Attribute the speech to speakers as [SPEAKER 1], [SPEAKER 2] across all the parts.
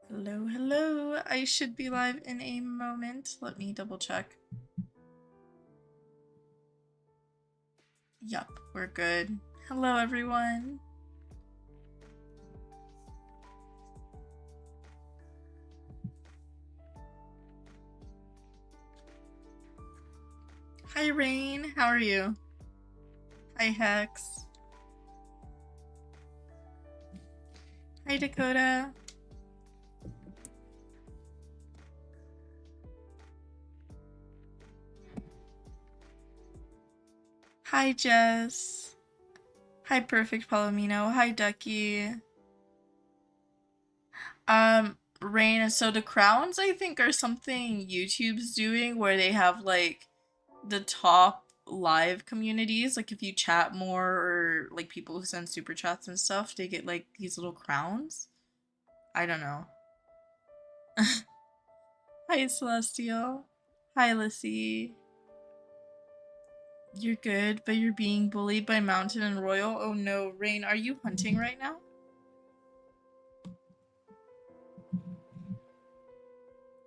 [SPEAKER 1] Hello, hello. I should be live in a moment. Let me double check. Yup, we're good. Hello, everyone. Hi, Rain. How are you? Hi, Hex. Hi, Dakota. Hi, Jess. Hi, Perfect Palomino. Hi, Ducky. Rain, so the crowns, I think, are something YouTube's doing where they have, like, the top live communities. Like, if you chat more or, like, people who send super chats and stuff, they get, like, these little crowns. I don't know. Hi, Celestial. Hi, Lissy. You're good, but you're being bullied by Mountain and Royal. Oh no, Rain, are you hunting right now?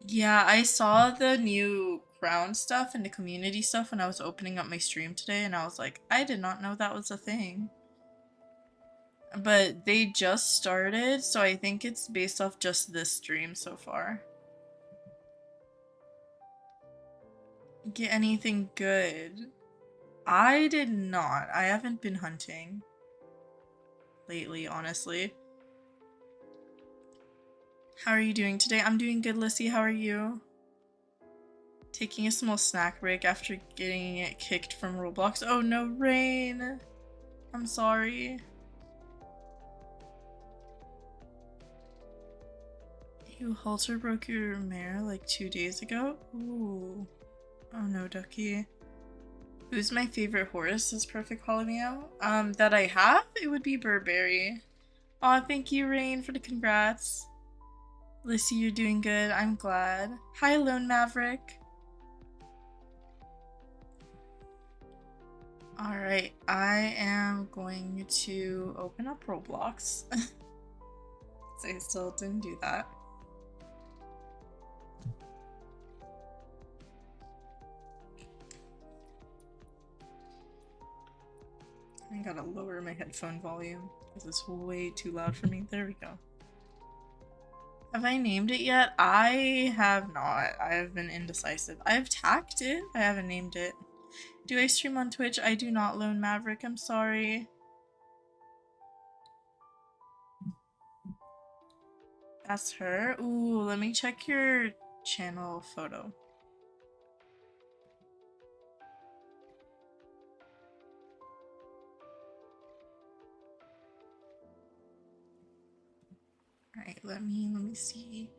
[SPEAKER 1] Yeah, I saw the new crown stuff and the community stuff when I was opening up my stream today, and I was like, I did not know that was a thing. But they just started, so I think it's based off just this stream so far. Get anything good? I did not. I haven't been hunting lately, honestly. How are you doing today? I'm doing good, Lissy. How are you? Taking a small snack break after getting it kicked from Roblox. Oh no, Rain! I'm sorry. You halter broke your mare like 2 days ago? Ooh. Oh no, Ducky. Who's my favorite horse? Is Perfect calling me out? That I have? It would be Burberry. Aw, thank you, Rain, for the congrats. Lissy, you're doing good. I'm glad. Hi, Lone Maverick. Alright, I am going to open up Roblox. I still didn't do that. I gotta lower my headphone volume because it's way too loud for me. There we go. Have I named it yet? I have not. I have been indecisive. I have tagged it. I haven't named it. Do I stream on Twitch? I do not, Lone Maverick. I'm sorry. That's her. Ooh, let me check your channel photo. Alright, let me see.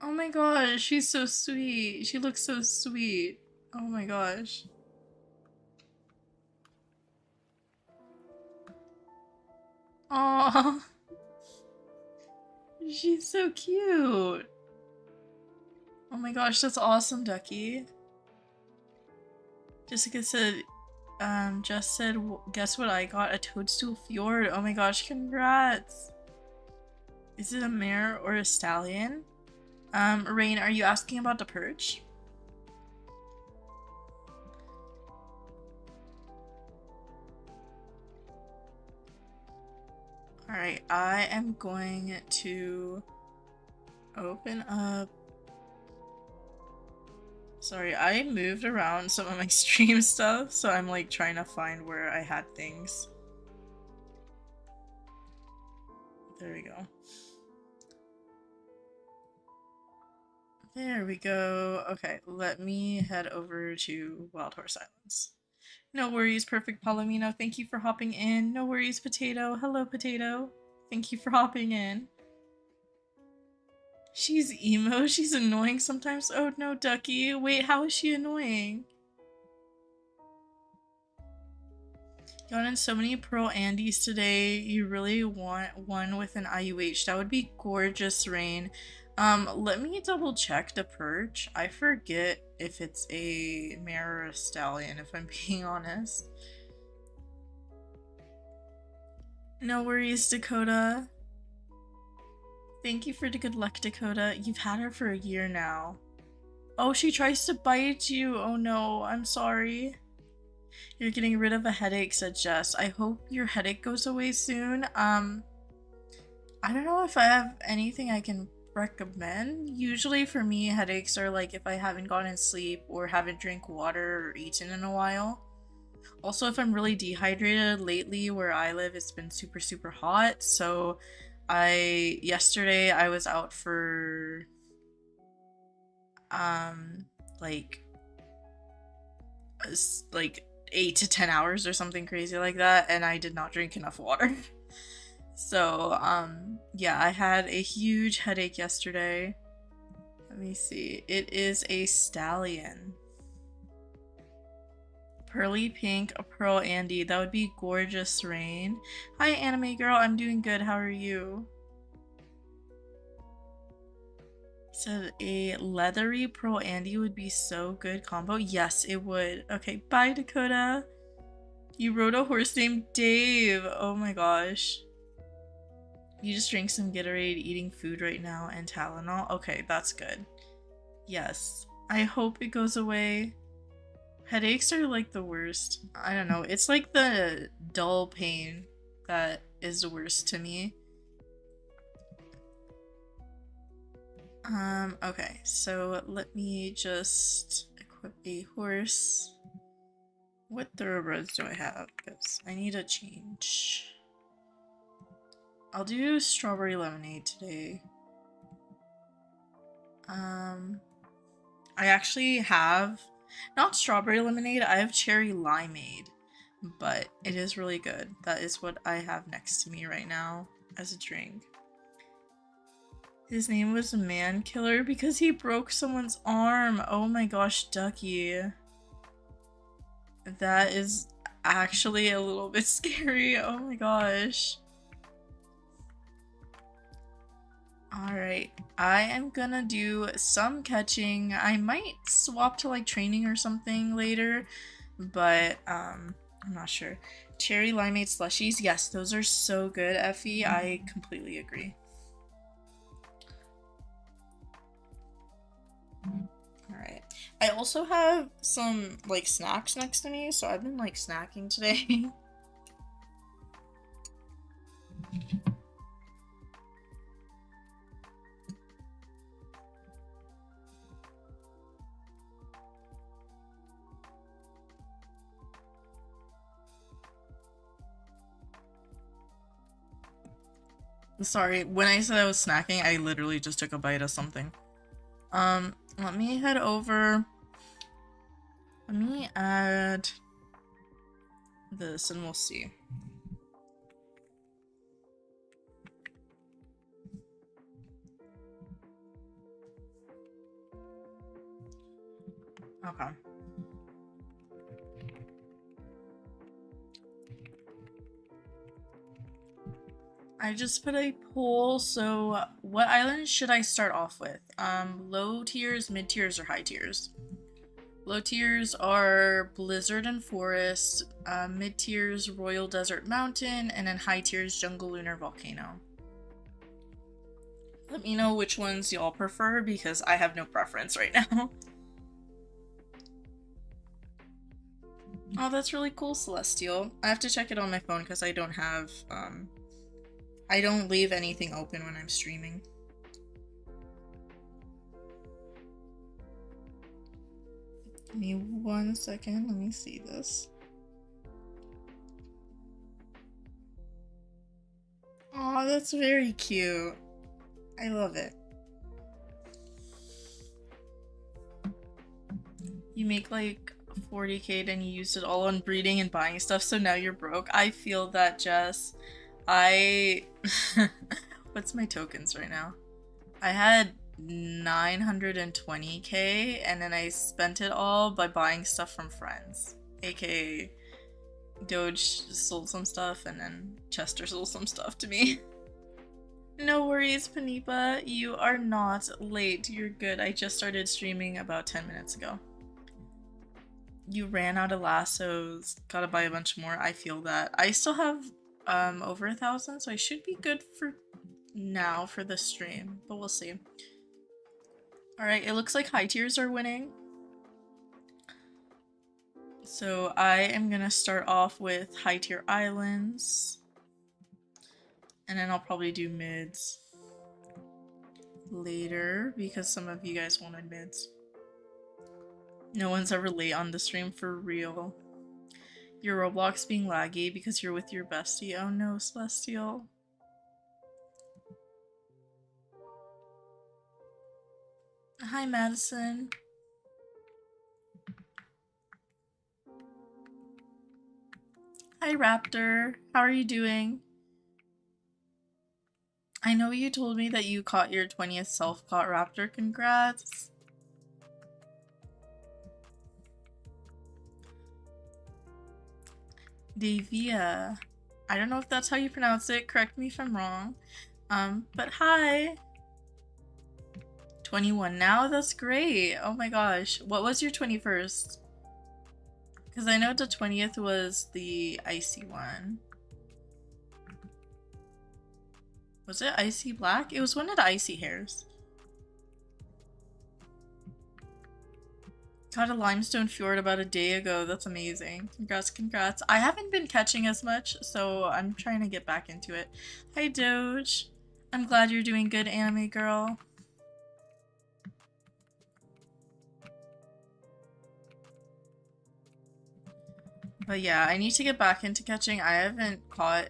[SPEAKER 1] Oh my gosh, she's so sweet. She looks so sweet. Oh my gosh. Aww. She's so cute. Oh my gosh, that's awesome, Ducky. Jessica said, just said, guess what I got? A toadstool fjord. Oh my gosh, congrats. Is it a mare or a stallion? Rain, are you asking about the perch? Alright, I am going to open up. Sorry, I moved around some of my stream stuff, so I'm like trying to find where I had things. There we go. There we go. Okay, let me head over to Wild Horse Islands. No worries, Perfect Palomino. Thank you for hopping in. No worries, Potato. Hello, Potato. Thank you for hopping in. She's emo. She's annoying sometimes. Oh no, Ducky. Wait, how is she annoying? Gotten so many Pearl Andes today. You really want one with an IUH. That would be gorgeous, Rain. Let me double check the perch. I forget if it's a mare or a stallion, if I'm being honest. No worries, Dakota. Thank you for the good luck, Dakota. You've had her for a year now. Oh, she tries to bite you. Oh no, I'm sorry. You're getting rid of a headache, said Jess. I hope your headache goes away soon. I don't know if I have anything I can recommend. Usually for me, headaches are like if I haven't gotten sleep or haven't drank water or eaten in a while. Also, if I'm really dehydrated lately where I live, it's been super, super hot. So yesterday I was out for, um, like, like 8 to 10 hours or something crazy like that. And I did not drink enough water. So, yeah, I had a huge headache yesterday. Let me see. It is a stallion. Pearly pink, a pearl Andy. That would be gorgeous, Rain. Hi, anime girl. I'm doing good. How are you? Said a leathery pearl Andy would be so good combo. Yes, it would. Okay, bye, Dakota. You rode a horse named Dave. Oh my gosh. You just drank some Gatorade, eating food right now, and Tylenol. Okay, that's good. Yes. I hope it goes away. Headaches are like the worst. I don't know. It's like the dull pain that is the worst to me. Okay, so let me just equip a horse. What thoroughbreds do I have? Because I need a change. I'll do strawberry lemonade today. I actually have not strawberry lemonade, I have cherry limeade, but it is really good. That is what I have next to me right now as a drink. His name was Man Killer because he broke someone's arm. Oh my gosh, Ducky. That is actually a little bit scary. Oh my gosh. Alright, I am gonna do some catching. I might swap to like training or something later, but I'm not sure. Cherry limeade slushies, yes, those are so good, Effie. I completely agree. Alright. I also have some like snacks next to me, so I've been like snacking today. Sorry, when I said I was snacking, I literally just took a bite of something. Let me head over. Let me add this and we'll see. Okay. I just put a poll, so what island should I start off with? Low tiers, mid tiers, or high tiers? Low tiers are Blizzard and Forest, mid tiers Royal Desert Mountain, and then high tiers Jungle Lunar Volcano. Let me know which ones y'all prefer because I have no preference right now. Oh, that's really cool, Celestial. I have to check it on my phone because I don't have, I don't leave anything open when I'm streaming. Give me 1 second, let me see this. Oh, that's very cute. I love it. You make like 40k and you used it all on breeding and buying stuff, so now you're broke. I feel that, Jess. What's my tokens right now? I had 920k and then I spent it all by buying stuff from friends. AKA Doge sold some stuff and then Chester sold some stuff to me. No worries, Panipa. You are not late. You're good. I just started streaming about 10 minutes ago. You ran out of lassos. Gotta buy a bunch more. I feel that. I still have over 1,000, so I should be good for now for the stream, but we'll see. Alright, it looks like high tiers are winning. So I am gonna start off with high tier islands. And then I'll probably do mids later because some of you guys wanted mids. No one's ever late on the stream for real. Your Roblox being laggy because you're with your bestie. Oh no, Celestial. Hi, Madison. Hi, Raptor. How are you doing? I know you told me that you caught your 20th self-caught Raptor. Congrats. Davia. I don't know if that's how you pronounce it. Correct me if I'm wrong. But hi. 21 now? That's great. Oh my gosh. What was your 21st? Because I know the 20th was the icy one. Was it icy black? It was one of the icy hairs. Caught a limestone fjord about a day ago. That's amazing. Congrats, congrats. I haven't been catching as much, so I'm trying to get back into it. Hi, Doge. I'm glad you're doing good, anime girl. But yeah, I need to get back into catching. I haven't caught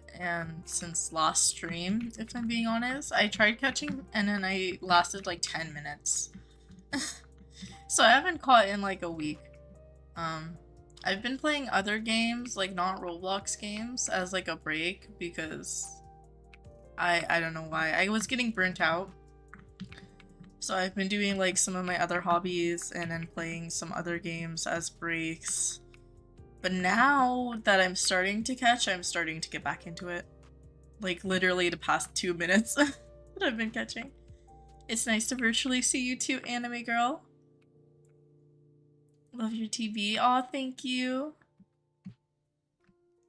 [SPEAKER 1] since last stream, if I'm being honest. I tried catching and then I lasted like 10 minutes. So I haven't caught in like a week. I've been playing other games, like not Roblox games, as like a break because I don't know why. I was getting burnt out. So I've been doing like some of my other hobbies and then playing some other games as breaks. But now that I'm starting to catch, I'm starting to get back into it. Like literally the past 2 minutes that I've been catching. It's nice to virtually see you too, anime girl. Love your TV. Aw, thank you.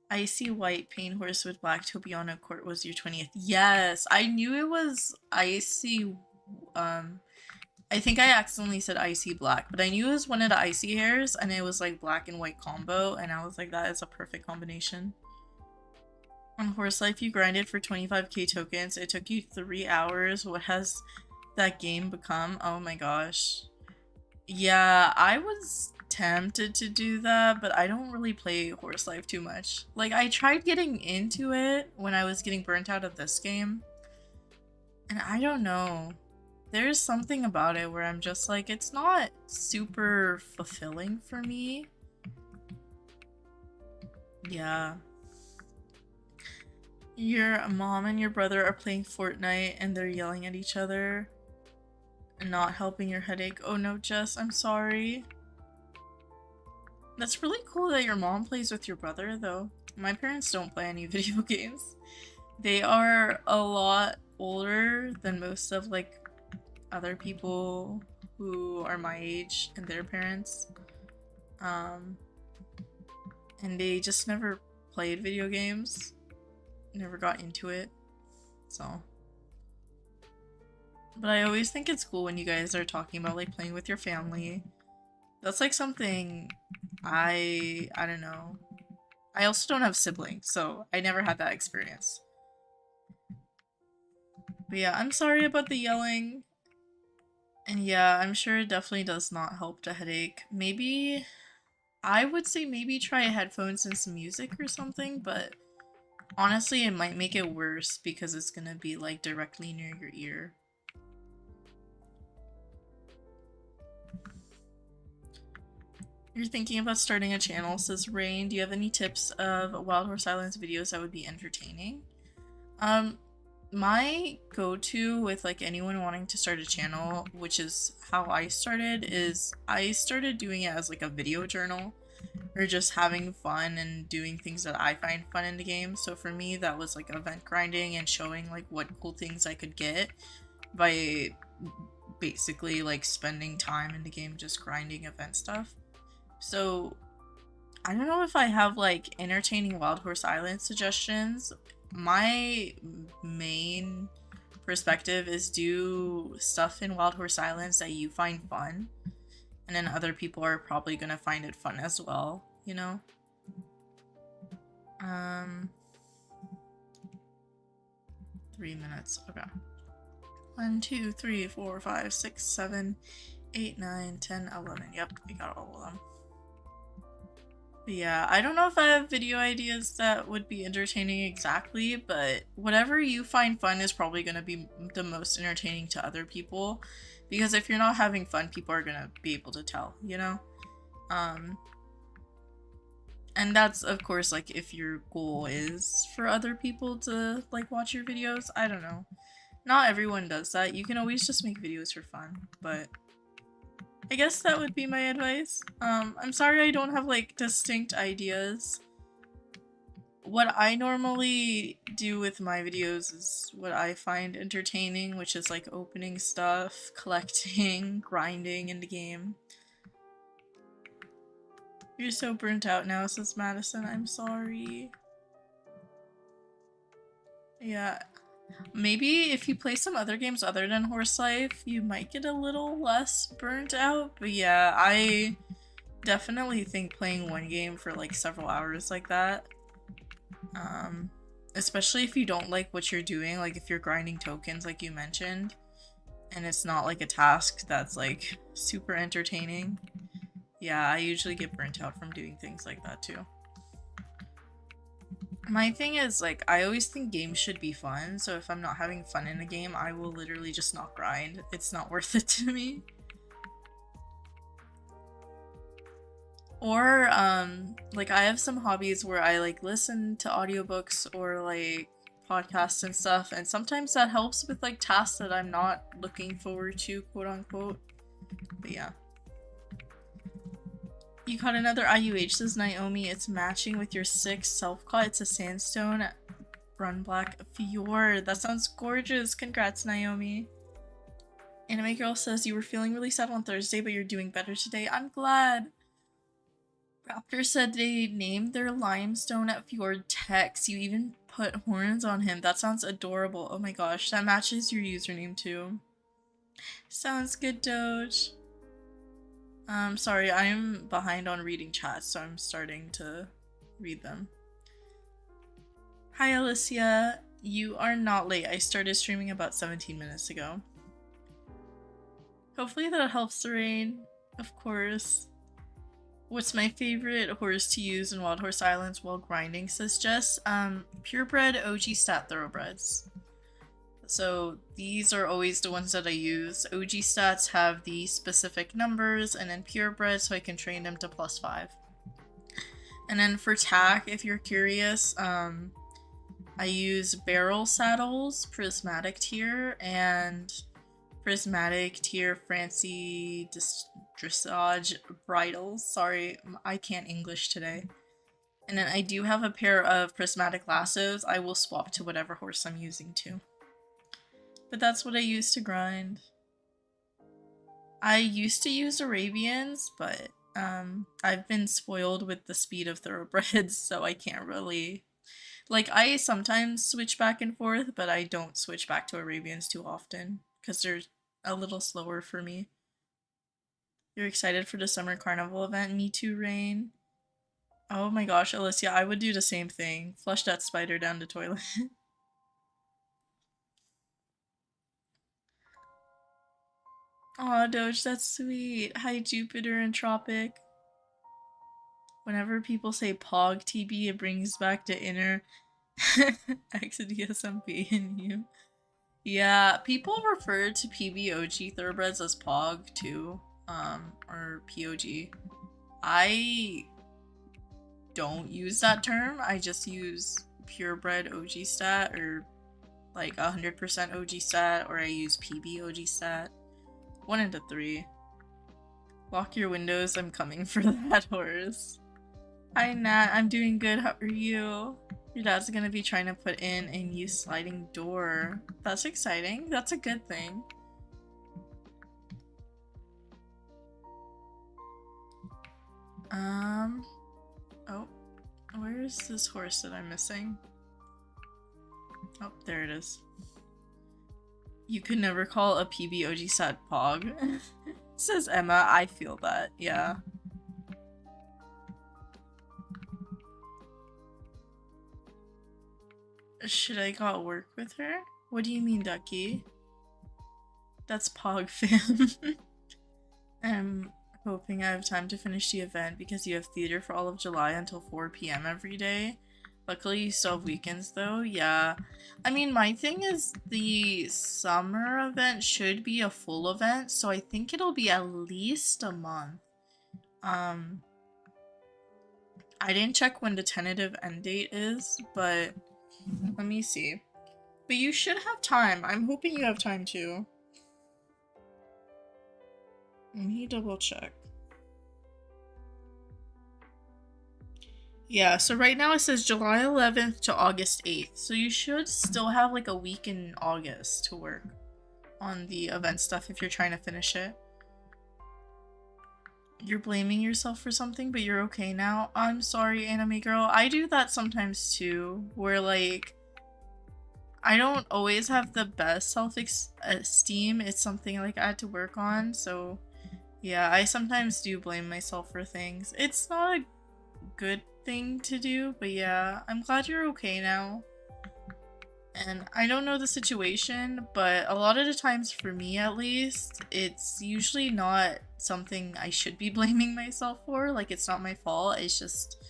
[SPEAKER 1] Icy white paint horse with black Tobiano court was your 20th. Yes, I knew it was icy. I think I accidentally said icy black, but I knew it was one of the icy hairs and it was like black and white combo and I was like, that is a perfect combination. On Horse Life, you grinded for 25k tokens. It took you 3 hours. What has that game become? Oh my gosh. Yeah, I was tempted to do that, but I don't really play Horse Life too much. Like, I tried getting into it when I was getting burnt out of this game. And I don't know. There's something about it where I'm just like, it's not super fulfilling for me. Yeah. Your mom and your brother are playing Fortnite and they're yelling at each other and not helping your headache. Oh no, Jess, I'm sorry. That's really cool that your mom plays with your brother though. My parents don't play any video games. They are a lot older than most of like other people who are my age and their parents. And they just never played video games. Never got into it. So. But I always think it's cool when you guys are talking about like playing with your family. That's like something I don't know. I also don't have siblings, so I never had that experience. But yeah, I'm sorry about the yelling. And yeah, I'm sure it definitely does not help the headache. Maybe, I would say maybe try headphones and some music or something, but honestly it might make it worse because it's gonna be like directly near your ear. You're thinking about starting a channel, says Rain. Do you have any tips of Wild Horse Islands videos that would be entertaining? My go-to with like anyone wanting to start a channel, which is how I started, is I started doing it as like a video journal or just having fun and doing things that I find fun in the game. So for me, that was like event grinding and showing like what cool things I could get by basically like spending time in the game just grinding event stuff. So I don't know if I have like entertaining Wild Horse Island suggestions. My main perspective is do stuff in Wild Horse Islands that you find fun, and then other people are probably gonna find it fun as well, you know? 3 minutes, okay. 1, 2, 3, 4, 5, 6, 7, 8, 9, 10, 11. Yep, we got all of them. But yeah, I don't know if I have video ideas that would be entertaining exactly, but whatever you find fun is probably going to be the most entertaining to other people. Because if you're not having fun, people are going to be able to tell, you know? And that's, of course, like, if your goal is for other people to, like, watch your videos. I don't know. Not everyone does that. You can always just make videos for fun, but I guess that would be my advice. I'm sorry I don't have, like, distinct ideas. What I normally do with my videos is what I find entertaining, which is, like, opening stuff, collecting, grinding in the game. You're so burnt out now, says Madison. I'm sorry. Yeah. Maybe if you play some other games other than Horse Life, you might get a little less burnt out. But yeah, I definitely think playing one game for like several hours like that, especially if you don't like what you're doing, like if you're grinding tokens like you mentioned, and it's not like a task that's like super entertaining. Yeah, I usually get burnt out from doing things like that too. My thing is, like, I always think games should be fun, so if I'm not having fun in a game, I will literally just not grind. It's not worth it to me. Or, like, I have some hobbies where I, like, listen to audiobooks or, like, podcasts and stuff, and sometimes that helps with, like, tasks that I'm not looking forward to, quote-unquote. But yeah. You caught another IUH, says Naomi. It's matching with your 6th self-caught. It's a sandstone run black fjord. That sounds gorgeous. Congrats, Naomi. Anime Girl says you were feeling really sad on Thursday, but you're doing better today. I'm glad. Raptor said they named their limestone at Fjord Tex. You even put horns on him. That sounds adorable. Oh my gosh, that matches your username too. Sounds good, Doge. Sorry, I'm behind on reading chats, so I'm starting to read them. Hi, Alicia. You are not late. I started streaming about 17 minutes ago. Hopefully that helps, Lorraine. Of course. What's my favorite horse to use in Wild Horse Islands while grinding, says Jess? Purebred OG stat thoroughbreds. So these are always the ones that I use. OG stats have the specific numbers, and then purebred so I can train them to +5. And then for tack, if you're curious, I use barrel saddles, prismatic tier, and prismatic tier Francie dressage bridles. Sorry, I can't English today. And then I do have a pair of prismatic lassos. I will swap to whatever horse I'm using too. But that's what I use to grind. I used to use Arabians, but I've been spoiled with the speed of thoroughbreds, so I can't really... Like, I sometimes switch back and forth, but I don't switch back to Arabians too often, because they're a little slower for me. You're excited for the summer carnival event? Me too, Rain. Oh my gosh, Alicia, I would do the same thing. Flush that spider down the toilet. Aw, Doge, that's sweet. Hi, Jupiter and Tropic. Whenever people say Pog TB, it brings back the inner XDSMP in you. Yeah, people refer to PBOG thoroughbreds as Pog too, or POG. I don't use that term. I just use purebred OG stat, or like 100% OG stat, or I use PB OG stat. 1 into 3. Lock your windows, I'm coming for that horse. Hi Nat, I'm doing good, how are you? Your dad's gonna be trying to put in a new sliding door. That's exciting, that's a good thing. Oh, where is this horse that I'm missing? Oh, there it is. You could never call a PBOG sad pog. Says Emma. I feel that, yeah. Should I go work with her? What do you mean, Ducky? That's Pog fam. I'm hoping I have time to finish the event because you have theater for all of July until 4 p.m. every day. Luckily, you still have weekends though. Yeah. I mean, my thing is the summer event should be a full event, so I think it'll be at least a month. I didn't check when the tentative end date is, but let me see. But you should have time. I'm hoping you have time too. Let me double check. Yeah, so right now it says July 11th to August 8th. So you should still have like a week in August to work on the event stuff if you're trying to finish it. You're blaming yourself for something, but you're okay now. I'm sorry, anime girl. I do that sometimes too, where like I don't always have the best self-esteem. It's something like I had to work on, so yeah, I sometimes do blame myself for things. It's not a good thing to do, but yeah, I'm glad you're okay now. And I don't know the situation, but a lot of the times for me at least, it's usually not something I should be blaming myself for. Like, it's not my fault, it's just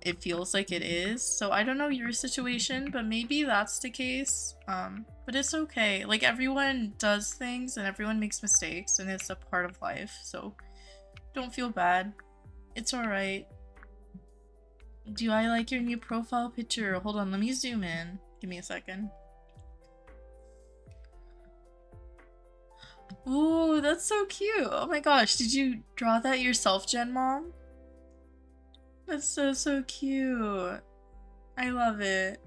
[SPEAKER 1] it feels like it is. So I don't know your situation, but maybe that's the case. But it's okay. Like, everyone does things and everyone makes mistakes, and it's a part of life, so don't feel bad. It's alright. Do I like your new profile picture? Hold on, let me zoom in. Give me a second. Ooh, that's so cute. Oh my gosh, did you draw that yourself, Gen Mom? That's so cute. I love it.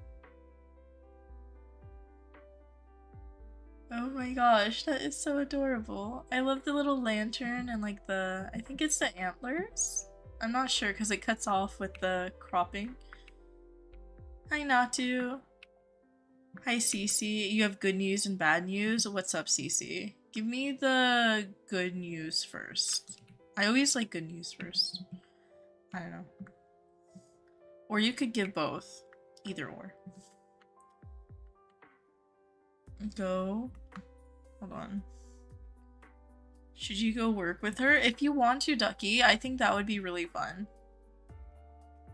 [SPEAKER 1] Oh my gosh, that is so adorable. I love the little lantern and like I think it's the antlers? I'm not sure because it cuts off with the cropping. Hi Natu. Hi Cece. You have good news and bad news? What's up, Cece? Give me the good news first. I always like good news first. I don't know. Or you could give both. Either or. Go. Hold on. Should you go work with her? If you want to, Ducky, I think that would be really fun.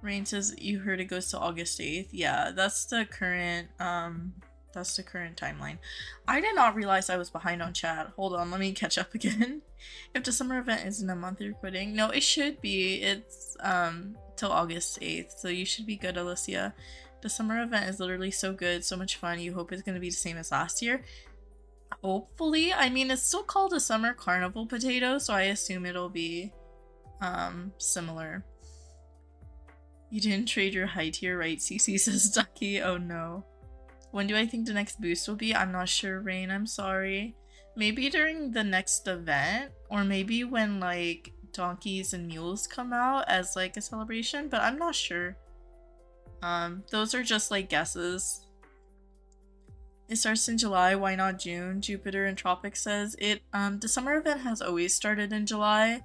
[SPEAKER 1] Rain says you heard it goes to August 8th. Yeah, that's the current timeline. I did not realize I was behind on chat. Hold on, let me catch up again. If the summer event isn't a month, you're quitting. No, it should be. It's till August 8th, so you should be good, Alicia. The summer event is literally so good, so much fun. You hope it's gonna be the same as last year. Hopefully. I mean, it's still called a summer carnival potato, so I assume it'll be similar. You didn't trade your high tier, right? CC says Ducky. Oh no. When do I think the next boost will be? I'm not sure, Rain. I'm sorry. Maybe during the next event, or maybe when like donkeys and mules come out as like a celebration, but I'm not sure. Those are just like guesses. It starts in July, why not June? Jupiter and Tropic says it. The summer event has always started in July.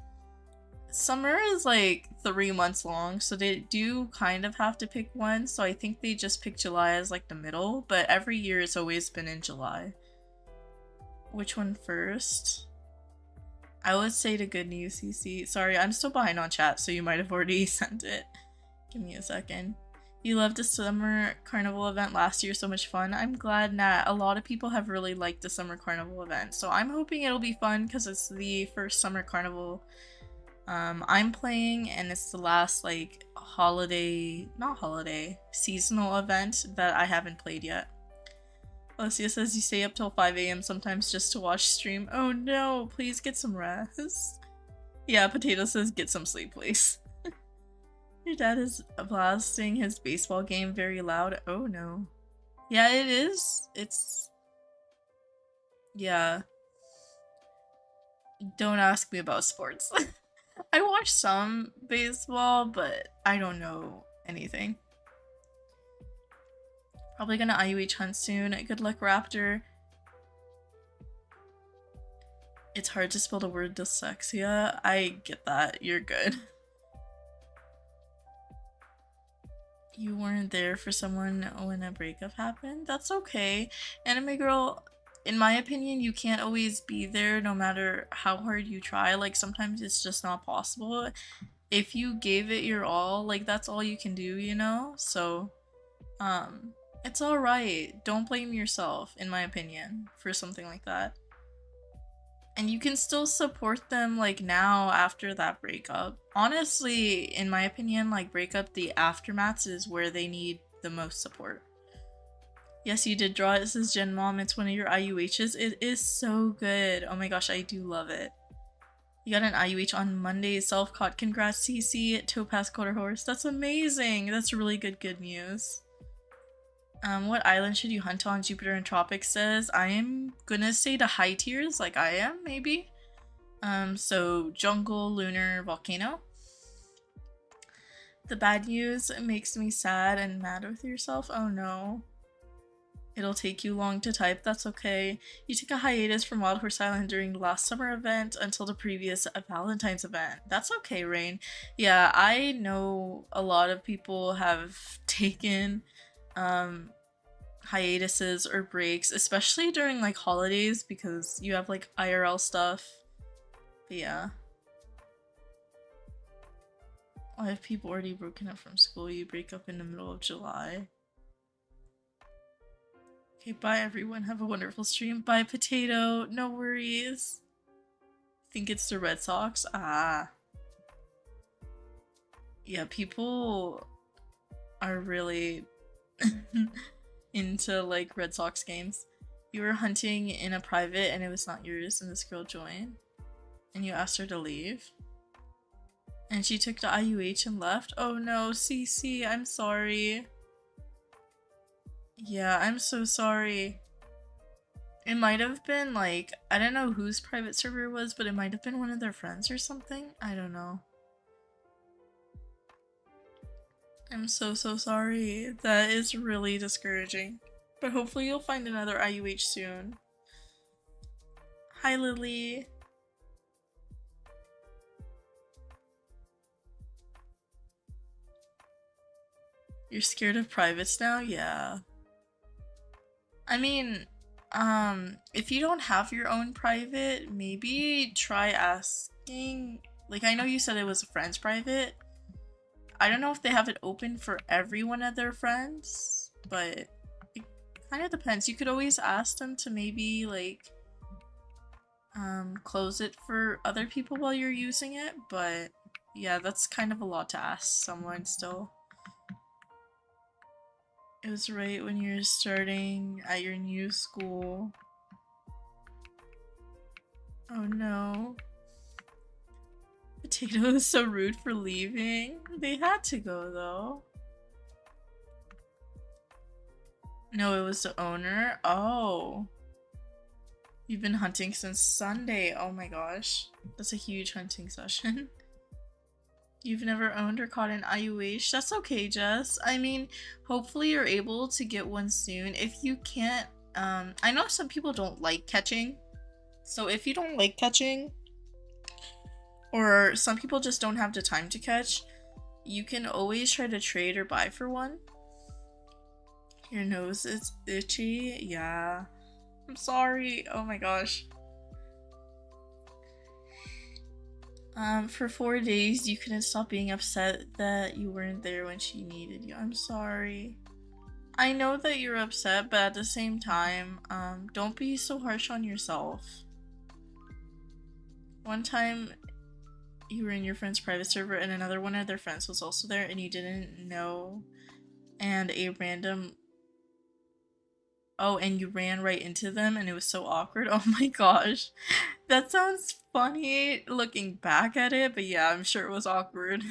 [SPEAKER 1] Summer is like 3 months long, so they do kind of have to pick one, so I think they just picked July as like the middle, but every year it's always been in July. Which one first? I would say the good news, CC. Sorry, I'm still behind on chat, so you might have already sent it. Give me a second. You loved the summer carnival event last year, so much fun. I'm glad that a lot of people have really liked the summer carnival event, so I'm hoping it'll be fun because it's the first summer carnival I'm playing, and it's the last like seasonal event that I haven't played yet. Alicia says you stay up till 5 a.m. sometimes just to watch stream. Oh no, please get some rest. Yeah, Potato says get some sleep, please. Your dad is blasting his baseball game very loud. Oh no. Yeah, it is. Yeah. Don't ask me about sports. I watch some baseball, but I don't know anything. Probably gonna IUH hunt soon. Good luck, Raptor. It's hard to spell the word dyslexia. I get that. You're good. You weren't there for someone when a breakup happened? That's okay. Anime girl, in my opinion, you can't always be there no matter how hard you try. Like, sometimes it's just not possible. If you gave it your all, like, that's all you can do, you know? So, it's alright. Don't blame yourself, in my opinion, for something like that. And you can still support them like now after that breakup. Honestly, in my opinion, like breakup, the aftermaths is where they need the most support. Yes, you did draw it, says Jen Mom. It's one of your IUHs. It is so good. Oh my gosh, I do love it. You got an IUH on Monday, self-caught. Congrats, CC, Topaz Quarter Horse. That's amazing. That's really good news. What island should you hunt on? Jupiter and Tropics says. I am gonna say the high tiers, like I am, maybe. So jungle, lunar, volcano. The bad news makes me sad and mad with yourself. Oh no. It'll take you long to type, that's okay. You took a hiatus from Wild Horse Island during the last summer event until the previous Valentine's event. That's okay, Rain. Yeah, I know a lot of people have taken hiatuses or breaks, especially during like holidays because you have like IRL stuff. But yeah. Why have people already broken up from school? You break up in the middle of July. Okay, bye everyone. Have a wonderful stream. Bye, Potato. No worries. Think it's the Red Sox? Ah. Yeah, people are really into like Red Sox games. You were hunting in a private and it was not yours and this girl joined. And you asked her to leave. And she took the IUH and left? Oh no, CC, I'm sorry. Yeah, I'm so sorry. It might have been like, I don't know whose private server it was, but it might have been one of their friends or something. I don't know. I'm so sorry. That is really discouraging. But hopefully you'll find another IUH soon. Hi, Lily. You're scared of privates now? Yeah. I mean, if you don't have your own private, maybe try asking. Like, I know you said it was a friend's private. I don't know if they have it open for every one of their friends, but it kind of depends. You could always ask them to maybe, like, close it for other people while you're using it, but yeah, that's kind of a lot to ask someone still. It was right when you're starting at your new school. Oh no. Potato is so rude for leaving. They had to go though. No, it was the owner. Oh. You've been hunting since Sunday. Oh my gosh. That's a huge hunting session. You've never owned or caught an IUH? That's okay, Jess. I mean, hopefully you're able to get one soon. If you can't, I know some people don't like catching. So if you don't like catching, or some people just don't have the time to catch, you can always try to trade or buy for one. Your nose is itchy? Yeah. I'm sorry. Oh my gosh. For 4 days, you couldn't stop being upset that you weren't there when she needed you. I'm sorry. I know that you're upset, but at the same time, don't be so harsh on yourself. One time, you were in your friend's private server and another one of their friends was also there and you didn't know, and a random... Oh, and you ran right into them and it was so awkward. Oh my gosh. That sounds funny looking back at it, but yeah, I'm sure it was awkward.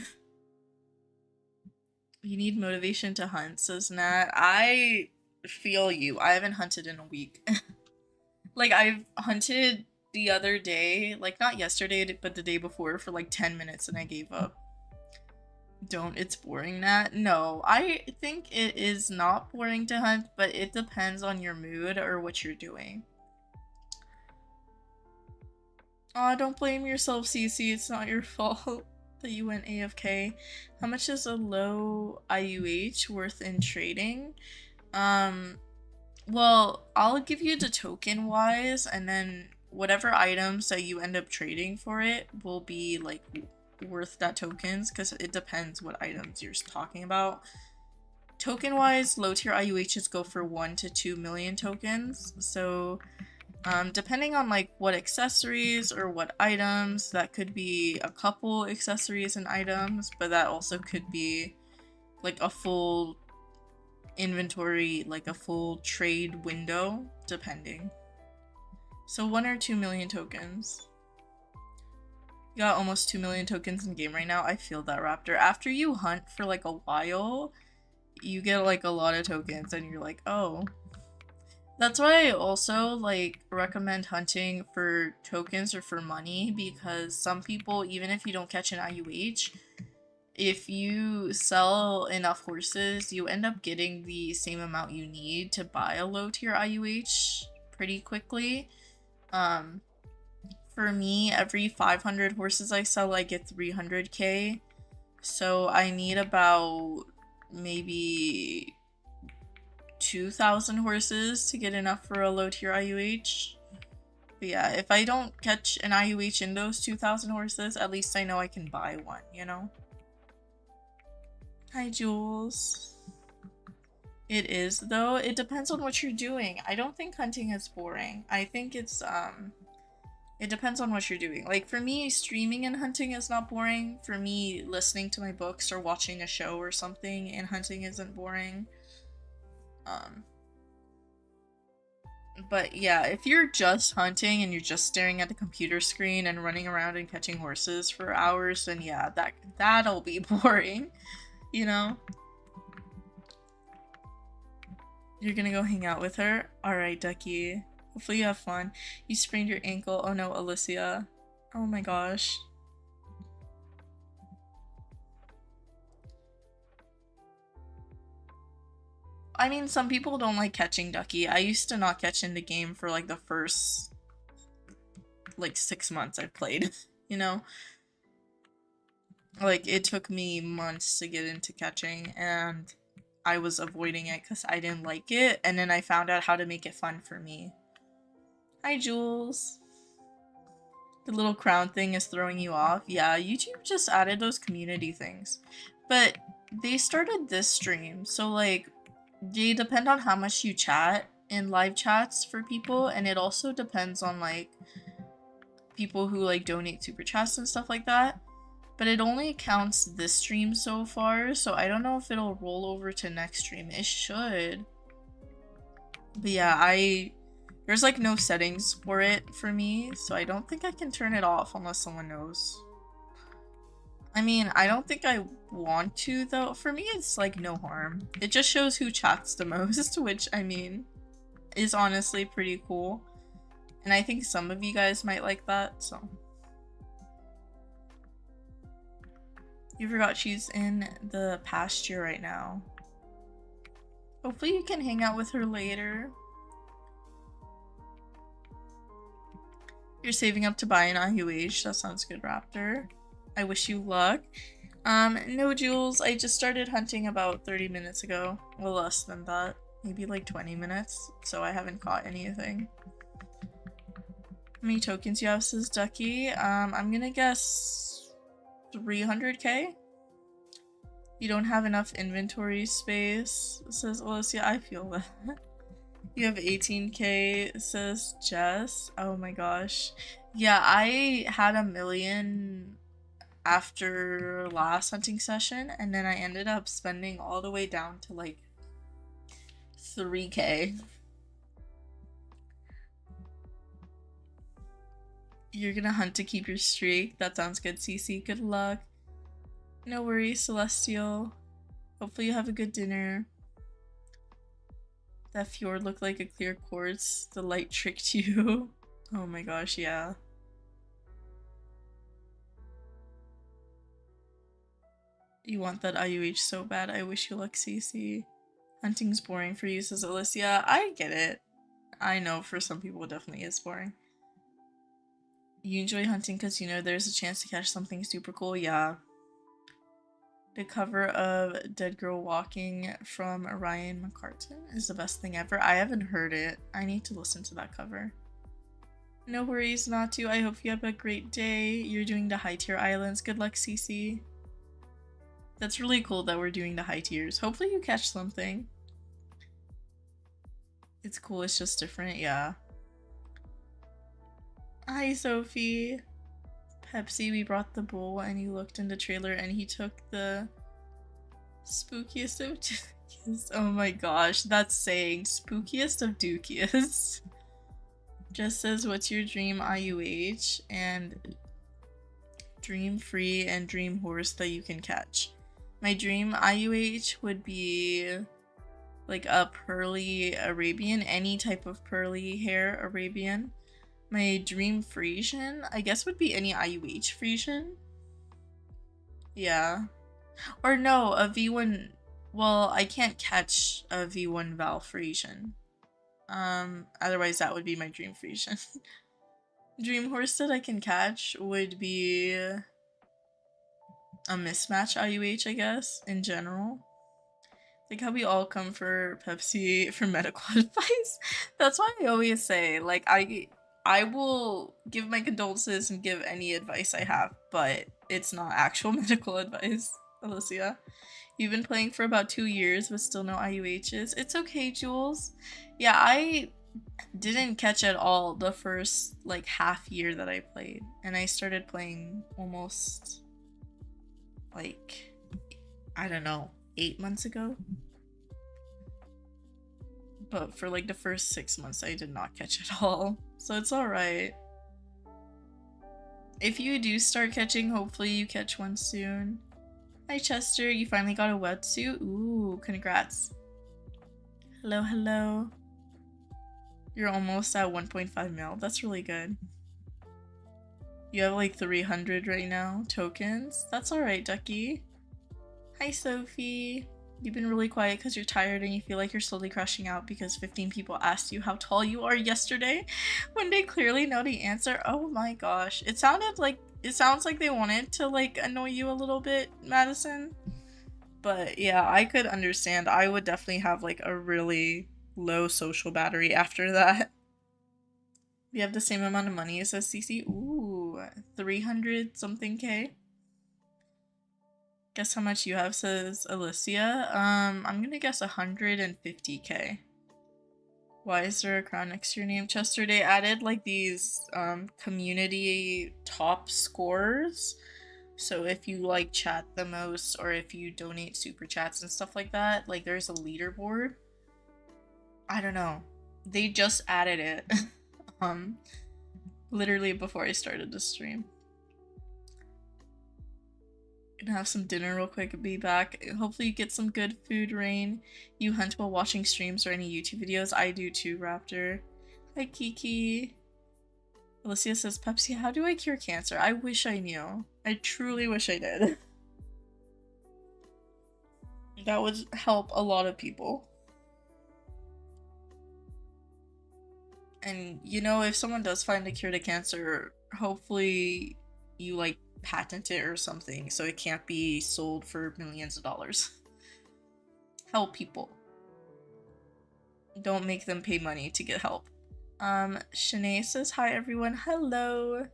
[SPEAKER 1] You need motivation to hunt, says Nat. I feel you. I haven't hunted in a week. Like, I've hunted the other day, like not yesterday, but the day before for like 10 minutes and I gave up. Don't, it's boring, Nat. No, I think it is not boring to hunt, but it depends on your mood or what you're doing. Aw, don't blame yourself, Cece. It's not your fault that you went AFK. How much is a low IUH worth in trading? Well, I'll give you the token wise, and then whatever items that you end up trading for it will be like worth that tokens, because it depends what items you're talking about. Token wise, low tier IUHs go for 1 to 2 million tokens. So depending on like what accessories or what items, that could be a couple accessories and items, but that also could be like a full inventory, like a full trade window, depending. So 1 or 2 million tokens. You got almost 2 million tokens in game right now. I feel that, Raptor. After you hunt for like a while, you get like a lot of tokens and you're like, oh. That's why I also like recommend hunting for tokens or for money, because some people, even if you don't catch an IUH, if you sell enough horses, you end up getting the same amount you need to buy a low tier IUH pretty quickly. For me, every 500 horses I sell, I get 300k. So I need about maybe 2,000 horses to get enough for a low tier IUH. But yeah, if I don't catch an IUH in those 2,000 horses, at least I know I can buy one, you know? Hi, Jules. It is, though. It depends on what you're doing. I don't think hunting is boring. I think it's, it depends on what you're doing. Like, for me, streaming and hunting is not boring. For me, listening to my books or watching a show or something and hunting isn't boring. But yeah, if you're just hunting and you're just staring at the computer screen and running around and catching horses for hours, then yeah, that'll be boring, you know? You're gonna go hang out with her? Alright, Ducky. Hopefully you have fun. You sprained your ankle. Oh no, Alicia. Oh my gosh. I mean, some people don't like catching Ducky. I used to not catch in the game for like the first like 6 months I've played, you know? Like, it took me months to get into catching, and I was avoiding it because I didn't like it, and then I found out how to make it fun for me. Hi, Jules. The little crown thing is throwing you off. Yeah, YouTube just added those community things. But they started this stream, so like, they depend on how much you chat in live chats for people, and it also depends on like people who like donate super chats and stuff like that. But it only counts this stream so far, so I don't know if it'll roll over to next stream. It should. But yeah, there's like no settings for it for me, so I don't think I can turn it off unless someone knows. I mean, I don't think I want to, though. For me, it's like no harm. It just shows who chats the most, which, I mean, is honestly pretty cool. And I think some of you guys might like that, so. You forgot she's in the pasture right now. Hopefully you can hang out with her later. You're saving up to buy an IUH. That sounds good, Raptor. I wish you luck. No, Jules. I just started hunting about 30 minutes ago. Well, less than that. Maybe like 20 minutes. So I haven't caught anything. How many tokens you have, says Ducky? I'm gonna guess 300k? You don't have enough inventory space, says Alicia. I feel that. You have 18k, says Jess. Oh my gosh. Yeah, I had 1 million after last hunting session, and then I ended up spending all the way down to like 3k. You're gonna hunt to keep your streak. That sounds good, Cece. Good luck. No worries, Celestial. Hopefully you have a good dinner. That fjord looked like a clear quartz. The light tricked you. Oh my gosh, yeah. You want that IUH so bad. I wish you luck, Cece. Hunting's boring for you, says Alicia. I get it. I know for some people it definitely is boring. You enjoy hunting because you know there's a chance to catch something super cool? Yeah. The cover of Dead Girl Walking from Ryan McCartan is the best thing ever. I haven't heard it. I need to listen to that cover. No worries not to. I hope you have a great day. You're doing the high tier islands. Good luck, Cece. That's really cool that we're doing the high tiers. Hopefully you catch something. It's cool, it's just different, yeah. Hi, Sophie. Pepsi, we brought the bowl and you looked in the trailer and he took the spookiest of dookies. Oh my gosh, that's saying spookiest of dookies. Just says, what's your dream IUH and dream free and dream horse that you can catch. My dream IUH would be like a pearly Arabian, any type of pearly hair Arabian. My dream Frisian, I guess, would be any IUH Frisian. Yeah. Or no, a V1. Well, I can't catch a V1 Val Frisian. Otherwise that would be my dream Frisian. Dream horse that I can catch would be a mismatch IUH, I guess, in general. Like how we all come for Pepsi for medical advice. That's why I always say, like, I will give my condolences and give any advice I have, but it's not actual medical advice, Alicia. You've been playing for about 2 years, but still no IUHs. It's okay, Jules. Yeah, I didn't catch at all the first, like, half year that I played. And I started playing almost, like, I don't know, 8 months ago. But for like the first 6 months I did not catch at all. So it's alright. If you do start catching, hopefully you catch one soon. Hi Chester, you finally got a wetsuit? Ooh, congrats. Hello, hello. You're almost at 1.5 mil. That's really good. You have like 300 right now tokens. That's alright, Ducky. Hi Sophie. You've been really quiet because you're tired and you feel like you're slowly crashing out because 15 people asked you how tall you are yesterday when they clearly know the answer. Oh my gosh. It sounds like they wanted to like annoy you a little bit, Madison. But yeah, I could understand. I would definitely have like a really low social battery after that. We have the same amount of money, says Cece. Ooh, 300 something K. Guess how much you have, says Alicia. I'm gonna guess 150K. Why is there a crown next to your name? Chester, they added like these community top scores. So if you like chat the most or if you donate super chats and stuff like that, like there's a leaderboard. I don't know. They just added it. Literally before I started the stream. Gonna have some dinner real quick and be back. Hopefully you get some good food, Rain. You hunt while watching streams or any YouTube videos? I do too, Raptor. Hi, Kiki. Alicia says, Pepsi, how do I cure cancer? I wish I knew. I truly wish I did. That would help a lot of people. And, you know, if someone does find a cure to cancer, hopefully you, like, patent it or something so it can't be sold for millions of dollars. Help people. Don't make them pay money to get help. Shanae says, hi everyone. Hello.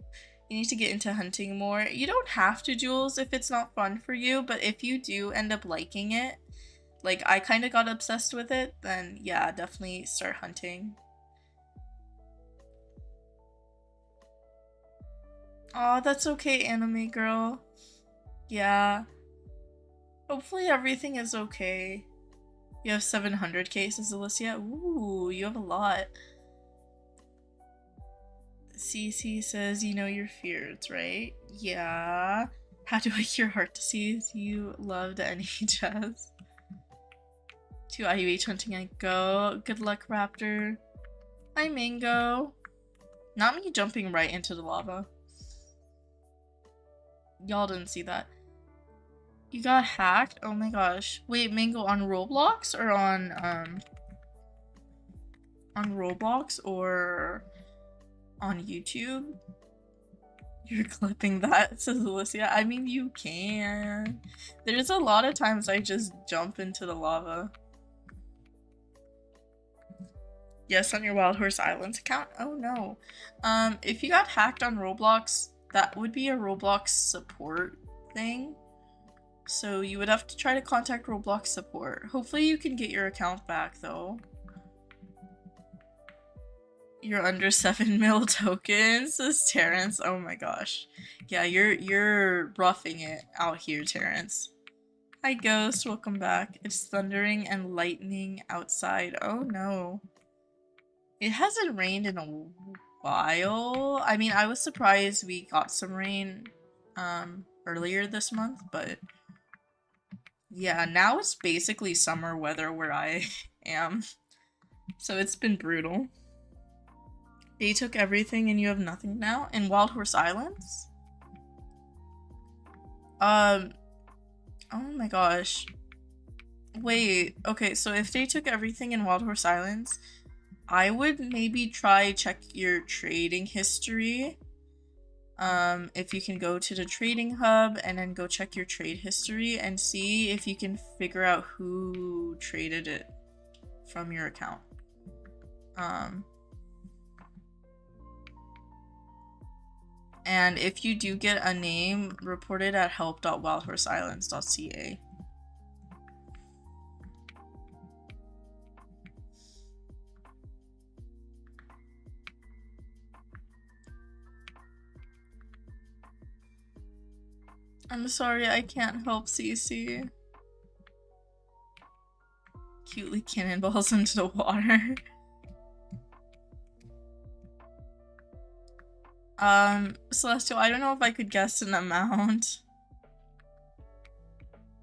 [SPEAKER 1] You need to get into hunting more. You don't have to, Jules, if it's not fun for you, but if you do end up liking it, like I kind of got obsessed with it, then yeah, definitely start hunting. Aw, that's okay, anime girl. Yeah. Hopefully everything is okay. You have 700 cases, Alicia? Ooh, you have a lot. CC says, you know your fears, right? Yeah. How do I cure heart disease? You loved NHS. To IUH hunting I go. Good luck, Raptor. Hi, Mango. Not me jumping right into the lava. Y'all didn't see that. You got hacked? Oh my gosh. Wait, Mango, on Roblox or on Roblox or on YouTube? You're clipping that, says Alicia. I mean, you can. There's a lot of times I just jump into the lava. Yes, on your Wild Horse Islands account? Oh no. If you got hacked on Roblox, that would be a Roblox support thing. So you would have to try to contact Roblox support. Hopefully you can get your account back though. You're under 7 mil tokens, says Terrence. Oh my gosh. Yeah, you're roughing it out here, Terrence. Hi Ghost, welcome back. It's thundering and lightning outside. Oh no. It hasn't rained in a while. I mean, I was surprised we got some rain earlier this month, but yeah, now it's basically summer weather where I am. So it's been brutal. They took everything and you have nothing now? In Wild Horse Islands? Oh my gosh. Wait, okay, so if they took everything in Wild Horse Islands, I would maybe try check your trading history. If you can go to the trading hub and then go check your trade history and see if you can figure out who traded it from your account. And if you do get a name, report it at help.wildhorseislands.ca. I'm sorry, I can't help Cece. Cutely cannonballs into the water. Celestial, I don't know if I could guess an amount.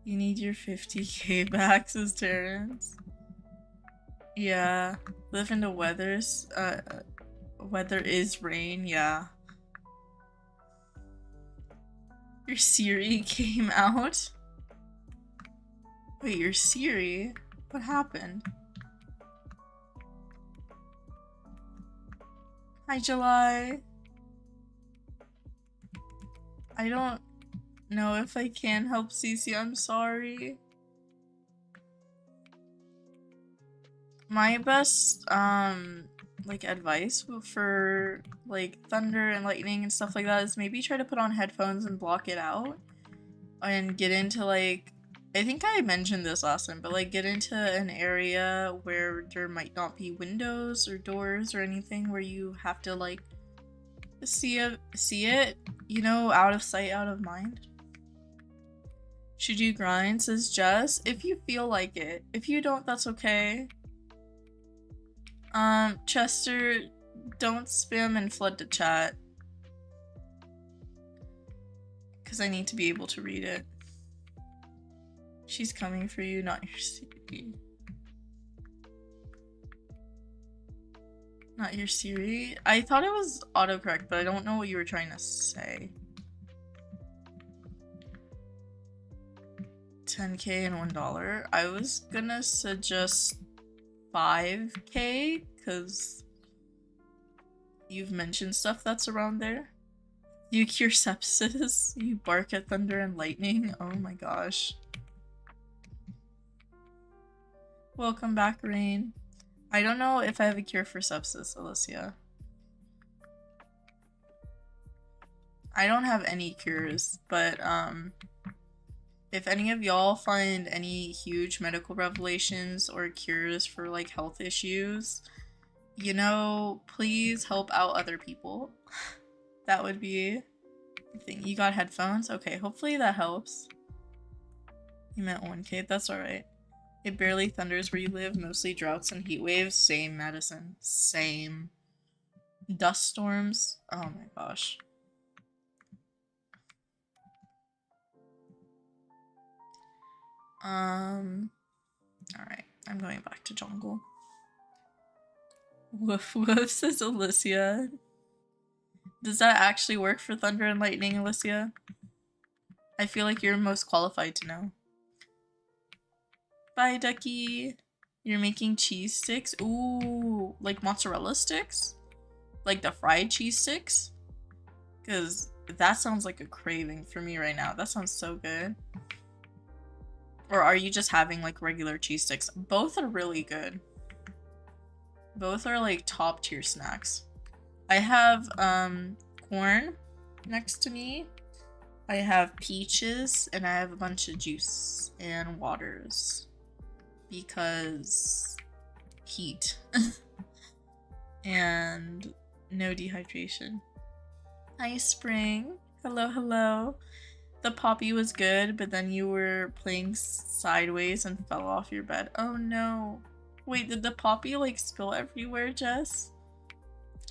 [SPEAKER 1] You need your 50k back, says Terrence. Yeah, live in the weathers. Weather is rain, yeah. Your Siri came out? Wait, your Siri? What happened? Hi, July. I don't know if I can help Cece, I'm sorry. My best, like, advice for, like, thunder and lightning and stuff like that is maybe try to put on headphones and block it out. And get into, like, I think I mentioned this last time, but, like, get into an area where there might not be windows or doors or anything where you have to, like, see it, you know, out of sight, out of mind. Should you grind, says Jess? If you feel like it. If you don't, that's okay. Chester, don't spam and flood the chat. Because I need to be able to read it. She's coming for you, not your Siri. Not your Siri? I thought it was autocorrect, but I don't know what you were trying to say. 10k and $1. I was gonna suggest 5k, because you've mentioned stuff that's around there. You cure sepsis, you bark at thunder and lightning. Oh my gosh. Welcome back, Rain. I don't know if I have a cure for sepsis, Alicia. I don't have any cures, but if any of y'all find any huge medical revelations or cures for, like, health issues, you know, please help out other people. That would be the thing. You got headphones? Okay, hopefully that helps. You meant 1k, that's alright. It barely thunders where you live, mostly droughts and heat waves. Same, Madison. Same. Dust storms? Oh my gosh. Alright, I'm going back to jungle. Woof woof, says Alicia. Does that actually work for thunder and lightning, Alicia? I feel like you're most qualified to know. Bye, Ducky. You're making cheese sticks? Ooh, like mozzarella sticks? Like the fried cheese sticks? Because That sounds like a craving for me right now. That sounds so good. Or are you just having like regular cheese sticks? Both are really good. Both are like top tier snacks. I have corn next to me. I have peaches and I have a bunch of juice and waters because heat and no dehydration. Hi Spring. Hello, hello. The poppy was good, but then you were playing sideways and fell off your bed. Oh no. Wait, did the poppy like spill everywhere, Jess?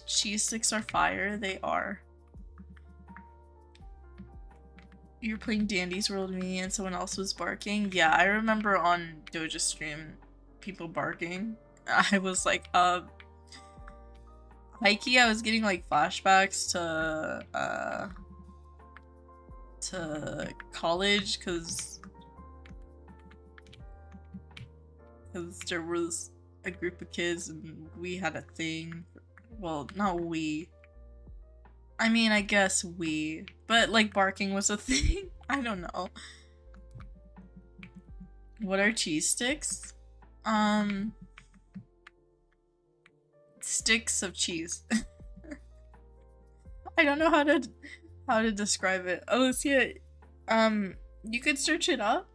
[SPEAKER 1] Cheese sticks are fire. They are. You're playing Dandy's World with me and someone else was barking. Yeah, I remember on Doja stream people barking. I was like, hikey, I was getting like flashbacks to college because there was a group of kids and we had a thing. Well, not we. I mean, I guess we. But like barking was a thing. I don't know. What are cheese sticks? Sticks of cheese. I don't know how to describe it. Alicia, you could search it up.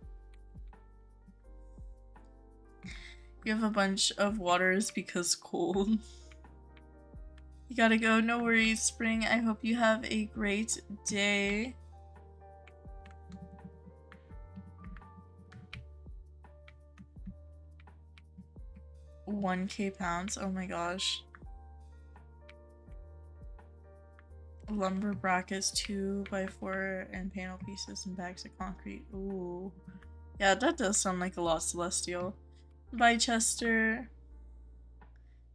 [SPEAKER 1] You have a bunch of waters because cold. You gotta go. No worries, Spring. I hope you have a great day. £1,000. Oh my gosh. Lumber brackets, 2x4 and panel pieces and bags of concrete. Ooh. Yeah, that does sound like a lot, Celestial. Bye, Chester.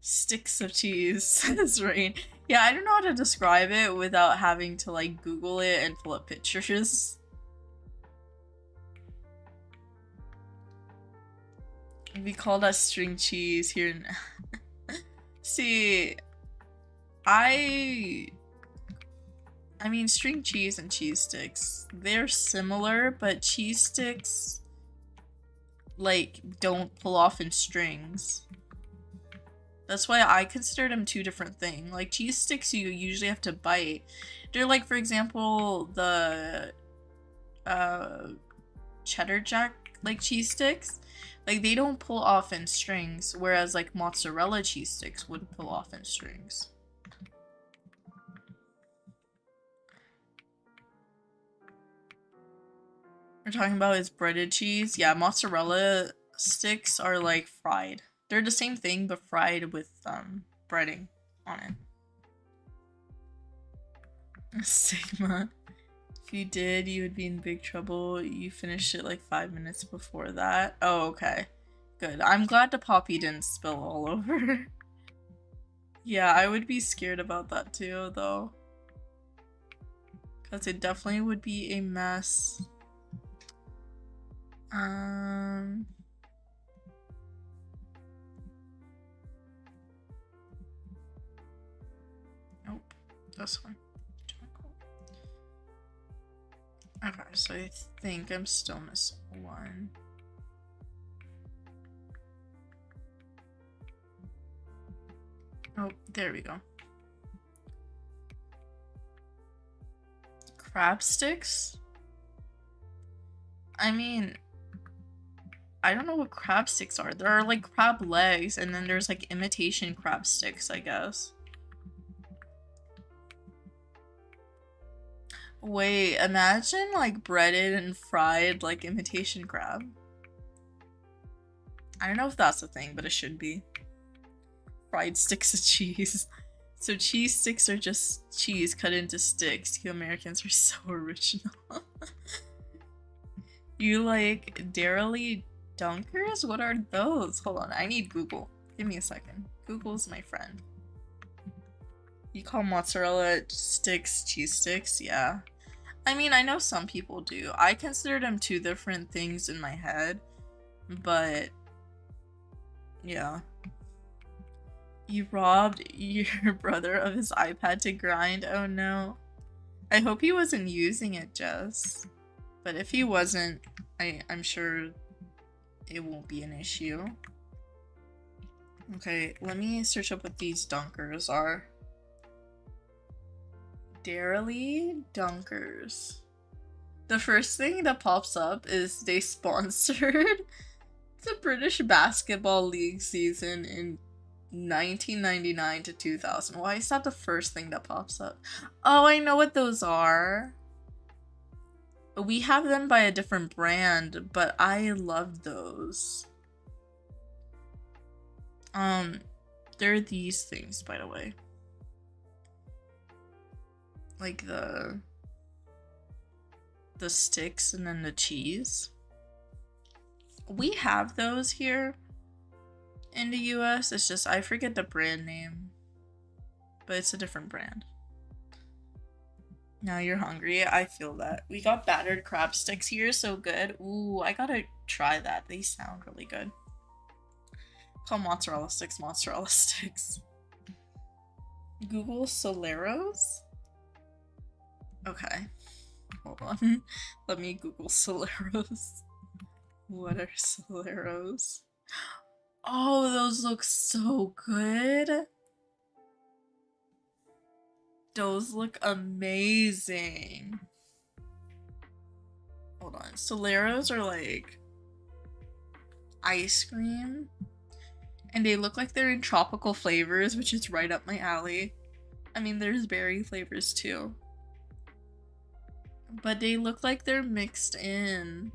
[SPEAKER 1] Sticks of cheese, says Rain. Yeah, I don't know how to describe it without having to like Google it and pull up pictures. We call that string cheese here in See, I mean, string cheese and cheese sticks, they're similar, but cheese sticks like don't pull off in strings. That's why I consider them two different things. Like cheese sticks, you usually have to bite. They're like, for example, the cheddar jack like cheese sticks. Like they don't pull off in strings, whereas like mozzarella cheese sticks would pull off in strings. We're talking about is breaded cheese. Yeah, mozzarella sticks are like fried. They're the same thing, but fried with breading on it. Sigma. If you did, you would be in big trouble. You finished it like 5 minutes before that. Oh, okay. Good. I'm glad the poppy didn't spill all over. Yeah, I would be scared about that too, though. Because it definitely would be a mess. Nope. This one. Okay, so I think I'm still missing one. Oh, there we go. Crab sticks? I mean, I don't know what crab sticks are. There are like crab legs, and then there's like imitation crab sticks, I guess. Wait, imagine like breaded and fried like imitation crab. I don't know if that's a thing, but it should be. Fried sticks of cheese. So cheese sticks are just cheese cut into sticks. You Americans are so original. You like Dairy Dunkers? What are those? Hold on, I need Google. Give me a second. Google's my friend. You call mozzarella sticks cheese sticks? Yeah. I mean, I know some people do. I consider them two different things in my head, but yeah. You robbed your brother of his iPad to grind? Oh no. I hope he wasn't using it, Jess. But if he wasn't, I'm sure it won't be an issue. Okay, let me search up what these dunkers are. Dairy dunkers. The first thing that pops up is they sponsored the British Basketball League season in 1999 to 2000. Why is that the first thing that pops up? Oh, I know what those are. We have them by a different brand, but I love those. They're these things, by the way. Like the sticks and then the cheese. We have those here in the US. It's just I forget the brand name, but it's a different brand. Now you're hungry. I feel that. We got battered crab sticks here, so good. Ooh, I gotta try that. They sound really good. Call mozzarella sticks mozzarella sticks. Google Soleros? Okay. Hold on. Let me Google Soleros. What are Soleros? Oh, those look so good. Those look amazing. Hold on. Soleros are like ice cream. And they look like they're in tropical flavors, which is right up my alley. I mean, there's berry flavors too. But they look like they're mixed in.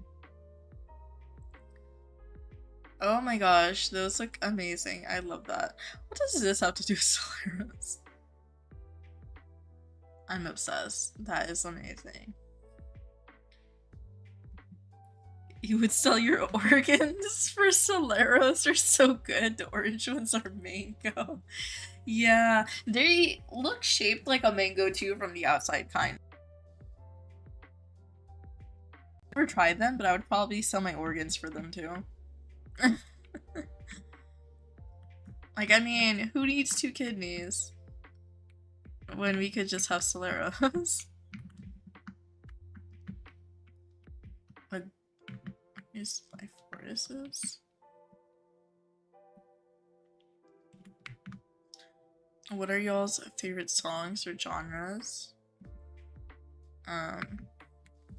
[SPEAKER 1] Oh my gosh, those look amazing. I love that. What does this have to do with Soleros? I'm obsessed. That is amazing. You would sell your organs for Soleros? They're so good. The orange ones are mango. Yeah, they look shaped like a mango too from the outside, kind. I've never tried them, but I would probably sell my organs for them too. Like, I mean, who needs 2 kidneys when we could just have Soleros? Like, is my forces? What are y'all's favorite songs or genres?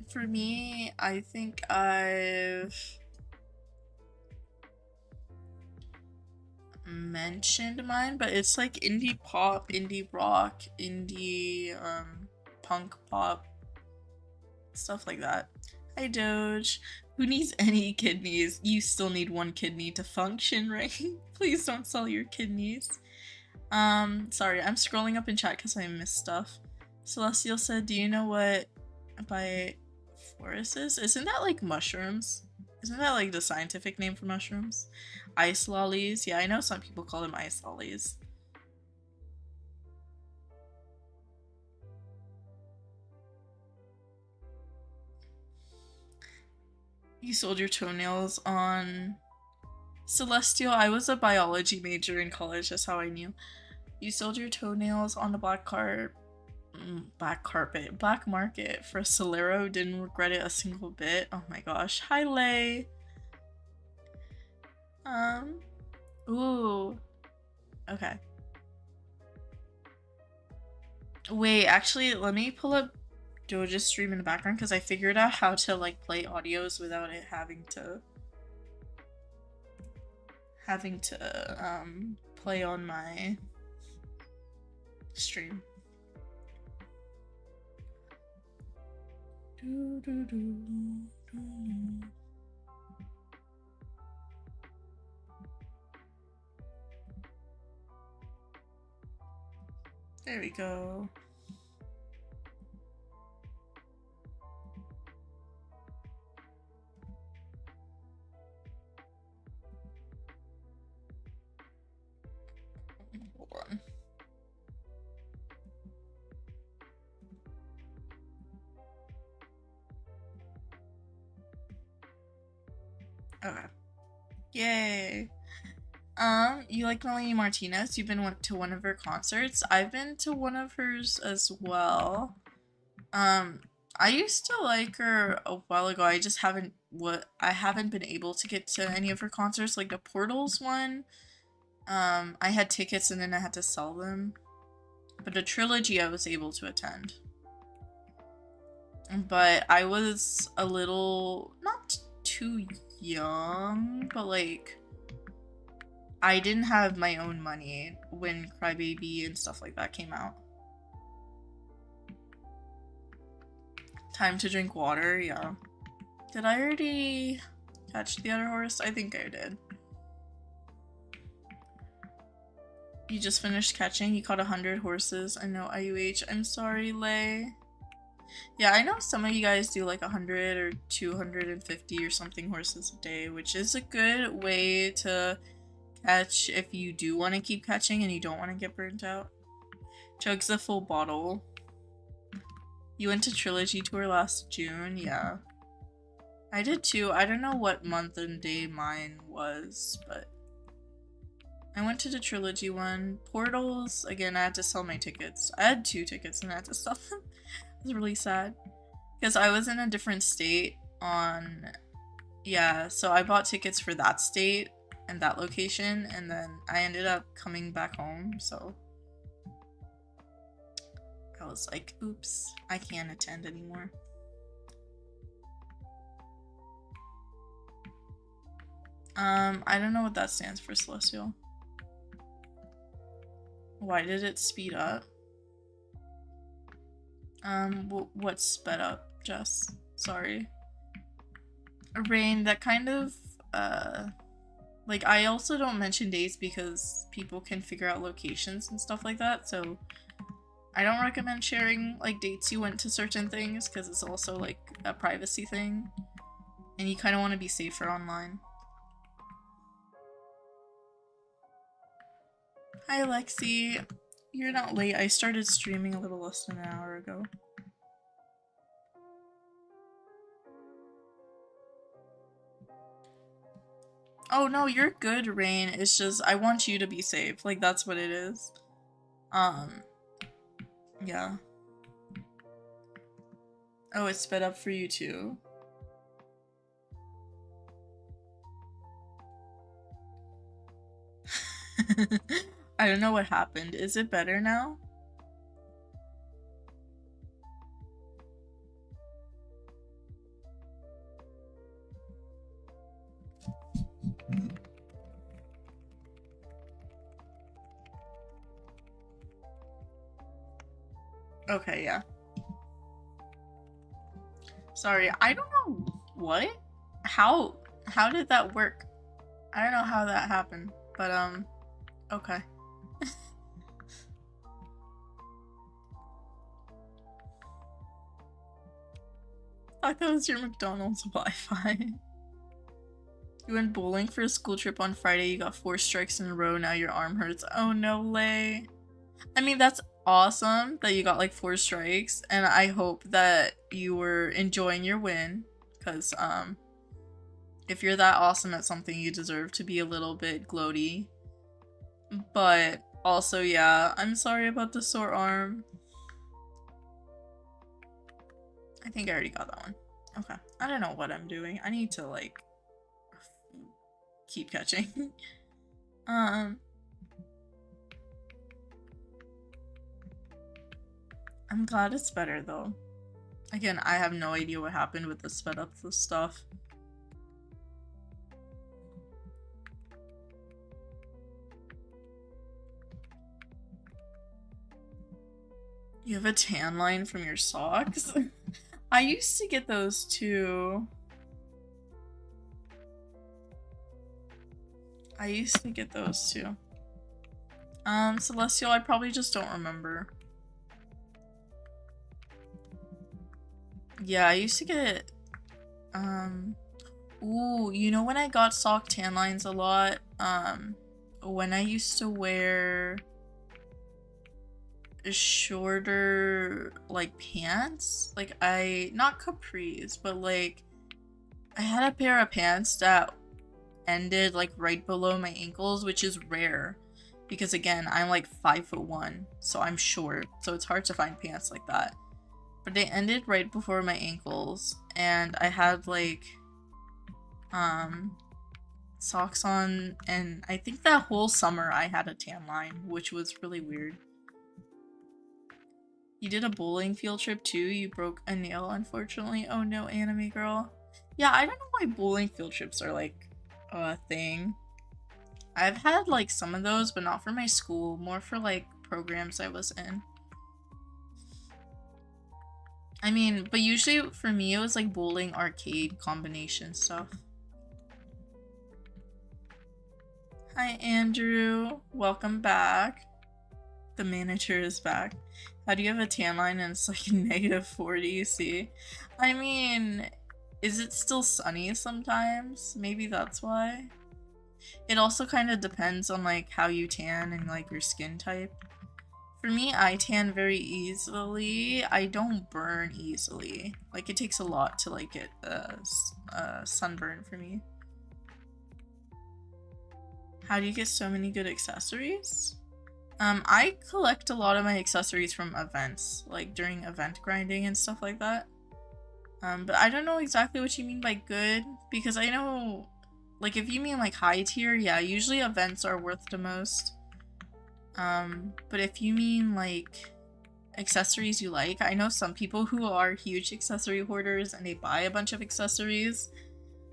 [SPEAKER 1] For me, I think I've mentioned mine, but it's like indie pop, indie rock, indie punk pop, stuff like that. Hi Doge. Who needs any kidneys? You still need 1 kidney to function, right? Please don't sell your kidneys. Sorry, I'm scrolling up in chat because I missed stuff. Celestial said, do you know what Biophorus is? Isn't that like mushrooms? Isn't that like the scientific name for mushrooms? Ice lollies? Yeah, I know some people call them ice lollies. You sold your toenails on Celestial. I was a biology major in college, that's how I knew. You sold your toenails on the black market for Solero. Didn't regret it a single bit. Oh my gosh. Hi Lay. Ooh. Okay. Wait, actually, let me pull up Doja's stream in the background because I figured out how to like play audios without it having to play on my stream. There we go. Hold on. Okay. Yay. You like Melanie Martinez? You've been to one of her concerts? I've been to one of hers as well. I used to like her a while ago. I haven't been able to get to any of her concerts, like the Portals one. I had tickets and then I had to sell them. But the trilogy I was able to attend. But I was a little not too young, but like I didn't have my own money when Crybaby and stuff like that came out. Time to drink water, yeah. Did I already catch the other horse? I think I did. You just finished catching? You caught 100 horses. I know, IUH. I'm sorry, Lay. Yeah, I know some of you guys do like 100 or 250 or something horses a day, which is a good way to catch if you do want to keep catching and you don't want to get burnt out. Chugs a full bottle. You went to Trilogy Tour last June? Yeah. I did too. I don't know what month and day mine was, but I went to the Trilogy one. Portals, again, I had to sell my tickets. I had 2 tickets and I had to sell them. It was really sad. Because I was in a different state on... Yeah, so I bought tickets for that state and that location, and then I ended up coming back home, so... I was like, oops, I can't attend anymore. I don't know what that stands for, Celestial. Why did it speed up? What sped up, Jess? Sorry. Rain, that kind of, like, I also don't mention dates because people can figure out locations and stuff like that, so I don't recommend sharing, like, dates you went to certain things because it's also, like, a privacy thing, and you kind of want to be safer online. Hi, Lexi. You're not late. I started streaming a little less than an hour ago. Oh no, you're good, Rain. It's just I want you to be safe. Like, that's what it is. Yeah. Oh, it sped up for you too. I don't know what happened. Is it better now? Okay, yeah. Sorry, I don't know what? How did that work? I don't know how that happened, but okay. I thought that was your McDonald's Wi-Fi. You went bowling for a school trip on Friday, you got 4 strikes in a row, now your arm hurts. Oh no, Lay. I mean, that's awesome that you got like 4 strikes, and I hope that you were enjoying your win, because if you're that awesome at something, you deserve to be a little bit gloaty. But also, yeah, I'm sorry about the sore arm. I think I already got that one. Okay. I don't know what I'm doing. I need to, like, keep catching. I'm glad it's better, though. Again, I have no idea what happened with the sped up the stuff. You have a tan line from your socks? I used to get those too. Celestial, I probably just don't remember. Yeah, I used to get, ooh, you know when I got sock tan lines a lot? When I used to wear shorter, like, pants? Like, not capris, but, like, I had a pair of pants that ended, like, right below my ankles, which is rare. Because, again, I'm, like, 5'1", so I'm short, so it's hard to find pants like that. but it ended right before my ankles, and I had like socks on, and I think that whole summer I had a tan line, which was really weird. You did a bowling field trip too? You broke a nail, unfortunately. Oh no, anime girl. Yeah, I don't know why bowling field trips are like a thing. I've had like some of those, but not for my school, more for like programs I was in. I mean, but usually for me it was like bowling arcade combination stuff. Hi Andrew, welcome back. The manager is back. How do you have a tan line and it's like -40 UC? I mean, is it still sunny sometimes? Maybe that's why. It also kind of depends on like how you tan and like your skin type. For me, I tan very easily. I don't burn easily. Like, it takes a lot to like get sunburn for me. How do you get so many good accessories? I collect a lot of my accessories from events, like during event grinding and stuff like that. But I don't know exactly what you mean by good, because I know, like, if you mean like high tier, yeah, usually events are worth the most. But if you mean like accessories you like, I know some people who are huge accessory hoarders and they buy a bunch of accessories,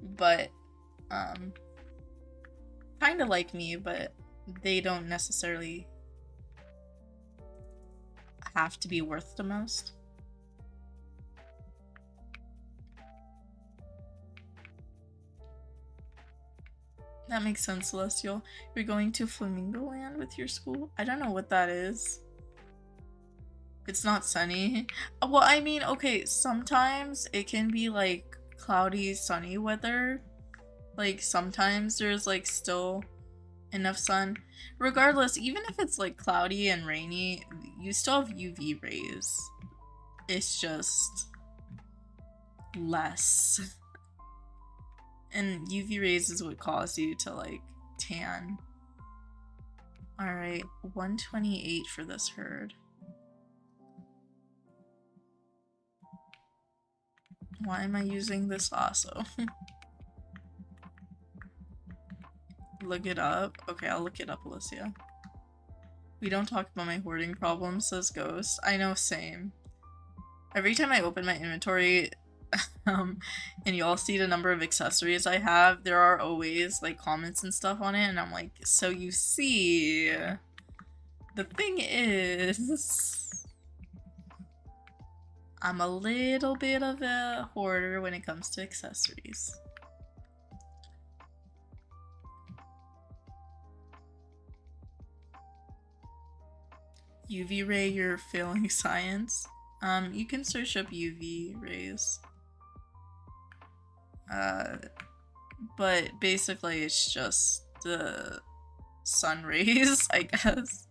[SPEAKER 1] but kind of like me, but they don't necessarily have to be worth the most. That makes sense, Celestial. You're going to Flamingo Land with your school? I don't know what that is. It's not sunny. Well, I mean, okay, sometimes it can be like cloudy, sunny weather. Like sometimes there's like still enough sun. Regardless, even if it's like cloudy and rainy, you still have UV rays. It's just less. And UV rays is what cause you to like tan. Alright, 128 for this herd. Why am I using this lasso? Look it up? Okay, I'll look it up, Alicia. We don't talk about my hoarding problem, says Ghost. I know, same. Every time I open my inventory, and you all see the number of accessories I have, there are always like comments and stuff on it, and I'm like, so you see, the thing is, I'm a little bit of a hoarder when it comes to accessories. UV ray, you're failing science. You can search up UV rays. But basically it's just the sun rays, I guess.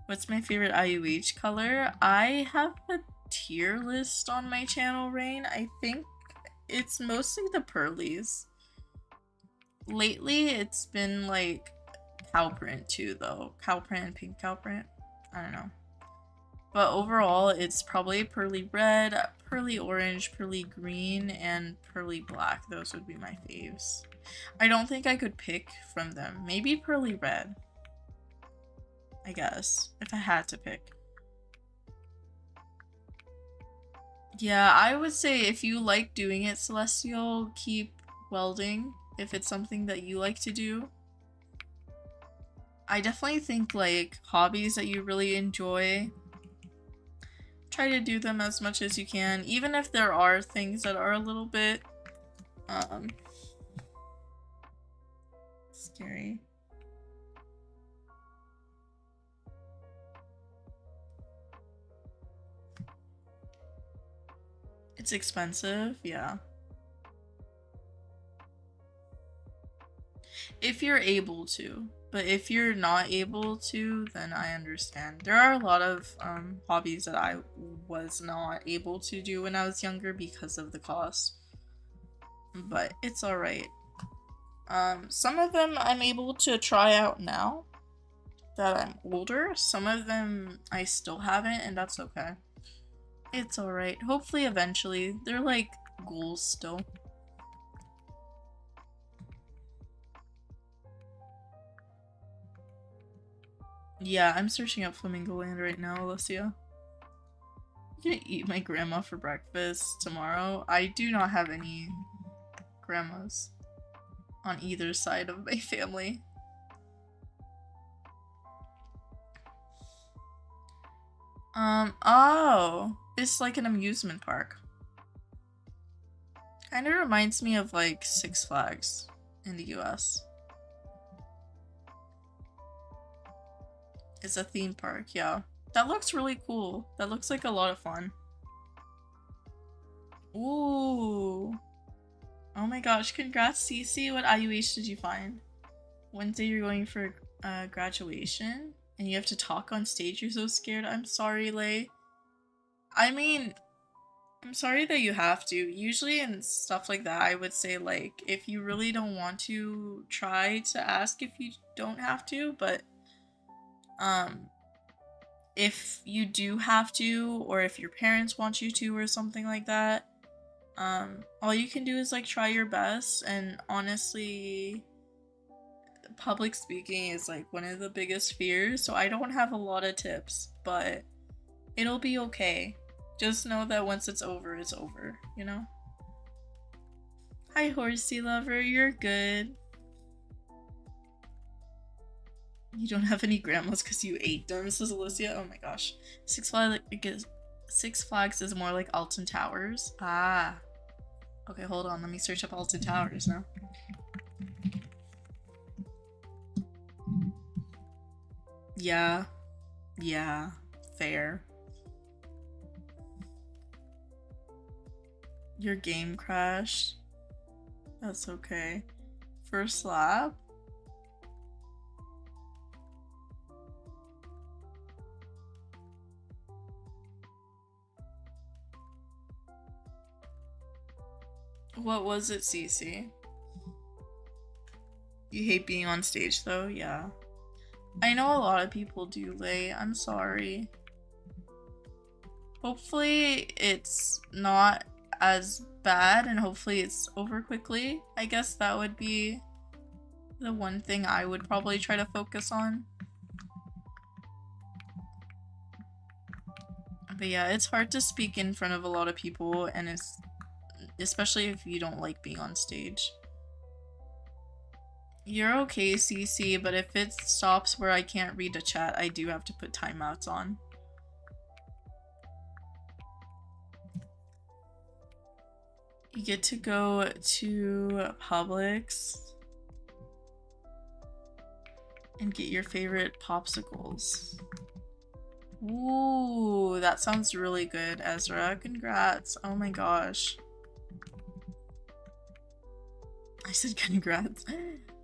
[SPEAKER 1] What's my favorite IUH color? I have a tier list on my channel, Rain. I think it's mostly the pearlies. Lately, it's been like cow print too, though. Cow print and pink cow print. I don't know. But overall, it's probably pearly red, pearly orange, pearly green, and pearly black. Those would be my faves. I don't think I could pick from them. Maybe pearly red, I guess, if I had to pick. Yeah, I would say if you like doing it, Celestial, keep welding if it's something that you like to do. I definitely think like hobbies that you really enjoy, try to do them as much as you can, even if there are things that are a little bit scary. It's expensive, yeah. If you're able to. But if you're not able to, then I understand. There are a lot of hobbies that I was not able to do when I was younger because of the cost. But it's alright. Some of them I'm able to try out now. that I'm older. Some of them I still haven't, and that's okay. It's alright. Hopefully eventually. They're like goals still. Yeah, I'm searching up Flamingo Land right now, Alicia. I'm gonna eat my grandma for breakfast tomorrow. I do not have any grandmas on either side of my family. Oh, it's like an amusement park. Kind of reminds me of like Six Flags in the US. It's a theme park, yeah. That looks really cool. That looks like a lot of fun. Ooh. Oh my gosh, congrats, Cece. What IUH did you find? Wednesday you're going for graduation and you have to talk on stage. You're so scared. I'm sorry, Lay. I mean, I'm sorry that you have to. Usually in stuff like that, I would say like if you really don't want to, try to ask if you don't have to, but if you do have to, or if your parents want you to or something like that, all you can do is like try your best. And honestly, public speaking is like one of the biggest fears, so I don't have a lot of tips, but it'll be okay. Just know that once it's over, you know? Hi, horsey lover, you're good. You don't have any grandmas because you ate them, says Alicia. Oh my gosh. Six Flags is more like Alton Towers. Ah. Okay, hold on. Let me search up Alton Towers now. Yeah. Yeah. Fair. Your game crashed. That's okay. First lap? What was it, Cece? You hate being on stage though? Yeah. I know a lot of people do, Lay. I'm sorry. Hopefully it's not as bad and hopefully it's over quickly. I guess that would be the one thing I would probably try to focus on. But yeah, it's hard to speak in front of a lot of people, and it's especially if you don't like being on stage. You're okay, CC, but if it stops where I can't read a chat, I do have to put timeouts on. You get to go to Publix and get your favorite popsicles. Ooh, that sounds really good, Ezra. Congrats. Oh my gosh. I said congrats.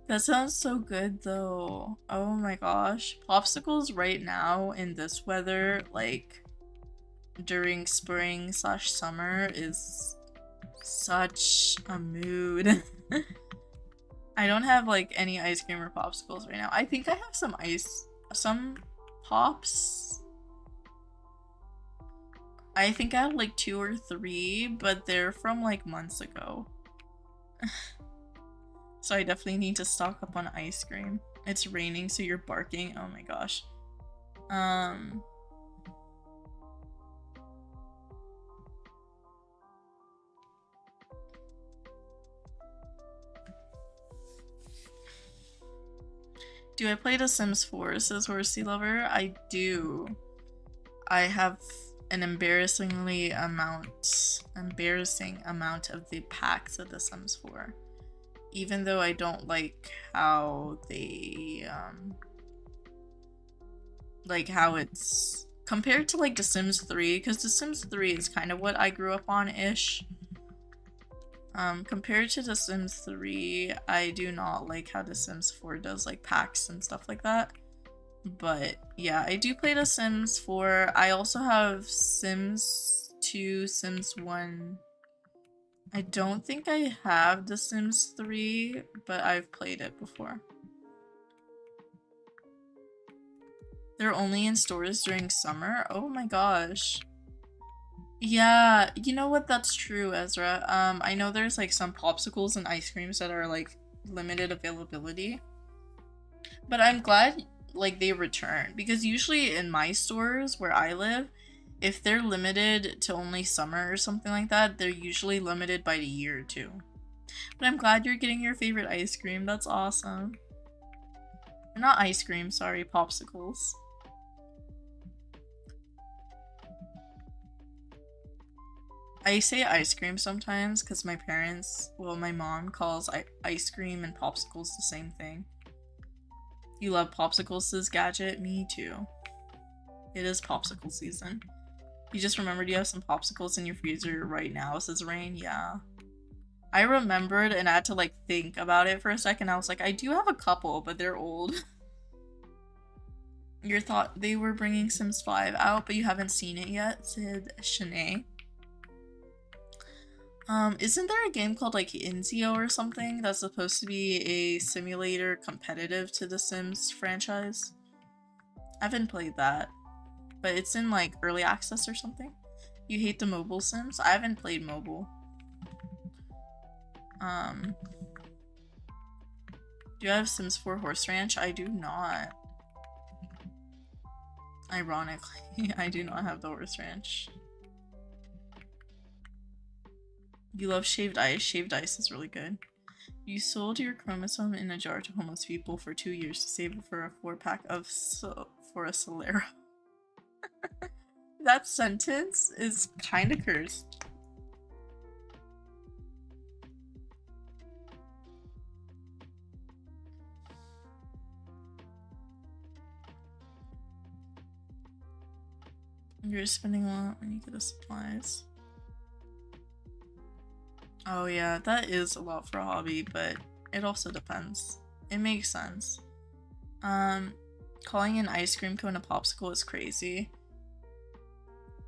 [SPEAKER 1] That sounds so good though. Oh my gosh. Popsicles right now in this weather, like during spring/summer, is such a mood. I don't have like any ice cream or popsicles right now. I think I have some pops. I think I have like 2 or 3, but they're from like months ago. So I definitely need to stock up on ice cream. It's raining, so you're barking. Oh my gosh. Do I play The Sims 4, says Horsey Lover? I do. I have an embarrassing amount of the packs of The Sims 4. Even though I don't like how they, like how it's compared to like The Sims 3, because The Sims 3 is kind of what I grew up on-ish. Compared to The Sims 3, I do not like how The Sims 4 does like packs and stuff like that. But yeah, I do play The Sims 4. I also have Sims 2, Sims 1. I don't think I have The Sims 3, but I've played it before. They're only in stores during summer? Oh my gosh. Yeah, you know what? That's true, Ezra. I know there's like some popsicles and ice creams that are like limited availability. But I'm glad like they return because usually in my stores where I live, if they're limited to only summer or something like that, they're usually limited by the year too. But I'm glad you're getting your favorite ice cream. That's awesome. Not ice cream, sorry, popsicles. I say ice cream sometimes because my parents, well, my mom calls ice cream and popsicles the same thing. You love popsicles, says Gadget? Me too. It is popsicle season. You just remembered you have some popsicles in your freezer right now, says Rain. Yeah. I remembered and I had to like think about it for a second. I was like, I do have a couple, but they're old. You thought they were bringing Sims 5 out, but you haven't seen it yet, said Shanae. Isn't there a game called like Inzio or something that's supposed to be a simulator competitive to the Sims franchise? I haven't played that, but it's in like early access or something. You hate the mobile Sims? I haven't played mobile. Do you have Sims 4 Horse Ranch? I do not. Ironically, I do not have the Horse Ranch. You love shaved ice. Shaved ice is really good. You sold your chromosome in a jar to homeless people for 2 years to save it for a 4-pack of for a Solera. That sentence is kind of cursed. You're spending a lot when you get the supplies. Oh yeah, that is a lot for a hobby, but it also depends. It makes sense. Calling an ice cream cone a popsicle is crazy.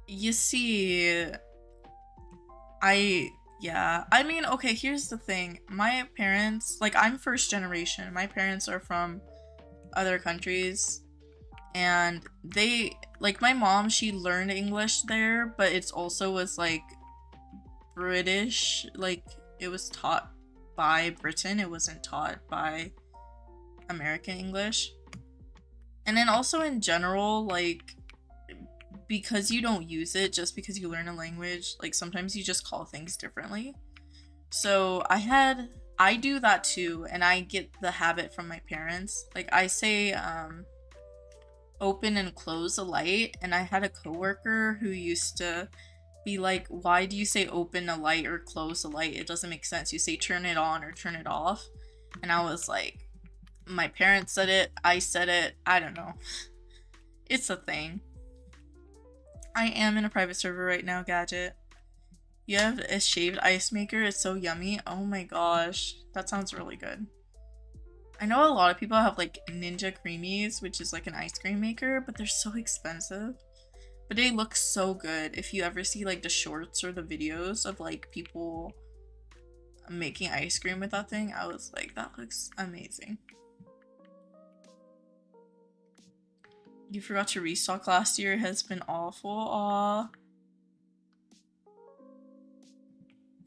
[SPEAKER 1] You see, I mean, okay, here's the thing. My parents, like, I'm first generation. My parents are from other countries, and they, like, my mom, she learned English there, but it's also was, like, British, like, it was taught by Britain, it wasn't taught by American English. And then also in general, like, because you don't use it just because you learn a language, like, sometimes you just call things differently. So I do that too, and I get the habit from my parents. Like, I say, open and close a light, and I had a coworker who used to be like, why do you say open a light or close a light? It doesn't make sense. You say turn it on or turn it off. And I was like, my parents said it, I said it, I don't know. It's a thing. I am in a private server right now, Gadget. You have a shaved ice maker, it's so yummy. Oh my gosh, that sounds really good. I know a lot of people have like Ninja Creamies, which is like an ice cream maker, but they're so expensive. But they look so good. If you ever see like the shorts or the videos of like people making ice cream with that thing, I was like, that looks amazing. You forgot to restock last year. It has been awful. Aw.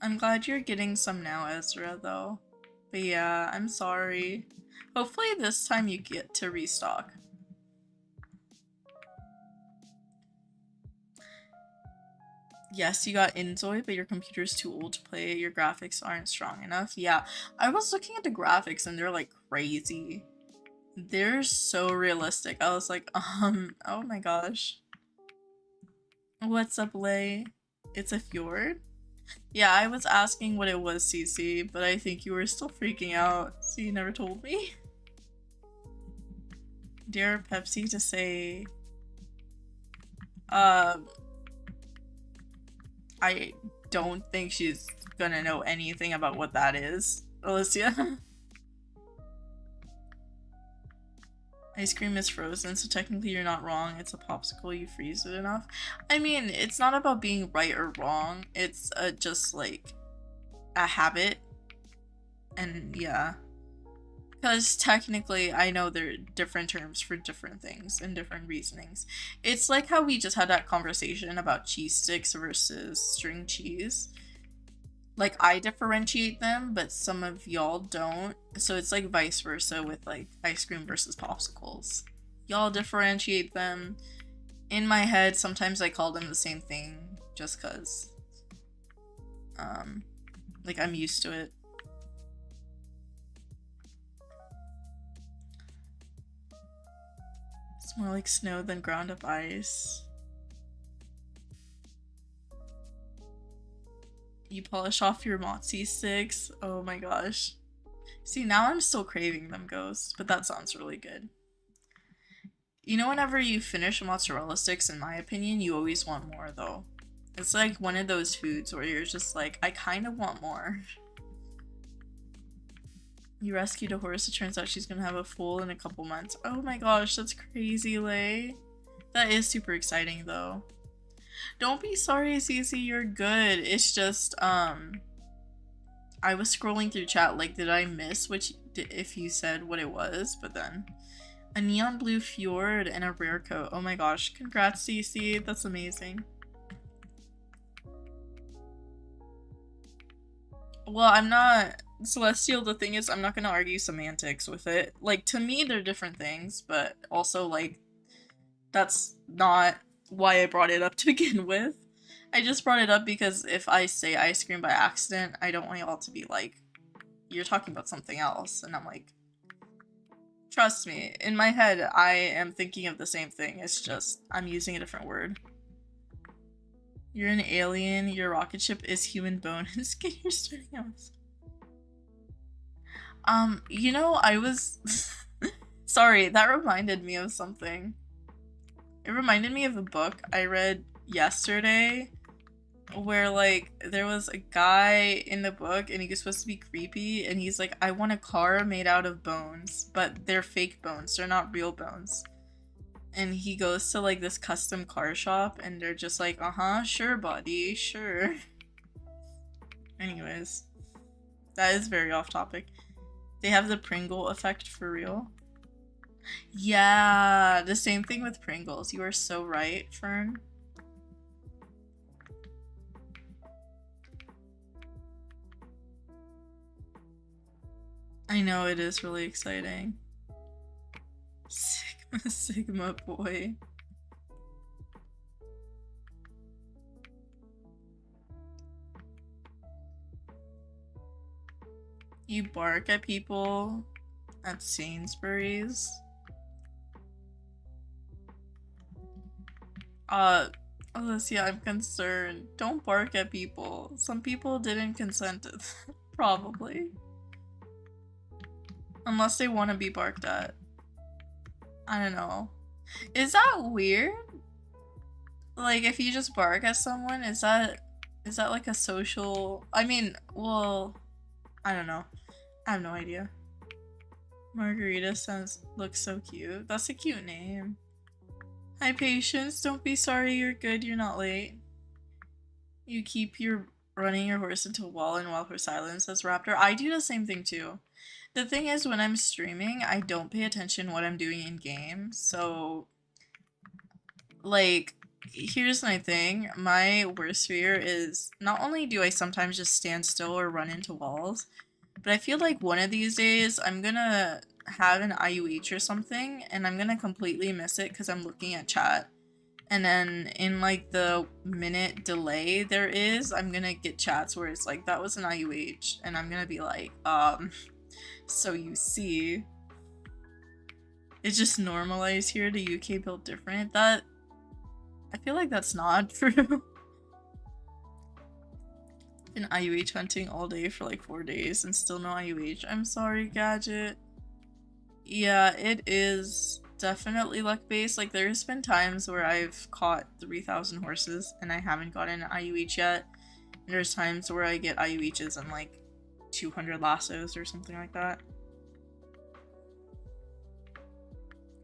[SPEAKER 1] I'm glad you're getting some now, Ezra, though. But yeah, I'm sorry. Hopefully this time you get to restock. Yes, you got Inzoi, but your computer's too old to play it. Your graphics aren't strong enough. Yeah, I was looking at the graphics and they're like crazy. They're so realistic. I was like, oh my gosh. What's up, Lay? It's a fjord? Yeah, I was asking what it was, Cece, but I think you were still freaking out, so you never told me. Dare Pepsi to say, I don't think she's gonna know anything about what that is, Alicia. Ice cream is frozen, so technically you're not wrong. It's a popsicle, you freeze it enough. I mean, it's not about being right or wrong. It's just like a habit. And yeah. Because technically, I know there are different terms for different things and different reasonings. It's like how we just had that conversation about cheese sticks versus string cheese. Like, I differentiate them, but some of y'all don't. So it's like vice versa with like ice cream versus popsicles. Y'all differentiate them. In my head, sometimes I call them the same thing just because, like, I'm used to it. It's more like snow than ground up ice. You polish off your mozzie sticks. Oh my gosh. See, now I'm still craving them, Ghost, but that sounds really good. You know, whenever you finish mozzarella sticks, in my opinion, you always want more, though. It's like one of those foods where you're just like, I kind of want more. You rescued a horse, it turns out she's gonna have a foal in a couple months. Oh my gosh, that's crazy, Lay. That is super exciting, though. Don't be sorry, Cece, you're good. It's just, I was scrolling through chat, like, did I miss if you said what it was? But then, a neon blue fjord and a rare coat. Oh my gosh, congrats, Cece, that's amazing. Well, I'm not, Celestial, the thing is, I'm not gonna argue semantics with it. Like, to me, they're different things, but also, like, that's not why I brought it up to begin with. I just brought it up because if I say ice cream by accident, I don't want y'all to be like, you're talking about something else. And I'm like, trust me, in my head, I am thinking of the same thing. It's just, I'm using a different word. You're an alien, your rocket ship is human bone, and skin you're starting out. You know, I was... Sorry, that reminded me of something. It reminded me of a book I read yesterday where, like, there was a guy in the book and he was supposed to be creepy and he's like, I want a car made out of bones, but they're fake bones, they're not real bones. And he goes to, like, this custom car shop and they're just like, sure, buddy, sure. Anyways, that is very off topic. They have the Pringle effect for real. Yeah, the same thing with Pringles. You are so right, Fern. I know, it is really exciting. Sigma boy. You bark at people at Sainsbury's. Alicia, I'm concerned. Don't bark at people. Some people didn't consent to that. Probably. Unless they want to be barked at. I don't know. Is that weird? Like, if you just bark at someone, is that like a social... I mean, well... I don't know. I have no idea. Margarita looks so cute. That's a cute name. Hi, Patience. Don't be sorry, you're good, you're not late. You keep running your horse into a wall and while for silence, says Raptor. I do the same thing too. The thing is, when I'm streaming, I don't pay attention what I'm doing in game, so... Like, here's my thing. My worst fear is, not only do I sometimes just stand still or run into walls, but I feel like one of these days, I'm gonna have an IUH or something, and I'm gonna completely miss it because I'm looking at chat. And then in like the minute delay there is, I'm gonna get chats where it's like, that was an IUH, and I'm gonna be like, so you see, it's just normalized here to UK built different. That, I feel like that's not true. Been IUH hunting all day for like 4 days and still no IUH. I'm sorry, Gadget. Yeah, it is definitely luck-based. Like, there's been times where I've caught 3,000 horses and I haven't gotten an IUH yet. And there's times where I get IUHs and like 200 lassos or something like that.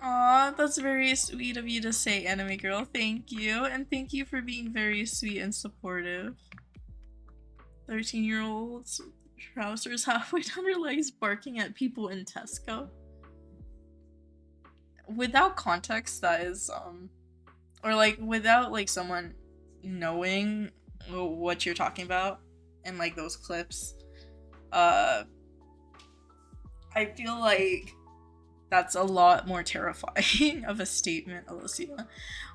[SPEAKER 1] Aw, that's very sweet of you to say, Anime Girl. Thank you. And thank you for being very sweet and supportive. 13-year-olds. Trousers halfway down her legs barking at people in Tesco. Without context, that is, or like without like someone knowing what you're talking about and like those clips, I feel like that's a lot more terrifying of a statement, Alicia.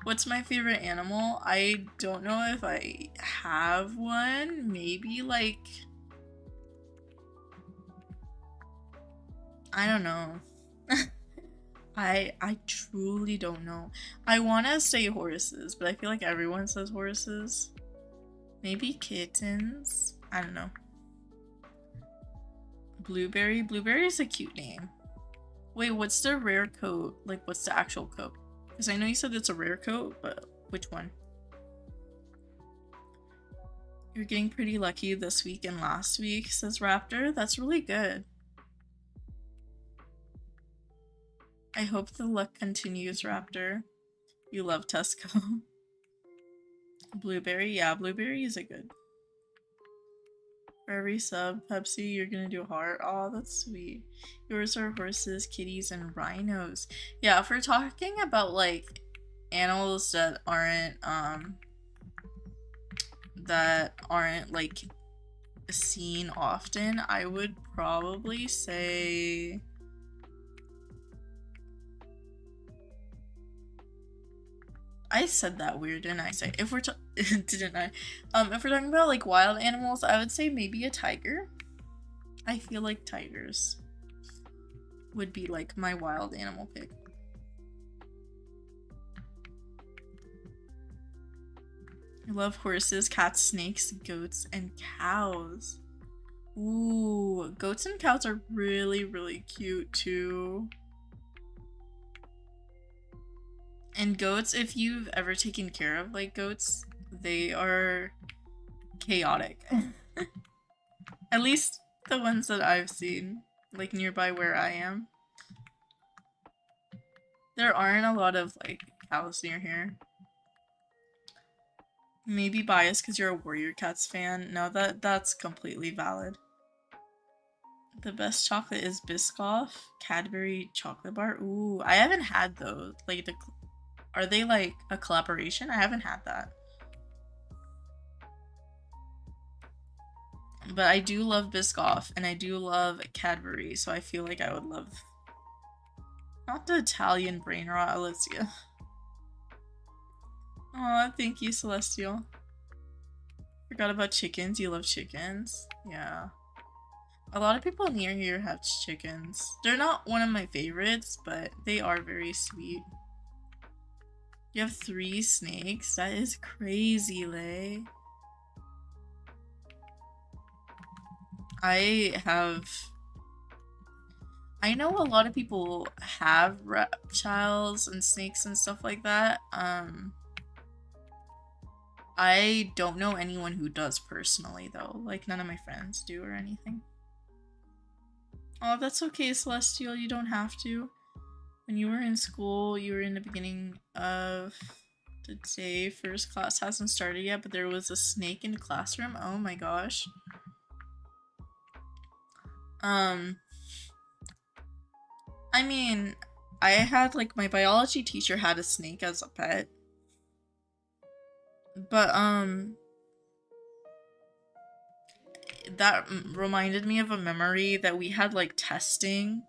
[SPEAKER 1] What's my favorite animal? I don't know if I have one. Maybe like, I don't know. I truly don't know. I want to say horses, but I feel like everyone says horses. Maybe kittens? I don't know. Blueberry? Blueberry is a cute name. Wait, what's the rare coat? Like, what's the actual coat? Because I know you said it's a rare coat, but which one? You're getting pretty lucky this week and last week, says Raptor. That's really good. I hope the luck continues, Raptor. You love Tesco. Blueberry? Yeah, blueberry is a good. For every sub, Pepsi, you're gonna do a heart. Oh, that's sweet. Yours are horses, kitties, and rhinos. Yeah, if we're talking about like animals that aren't like seen often, I would probably say I said that weird, didn't I? Say if we're didn't I? If we're talking about like wild animals, I would say maybe a tiger. I feel like tigers would be like my wild animal pick. I love horses, cats, snakes, goats, and cows. Ooh, goats and cows are really, really cute too. And goats, if you've ever taken care of like goats, they are chaotic. At least the ones that I've seen, like nearby where I am. There aren't a lot of like cows near here. Maybe biased because you're a Warrior Cats fan. No, that's completely valid. The best chocolate is Biscoff, Cadbury chocolate bar. Ooh, I haven't had those. Like are they like a collaboration? I haven't had that. But I do love Biscoff and I do love Cadbury, so I feel like I would love not the Italian brain rot, Alicia. Aw, thank you, Celestial. Forgot about chickens. You love chickens? Yeah. A lot of people near here have chickens. They're not one of my favorites, but they are very sweet. You have 3 snakes? That is crazy, Lay. I know a lot of people have reptiles and snakes and stuff like that. I don't know anyone who does personally though. Like none of my friends do or anything. Oh, that's okay, Celestial. You don't have to. When you were in school, you were in the beginning of the day. First class hasn't started yet, but there was a snake in the classroom. Oh my gosh. I mean, I had like my biology teacher had a snake as a pet. But that reminded me of a memory that we had like testing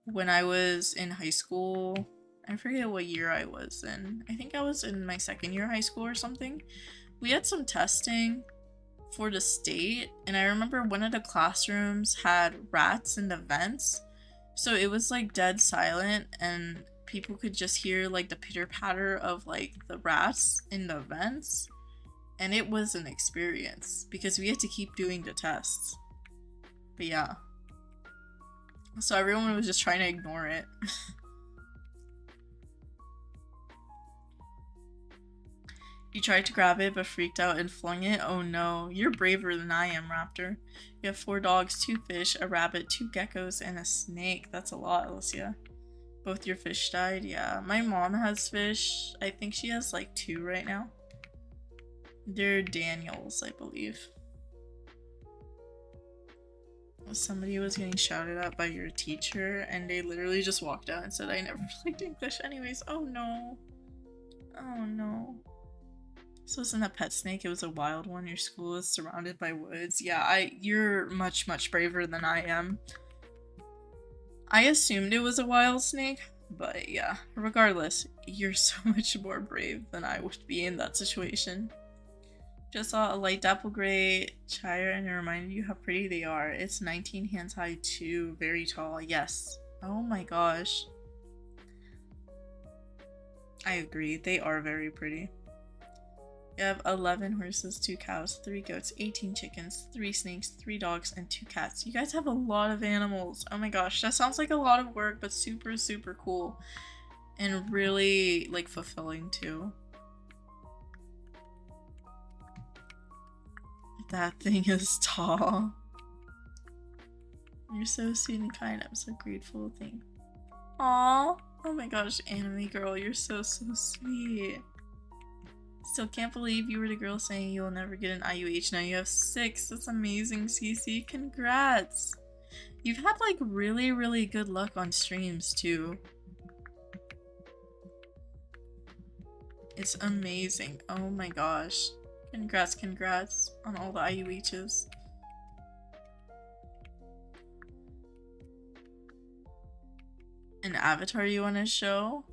[SPEAKER 1] when I was in high school. I forget what year I was in. I think I was in my 2nd year of high school or something. We had some testing for the state, and I remember one of the classrooms had rats in the vents. So it was like dead silent and people could just hear like the pitter patter of like the rats in the vents. And it was an experience because we had to keep doing the tests. But yeah. So everyone was just trying to ignore it. You tried to grab it but freaked out and flung it? Oh no, you're braver than I am, Raptor. You have 4 dogs, 2 fish, a rabbit, 2 geckos, and a snake. That's a lot, Alicia. Both your fish died? Yeah. My mom has fish. I think she has like 2 right now. They're Daniels, I believe. Somebody was getting shouted at by your teacher and they literally just walked out and said, I never liked English anyways. Oh no. Oh no. So it's not a pet snake, it was a wild one. Your school is surrounded by woods. Yeah, you're much braver than I am. I assumed it was a wild snake, but yeah, regardless, you're so much more brave than I would be in that situation. Just saw a light dapple gray Shire and it reminded you how pretty they are. It's 19 hands high too, very tall. Yes. Oh my gosh. I agree, they are very pretty. You have 11 horses, 2 cows, 3 goats, 18 chickens, 3 snakes, 3 dogs, and 2 cats. You guys have a lot of animals. Oh my gosh, that sounds like a lot of work, but super cool. And really, like, fulfilling too. That thing is tall. You're so sweet and kind. I'm so grateful. Thanks. Aww. Oh my gosh, anime girl, you're so sweet. Still can't believe you were the girl saying you'll never get an IUH. Now you have 6. That's amazing, Cece. Congrats. You've had like really good luck on streams too. It's amazing. Oh my gosh. Congrats on all the IUHs. An avatar you want to show?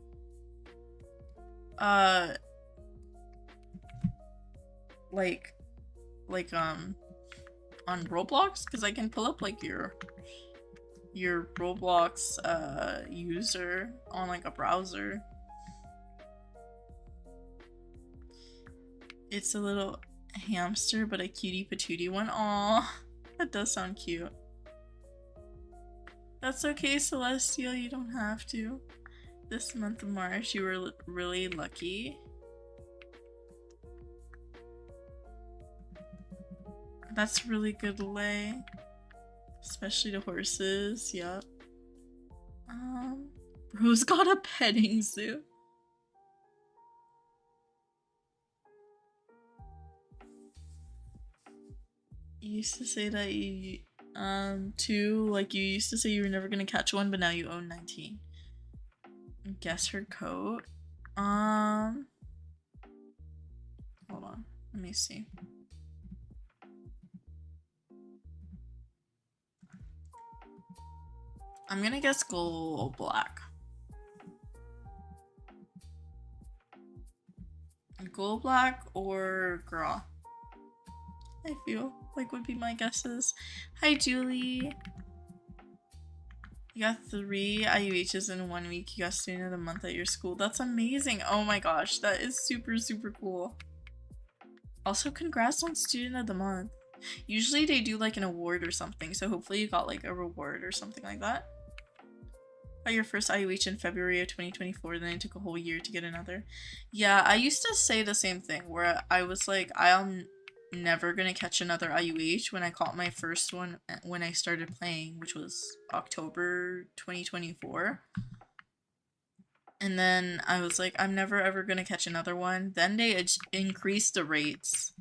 [SPEAKER 1] Like on Roblox, because I can pull up like your Roblox user on like a browser. It's a little hamster, but a cutie patootie one. Aw, that does sound cute. That's okay, Celestial, you don't have to. This month of March, you were really lucky. That's really good lay. Especially the horses, yep. Bro's got a petting zoo. You used to say that you, like you used to say you were never gonna catch one, but now you own 19. Guess her coat. Hold on, let me see. I'm gonna guess gold black. Gold black or gras. I feel like would be my guesses. Hi Julie. You got 3 IUHs in 1 week. You got student of the month at your school. That's amazing. Oh my gosh, that is super cool. Also, congrats on student of the month. Usually they do like an award or something, so hopefully you got like a reward or something like that. Got your first IUH in February of 2024, then it took a whole year to get another. Yeah, I used to say the same thing where I was like, I'm never gonna catch another IUH when I caught my first one when I started playing, which was October 2024. And then I was like, I'm never ever gonna catch another one. Then they increased the rates.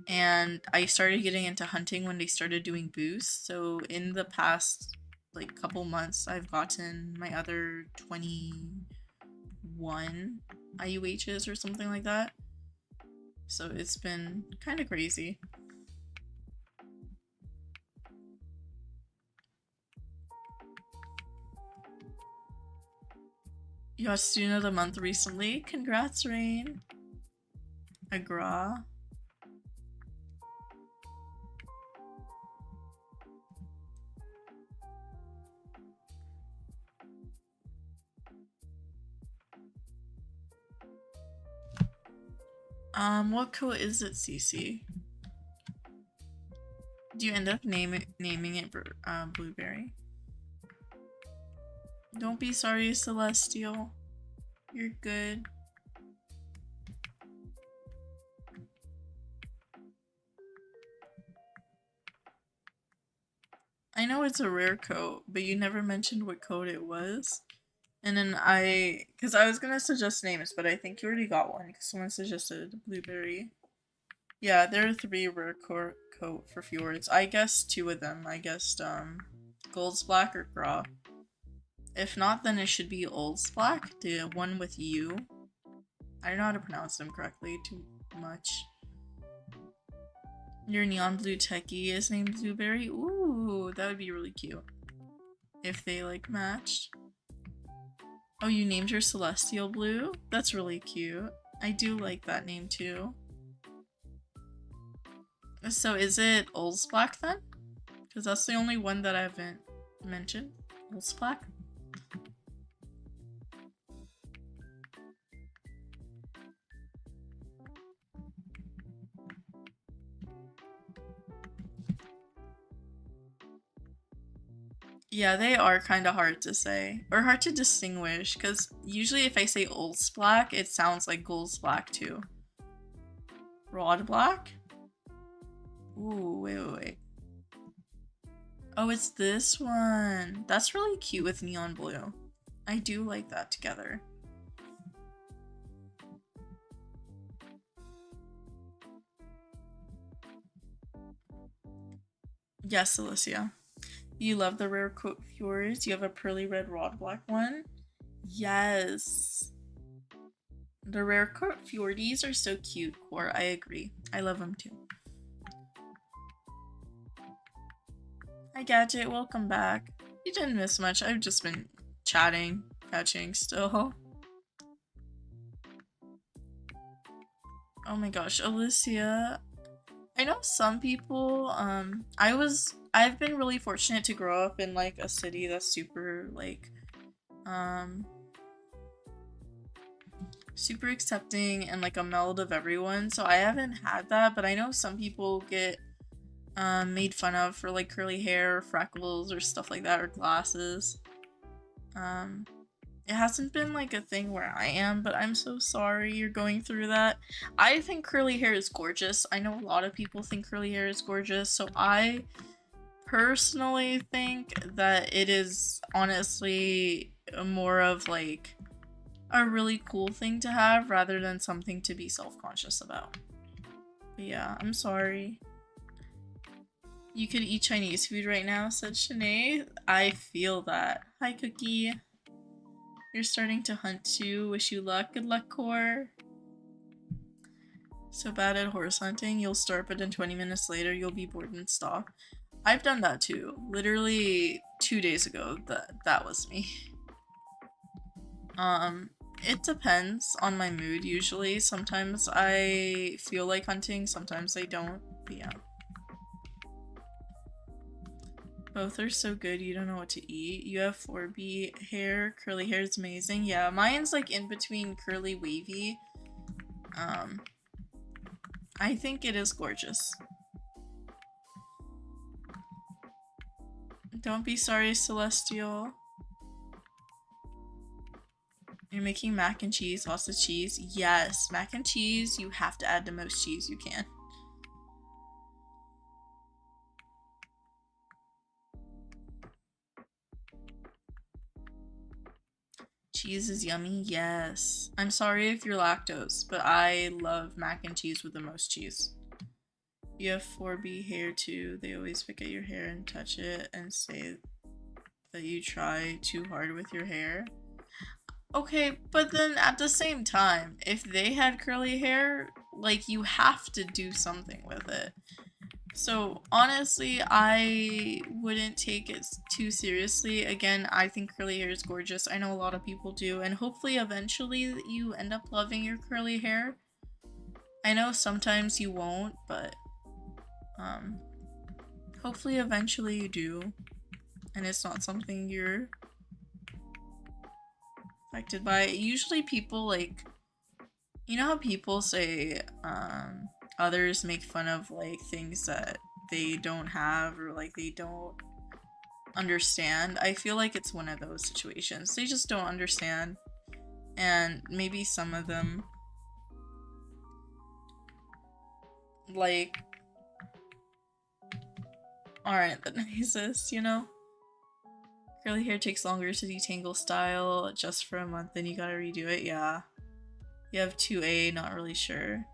[SPEAKER 1] And I started getting into hunting when they started doing boosts. So in the past like couple months, I've gotten my other 21 IUHs or something like that. So it's been kind of crazy. You got student of the month recently. Congrats, Rain. Agra. What coat is it, Cece? Do you end up naming it Blueberry? Don't be sorry, Celestial. You're good. I know it's a rare coat, but you never mentioned what coat it was. And then because I was gonna suggest names, but I think you already got one because someone suggested Blueberry. Yeah, there are 3 rare coat for fjords. I guessed 2 of them. I guessed Gold's Black or Gra. If not, then it should be Old's Black, the one with you. I don't know how to pronounce them correctly too much. Your neon blue techie is named Blueberry. Ooh, that would be really cute. If they like matched. Oh, you named her Celestial Blue? That's really cute. I do like that name too. So is it Old's Black then? Because that's the only one that I haven't mentioned. Old's Black? Yeah, they are kind of hard to say. Or hard to distinguish, because usually if I say Old's Black, it sounds like Gold's Black too. Rod Black? Ooh, wait. Oh, it's this one. That's really cute with neon blue. I do like that together. Yes, Alicia. You love the rare coat fjords. You have a pearly red rod black one. Yes. The rare coat fjordies are so cute, Core. I agree. I love them too. Hi Gadget, welcome back. You didn't miss much. I've just been chatting, catching still. Oh my gosh, Alicia. I know some people, I've been really fortunate to grow up in like a city that's super like, super accepting and like a meld of everyone. So I haven't had that, but I know some people get made fun of for like curly hair, or freckles, or stuff like that, or glasses. It hasn't been like a thing where I am, but I'm so sorry you're going through that. I think curly hair is gorgeous. I know a lot of people think curly hair is gorgeous, so I personally think that it is honestly more of like a really cool thing to have rather than something to be self-conscious about. But yeah, I'm sorry. You could eat Chinese food right now, said Shanae. I feel that. Hi, Cookie. You're starting to hunt too. Wish you luck. Good luck, Core. So bad at horse hunting, you'll start, but then 20 minutes later, you'll be bored and stop. I've done that too. Literally 2 days ago, that was me. It depends on my mood usually. Sometimes I feel like hunting, sometimes I don't. But yeah. Both are so good, you don't know what to eat. You have 4B hair. Curly hair is amazing. Yeah, mine's like in between curly wavy. I think it is gorgeous. Don't be sorry, Celestial. You're making mac and cheese, lots of cheese. Yes, mac and cheese, you have to add the most cheese you can. Cheese is yummy, yes. I'm sorry if you're lactose, but I love mac and cheese with the most cheese. You have 4B hair too. They always pick at your hair and touch it and say that you try too hard with your hair. Okay, but then at the same time, if they had curly hair, like, you have to do something with it. So honestly, I wouldn't take it too seriously. Again, I think curly hair is gorgeous. I know a lot of people do, and hopefully eventually you end up loving your curly hair. I know sometimes you won't, but hopefully eventually you do, and it's not something you're affected by. Usually people, like, you know how people say others make fun of like things that they don't have or like they don't understand? I feel like it's one of those situations. They just don't understand, and maybe some of them like aren't the nicest, you know? Curly hair takes longer to detangle style just for a month, then you gotta redo it. Yeah. You have 2A, not really sure.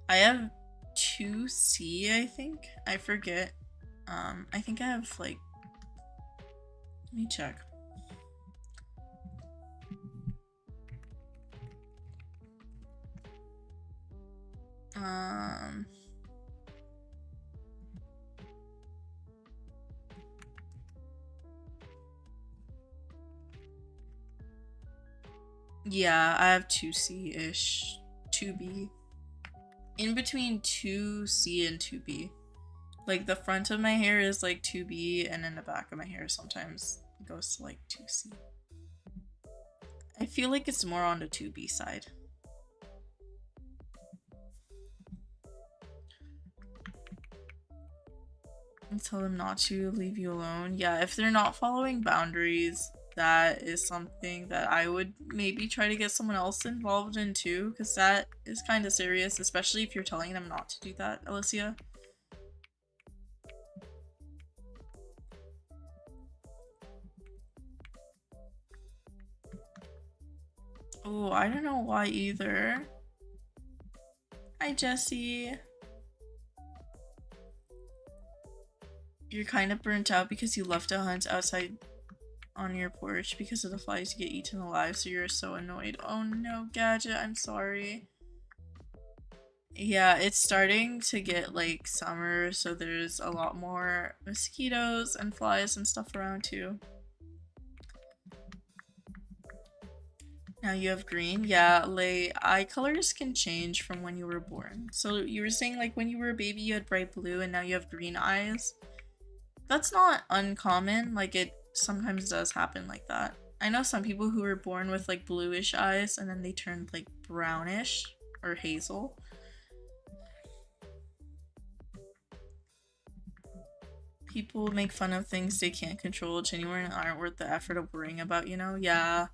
[SPEAKER 1] I have 2C, I think. I forget. I think I have like, let me check. Yeah, I have 2C-ish. 2B. In between 2C and 2B. Like the front of my hair is like 2B, and then the back of my hair sometimes goes to like 2C. I feel like it's more on the 2B side. And tell them not to leave you alone. Yeah, if they're not following boundaries, that is something that I would maybe try to get someone else involved in too, because that is kind of serious, especially if you're telling them not to do that, Alicia. Oh, I don't know why either. Hi, Jessie. You're kind of burnt out because you left to hunt outside on your porch because of the flies you get eaten alive, so you're so annoyed. Oh no, Gadget, I'm sorry. Yeah, it's starting to get like summer, so there's a lot more mosquitoes and flies and stuff around too. Now you have green. Yeah, like eye colors can change from when you were born. So you were saying like when you were a baby you had bright blue and now you have green eyes. That's not uncommon. Like it sometimes does happen like that. I know some people who were born with like bluish eyes and then they turned like brownish or hazel. People make fun of things they can't control genuinely aren't worth the effort of worrying about, you know? Yeah.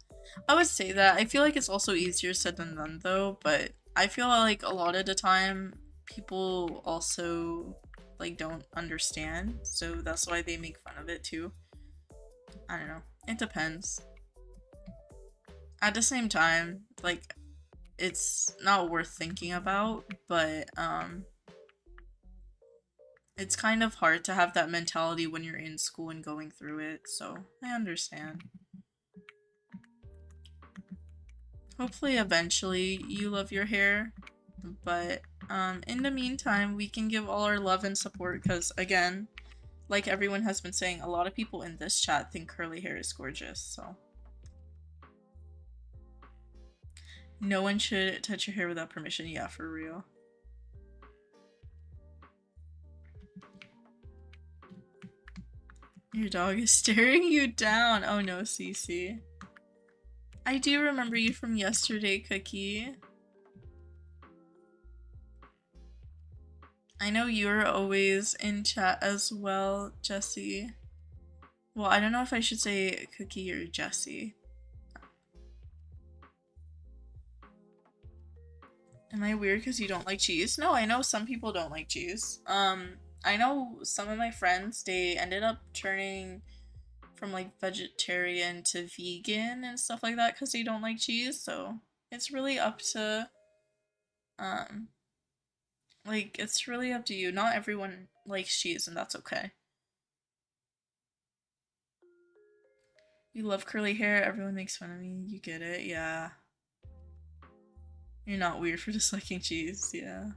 [SPEAKER 1] I would say that. I feel like it's also easier said than done though, but I feel like a lot of the time people also like don't understand, so that's why they make fun of it too. I don't know. It depends. At the same time, like it's not worth thinking about, but it's kind of hard to have that mentality when you're in school and going through it, so I understand. Hopefully eventually you love your hair, but in the meantime we can give all our love and support because again, like everyone has been saying, a lot of people in this chat think curly hair is gorgeous, so. No one should touch your hair without permission, yeah, for real. Your dog is staring you down. Oh no, Cece. I do remember you from yesterday, Cookie. I know you're always in chat as well, Jessie. Well, I don't know if I should say Cookie or Jessie. Am I weird because you don't like cheese? No, I know some people don't like cheese. I know some of my friends, they ended up turning from like vegetarian to vegan and stuff like that because they don't like cheese, so it's really up to um like it's really up to you. Not everyone likes cheese and that's okay. You love curly hair, everyone makes fun of me, you get it, yeah. You're not weird for disliking cheese, yeah.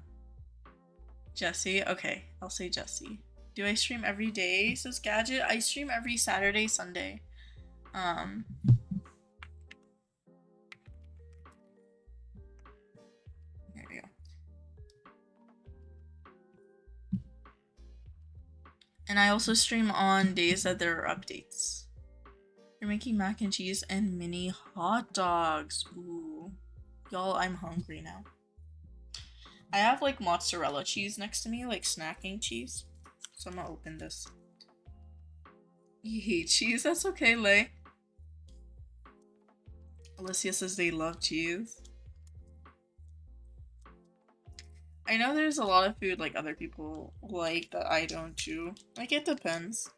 [SPEAKER 1] Jessie, okay, I'll say Jessie. Do I stream every day? Says Gadget. I stream every Saturday, Sunday. There we go. And I also stream on days that there are updates. You're making mac and cheese and mini hot dogs. Ooh. Y'all, I'm hungry now. I have like mozzarella cheese next to me, like snacking cheese. So I'm gonna open this. You hate cheese? That's okay, Lay. Alicia says they love cheese. I know there's a lot of food like other people like that I don't too. Like it depends.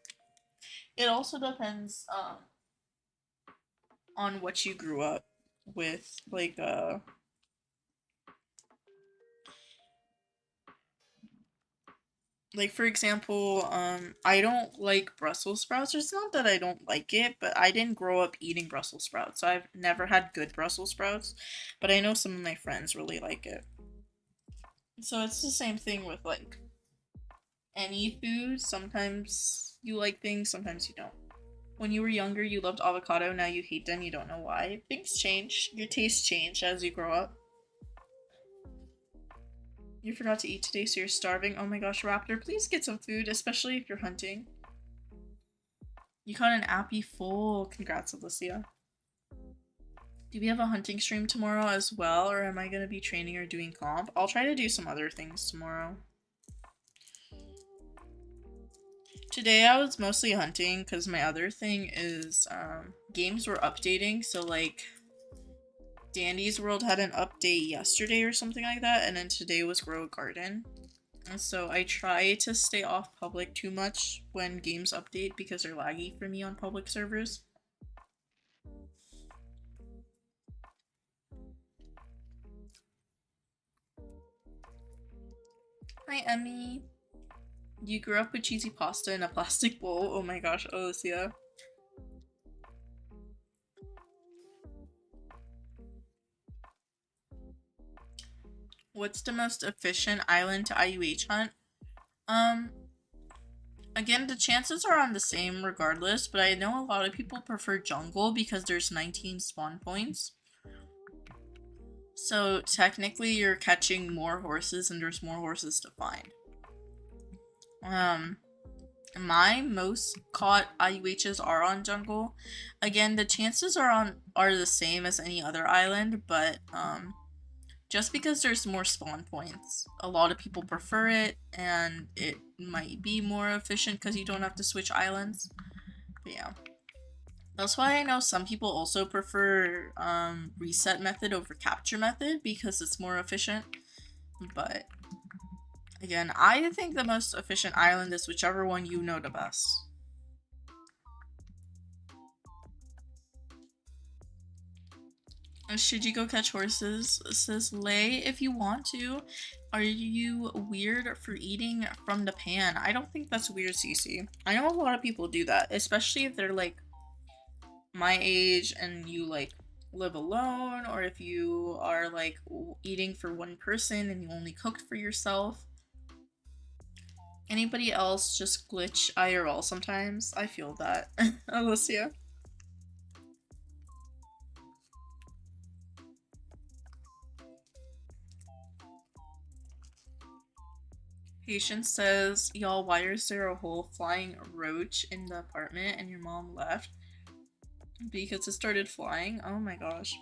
[SPEAKER 1] It also depends on what you grew up with. Like Like for example, I don't like Brussels sprouts. It's not that I don't like it, but I didn't grow up eating Brussels sprouts. So I've never had good Brussels sprouts, but I know some of my friends really like it. So it's the same thing with like any food. Sometimes you like things, sometimes you don't. When you were younger, you loved avocado, now you hate them, you don't know why. Things change. Your tastes change as you grow up. You forgot to eat today, so you're starving. Oh my gosh, Raptor, please get some food, especially if you're hunting. You caught an appy full. Congrats, Alicia. Do we have a hunting stream tomorrow as well, or am I going to be training or doing comp? I'll try to do some other things tomorrow. Today I was mostly hunting because my other thing is games were updating, so like Dandy's World had an update yesterday or something like that, and then today was Grow a Garden. And so I try to stay off public too much when games update because they're laggy for me on public servers. Hi, Emmy. You grew up with cheesy pasta in a plastic bowl? Oh my gosh, Alicia. What's the most efficient island to IUH hunt? Um, Again, the chances are on the same regardless, but I know a lot of people prefer jungle because there's 19 spawn points. So technically you're catching more horses and there's more horses to find. My most caught IUHs are on jungle. Again, the chances are the same as any other island, but just because there's more spawn points, a lot of people prefer it, and it might be more efficient because you don't have to switch islands. But yeah. That's why I know some people also prefer reset method over capture method because it's more efficient. But again, I think the most efficient island is whichever one you know the best. Should you go catch horses? Says Lay, if you want to. Are you weird for eating from the pan? I don't think that's weird, Cece. I know a lot of people do that, especially if they're like my age and you like live alone, or if you are like eating for one person and you only cooked for yourself. Anybody else just glitch IRL sometimes? I feel that. Alicia. Patience says, y'all, why is there a whole flying roach in the apartment and your mom left? Because it started flying? Oh my gosh.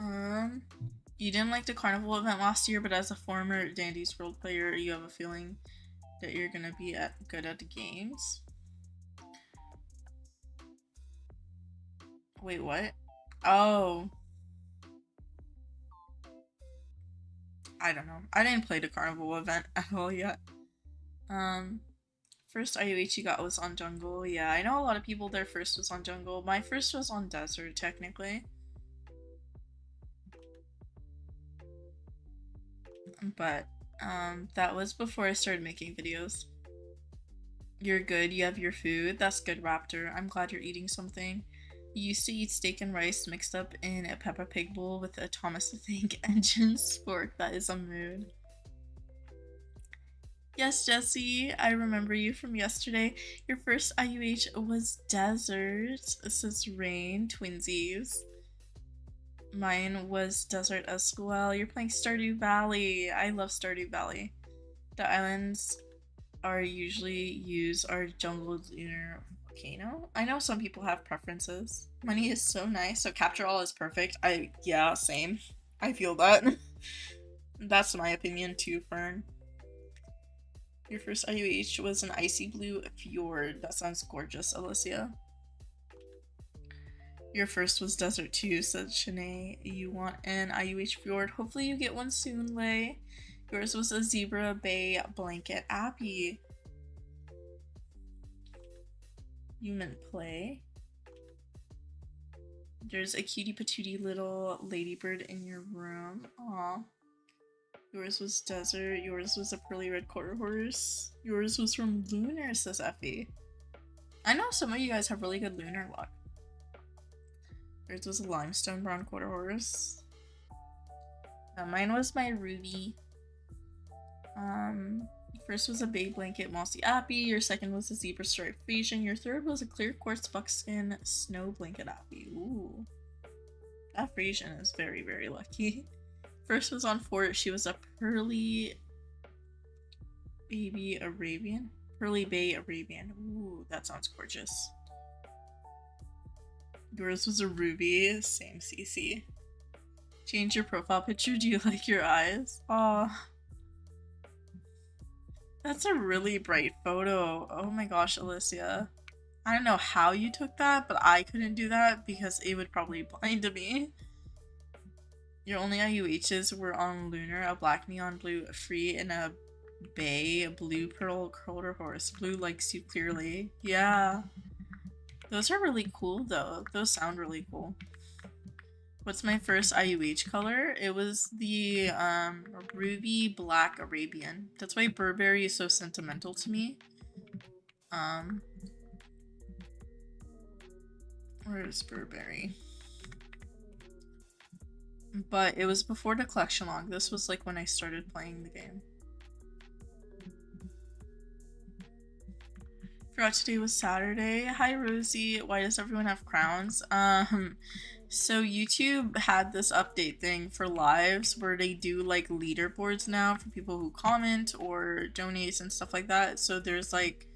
[SPEAKER 1] You didn't like the carnival event last year, but as a former Dandy's World player, you have a feeling that you're gonna be good at the games? Wait, what? Oh. I don't know. I didn't play the carnival event at all yet. First IUH you got was on jungle. Yeah, I know a lot of people their first was on jungle. My first was on desert, technically. But, that was before I started making videos. You're good, you have your food. That's good, Raptor. I'm glad you're eating something. You used to eat steak and rice mixed up in a Peppa Pig bowl with a Thomas the Tank Engine spork. That is a mood. Yes, Jesse, I remember you from yesterday. Your first IUH was desert. This is rain, twinsies. Mine was desert as well. You're playing Stardew Valley. I love Stardew Valley. The islands are usually used are jungle, lunar, volcano. I know some people have preferences. Money is so nice, so capture all is perfect. Yeah, same. I feel that. That's my opinion too, Fern. Your first IUH was an icy blue fjord. That sounds gorgeous, Alicia. Your first was desert too, said Shanae. You want an IUH fjord? Hopefully you get one soon, Lay. Yours was a zebra bay blanket appy. You meant play? There's a cutie patootie little ladybird in your room. Aw. Yours was desert. Yours was a pearly red quarter horse. Yours was from lunar, says Effie. I know some of you guys have really good lunar luck. Yours was a limestone brown quarter horse. Mine was my ruby. First was a bay blanket mossy appy. Your second was a zebra striped Frisian. Your third was a clear quartz buckskin snow blanket appy. Ooh. That Frisian is very, very lucky. First was on Fort. She was a pearly baby Arabian. Pearly Bay Arabian. Ooh, that sounds gorgeous. Yours was a ruby. Same CC. Change your profile picture. Do you like your eyes? Aw. That's a really bright photo. Oh my gosh, Alicia. I don't know how you took that, but I couldn't do that because it would probably blind me. Your only IUHs were on Lunar, a black neon blue free, and a bay, a blue pearl quarter horse. Blue likes you clearly. Yeah. Those are really cool though. Those sound really cool. What's my first IUH color? It was the ruby black Arabian. That's why Burberry is so sentimental to me. Where is Burberry? But it was before the collection log. This was like when I started playing the game. Forgot today was Saturday. Hi Rosie. Why does everyone have crowns? So YouTube had this update thing for lives where they do like leaderboards now for people who comment or donate and stuff like that. So there's like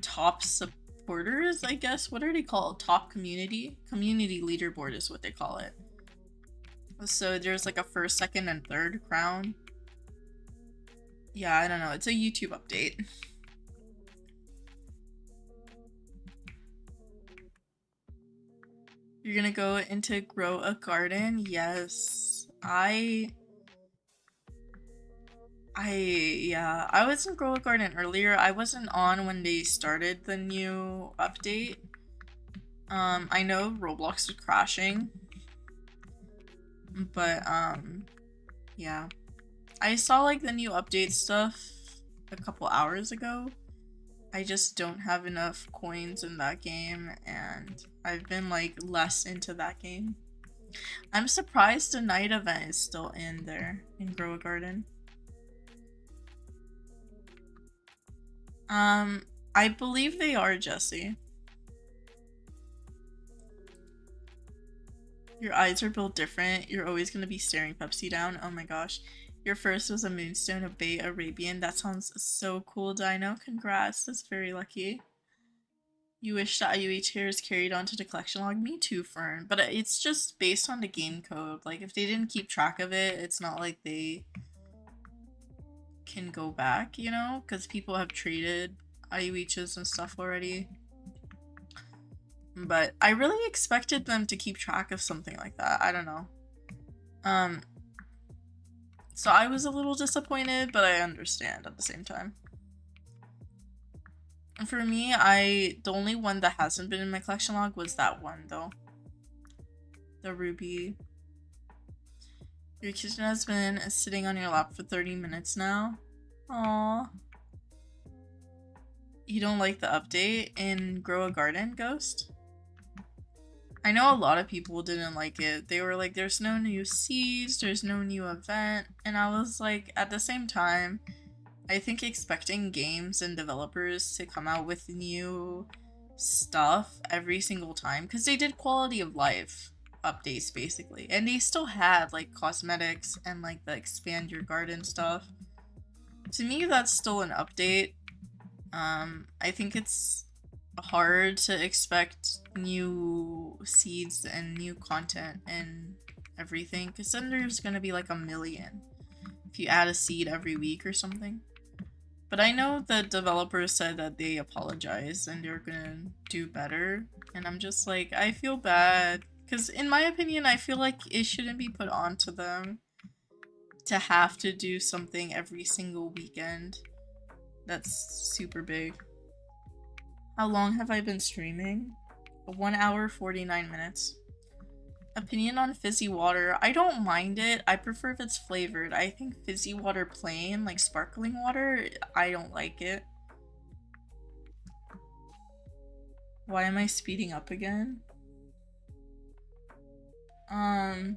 [SPEAKER 1] top supporters, I guess. What are they called? Top community? Community leaderboard is what they call it. So there's like a first, second, and third crown. Yeah, I don't know. It's a YouTube update. You're gonna go into grow a garden? Yes. I was in grow a garden earlier. I wasn't on when they started the new update. I know Roblox was crashing. But, yeah. I saw, like, the new update stuff a couple hours ago. I just don't have enough coins in that game, and I've been, like, less into that game. I'm surprised the night event is still in there, in Grow a Garden. I believe they are, Jesse. Your eyes are built different. You're always going to be staring Pepsi down. Oh my gosh. Your first was a moonstone, a Bay Arabian. That sounds so cool, Dino. Congrats. That's very lucky. You wish that IUH hairs carried on to the collection log? Me too, Fern. But it's just based on the game code. Like, if they didn't keep track of it, it's not like they can go back, you know? Because people have traded IUHs and stuff already. But I really expected them to keep track of something like that. I don't know. So I was a little disappointed, but I understand at the same time. And for me, the only one that hasn't been in my collection log was that one, though. The ruby. Your kitchen has been sitting on your lap for 30 minutes now. Aww. You don't like the update in Grow a Garden, Ghost? I know a lot of people didn't like it. They were like, there's no new seeds, there's no new event. And I was like, at the same time, I think expecting games and developers to come out with new stuff every single time, because they did quality of life updates basically. And they still had like cosmetics and like the expand your garden stuff. To me, that's still an update. I think it's hard to expect new seeds and new content and everything, because then there's gonna be like a million if you add a seed every week or something. But I know the developers said that they apologized and they're gonna do better, and I'm just like, I feel bad, because in my opinion, I feel like it shouldn't be put onto them to have to do something every single weekend. That's super big. How long have I been streaming? 1 hour, 49 minutes. Opinion on fizzy water. I don't mind it. I prefer if it's flavored. I think fizzy water plain, like sparkling water, I don't like it. Why am I speeding up again? I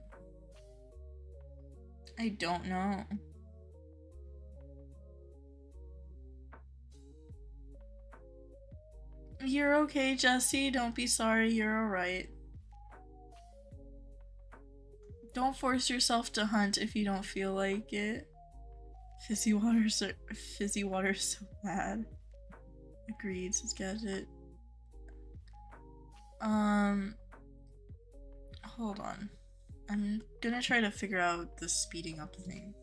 [SPEAKER 1] don't know. You're okay, Jesse. Don't be sorry. You're alright. Don't force yourself to hunt if you don't feel like it. Fizzy water's so bad. Agreed, says Gadget. Hold on. I'm gonna try to figure out the speeding up thing.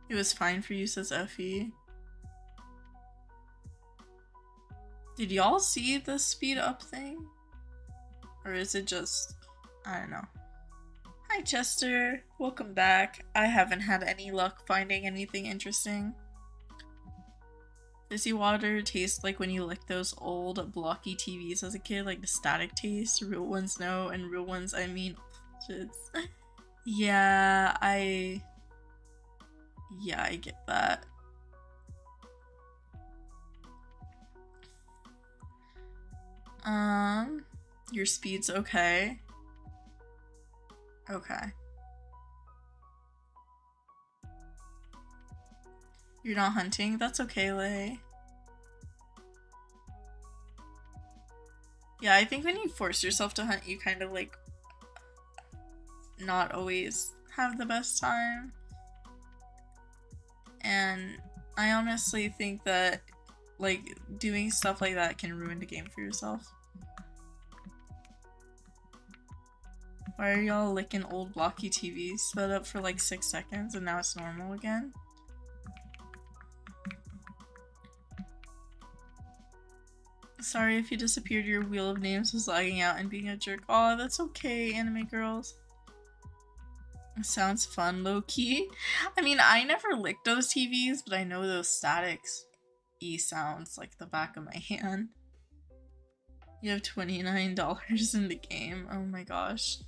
[SPEAKER 1] It was fine for you, says Effie. Did y'all see the speed up thing? Or is it just... I don't know. Hi, Chester. Welcome back. I haven't had any luck finding anything interesting. Fizzy water tastes like when you lick those old blocky TVs as a kid, like the static taste. Real ones no, and real ones I mean yeah, I get that. Your speed's okay. Okay. You're not hunting? That's okay, Lay. Yeah, I think when you force yourself to hunt, you kind of like not always have the best time. And I honestly think that like doing stuff like that can ruin the game for yourself. Why are y'all licking old blocky TVs? Sped up for like 6 seconds and now it's normal again? Sorry if you disappeared, your wheel of names was lagging out and being a jerk. Aw, that's okay, anime girls. Sounds fun, low-key. I mean, I never licked those TVs, but I know those statics sounds like the back of my hand. You have $29 in the game. Oh my gosh.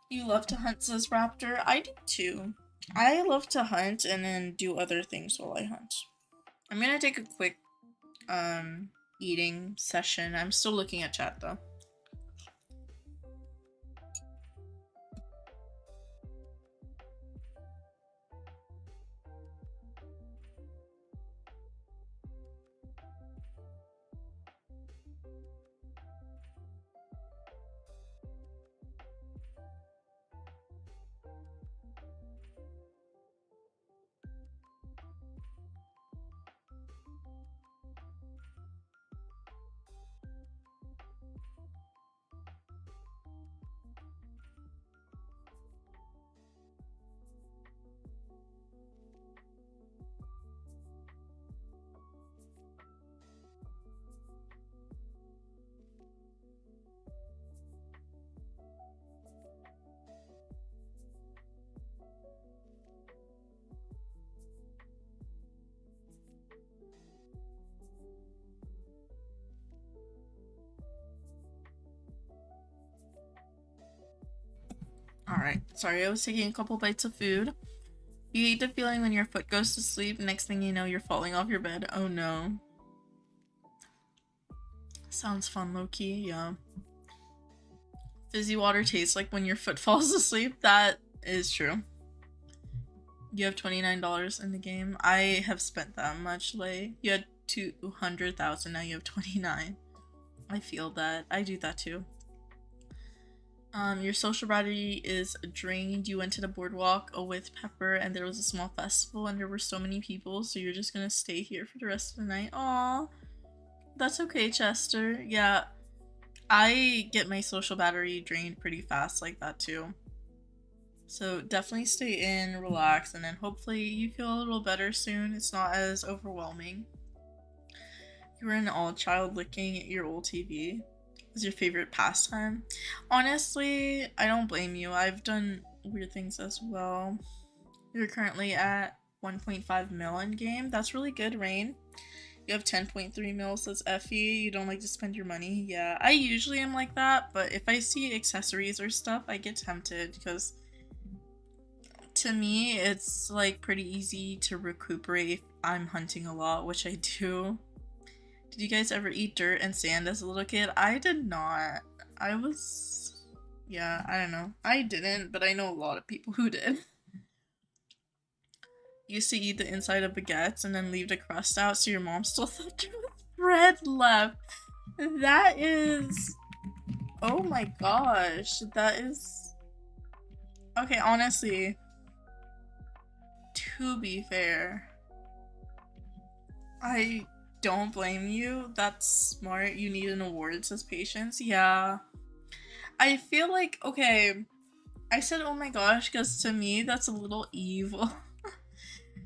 [SPEAKER 1] You love to hunt, says Raptor. I do too. I love to hunt and then do other things while I hunt. I'm gonna take a quick eating session. I'm still looking at chat though. Alright, sorry, I was taking a couple bites of food. You hate the feeling when your foot goes to sleep, next thing you know you're falling off your bed. Oh no. Sounds fun, low-key, yeah. Fizzy water tastes like when your foot falls asleep. That is true. You have $29 in the game. I have spent that much, Lay. You had 200,000, now you have 29. I feel that. I do that too. Your social battery is drained. You went to the boardwalk with Pepper, and there was a small festival, and there were so many people, so you're just gonna stay here for the rest of the night. Aw, that's okay, Chester. Yeah, I get my social battery drained pretty fast like that too. So definitely stay in, relax, and then hopefully you feel a little better soon. It's not as overwhelming. You were an all child looking at your old TV. Is your favorite pastime? Honestly, I don't blame you. I've done weird things as well. You're currently at 1.5 mil in game. That's really good, Rain. You have 10.3 mils, that's Effie. You don't like to spend your money. Yeah, I usually am like that, but if I see accessories or stuff, I get tempted because to me, it's like pretty easy to recuperate if I'm hunting a lot, which I do. Did you guys ever eat dirt and sand as a little kid? I did not. I was... Yeah, I don't know. I didn't, but I know a lot of people who did. Used to eat the inside of baguettes and then leave the crust out so your mom still thought there was bread left. That is... Oh my gosh. That is... Okay, honestly. To be fair. I don't blame you. That's smart. You need an award, says Patience. Yeah. I feel like, okay, I said oh my gosh because to me that's a little evil.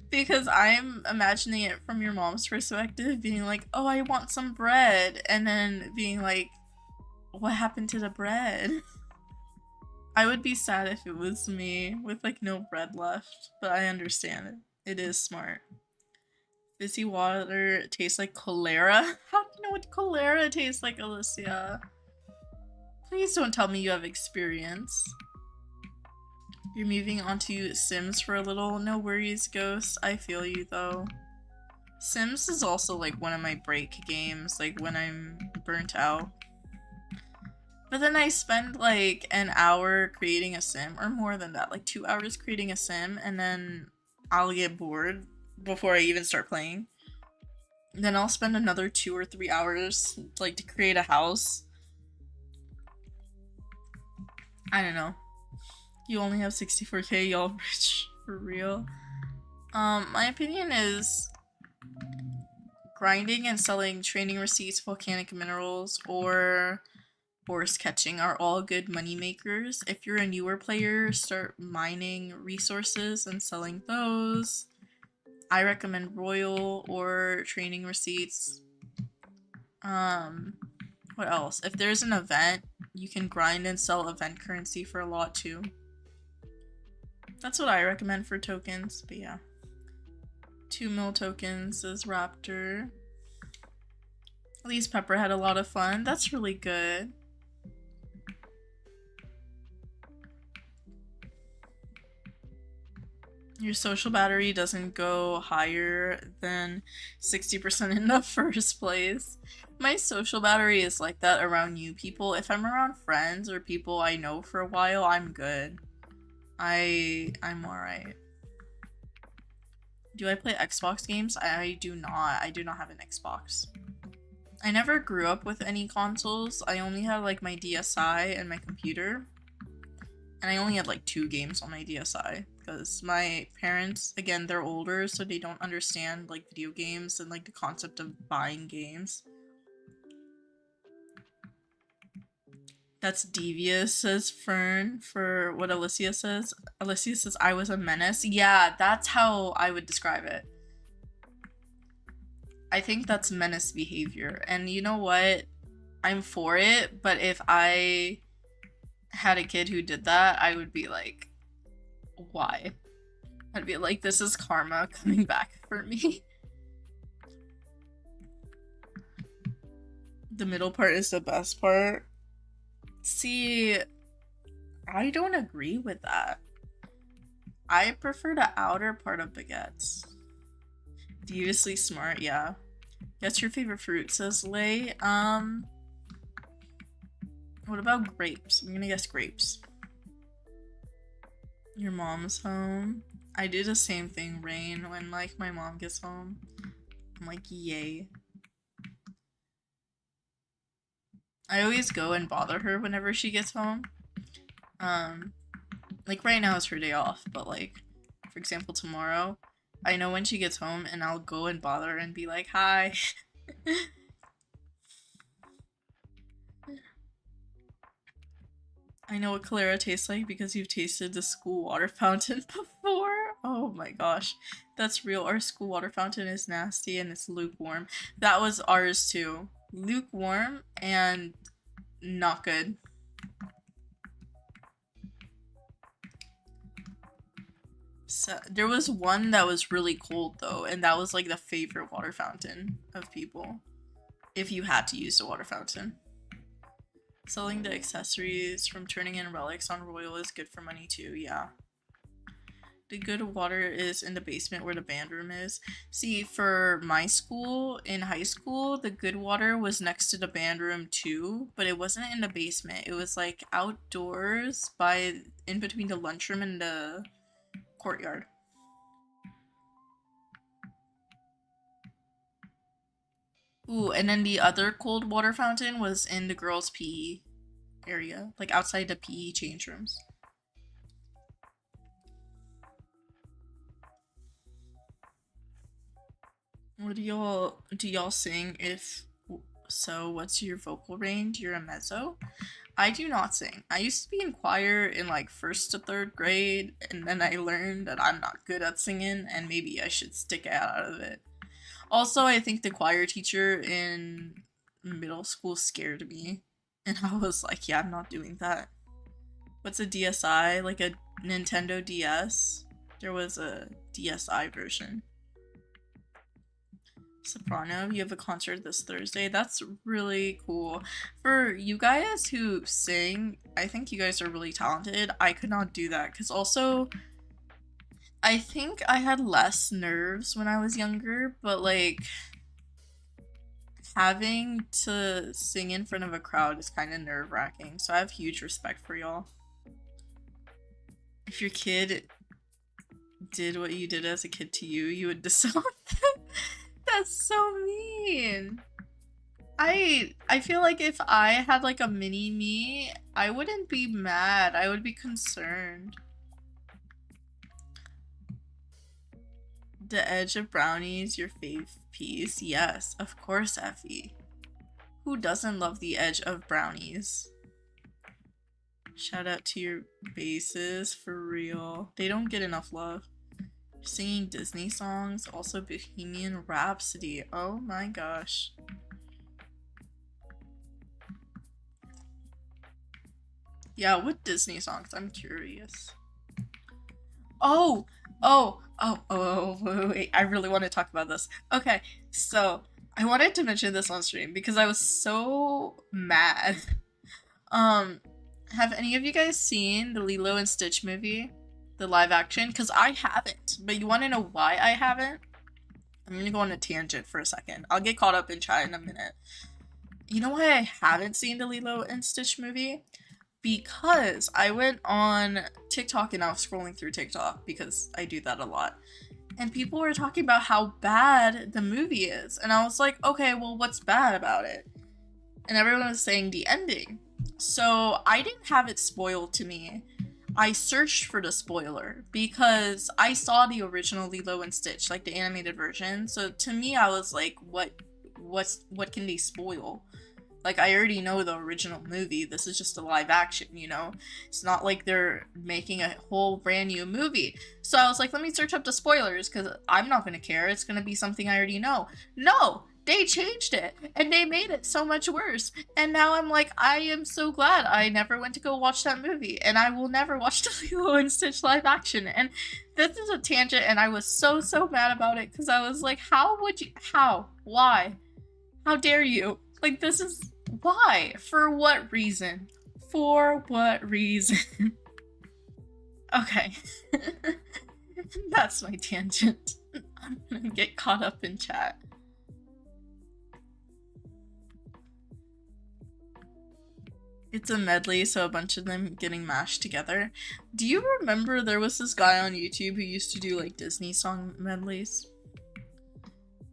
[SPEAKER 1] Because I'm imagining it from your mom's perspective, being like, oh, I want some bread, and then being like, what happened to the bread? I would be sad if it was me with like no bread left, but I understand it. It is smart. Fizzy water tastes like cholera? How do you know what cholera tastes like, Alicia? Please don't tell me you have experience. You're moving on to Sims for a little. No worries, Ghost. I feel you, though. Sims is also, like, one of my break games, like, when I'm burnt out. But then I spend, like, an hour creating a sim, or more than that, like 2 hours creating a sim, and then I'll get bored before I even start playing. Then I'll spend another 2 or 3 hours, like, to create a house. I don't know. You only have 64k, y'all rich, for real. My opinion is grinding and selling training receipts, volcanic minerals, or horse catching are all good money makers. If you're a newer player, start mining resources and selling those. I recommend royal or training receipts. What else? If there's an event, you can grind and sell event currency for a lot too. That's what I recommend for tokens, but yeah. 2 mil tokens is Raptor. At least Pepper had a lot of fun. That's really good. Your social battery doesn't go higher than 60% in the first place. My social battery is like that around new people. If I'm around friends or people I know for a while, I'm good. I'm alright. Do I play Xbox games? I do not. I do not have an Xbox. I never grew up with any consoles. I only had like my DSi and my computer. And I only had like 2 games on my DSi. Because my parents, again, they're older, so they don't understand like video games and like the concept of buying games. That's devious, says Fern, for what Alicia says. Alicia says, I was a menace. Yeah, that's how I would describe it. I think that's menace behavior. And you know what? I'm for it, but if I had a kid who did that, I would be like, why? I'd be like, this is karma coming back for me. The middle part is the best part. See, I don't agree with that. I prefer the outer part of baguettes. Deviously smart, yeah. Guess your favorite fruit, says Lay. What about grapes? I'm gonna guess grapes. Your mom's home. I do the same thing, Rain, when like my mom gets home. I'm like, yay. I always go and bother her whenever she gets home. Like right now is her day off, but like, for example, tomorrow, I know when she gets home and I'll go and bother her and be like, hi. I know what Clara tastes like because you've tasted the school water fountain before. Oh my gosh, that's real. Our school water fountain is nasty and it's lukewarm. That was ours too. Lukewarm and not good. So, there was one that was really cold though, and that was like the favorite water fountain of people. If you had to use the water fountain. Selling the accessories from turning in relics on Royal is good for money too, yeah. The good water is in the basement where the band room is. See, for my school, in high school, the good water was next to the band room too, but it wasn't in the basement. It was like outdoors in between the lunchroom and the courtyard. Ooh, and then the other cold water fountain was in the girls' PE area, like outside the PE change rooms. What do y'all sing? If so, what's your vocal range? You're a mezzo? I do not sing. I used to be in choir in like 1st to 3rd grade, and then I learned that I'm not good at singing and maybe I should stick out of it. Also, I think the choir teacher in middle school scared me, and I was like, yeah, I'm not doing that. What's a DSi? Like a Nintendo DS? There was a DSi version. Soprano, you have a concert this Thursday. That's really cool. For you guys who sing, I think you guys are really talented. I could not do that because also I think I had less nerves when I was younger, but like having to sing in front of a crowd is kind of nerve-wracking. So I have huge respect for y'all. If your kid did what you did as a kid to you, you would disown them. That's so mean. I feel like if I had like a mini me, I wouldn't be mad. I would be concerned. The edge of brownies, your fave piece. Yes, of course, Effie. Who doesn't love the edge of brownies? Shout out to your bases, for real. They don't get enough love. Singing Disney songs, also Bohemian Rhapsody. Oh my gosh. Yeah, what Disney songs? I'm curious. Wait, I really want to talk about this. Okay, so I wanted to mention this on stream because I was so mad. Have any of you guys seen the Lilo and Stitch movie? The live action? Because I haven't. But you want to know why I haven't? I'm gonna go on a tangent for a second. I'll get caught up in chat in a minute. You know why I haven't seen the Lilo and Stitch movie? Because I went on TikTok and I was scrolling through TikTok because I do that a lot. And people were talking about how bad the movie is. And I was like, okay, well, what's bad about it? And everyone was saying the ending. So I didn't have it spoiled to me. I searched for the spoiler because I saw the original Lilo and Stitch, like the animated version. So to me, I was like, what can they spoil? Like, I already know the original movie. This is just a live action, you know? It's not like they're making a whole brand new movie. So I was like, let me search up the spoilers because I'm not going to care. It's going to be something I already know. No! They changed it and they made it so much worse. And now I'm like, I am so glad I never went to go watch that movie. And I will never watch the Lilo and Stitch live action. And this is a tangent and I was so mad about it because I was like, how would you, how, why, how dare you? Like, this is, why? For what reason? For what reason? Okay. That's my tangent. I'm gonna get caught up in chat. It's a medley, so a bunch of them getting mashed together. Do you remember there was this guy on YouTube who used to do like Disney song medleys?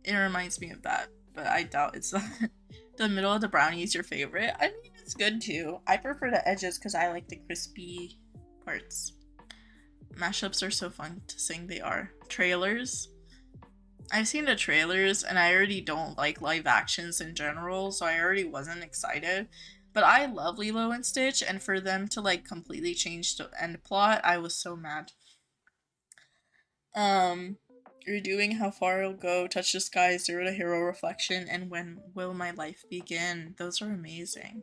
[SPEAKER 1] It reminds me of that, but I doubt it's that. The middle of the brownie is your favorite. I mean, It's good too. I prefer the edges because I like the crispy parts. Mashups are so fun to sing, they are. Trailers. I've seen the trailers and I already don't like live actions in general, so I already wasn't excited. But I love Lilo and Stitch, and for them to like completely change the end plot, I was so mad. You're doing How Far I'll Go, Touch the Sky, Zero to Hero Reflection, and When Will My Life Begin. Those are amazing.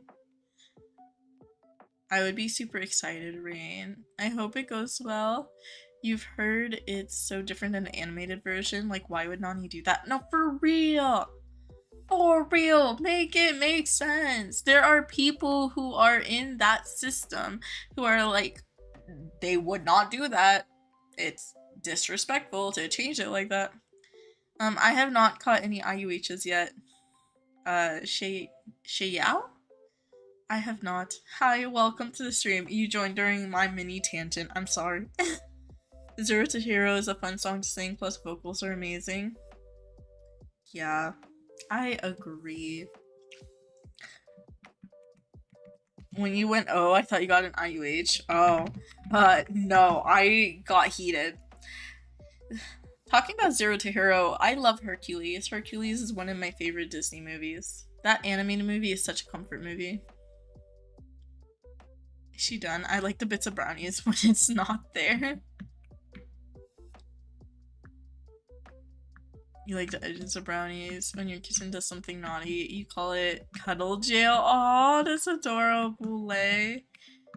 [SPEAKER 1] I would be super excited, Rain. I hope it goes well. You've heard it's so different than the animated version. Like, why would Nani do that? No, for real! For real! Make it make sense! There are people who are in that system who are like, they would not do that. It's disrespectful to change it like that. I have not caught any IUHs yet. Yao? I have not. Hi, welcome to the stream. You joined during my mini tangent. I'm sorry. Zero to Hero is a fun song to sing, plus vocals are amazing. Yeah, I agree. When you went oh, I thought you got an IUH. Oh, no, I got heated. Talking about Zero to Hero, I love Hercules. Hercules is one of my favorite Disney movies. That animated movie is such a comfort movie. Is she done? I like the bits of brownies when it's not there. You like the edges of brownies. When your kitten does something naughty, you call it cuddle jail. Aw, that's adorable.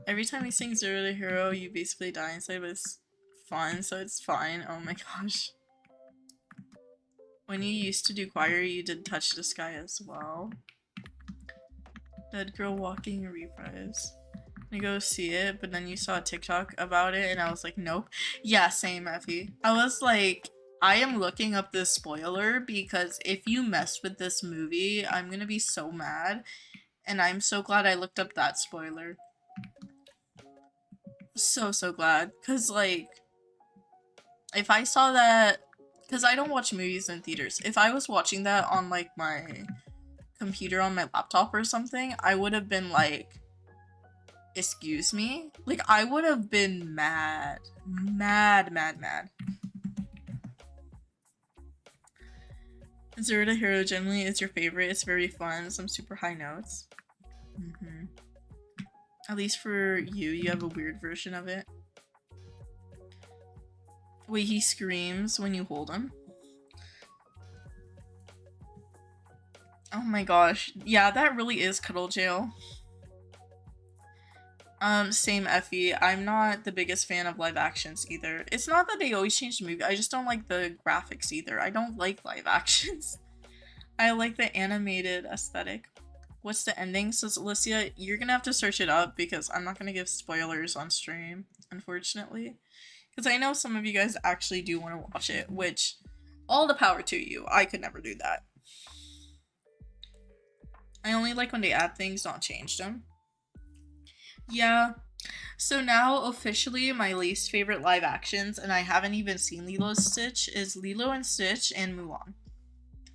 [SPEAKER 1] Every time you sing Zero to Hero, you basically die inside, but it's fun, so it's fine. Oh my gosh. When you used to do choir, you did Touch the Sky as well. Dead Girl Walking reprise. I go see it, but then you saw a TikTok about it, and I was like, nope. Yeah, same, Effie. I was like, I am looking up this spoiler because if you mess with this movie, I'm gonna be so mad. And I'm so glad I looked up that spoiler. So glad. Because, like, if I saw that... Because I don't watch movies in theaters. If I was watching that on, like, my computer on my laptop or something, I would have been like, excuse me? Like, I would have been mad. Mad. Zero to Hero generally is your favorite. It's very fun. Some super high notes. At least for you have a weird version of it. Wait, he screams when you hold him. Oh my gosh. Yeah, that really is cuddle jail. Same Effie. I'm not the biggest fan of live actions either. It's not that they always change the movie. I just don't like the graphics either. I don't like live actions. I like the animated aesthetic. What's the ending? Says Alicia. You're gonna have to search it up because I'm not gonna give spoilers on stream, unfortunately. Because I know some of you guys actually do want to watch it, which, all the power to you. I could never do that. I only like when they add things, not change them. Yeah. So now, officially, my least favorite live actions, and I haven't even seen Lilo and Stitch, is Lilo and Stitch and Mulan.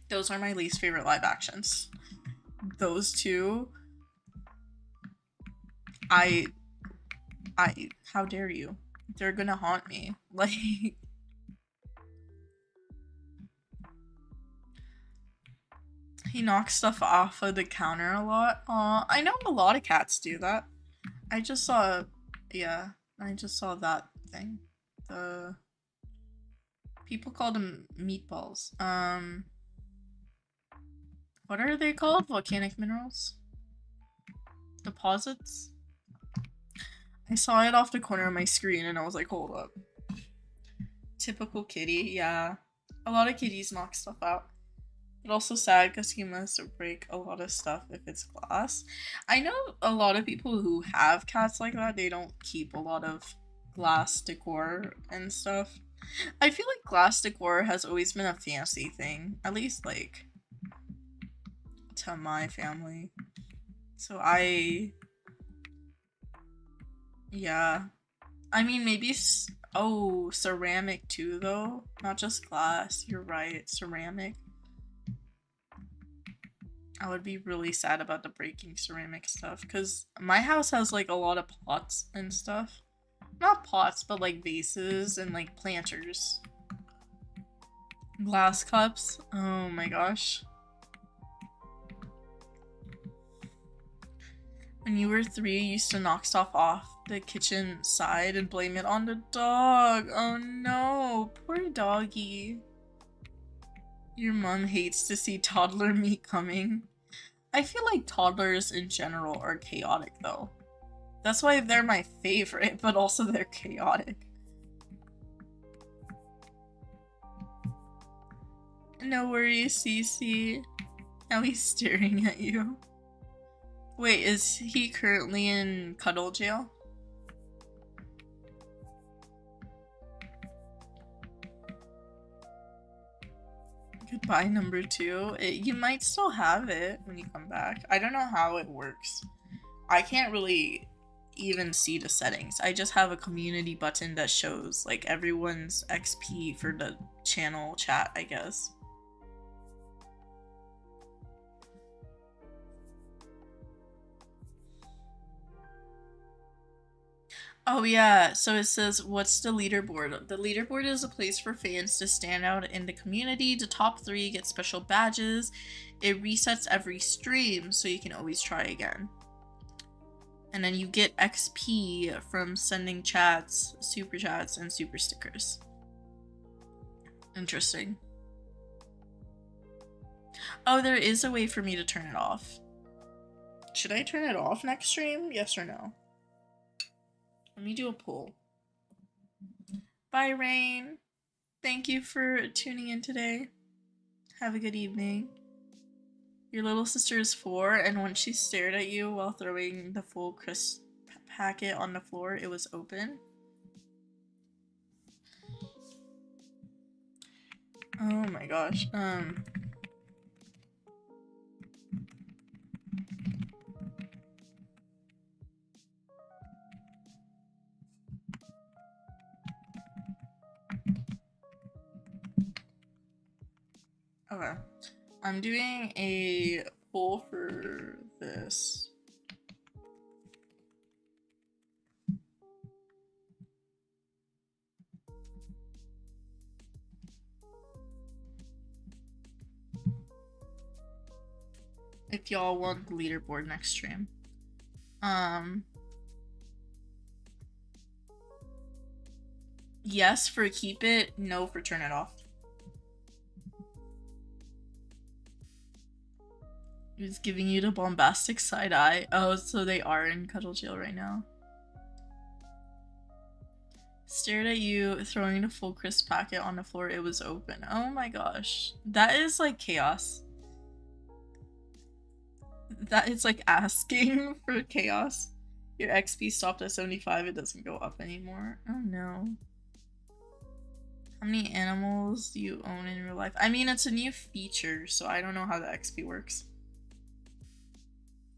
[SPEAKER 1] Those are my least favorite live actions. Those two. How dare you? They're gonna haunt me. Like... He knocks stuff off of the counter a lot. Aw, I know a lot of cats do that. I just saw that thing. The people called them meatballs. What are they called? Volcanic minerals? Deposits? I saw it off the corner of my screen and I was like, hold up. Typical kitty, yeah. A lot of kitties knock stuff out. But also sad because he must break a lot of stuff if it's glass. I know a lot of people who have cats like that, they don't keep a lot of glass decor and stuff. I feel like glass decor has always been a fancy thing. At least, like, to my family. So yeah. I mean, maybe... Oh, ceramic too, though. Not just glass. You're right. Ceramic. I would be really sad about the breaking ceramic stuff because my house has like a lot of pots and stuff. Not pots, but like vases and like planters. Glass cups. Oh my gosh. When you were 3, you used to knock stuff off the kitchen side and blame it on the dog. Oh no, poor doggy. Your mom hates to see toddler meat coming. I feel like toddlers in general are chaotic though. That's why they're my favorite, but also they're chaotic. No worries, Cece. Now he's staring at you. Wait, is he currently in cuddle jail? Goodbye, number 2. You might still have it when you come back. I don't know how it works. I can't really even see the settings. I just have a community button that shows like everyone's XP for the channel chat, I guess. Oh yeah, so it says, what's the leaderboard? The leaderboard is a place for fans to stand out in the community. The top 3 get special badges. It resets every stream, so you can always try again. And then you get XP from sending chats, super chats, and super stickers. Interesting. Oh, there is a way for me to turn it off. Should I turn it off next stream? Yes or no? Let me do a poll. Bye, Rain. Thank you for tuning in today. Have a good evening. Your little sister is 4, and when she stared at you while throwing the full crisp packet on the floor, it was open. Oh my gosh. Okay. I'm doing a poll for this. If y'all want the leaderboard next stream. Yes for keep it, no for turn it off. He's giving you the bombastic side eye. Oh, so they are in cuddle jail right now. Stared at you, throwing the full crisp packet on the floor. It was open. Oh my gosh. That is like chaos. That is like asking for chaos. Your XP stopped at 75. It doesn't go up anymore. Oh no. How many animals do you own in real life? I mean, it's a new feature, so I don't know how the XP works.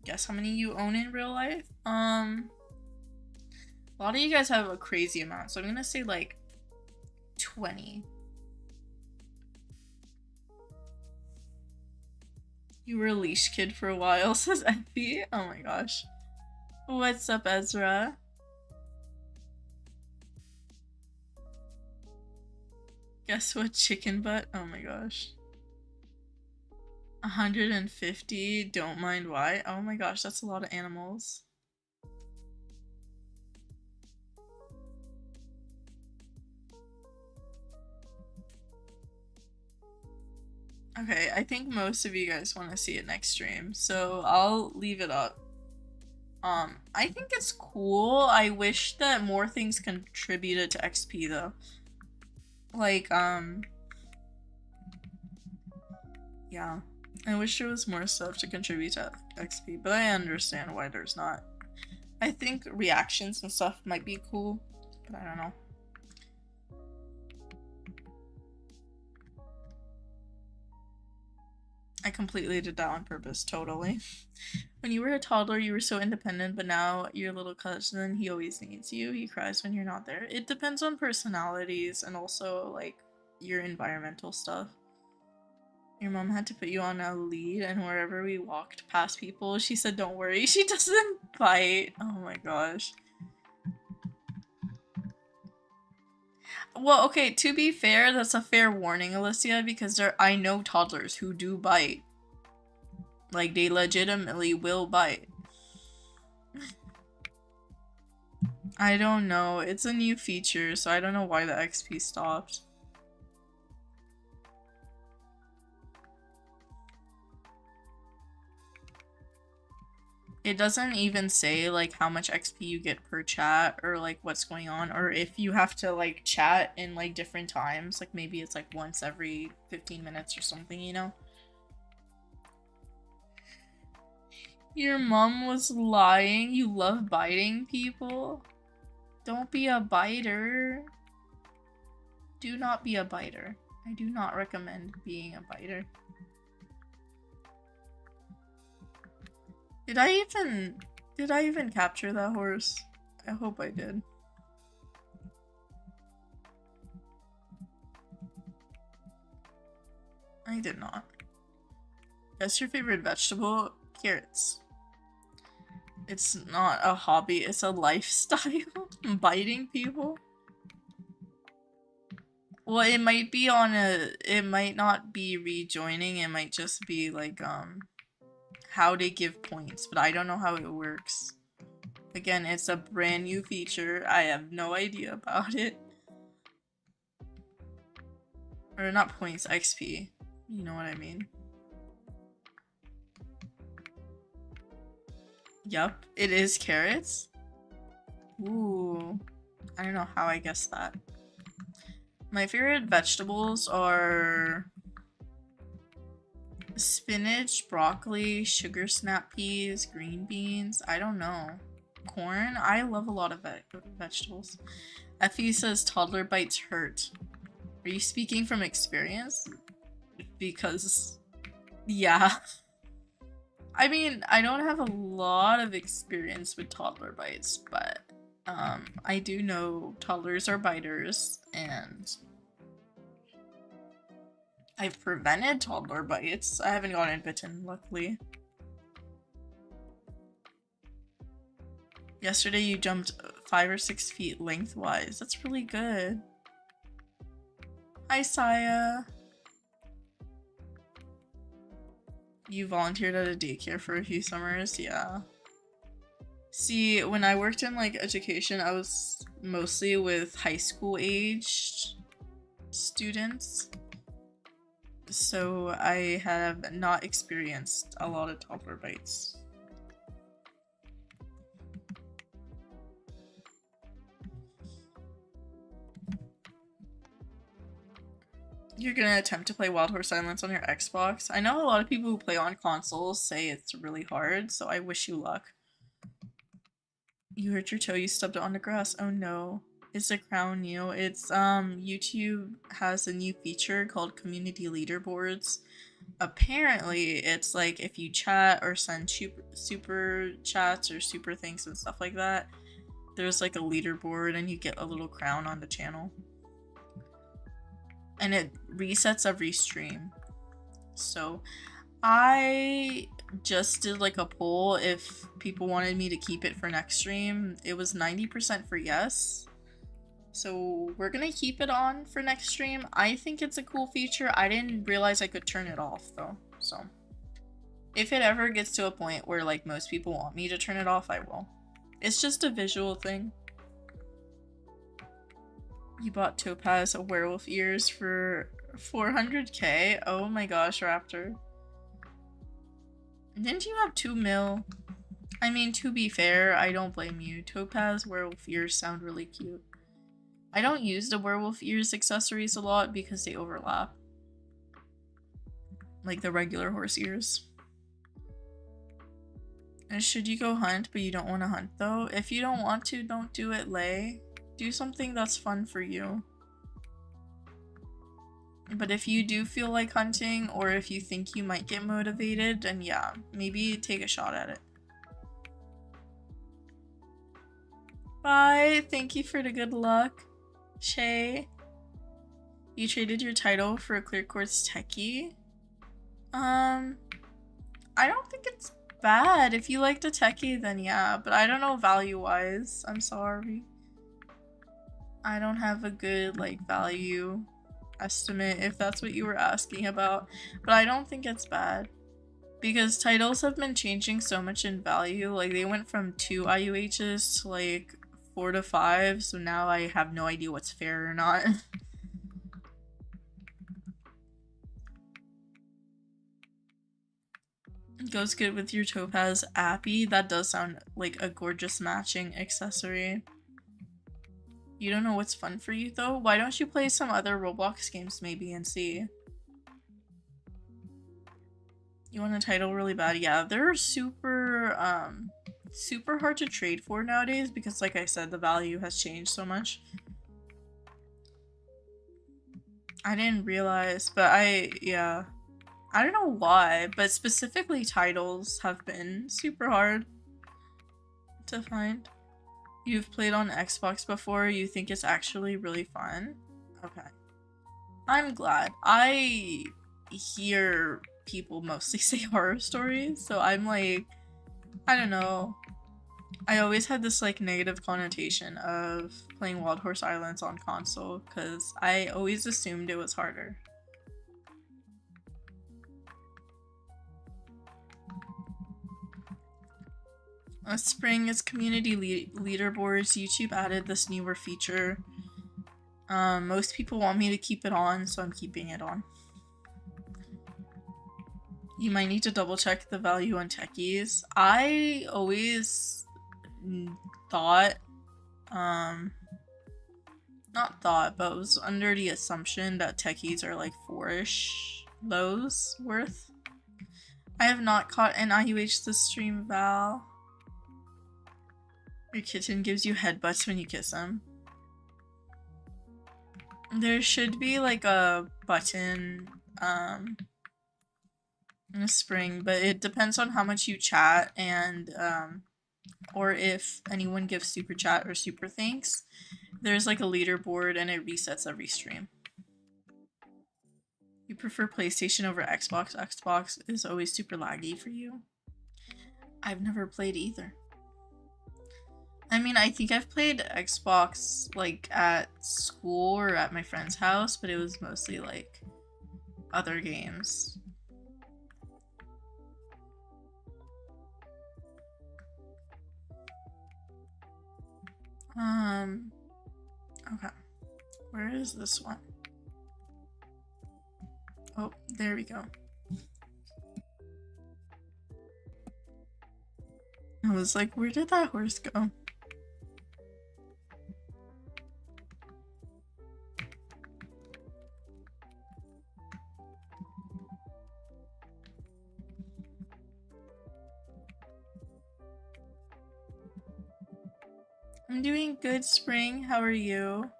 [SPEAKER 1] Guess how many you own in real life? A lot of you guys have a crazy amount, so I'm gonna say like 20. You were a leash kid for a while, says Effie. Oh my gosh. What's up, Ezra? Guess what, chicken butt? Oh my gosh. 150, don't mind why. Oh my gosh, that's a lot of animals. Okay, I think most of you guys want to see it next stream, so I'll leave it up. I think it's cool. I wish that more things contributed to XP though. Like, yeah. I wish there was more stuff to contribute to XP, but I understand why there's not. I think reactions and stuff might be cool, but I don't know. I completely did that on purpose, totally. When you were a toddler, you were so independent, but now your little cousin, he always needs you. He cries when you're not there. It depends on personalities and also, like, your environmental stuff. Your mom had to put you on a lead, and wherever we walked past people, she said, "Don't worry, she doesn't bite." Oh my gosh. Well, okay, to be fair, that's a fair warning, Alicia, because I know toddlers who do bite. Like, they legitimately will bite. I don't know. It's a new feature, so I don't know why the XP stopped. It doesn't even say like how much XP you get per chat or like what's going on, or if you have to like chat in like different times, like maybe it's like once every 15 minutes or something, you know? Your mom was lying. You love biting people. Don't be a biter. Do not be a biter. I do not recommend being a biter. Did I even capture that horse? I hope I did. I did not. Guess your favorite vegetable? Carrots. It's not a hobby, it's a lifestyle. Biting people? Well, it might be on it might not be rejoining, it might just be like, how they give points, but I don't know how it works. Again, it's a brand new feature. I have no idea about it. Or not points, XP. You know what I mean. Yup, it is carrots. Ooh. I don't know how I guessed that. My favorite vegetables are spinach, broccoli, sugar snap peas, green beans. I don't know. Corn. I love a lot of vegetables. Effie says toddler bites hurt. Are you speaking from experience? Because, yeah. I mean, I don't have a lot of experience with toddler bites, but I do know toddlers are biters, and I've prevented toddler bites. I haven't gotten bitten, luckily. Yesterday you jumped 5 or 6 feet lengthwise. That's really good. Hi, Saya. You volunteered at a daycare for a few summers? Yeah. See, when I worked in like education, I was mostly with high school aged students. So I have not experienced a lot of toddler bites. You're gonna attempt to play Wild Horse Silence on your Xbox? I know a lot of people who play on consoles say it's really hard, so I wish you luck. You hurt your toe, you stepped on the grass. Oh no. Is the crown new? It's, YouTube has a new feature called Community Leaderboards. Apparently, it's like if you chat or send super chats or super things and stuff like that, there's like a leaderboard and you get a little crown on the channel. And it resets every stream. So I just did like a poll if people wanted me to keep it for next stream. It was 90% for yes. So we're gonna keep it on for next stream. I think it's a cool feature. I didn't realize I could turn it off though. So if it ever gets to a point where like most people want me to turn it off, I will. It's just a visual thing. You bought Topaz werewolf ears for 400k? Oh my gosh, Raptor. Didn't you have 2 mil? I mean, to be fair, I don't blame you. Topaz werewolf ears sound really cute. I don't use the werewolf ears accessories a lot because they overlap. Like the regular horse ears. And should you go hunt, but you don't want to hunt though? If you don't want to, don't do it, Lay. Do something that's fun for you. But if you do feel like hunting, or if you think you might get motivated, then yeah, maybe take a shot at it. Bye! Thank you for the good luck, Shay. You traded your title for a clear quartz techie? Um, I don't think it's bad. If you like the techie, then yeah, but I don't know value-wise. I'm sorry. I don't have a good, like, value estimate if that's what you were asking about, but I don't think it's bad. Because titles have been changing so much in value. Like, they went from 2 IUHs to, like, 4 to 5, so now I have no idea what's fair or not. Goes good with your Topaz Appy. That does sound like a gorgeous matching accessory. You don't know what's fun for you, though? Why don't you play some other Roblox games maybe and see? You want a title really bad? Yeah, they're super hard to trade for nowadays because, like I said, the value has changed so much. I didn't realize, but yeah. I don't know why, but specifically titles have been super hard to find. You've played on Xbox before, you think it's actually really fun? Okay. I'm glad. I hear people mostly say horror stories, so I'm like, I don't know. I always had this like negative connotation of playing Wild Horse Islands on console because I always assumed it was harder. Spring is community leaderboards. YouTube added this newer feature. Most people want me to keep it on, so I'm keeping it on. You might need to double check the value on techies. I always thought, not thought, but was under the assumption that techies are like 4-ish lows worth. I have not caught an IUH this stream, Val. Your kitten gives you headbutts when you kiss him. There should be like a button in the spring, but it depends on how much you chat and or if anyone gives super chat or super thanks. There's like a leaderboard and it resets every stream. You prefer PlayStation over Xbox? Xbox is always super laggy for you. I've never played either. I mean, I think I've played Xbox like at school or at my friend's house, but it was mostly like other games. Okay. Where is this one? Oh, there we go. I was like, where did that horse go? I'm doing good, Spring. How are you?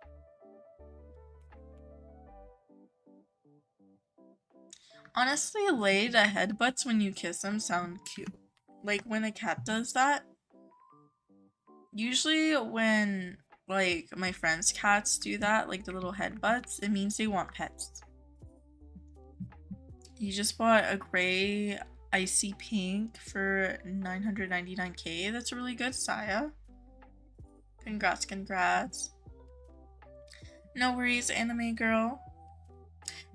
[SPEAKER 1] Honestly, laid headbutts when you kiss them sound cute. Like when a cat does that. Usually when like my friends' cats do that, like the little headbutts, it means they want pets. You just bought a gray icy pink for 999k. That's really good, Saya. Congrats, congrats. No worries, anime girl.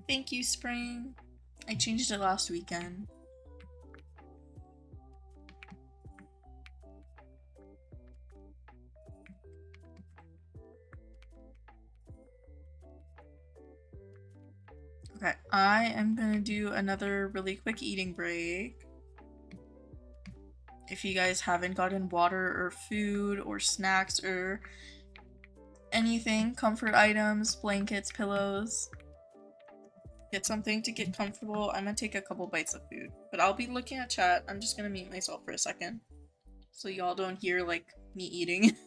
[SPEAKER 1] Thank you, Spring. I changed it last weekend. Okay, I am gonna do another really quick eating break. If you guys haven't gotten water or food or snacks or anything, comfort items, blankets, pillows, get something to get comfortable. I'm gonna take a couple bites of food, but I'll be looking at chat. I'm just gonna mute myself for a second so y'all don't hear like me eating.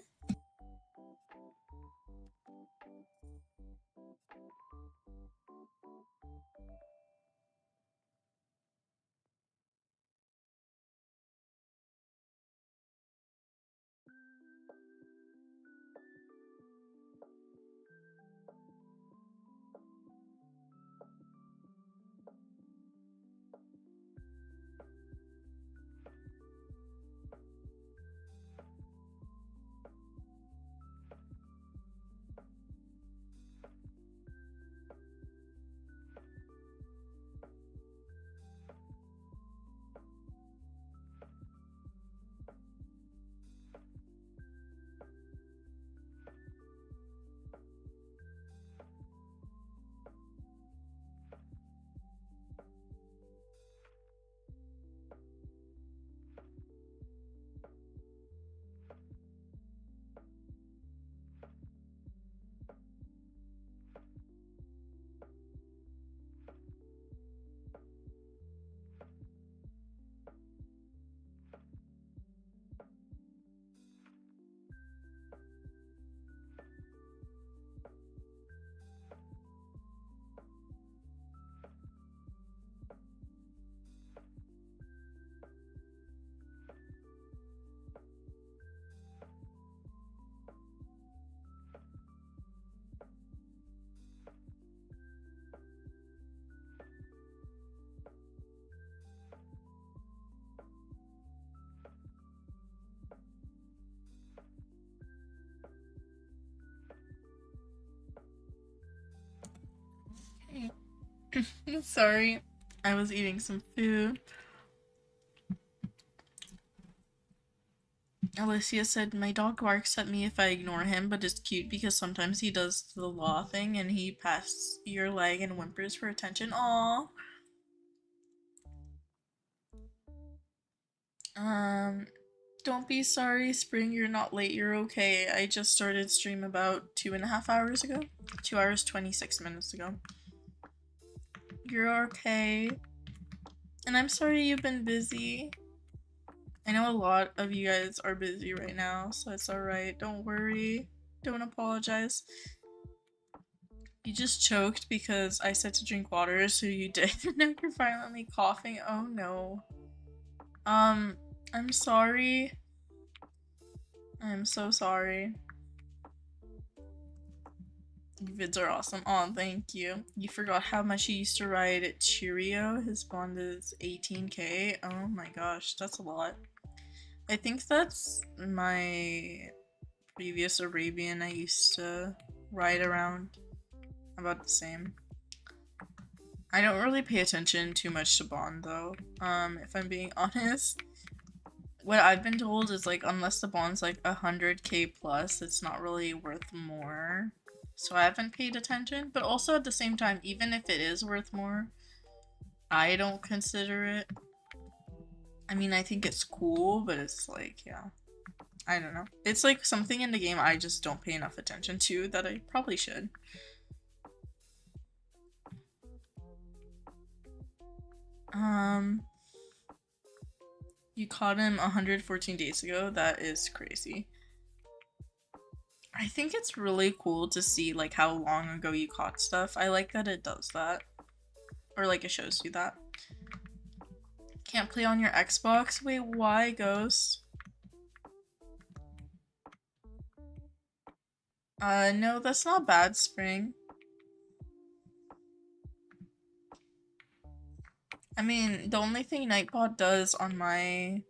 [SPEAKER 1] Sorry, I was eating some food. Alicia said, my dog barks at me if I ignore him, but it's cute because sometimes he does the law thing and he pats your leg and whimpers for attention. Aww. Don't be sorry, Spring, you're not late, you're okay. I just started stream about 2.5 hours ago. 2 hours, 26 minutes ago. You're okay. And I'm sorry you've been busy. I know a lot of you guys are busy right now, so it's alright. Don't worry. Don't apologize. You just choked because I said to drink water, so you did. Now you're violently coughing. Oh no. I'm sorry. I'm so sorry. You vids are awesome. Oh, thank you. You forgot how much he used to ride at Cheerio. His bond is 18k. Oh my gosh, that's a lot. I think that's my previous Arabian I used to ride around. About the same. I don't really pay attention too much to bond though, if I'm being honest. What I've been told is like unless the bond's like 100k plus, it's not really worth more. So I haven't paid attention, but also at the same time, even if it is worth more, I don't consider it. I mean, I think it's cool, but it's like, yeah. I don't know. It's like something in the game I just don't pay enough attention to that I probably should. You caught him 114 days ago? That is crazy. I think it's really cool to see like how long ago you caught stuff. I like that it does that. Or like it shows you that. Can't play on your Xbox? Wait, why, Ghost? No, that's not bad, Spring. I mean, the only thing Nightbot does on my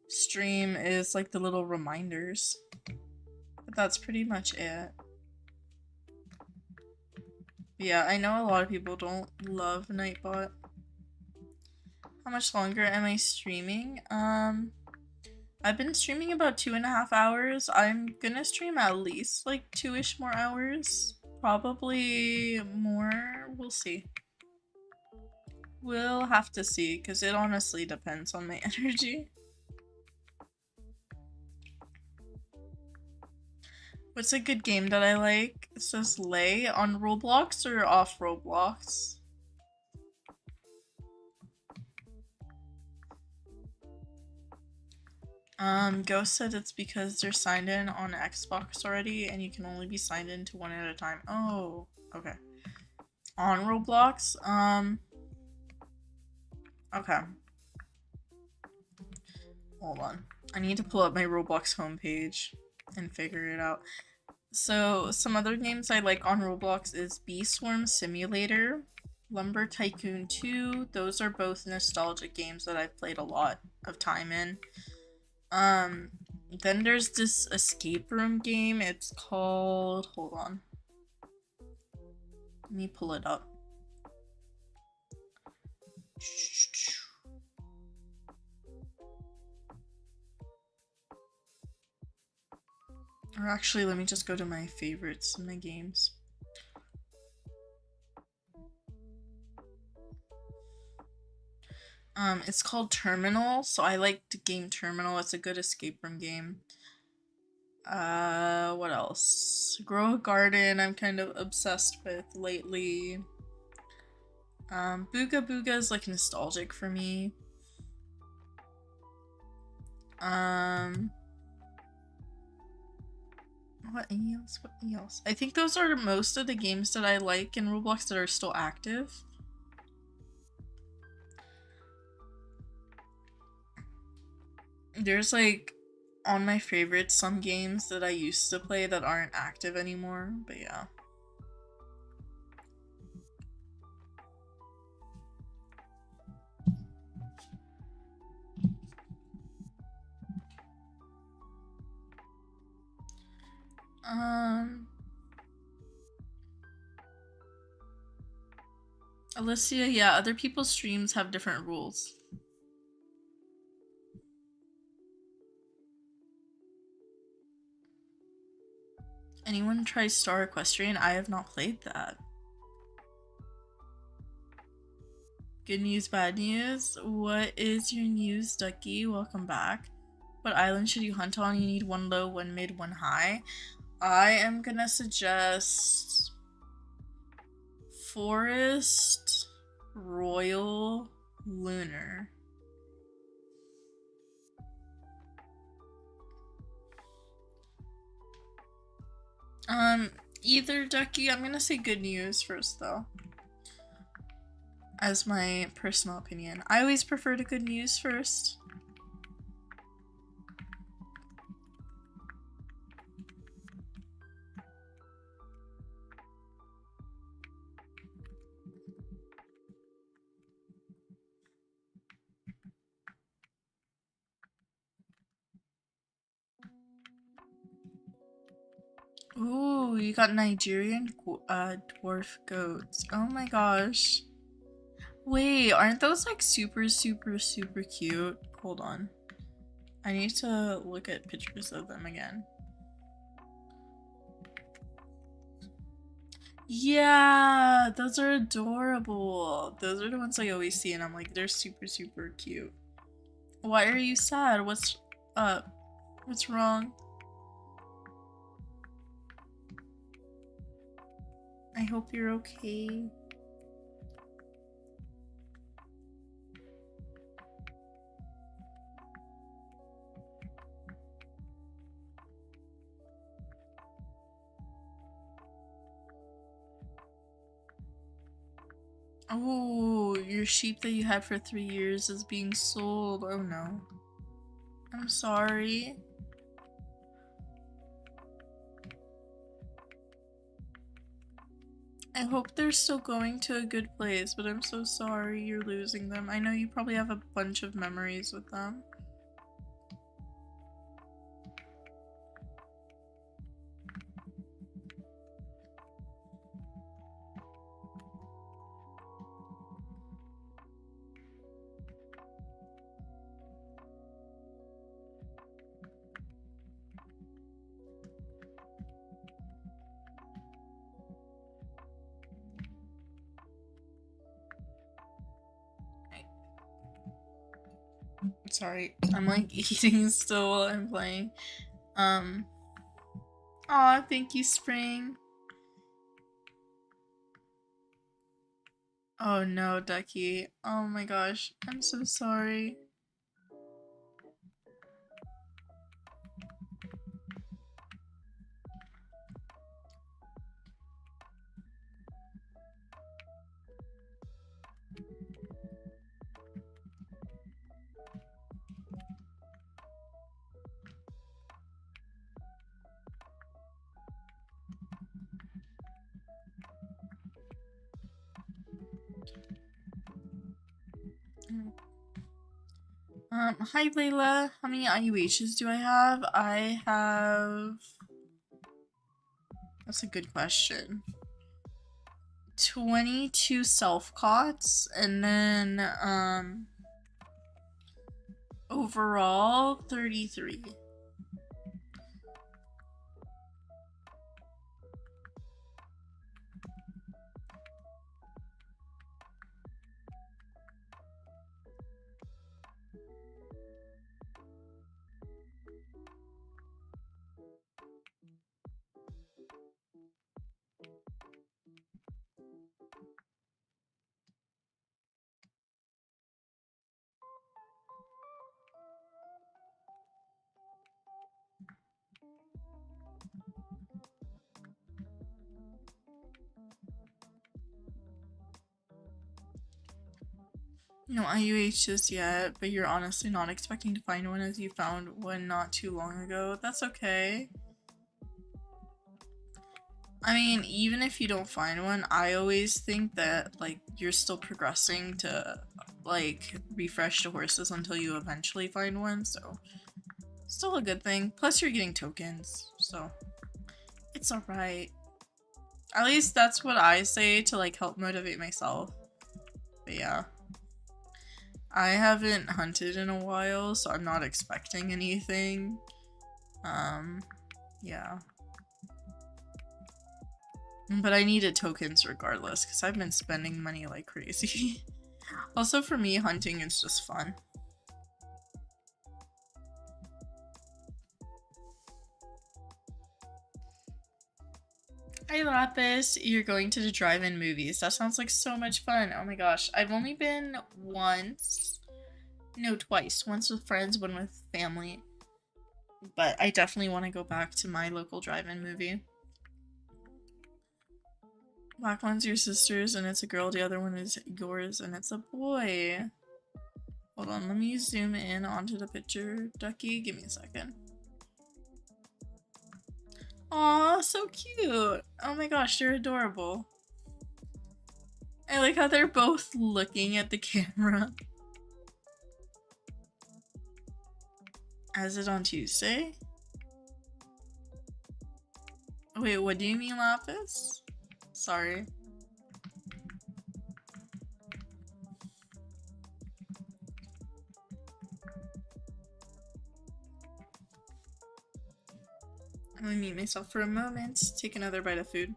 [SPEAKER 1] stream is like the little reminders. But that's pretty much it. Yeah, I know a lot of people don't love Nightbot. How much longer am I streaming? I've been streaming about 2.5 hours. I'm gonna stream at least like 2-ish more hours. Probably more. We'll see. We'll have to see, because it honestly depends on my energy. What's a good game that I like? It says Lay on Roblox or off Roblox? Ghost said it's because they're signed in on Xbox already and you can only be signed in to one at a time. Oh, okay. On Roblox? Okay. Hold on. I need to pull up my Roblox homepage and figure it out. So, some other games I like on Roblox is Bee Swarm Simulator, Lumber Tycoon 2. Those are both nostalgic games that I've played a lot of time in. Then there's this escape room game. It's called... Hold on. Let me pull it up. Or actually, let me just go to my favorites in my games. It's called Terminal, so I like the game Terminal. It's a good escape room game. What else? Grow a Garden, I'm kind of obsessed with lately. Booga Booga is like nostalgic for me. What else? What else? I think those are most of the games that I like in Roblox that are still active. There's like on my favorites some games that I used to play that aren't active anymore, but yeah. Alicia, yeah, other people's streams have different rules. Anyone try Star Equestrian? I have not played that. Good news, bad news. What is your news, Ducky? Welcome back. What island should you hunt on? You need one low, one mid, one high. I am gonna suggest Forest, Royal, Lunar. Either, Ducky. I'm gonna say good news first, though. As my personal opinion. I always prefer to good news first. Ooh, you got Nigerian dwarf goats. Oh my gosh. Wait, aren't those like super, super, super cute? Hold on. I need to look at pictures of them again. Yeah, those are adorable. Those are the ones I always see and I'm like, they're super, super cute. Why are you sad? What's up? What's wrong? I hope you're okay. Oh, your sheep that you had for 3 years is being sold. Oh no. I'm sorry. I hope they're still going to a good place, but I'm so sorry you're losing them. I know you probably have a bunch of memories with them. Sorry, I'm like eating still while I'm playing. Aw, thank you, Spring. Oh no, Ducky. Oh my gosh, I'm so sorry. Hi Layla. How many IUHs do I have? I have... That's a good question. 22 self-cots, and then, overall, 33. No IUHs yet, but you're honestly not expecting to find one as you found one not too long ago. That's okay. I mean, even if you don't find one, I always think that, like, you're still progressing to, like, refresh the horses until you eventually find one, so still a good thing. Plus, you're getting tokens, so it's alright. At least that's what I say to, like, help motivate myself. But yeah. I haven't hunted in a while, so I'm not expecting anything. Yeah. But I needed tokens regardless, because I've been spending money like crazy. Also, for me, hunting is just fun. Hi Lapis, you're going to the drive-in movies. That sounds like so much fun. Oh my gosh. I've only been once. No, twice. Once with friends, one with family. But I definitely want to go back to my local drive-in movie. Black one's your sister's and it's a girl, the other one is yours and it's a boy. Hold on, let me zoom in onto the picture. Ducky, give me a second. Aw, so cute. Oh my gosh, they're adorable. I like how they're both looking at the camera. Is it on Tuesday? Wait, what do you mean, Lapis? Sorry. Let me mute myself for a moment, take another bite of food.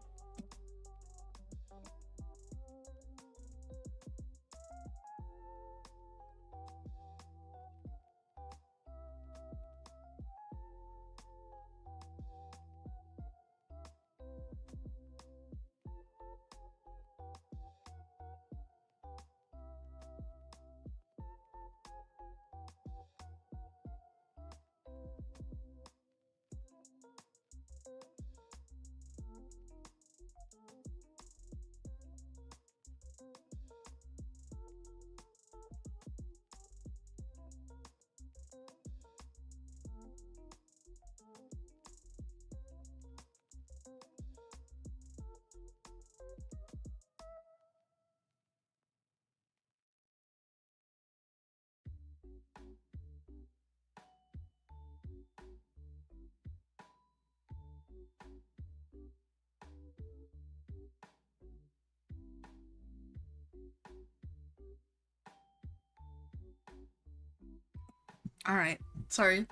[SPEAKER 1] Alright, sorry.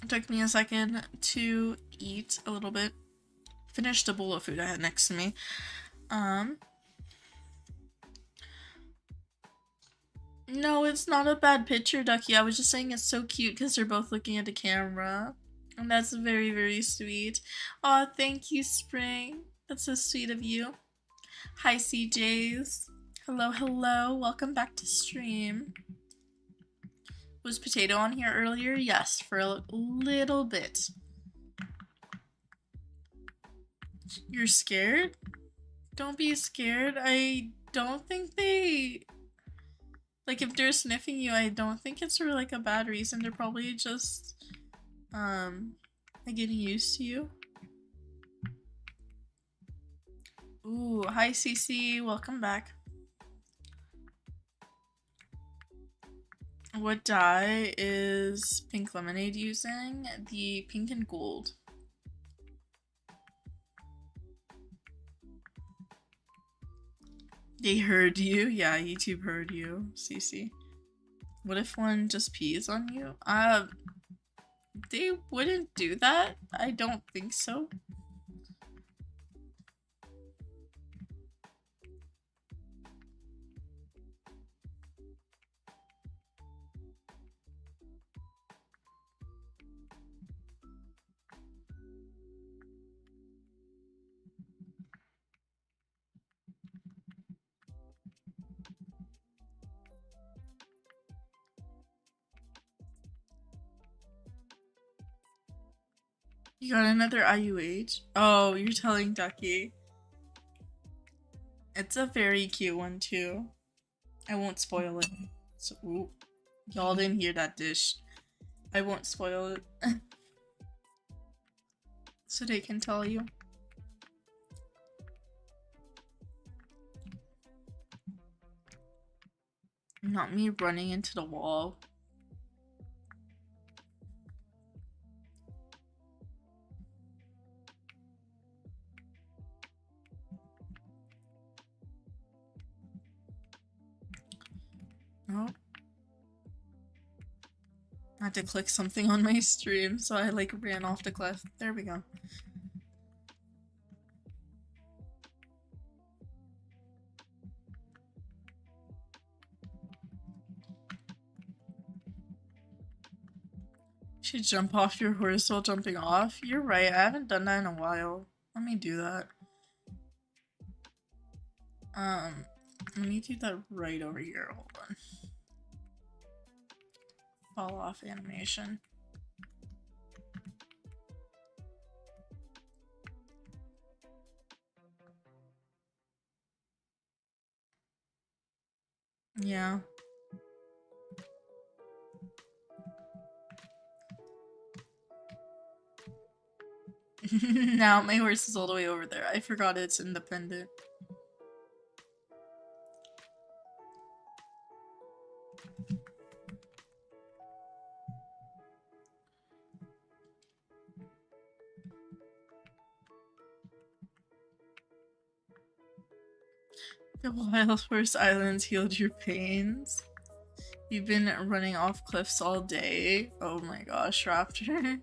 [SPEAKER 1] It took me a second to eat a little bit. Finished a bowl of food I had next to me. No, it's not a bad picture, Ducky. I was just saying it's so cute because they're both looking at the camera. And that's very, very sweet. Aw, thank you, Spring. That's so sweet of you. Hi, CJs. Hello, hello. Welcome back to stream. Was Potato on here earlier? Yes, for a little bit. You're scared? Don't be scared. I don't think they... Like, if they're sniffing you, I don't think it's for, like, a bad reason. They're probably just, like, getting used to you. Ooh, hi, CC. Welcome back. What dye is Pink Lemonade using? The pink and gold. They heard you? Yeah, YouTube heard you, CC. What if one just pees on you? They wouldn't do that. I don't think so. You got another IUH? Oh, you're telling Ducky. It's a very cute one too. I won't spoil it. So, ooh, y'all didn't hear that dish. I won't spoil it. So they can tell you. Not me running into the wall. Oh. I had to click something on my stream, so I like ran off the cliff. There we go. Should jump off your horse while jumping off? You're right, I haven't done that in a while. Let me do that. Let me do that right over here. Hold on. Fall off animation. Yeah. Now my horse is all the way over there. I forgot it's independent. The Wild Horse Islands healed your pains. You've been running off cliffs all day. Oh my gosh, Raptor.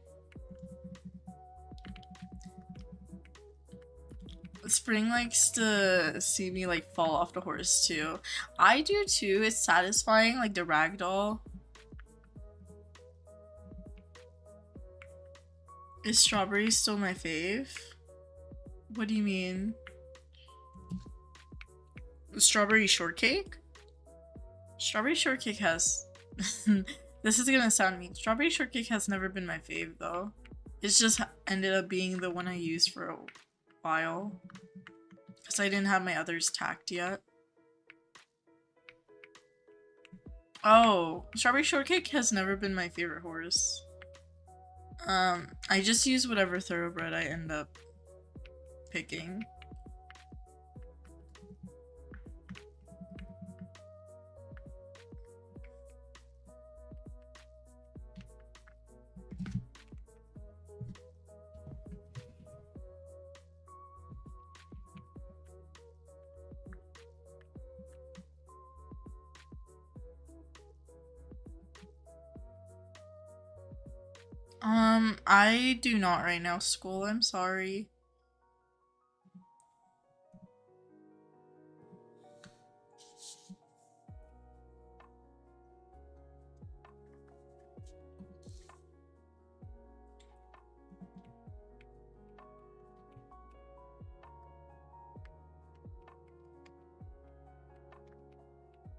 [SPEAKER 1] Spring likes to see me like fall off the horse too. I do too. It's satisfying, like the ragdoll. Is strawberry still my fave? What do you mean? Strawberry shortcake? Strawberry shortcake has... This is gonna sound mean. Strawberry shortcake has never been my fave though. It's just ended up being the one I used for a while. Because I didn't have my others tacked yet. Oh, strawberry shortcake has never been my favorite horse. I just use whatever thoroughbred I end up picking. I do not right now, school. I'm sorry.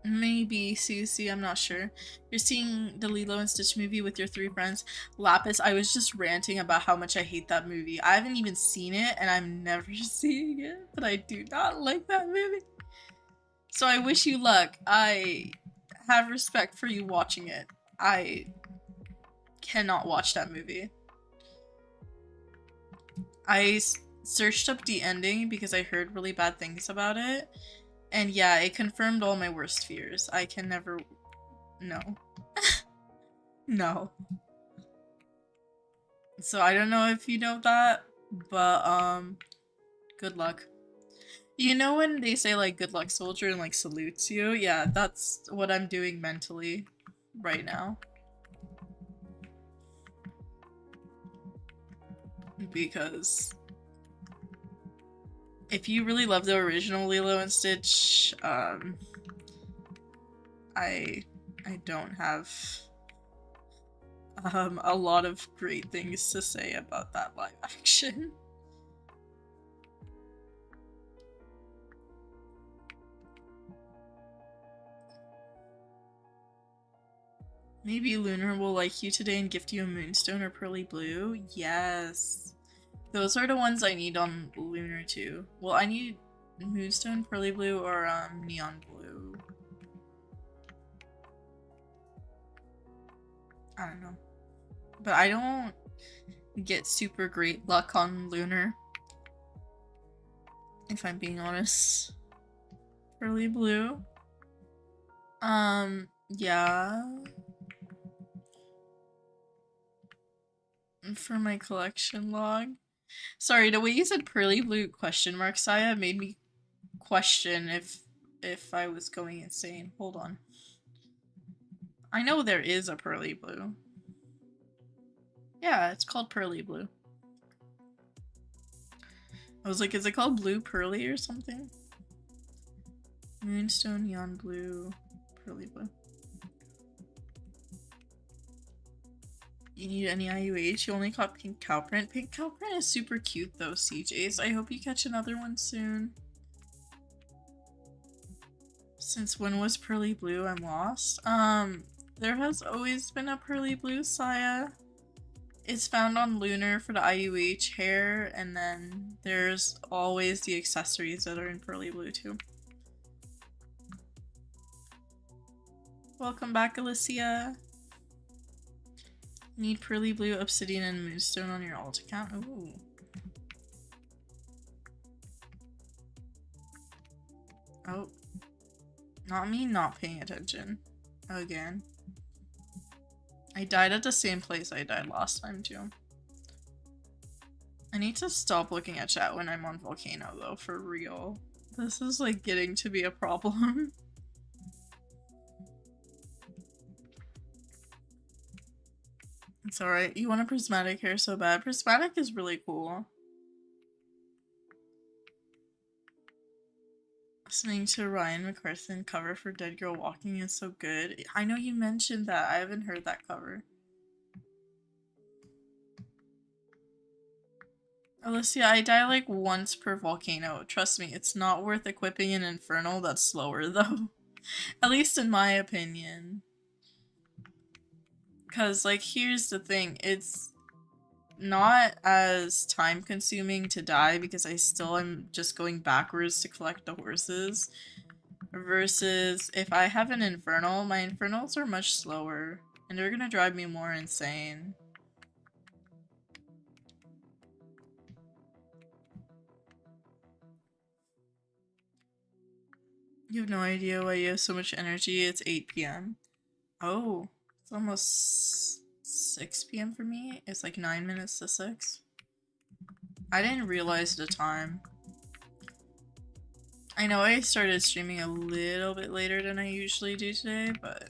[SPEAKER 1] Maybe, Susie, I'm not sure. You're seeing the Lilo and Stitch movie with your 3 friends. Lapis, I was just ranting about how much I hate that movie. I haven't even seen it, and I'm never seeing it, but I do not like that movie. So I wish you luck. I have respect for you watching it. I cannot watch that movie. I searched up the ending because I heard really bad things about it. And yeah, it confirmed all my worst fears. I can never... No. No. So I don't know if you know that, but good luck. You know when they say like good luck soldier and like salutes you? Yeah, that's what I'm doing mentally right now. Because if you really love the original Lilo and Stitch, I don't have a lot of great things to say about that live action. Maybe Lunar will like you today and gift you a Moonstone or Pearly Blue? Yes. Those are the ones I need on Lunar too. Well, I need Moonstone, Pearly Blue, or Neon Blue. I don't know. But I don't get super great luck on Lunar. If I'm being honest. Pearly Blue. Yeah. For my collection log. Sorry, the way you said Pearly Blue question mark, Saya, made me question if I was going insane. Hold on. I know there is a pearly blue. Yeah, it's called pearly blue. I was like, is it called blue pearly or something? Moonstone, neon blue, pearly blue. You need any IUH? You only caught pink cow print. Pink cow print is super cute though, CJs. I hope you catch another one soon. Since when was pearly blue? I'm lost. There has always been a pearly blue Saya. It's found on Lunar for the IUH hair, and then there's always the accessories that are in pearly blue too. Welcome back, Alicia. Need pearly blue, obsidian, and moonstone on your alt account. Ooh. Oh. Not me not paying attention. Again. I died at the same place I died last time too. I need to stop looking at chat when I'm on Volcano though, for real. This is like getting to be a problem. It's alright. You want a prismatic hair so bad. Prismatic is really cool. Listening to Ryan McCarthy cover for Dead Girl Walking is so good. I know you mentioned that. I haven't heard that cover. Alicia, I die like once per volcano. Trust me, it's not worth equipping an Infernal that's slower though. At least in my opinion. Because, like, here's the thing. It's not as time consuming to die because I still am just going backwards to collect the horses. Versus if I have an Infernal, my Infernals are much slower. And they're gonna drive me more insane. You have no idea why you have so much energy. It's 8 p.m. Oh. It's almost 6 p.m. for me. It's like 9 minutes to 6. I didn't realize the time. I know I started streaming a little bit later than I usually do today, but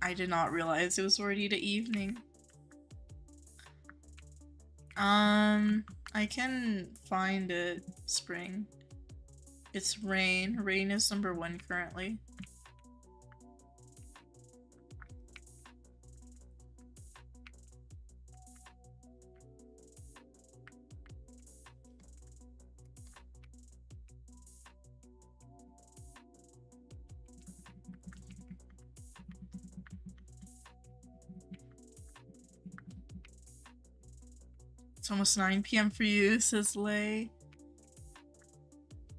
[SPEAKER 1] I did not realize it was already the evening. I can find it, Spring. It's Rain. Rain is number 1 currently. It's almost 9 p.m. for you, says Lay.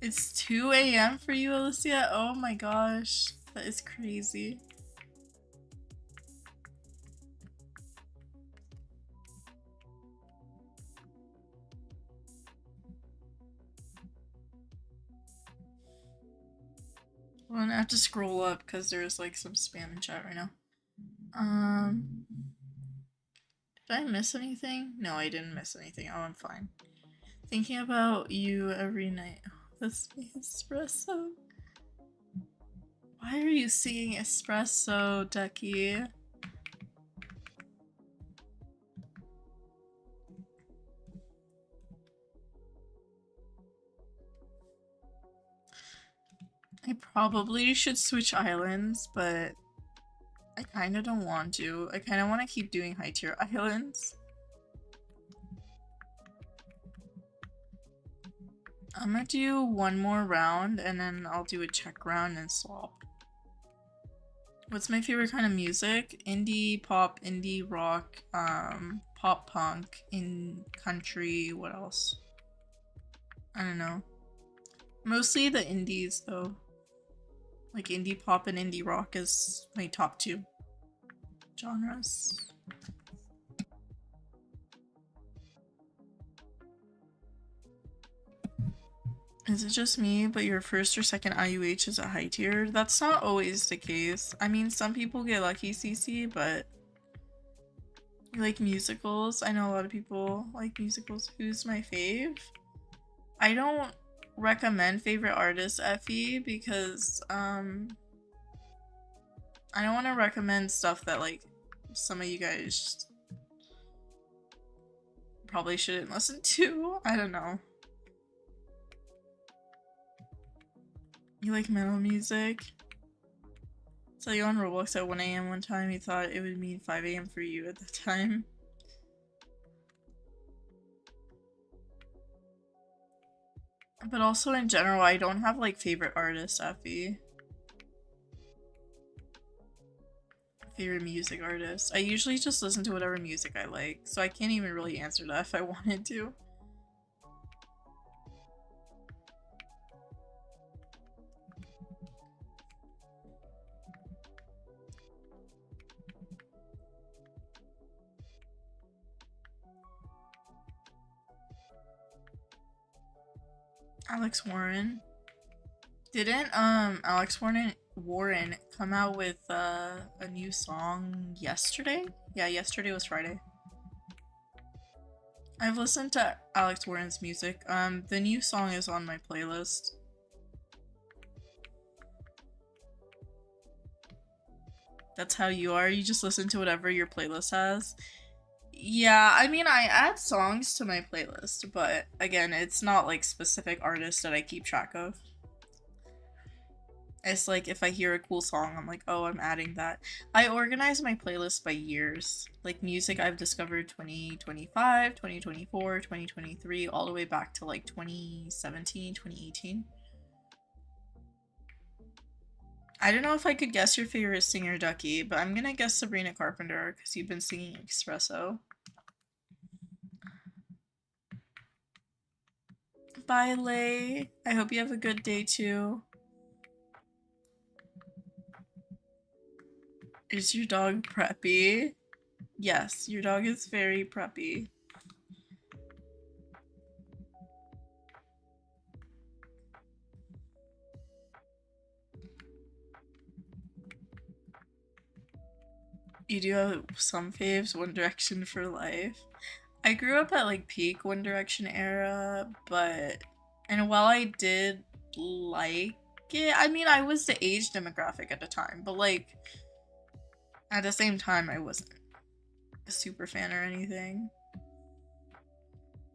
[SPEAKER 1] It's 2 a.m. for you, Alicia? Oh my gosh. That is crazy. Well, I have to scroll up because there's like some spam in chat right now. Did I miss anything? No, I didn't miss anything. Oh, I'm fine. Thinking about you every night. Oh, this espresso. Why are you singing espresso, Ducky? I probably should switch islands, but I kind of don't want to. I kind of want to keep doing high tier islands. I'm gonna do one more round and then I'll do a check round and swap. What's my favorite kind of music? Indie pop, indie rock, pop punk, in country, what else? I don't know. Mostly the indies though. Like indie pop and indie rock is my top 2 genres. Is it just me, but your first or second IUH is a high tier? That's not always the case. I mean, some people get lucky, CC, but you like musicals? I know a lot of people like musicals. Who's my fave? I don't recommend favorite artists, Effie, because I don't want to recommend stuff that like some of you guys probably shouldn't listen to. I don't know. You like metal music? So you on Roblox at 1 a.m. one time, you thought it would mean 5 a.m. for you at the time. But also in general, I don't have like favorite artists, Effie. Favorite music artist. I usually just listen to whatever music I like, so I can't even really answer that if I wanted to. Alex Warren. Didn't Alex Warren come out with a new song yesterday? Yeah, yesterday was Friday. I've listened to Alex Warren's music. The new song is on my playlist. That's how you are? You just listen to whatever your playlist has? Yeah, I mean, I add songs to my playlist, but again, it's not like specific artists that I keep track of. It's like if I hear a cool song, I'm like, oh, I'm adding that. I organize my playlist by years. Like music I've discovered 2025, 2024, 2023, all the way back to like 2017, 2018. I don't know if I could guess your favorite singer, Ducky, but I'm gonna guess Sabrina Carpenter because you've been singing Espresso. Bye, Lay. I hope you have a good day too. Is your dog preppy? Yes, your dog is very preppy. You do have some faves, One Direction for life. I grew up at like peak One Direction era, and while I did like it, I mean, I was the age demographic at the time, but like at the same time, I wasn't a super fan or anything.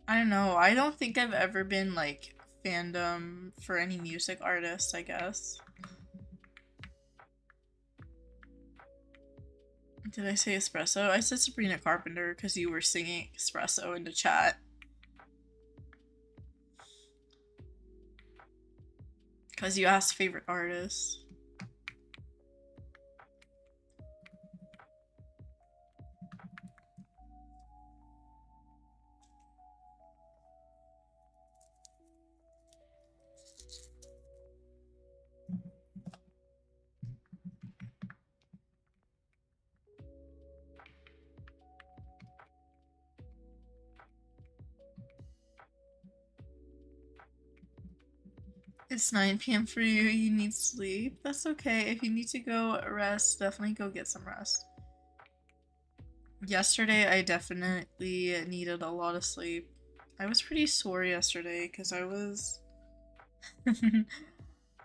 [SPEAKER 1] I don't know. I don't think I've ever been like fandom for any music artist, I guess. Did I say Espresso? I said Sabrina Carpenter because you were singing Espresso in the chat. Because you asked favorite artist. It's 9 p.m. for you. You need sleep. That's okay. If you need to go rest, definitely go get some rest. Yesterday, I definitely needed a lot of sleep. I was pretty sore yesterday because I was...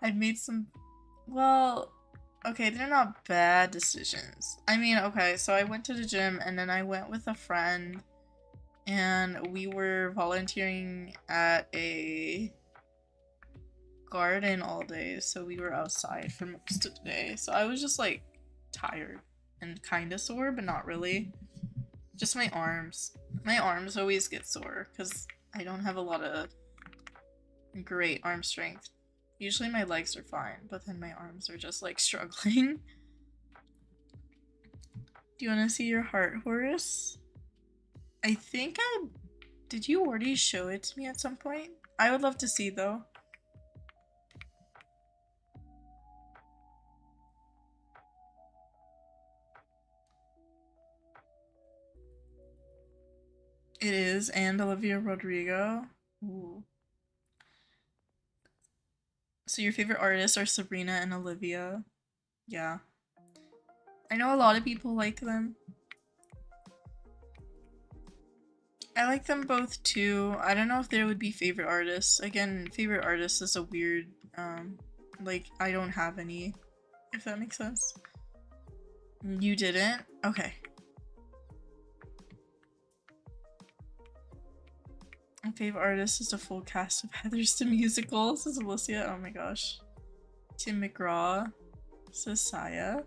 [SPEAKER 1] I made some... Well, okay, they're not bad decisions. I mean, okay, so I went to the gym and then I went with a friend and we were volunteering at a garden all day, so we were outside for most of the day. So I was just like tired and kind of sore, but not really. Just my arms. My arms always get sore because I don't have a lot of great arm strength. Usually my legs are fine, but then my arms are just like struggling. Do you want to see your heart, Horace? I think I... Did you already show it to me at some point? I would love to see though. It is, and Olivia Rodrigo. Ooh. So your favorite artists are Sabrina and Olivia. Yeah. I know a lot of people like them. I like them both too. I don't know if there would be favorite artists. Again, favorite artist is a weird, like, I don't have any, if that makes sense. You didn't? Okay. My favorite artist is a full cast of Heathers to musicals. This is Alicia. Oh my gosh. Tim McGraw. Saya.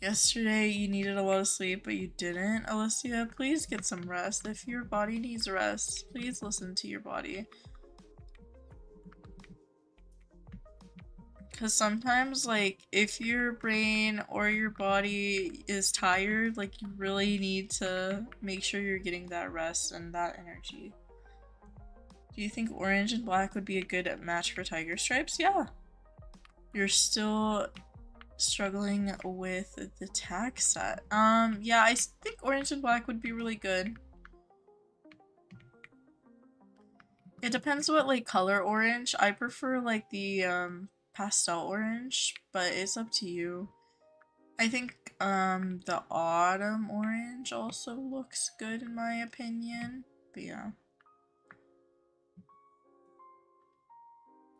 [SPEAKER 1] Yesterday you needed a lot of sleep, but you didn't. Alicia, please get some rest. If your body needs rest, please listen to your body. Because sometimes, like, if your brain or your body is tired, like, you really need to make sure you're getting that rest and that energy. Do you think orange and black would be a good match for tiger stripes? Yeah. You're still struggling with the tag set. Yeah, I think orange and black would be really good. It depends what, like, color orange. I prefer, like, the, pastel orange, but it's up to you. I think, the autumn orange also looks good in my opinion, but yeah.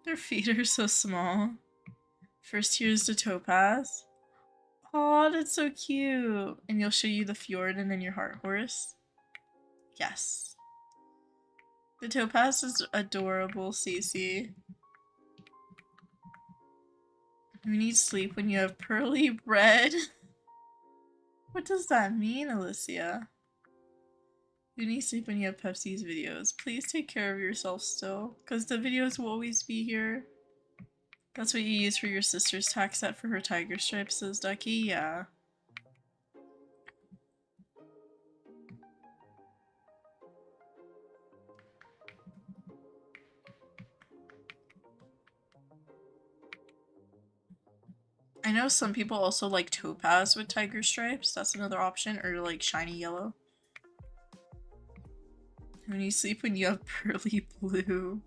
[SPEAKER 1] Their feet are so small. First here's the topaz. Aw, that's so cute. And you'll show you the fjord and then your heart horse. Yes. The topaz is adorable, Cece. You need sleep when you have pearly red. What does that mean, Alicia? You need sleep when you have Pepsi's videos. Please take care of yourself still, because the videos will always be here. That's what you use for your sister's tack set for her tiger stripes, says Ducky. Yeah. I know some people also like topaz with tiger stripes. That's another option. Or like shiny yellow. When you sleep when you have pearly blue.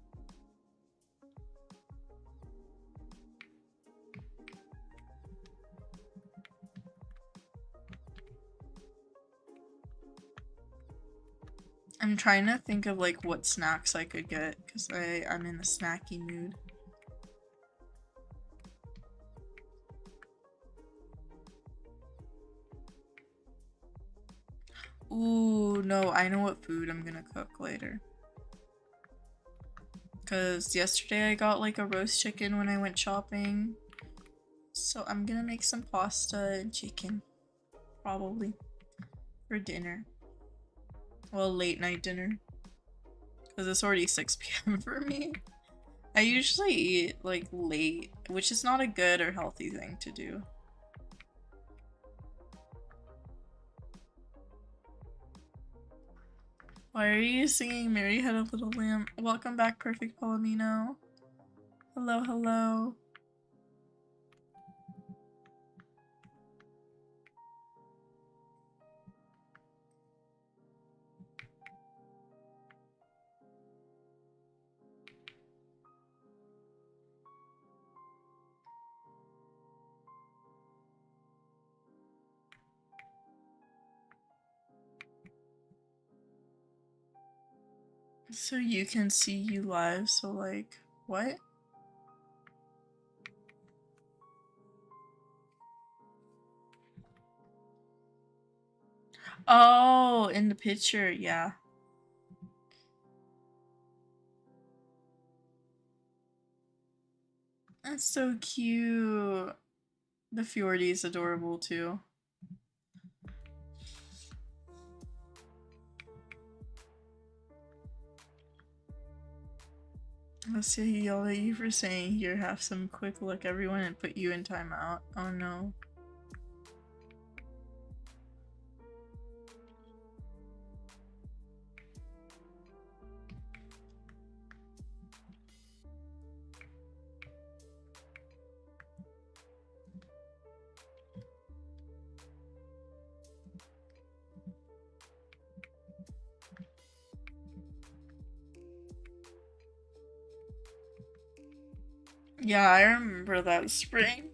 [SPEAKER 1] I'm trying to think of like what snacks I could get because I'm in a snacky mood. Ooh, no, I know what food I'm gonna cook later. Because yesterday I got like a roast chicken when I went shopping. So I'm gonna make some pasta and chicken. Probably. For dinner. Well, late night dinner. Because it's already 6 p.m. for me. I usually eat like late, which is not a good or healthy thing to do. Why are you singing Mary Had a Little Lamb? Welcome back, Perfect Palomino. Hello, hello. So you can see you live, so like, what? Oh, in the picture, yeah. That's so cute. The Fjordy is adorable too. Let's see, he yelled at you for saying, "Here, have some quick look, everyone," and put you in timeout. Oh no. Yeah, I remember that spring.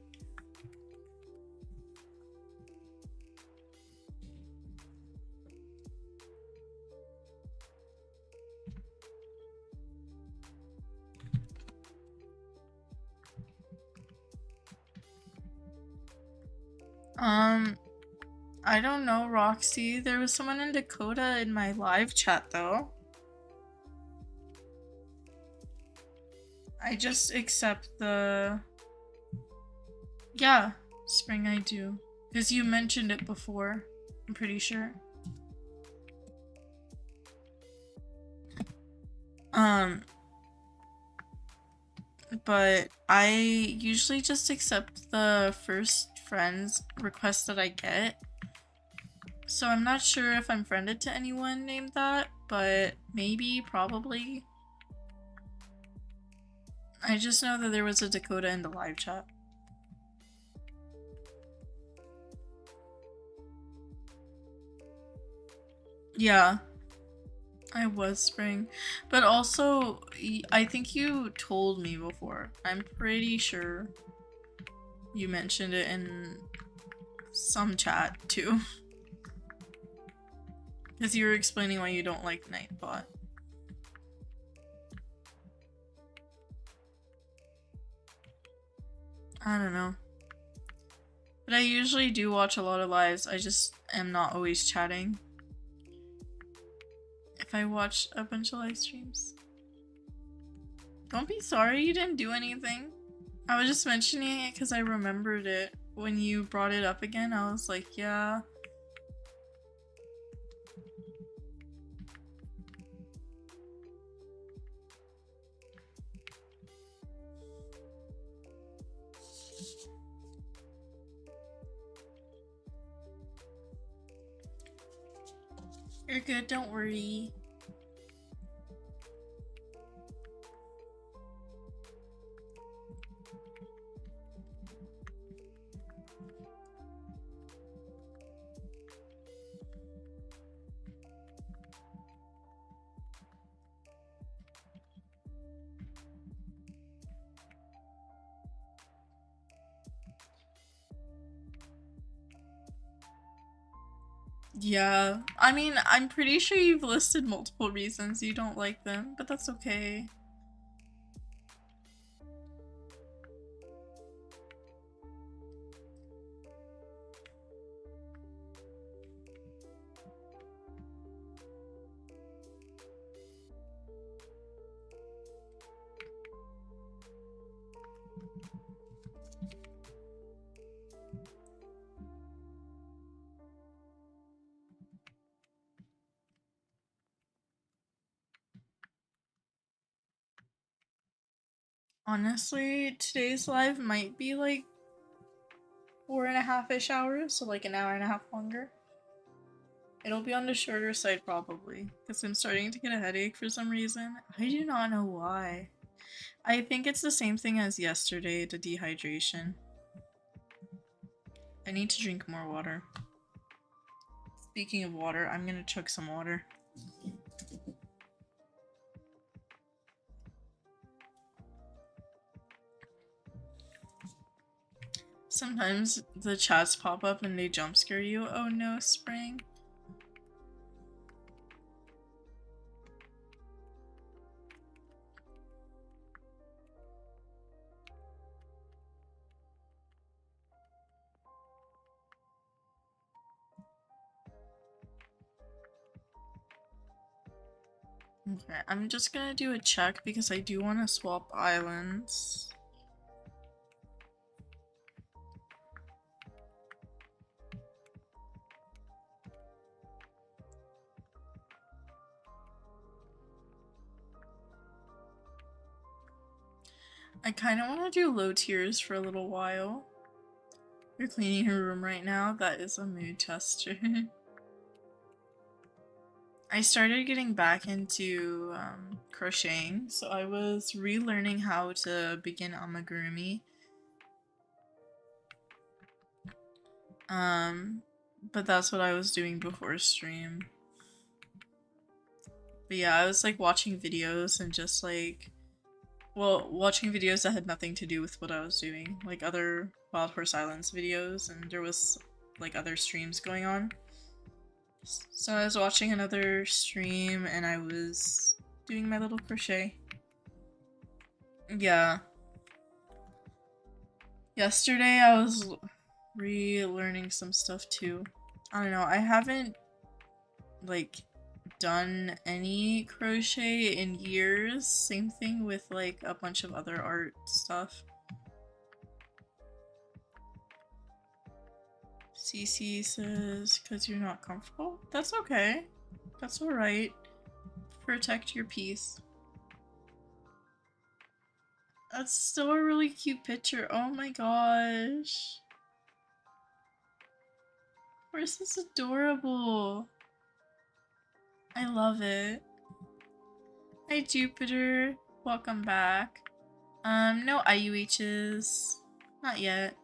[SPEAKER 1] Um, I don't know, Roxy. There was someone in Dakota in my live chat, though. I just accept the... Yeah, Spring, I do. Because you mentioned it before, I'm pretty sure. But I usually just accept the first friend's request that I get. So I'm not sure if I'm friended to anyone named that, but maybe, probably. I just know that there was a Dakota in the live chat. Yeah, I was Spring. But also, I think you told me before. I'm pretty sure you mentioned it in some chat too. Because you were explaining why you don't like Nightbot. I don't know. But I usually do watch a lot of lives, I just am not always chatting. If I watch a bunch of live streams. Don't be sorry, you didn't do anything. I was just mentioning it because I remembered it. When you brought it up again, I was like, yeah. You're good, don't worry. Yeah, I mean, I'm pretty sure you've listed multiple reasons you don't like them, but that's okay. Honestly, today's live might be like 4.5-ish hours, so like an hour and a half longer. It'll be on the shorter side probably, because I'm starting to get a headache for some reason. I do not know why. I think it's the same thing as yesterday, the dehydration. I need to drink more water. Speaking of water, I'm gonna chug some water. Sometimes the chats pop up and they jump scare you. Oh no, Spring. Okay, I'm just gonna do a check because I do want to swap islands. I kind of want to do low tiers for a little while. You're cleaning her room right now? That is a mood tester. I started getting back into crocheting, so I was relearning how to begin amigurumi. But that's what I was doing before stream. But yeah, I was like watching videos and just like, well, watching videos that had nothing to do with what I was doing, like other Wild Horse Islands videos, and there was like other streams going on. So I was watching another stream and I was doing my little crochet. Yeah. Yesterday I was relearning some stuff too. I don't know, I haven't like done any crochet in years. Same thing with like a bunch of other art stuff. CC says, "Cause you're not comfortable." That's okay. That's alright. Protect your peace. That's still a really cute picture. Oh my gosh. Horse is adorable. I love it. Hi Jupiter. Welcome back. No IUHs. Not yet.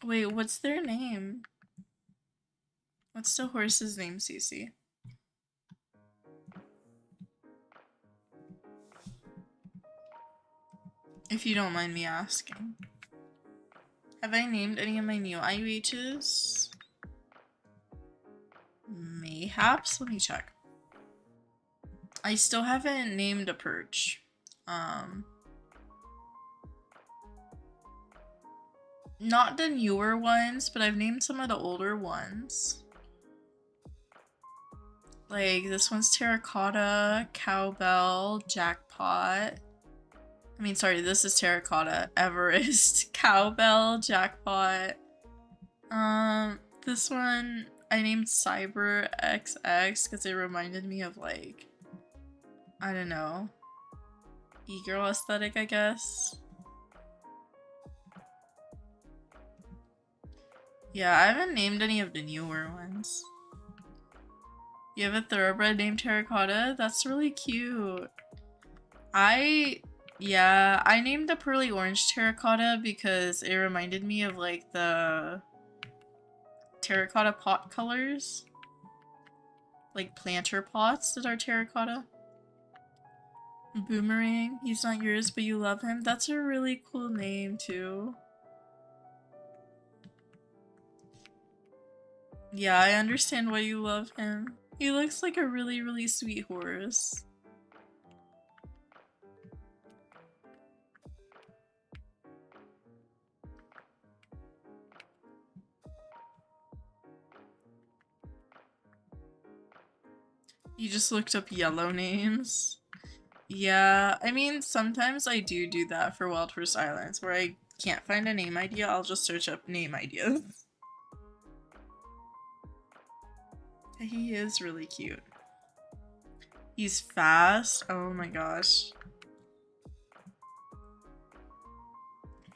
[SPEAKER 1] Wait, what's their name? What's the horse's name, Cece? If you don't mind me asking. Have I named any of my new IUHs? Mayhaps? Let me check. I still haven't named a perch. Not the newer ones, but I've named some of the older ones. Like, this one's Terracotta, Cowbell, Jackpot. I mean, sorry, this is Terracotta, Everest, Cowbell, Jackpot. This one I named Cyber XX because it reminded me of, like, I don't know, e-girl aesthetic, I guess. Yeah, I haven't named any of the newer ones. You have a thoroughbred named Terracotta? That's really cute. Yeah, I named the pearly orange terracotta because it reminded me of like the terracotta pot colors. Like planter pots that are terracotta. Boomerang, he's not yours but you love him. That's a really cool name too. Yeah, I understand why you love him. He looks like a really, really sweet horse. You just looked up yellow names. Yeah, I mean, sometimes I do that for Wild Horse Islands, where I can't find a name idea, I'll just search up name ideas. He is really cute. He's fast. Oh my gosh.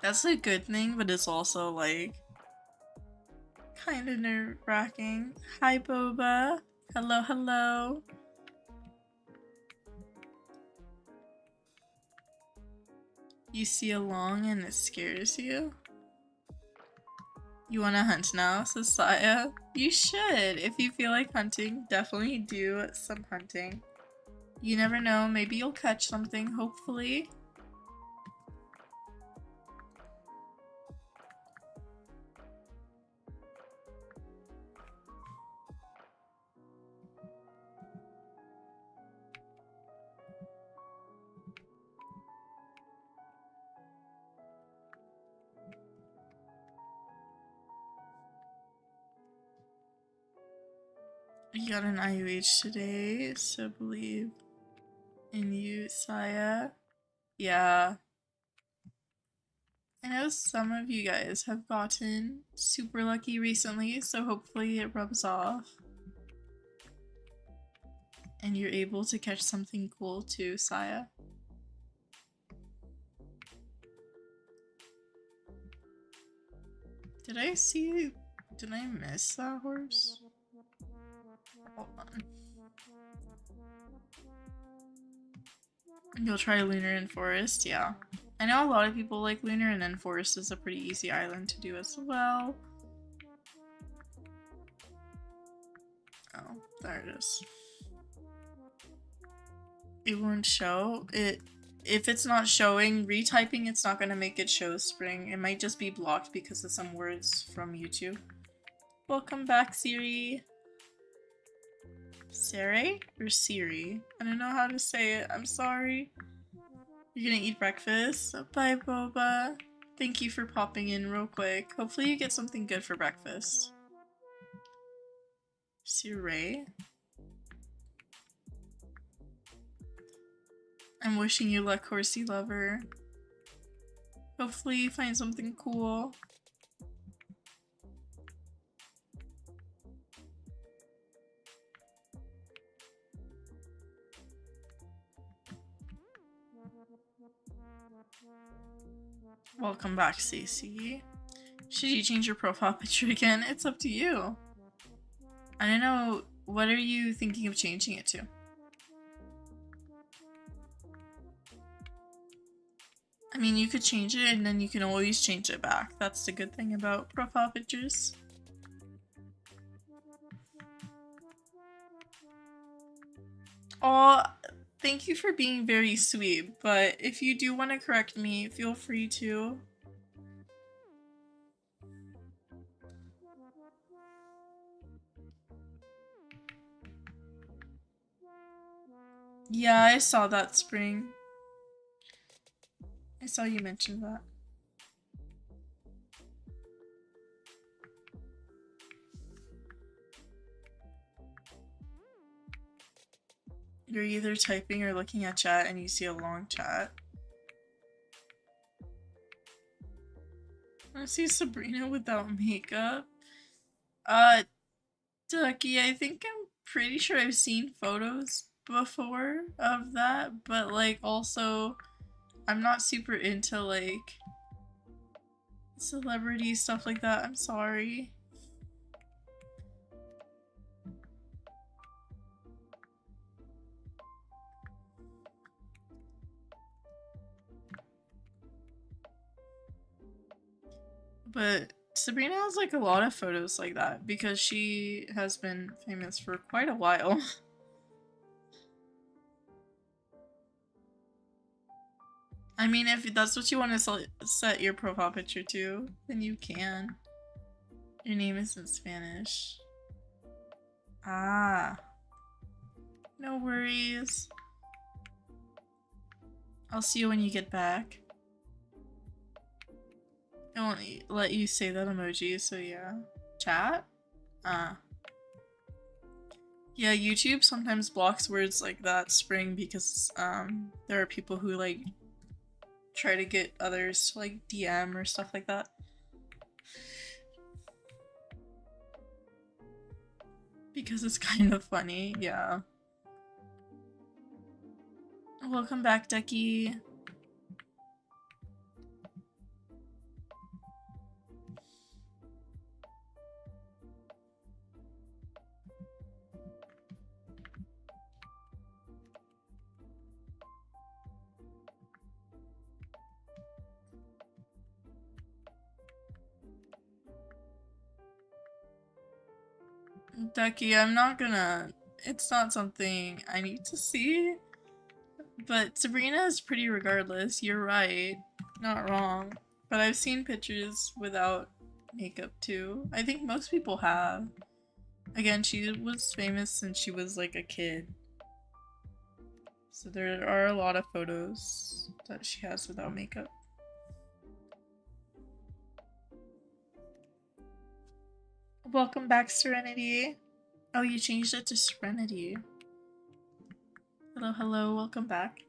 [SPEAKER 1] That's a good thing, but it's also like kind of nerve-wracking. Hi, Boba. Hello, hello. You see a long and it scares you? You wanna hunt now, says Saya? You should. If you feel like hunting, definitely do some hunting. You never know, maybe you'll catch something, hopefully. You got an IUH today, so believe in you, Saya. Yeah. I know some of you guys have gotten super lucky recently, so hopefully it rubs off. And you're able to catch something cool too, Saya. Did I miss that horse? Hold on. You'll try Lunar and Forest, yeah. I know a lot of people like Lunar, and then Forest is a pretty easy island to do as well. Oh, there it is. It won't show. If it's not showing, retyping it's not gonna make it show spring. It might just be blocked because of some words from YouTube. Welcome back, Siri. Siri or Siri? I don't know how to say it. I'm sorry. You're gonna eat breakfast? Bye, Boba. Thank you for popping in real quick. Hopefully you get something good for breakfast. Siri? I'm wishing you luck, horsey lover. Hopefully you find something cool. Welcome back, Stacey. Should you change your profile picture again? It's up to you. I don't know, what are you thinking of changing it to? I mean, you could change it and then you can always change it back. That's the good thing about profile pictures. Oh, thank you for being very sweet, but if you do want to correct me, feel free to. Yeah, I saw that, Spring. I saw you mention that. You're either typing or looking at chat and you see a long chat. I see Sabrina without makeup. Ducky, I think I'm pretty sure I've seen photos before of that, but like also I'm not super into like celebrity stuff like that. I'm sorry. But Sabrina has like a lot of photos like that because she has been famous for quite a while. I mean, if that's what you want to set your profile picture to, then you can. Your name is in Spanish. Ah. No worries. I'll see you when you get back. I won't let you say that emoji, so yeah. Chat? Ah. Yeah, YouTube sometimes blocks words like that, Spring, because there are people who like try to get others to like DM or stuff like that. Because it's kind of funny, yeah. Welcome back, Ducky. Ducky, I'm not gonna... It's not something I need to see. But Sabrina is pretty regardless. You're right. Not wrong. But I've seen pictures without makeup too. I think most people have. Again, she was famous since she was like a kid. So there are a lot of photos that she has without makeup. Welcome back, Serenity. Oh, you changed it to Serenity. Hello, hello, welcome back.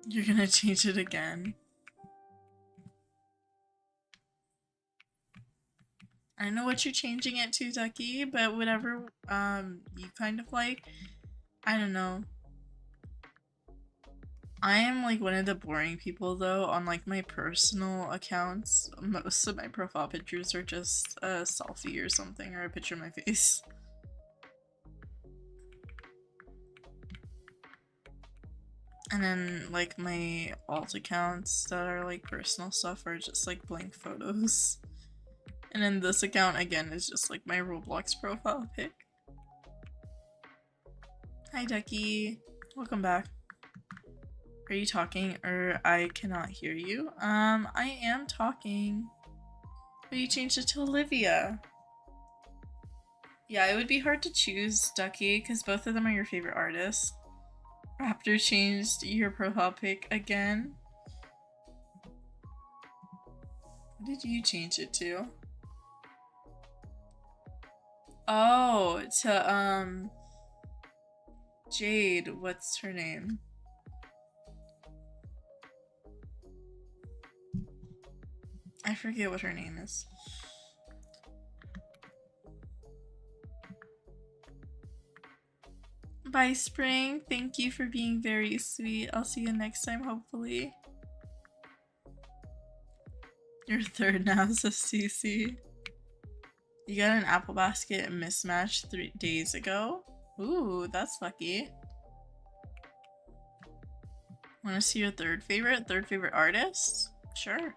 [SPEAKER 1] You're gonna change it again. I don't know what you're changing it to, Ducky, but whatever you kind of like. I don't know. I am like one of the boring people though on like my personal accounts. Most of my profile pictures are just a selfie or something or a picture of my face. And then like my alt accounts that are like personal stuff are just like blank photos. And then this account again is just like my Roblox profile pic. Hi Ducky, welcome back. Are you talking or I cannot hear you? I am talking. But you changed it to Olivia. Yeah, it would be hard to choose, Ducky, because both of them are your favorite artists. Raptor changed your profile pic again. What did you change it to? Oh, to, Jade. What's her name? I forget what her name is. Bye, Spring. Thank you for being very sweet. I'll see you next time, hopefully. Your third now, says CC. You got an apple basket mismatch 3 days ago? Ooh, that's lucky. Want to see your third favorite artist? Sure.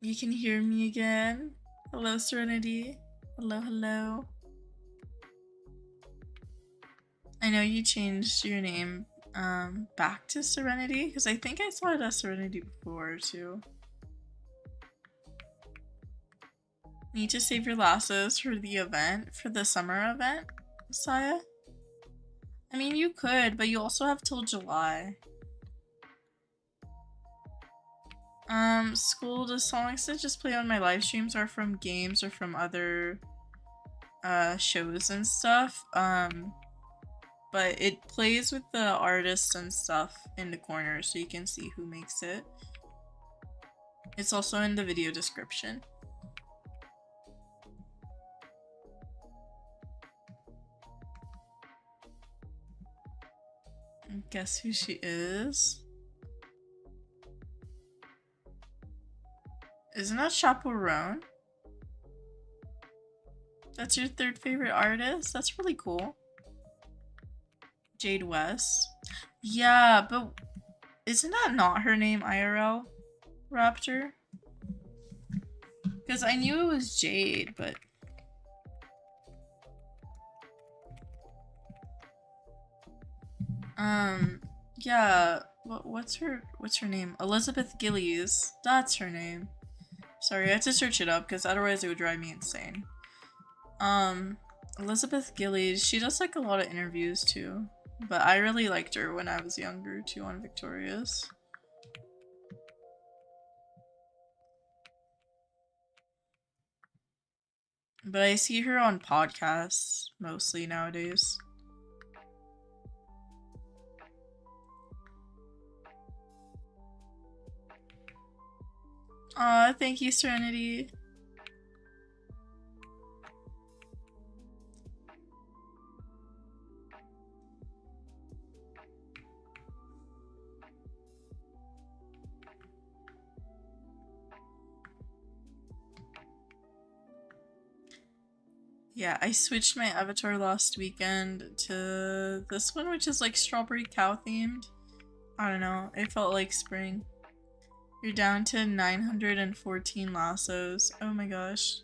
[SPEAKER 1] You can hear me again. Hello, Serenity. Hello, hello. I know you changed your name back to Serenity because I think I saw it as Serenity before too. Need to save your lassos for the event, for the summer event, Saya? I mean, you could, but you also have till July. School, the songs that just play on my live streams are from games or from other shows and stuff. But it plays with the artists and stuff in the corner so you can see who makes it. It's also in the video description. Guess who she is? Isn't that Chaperone? That's your third favorite artist? That's really cool. Jade West. Yeah, but isn't that not her name IRL, Raptor? Because I knew it was Jade, but... yeah, what's her name? Elizabeth Gillies. That's her name. Sorry, I had to search it up because otherwise it would drive me insane. Elizabeth Gillies, she does like a lot of interviews too. But I really liked her when I was younger too on Victorious. But I see her on podcasts mostly nowadays. Aw, thank you, Serenity. Yeah, I switched my avatar last weekend to this one, which is like strawberry cow themed. I don't know, it felt like spring. You're down to 914 lassos. Oh my gosh.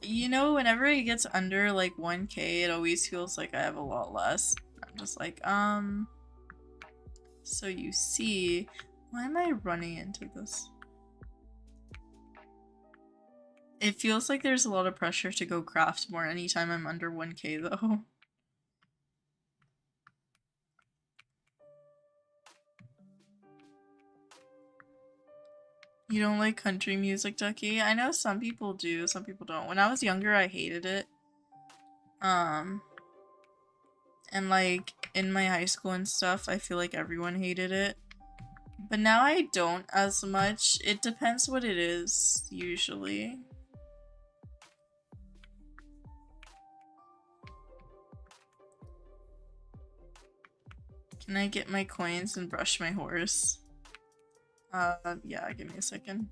[SPEAKER 1] You know, whenever it gets under like 1k, it always feels like I have a lot less. I'm just like, so you see, why am I running into this? It feels like there's a lot of pressure to go craft more anytime I'm under 1k though. You don't like country music, Ducky? I know some people do, some people don't. When I was younger, I hated it. And like in my high school and stuff, I feel like everyone hated it. But now I don't as much. It depends what it is, usually. Can I get my coins and brush my horse? Yeah, give me a second.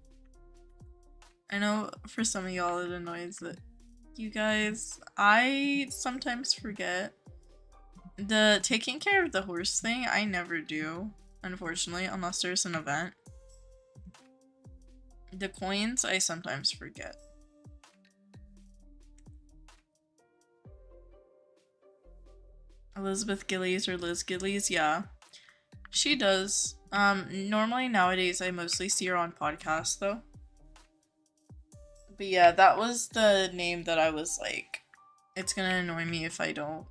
[SPEAKER 1] I know for some of y'all it annoys that you guys, I sometimes forget. The taking care of the horse thing, I never do, unfortunately, unless there's an event. The coins, I sometimes forget. Elizabeth Gillies or Liz Gillies, yeah. She does. Normally nowadays I mostly see her on podcasts though. But yeah, that was the name that I was like, it's gonna annoy me if I don't.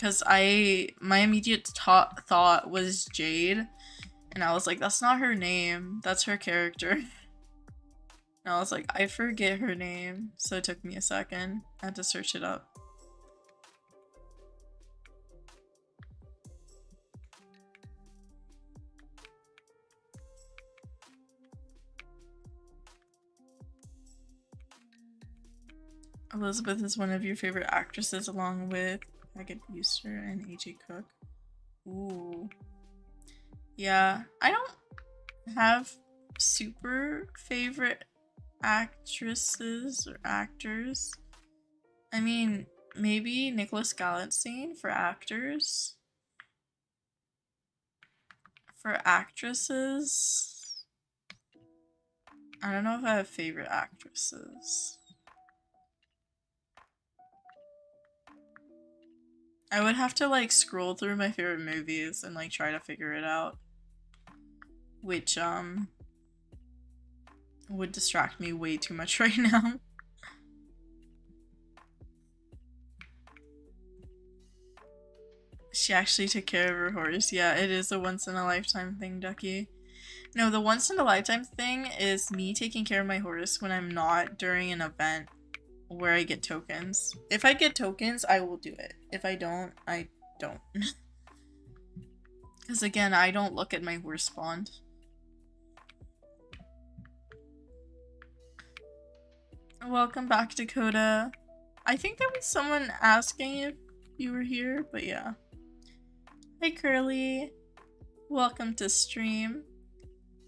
[SPEAKER 1] Cause my immediate thought was Jade. And I was like, that's not her name. That's her character. And I was like, I forget her name. So it took me a second. I had to search it up. Elizabeth is one of your favorite actresses along with Megan Buster and AJ Cook. Ooh. Yeah, I don't have super favorite actresses or actors. I mean, maybe Nicholas Galanstein for actors. For actresses, I don't know if I have favorite actresses. I would have to like scroll through my favorite movies and like try to figure it out. Which would distract me way too much right now. She actually took care of her horse. Yeah, it is a once in a lifetime thing, Ducky. No, the once in a lifetime thing is me taking care of my horse when I'm not during an event where I get tokens. If I get tokens, I will do it. If I don't, I don't. Because again, I don't look at my horse spawned. Welcome back, Dakota. I think there was someone asking if you were here, but yeah. Hey, Curly. Welcome to stream.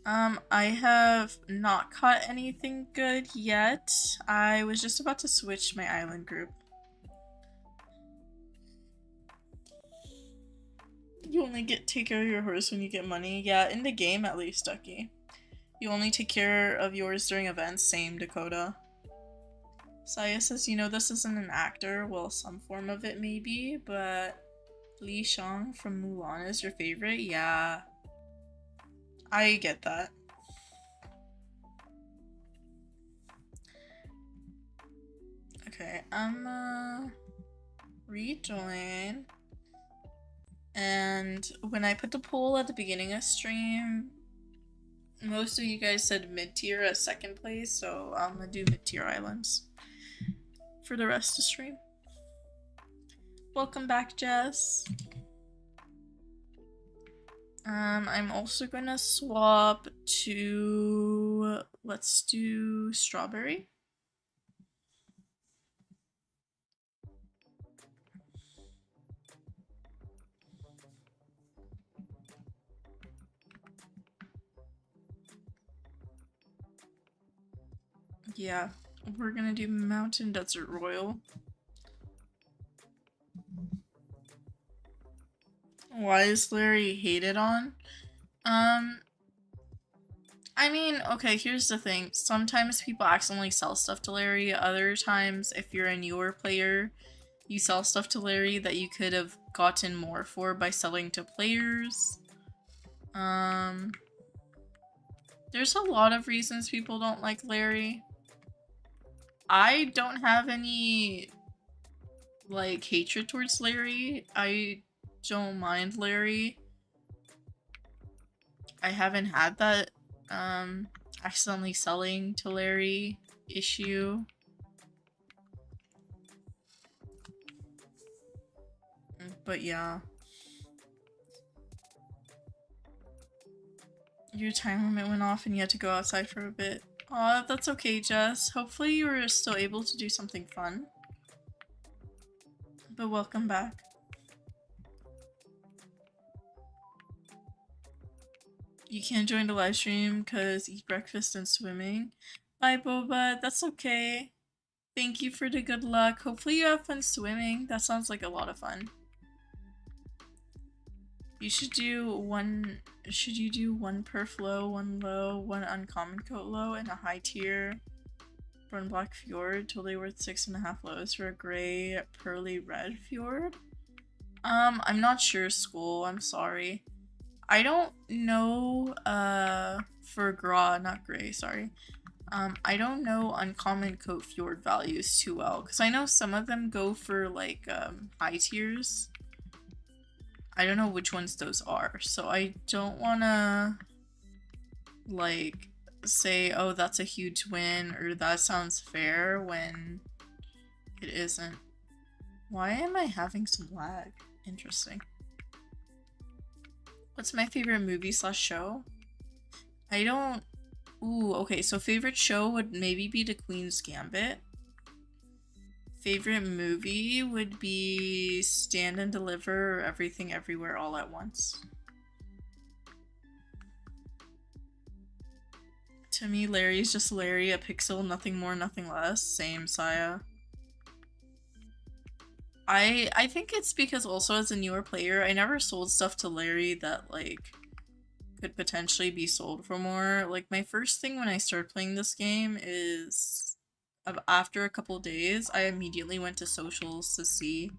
[SPEAKER 1] I have not caught anything good yet. I was just about to switch my island group. You only take care of your horse when you get money. Yeah, in the game at least, Ducky. You only take care of yours during events. Same, Dakota. Saya says, you know this isn't an actor. Well, some form of it maybe, but Li Shang from Mulan is your favorite? Yeah. I get that. Okay, I'm rejoin. And when I put the poll at the beginning of stream, most of you guys said mid-tier as second place, so I'm gonna do mid-tier islands for the rest of stream. Welcome back, Jess. I'm also gonna swap to, let's do strawberry. Yeah, we're gonna do Mountain Desert Royal. Why is Larry hated on? I mean, okay, here's the thing. Sometimes people accidentally sell stuff to Larry. Other times, if you're a newer player, you sell stuff to Larry that you could have gotten more for by selling to players. There's a lot of reasons people don't like Larry. I don't have any, like, hatred towards Larry. I don't mind Larry. I haven't had that, accidentally selling to Larry issue. But yeah. Your time limit went off and you had to go outside for a bit. Aw, that's okay, Jess. Hopefully you were still able to do something fun. But welcome back. You can't join the live stream because eat breakfast and swimming. Bye, Boba. That's okay. Thank you for the good luck. Hopefully you have fun swimming. That sounds like a lot of fun. You should do one. Should you do one perf low, one low, one uncommon coat low, and a high tier Run Black Fjord? Totally worth 6.5 lows for a gray pearly red fjord. I'm not sure, school. I'm sorry. I don't know. For Gra, not gray. Sorry. I don't know uncommon coat fjord values too well because I know some of them go for like high tiers. I don't know which ones those are, so I don't wanna like say, oh, that's a huge win or that sounds fair when it isn't. Why am I having some lag? Interesting. What's my favorite movie / show? I don't. Ooh, okay, so favorite show would maybe be The Queen's Gambit. Favorite movie would be Stand and Deliver or Everything Everywhere All at Once. To me, Larry's just Larry, a pixel, nothing more, nothing less. Same, Saya. I think it's because also as a newer player, I never sold stuff to Larry that like could potentially be sold for more. Like my first thing when I started playing this game is after a couple days, I immediately went to socials to see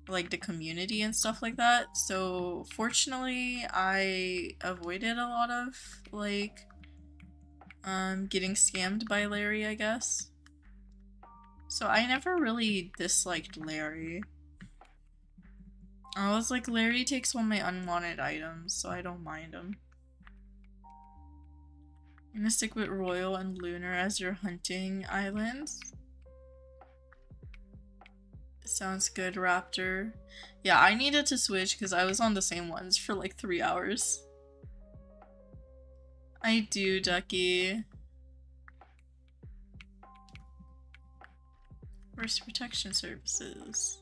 [SPEAKER 1] like the community and stuff like that. So fortunately, I avoided a lot of like getting scammed by Larry, I guess. So I never really disliked Larry. I was like, Larry takes all my unwanted items, so I don't mind him. I'm gonna stick with Royal and Lunar as your hunting islands. Sounds good, Raptor. Yeah, I needed to switch because I was on the same ones for like 3 hours. I do, Ducky. Force Protection Services.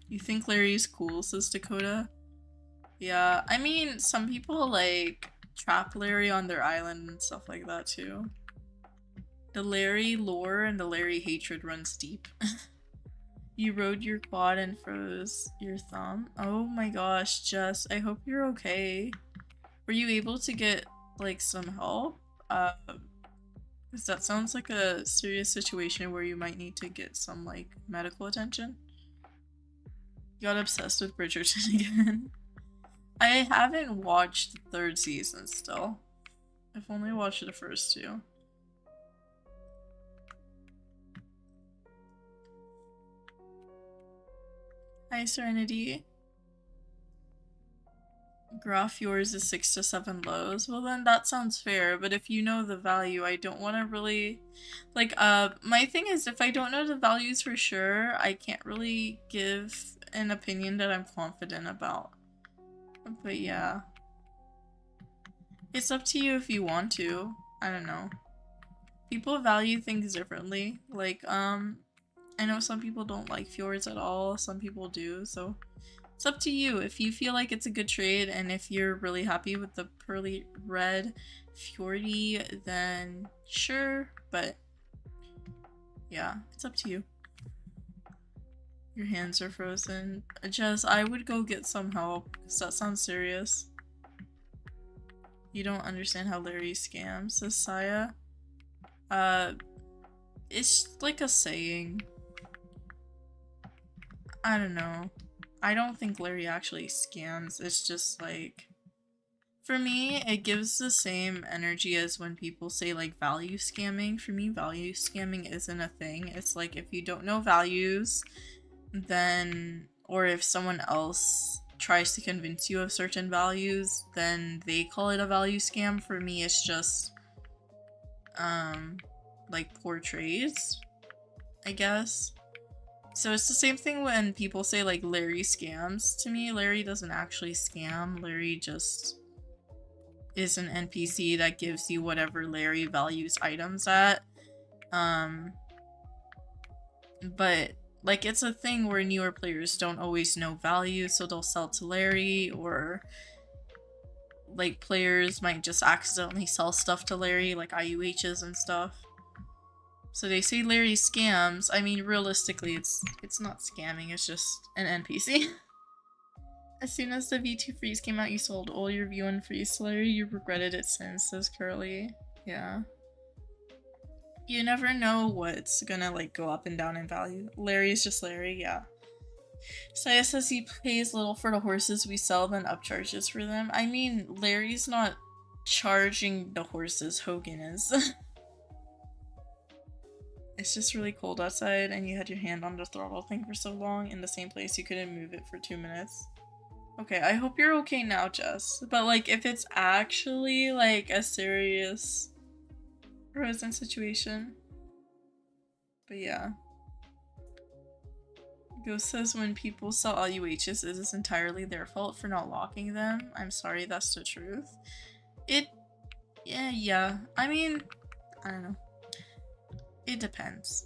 [SPEAKER 1] You think Larry's cool, says Dakota? Yeah, I mean, some people like trap Larry on their island and stuff like that too. The Larry lore and the Larry hatred runs deep. You rode your quad and froze your thumb. Oh my gosh, Jess, I hope you're okay. Were you able to get like some help? Because that sounds like a serious situation where you might need to get some like medical attention. You got obsessed with Bridgerton again. I haven't watched the 3rd season still. I've only watched the first 2. Hi, Serenity. Graph yours is 6 to 7 lows. Well then that sounds fair, but if you know the value, I don't want to really like my thing is if I don't know the values for sure, I can't really give an opinion that I'm confident about. But yeah. It's up to you if you want to. I don't know. People value things differently. Like I know some people don't like fjords at all, some people do, so it's up to you. If you feel like it's a good trade and if you're really happy with the pearly red fjordy, then sure, but yeah, it's up to you. Your hands are frozen. Jess, I would go get some help, because that sounds serious. You don't understand how Larry scams, says Saya. It's like a saying. I don't know. I don't think Larry actually scams. It's just like, for me, it gives the same energy as when people say like value scamming. For me, value scamming isn't a thing. It's like if you don't know values, then, or if someone else tries to convince you of certain values, then they call it a value scam. For me, it's just, like poor trades, I guess. So it's the same thing when people say like Larry scams. To me, Larry doesn't actually scam. Larry just is an NPC that gives you whatever Larry values items at. But like it's a thing where newer players don't always know value, so they'll sell to Larry, or like players might just accidentally sell stuff to Larry, like IUHs and stuff. So they say Larry scams. I mean, realistically, it's not scamming, it's just an NPC. As soon as the V2 freeze came out, you sold all your V1 freeze to Larry. You regretted it since, says Curly. Yeah. You never know what's gonna like go up and down in value. Larry's just Larry, yeah. Saya says he pays little for the horses we sell, then upcharges for them. I mean, Larry's not charging the horses, Hogan is. It's just really cold outside and you had your hand on the throttle thing for so long in the same place you couldn't move it for 2 minutes. Okay, I hope you're okay now, Jess. But like, if it's actually like a serious frozen situation. But yeah. Ghost says when people sell LUHs, it is entirely their fault for not locking them. I'm sorry, that's the truth. Yeah. I mean, I don't know. It depends.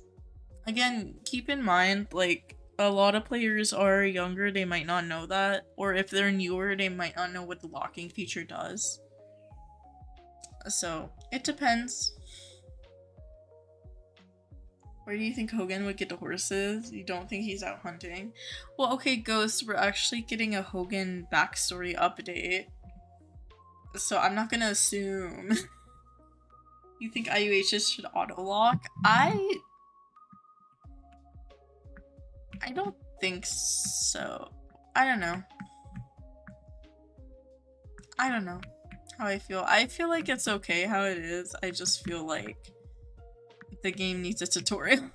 [SPEAKER 1] Again, keep in mind, like, a lot of players are younger, they might not know that. Or if they're newer, they might not know what the locking feature does. So, it depends. Where do you think Hogan would get the horses? You don't think he's out hunting? Well, okay, Ghost, we're actually getting a Hogan backstory update. So I'm not gonna assume. You think IUHs should auto-lock? I don't think so. I don't know. I don't know how I feel. I feel like it's okay how it is. I just feel like the game needs a tutorial.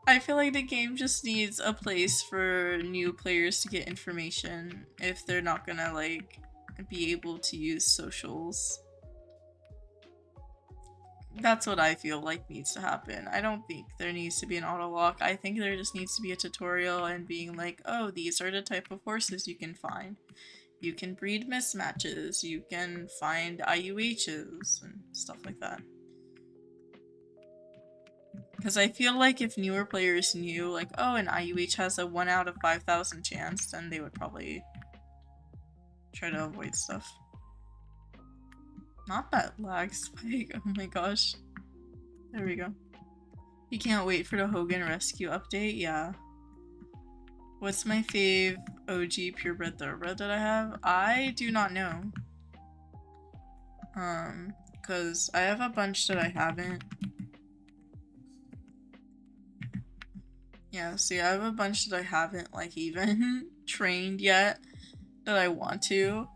[SPEAKER 1] I feel like the game just needs a place for new players to get information if they're not gonna like be able to use socials. That's what I feel like needs to happen. I don't think there needs to be an auto lock. I think there just needs to be a tutorial and being like, oh, these are the type of horses you can find. You can breed mismatches. You can find IUHs and stuff like that. Because I feel like if newer players knew, like, oh, an IUH has a 1 out of 5,000 chance, then they would probably try to avoid stuff. Not that lag spike, oh my gosh. There we go. You can't wait for the Hogan rescue update? Yeah. What's my fave OG purebred thoroughbred that I have? I do not know. Because I have a bunch that I haven't. Yeah, see, I have a bunch that I haven't, like, even trained yet that I want to.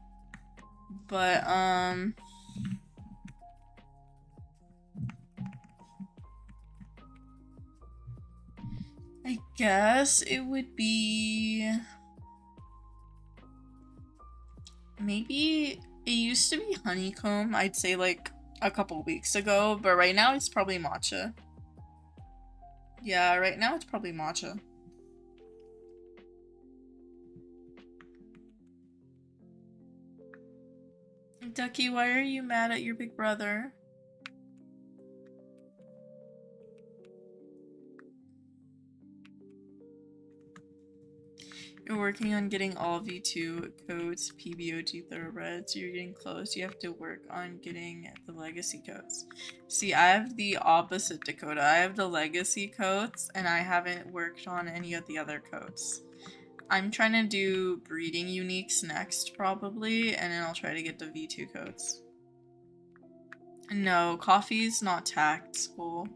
[SPEAKER 1] But, I guess it would be maybe it used to be honeycomb, I'd say like a couple weeks ago, but right now it's probably matcha. Yeah, right now it's probably matcha. Ducky, why are you mad at your big brother? You're working on getting all V2 codes, PBOG thoroughbreds. You're getting close. You have to work on getting the legacy codes. See, I have the opposite, Dakota. I have the legacy codes, and I haven't worked on any of the other codes. I'm trying to do breeding uniques next, probably, and then I'll try to get the V2 codes. No, coffee's not tagged, school.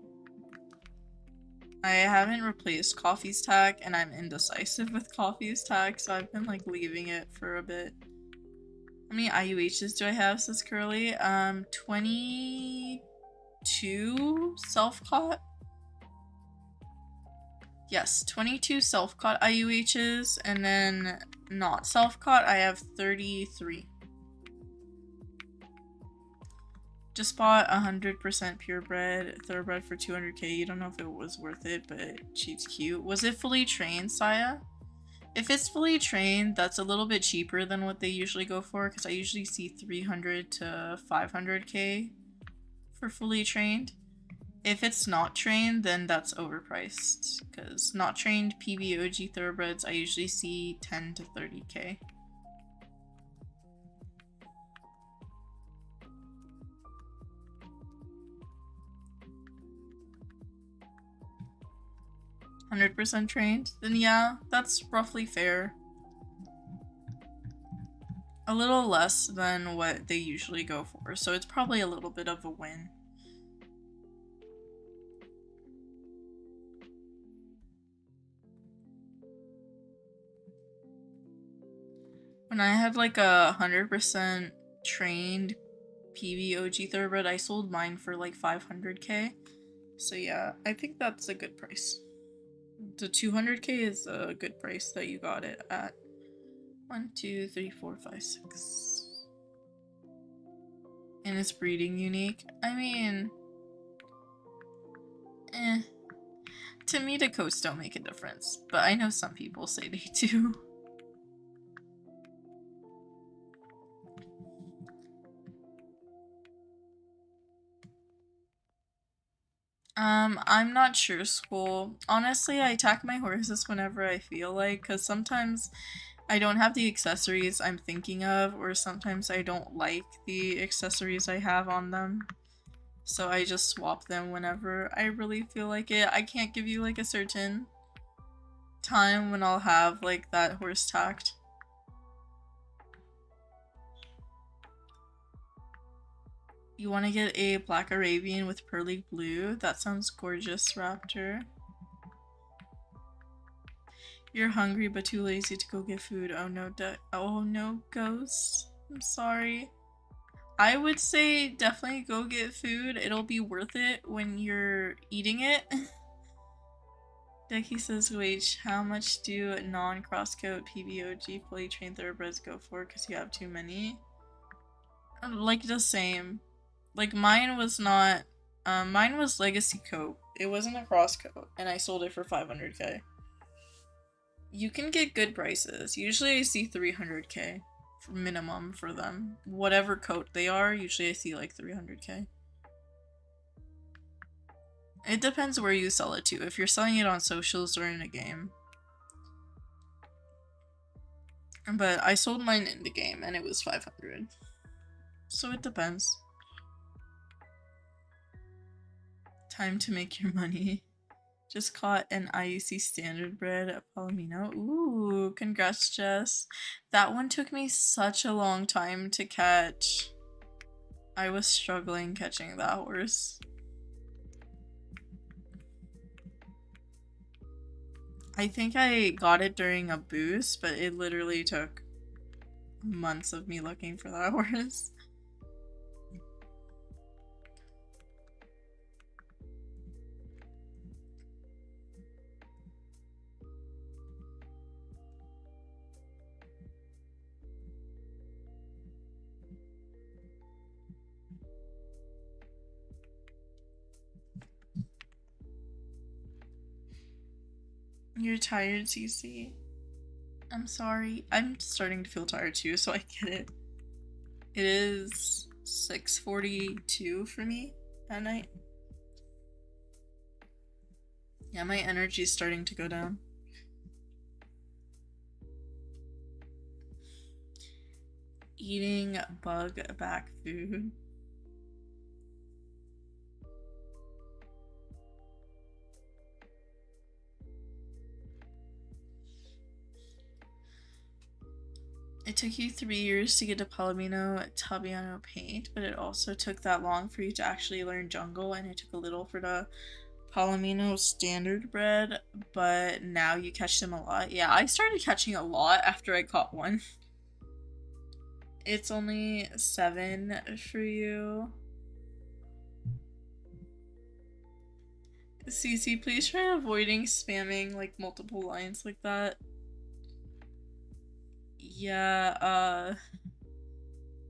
[SPEAKER 1] I haven't replaced Coffee's tag, and I'm indecisive with Coffee's tag, so I've been like leaving it for a bit. How many IUHs do I have, says Curly? 22 self-caught? Yes, 22 self-caught IUHs, and then not self-caught, I have 33. Just bought 100% purebred thoroughbred for 200k. You don't know if it was worth it, but she's cute. Was it fully trained, Saya? If it's fully trained, that's a little bit cheaper than what they usually go for, because I usually see 300 to 500k for fully trained. If it's not trained, then that's overpriced, because not trained PBOG thoroughbreds I usually see 10 to 30k. 100% trained, then yeah, that's roughly fair. A little less than what they usually go for, so it's probably a little bit of a win. When I had like 100% trained PvOG thoroughbred, I sold mine for like 500k. So yeah, I think that's a good price. The 200k is a good price that you got it at. 1, 2, 3, 4, 5, 6. And it's breeding unique. I mean, to me, the coats don't make a difference, but I know some people say they do. I'm not sure, school. Honestly, I attack my horses whenever I feel like, because sometimes I don't have the accessories I'm thinking of, or sometimes I don't like the accessories I have on them. So I just swap them whenever I really feel like it. I can't give you like a certain time when I'll have like that horse tacked. You want to get a black Arabian with pearly blue? That sounds gorgeous, Raptor. You're hungry but too lazy to go get food. Oh no, oh no, Ghost. I'm sorry. I would say definitely go get food. It'll be worth it when you're eating it. Decky says, wait, how much do non-crosscoat PVOG fully trained thoroughbreds go for? Because you have too many? Like the same. Like mine was not, mine was legacy coat. It wasn't a crosscoat, and I sold it for 500k. You can get good prices. Usually I see 300k minimum for them. Whatever coat they are, usually I see like 300k. It depends where you sell it to, if you're selling it on socials or in a game. But I sold mine in the game and it was 500. So it depends. Time to make your money. Just caught an IUC standard bred at Palomino. Ooh, congrats, Jess. That one took me such a long time to catch. I was struggling catching that horse. I think I got it during a boost, but it literally took months of me looking for that horse. You're tired, Cece. I'm sorry. I'm starting to feel tired too, so I get it. It is 6:42 for me at night. Yeah, my energy's starting to go down. Eating bug back food. It took you 3 years to get a Palomino Tabiano paint, but it also took that long for you to actually learn jungle, and it took a little for the Palomino standard bred, but now you catch them a lot. Yeah, I started catching a lot after I caught one. It's only 7 for you. Cece, please try avoiding spamming like multiple lines like that. Yeah,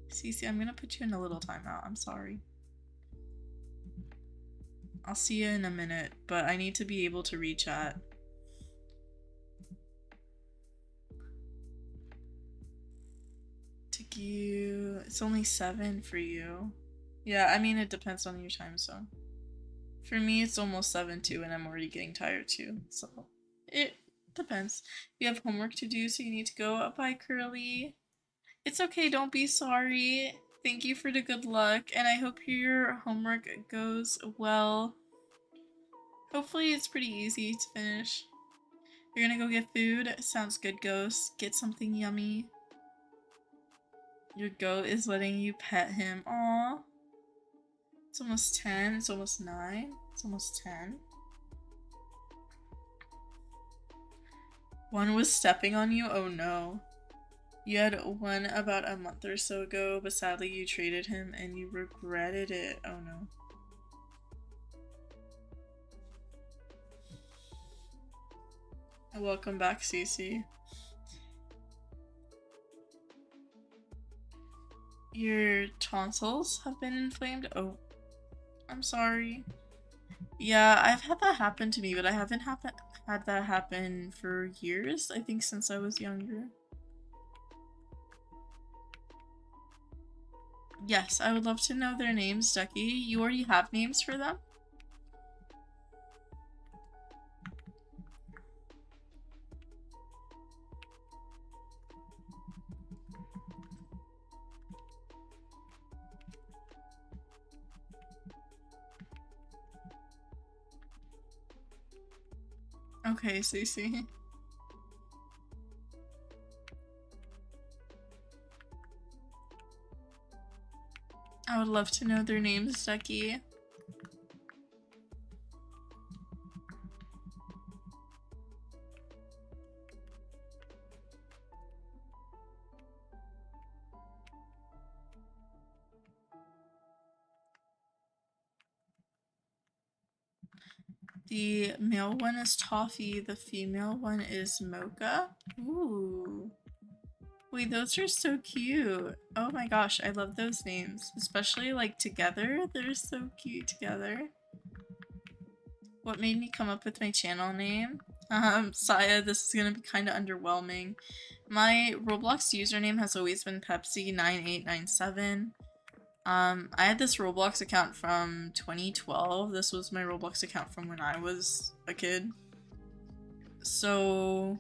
[SPEAKER 1] Cece, I'm gonna put you in a little timeout. I'm sorry. I'll see you in a minute, but I need to be able to re-chat. Took you... It's only 7 for you. Yeah, I mean, it depends on your time zone. For me, it's almost 7 too, and I'm already getting tired too, so... It depends. You have homework to do, so you need to go. Bye, Curly. It's okay, don't be sorry. Thank you for the good luck, and I hope your homework goes well. Hopefully it's pretty easy to finish. You're gonna go get food? Sounds good, Ghost. Get something yummy. Your goat is letting you pet him. Aww. It's almost 10. It's almost 9. It's almost 10. One was stepping on you? Oh no. You had one about a month or so ago, but sadly you traded him and you regretted it. Oh no. Welcome back, Cece. Your tonsils have been inflamed? Oh, I'm sorry. Yeah, I've had that happen to me, but I haven't had that happen for years. I think since I was younger. Yes, I would love to know their names, Ducky. You already have names for them? Okay, Cece. I would love to know their names, Ducky. The male one is Toffee, the female one is Mocha. Ooh. Wait, those are so cute. Oh my gosh, I love those names. Especially like together, they're so cute together. What made me come up with my channel name? Saya, this is gonna be kind of underwhelming. My Roblox username has always been Pepsi9897. I had this Roblox account from 2012. This was my Roblox account from when I was a kid. So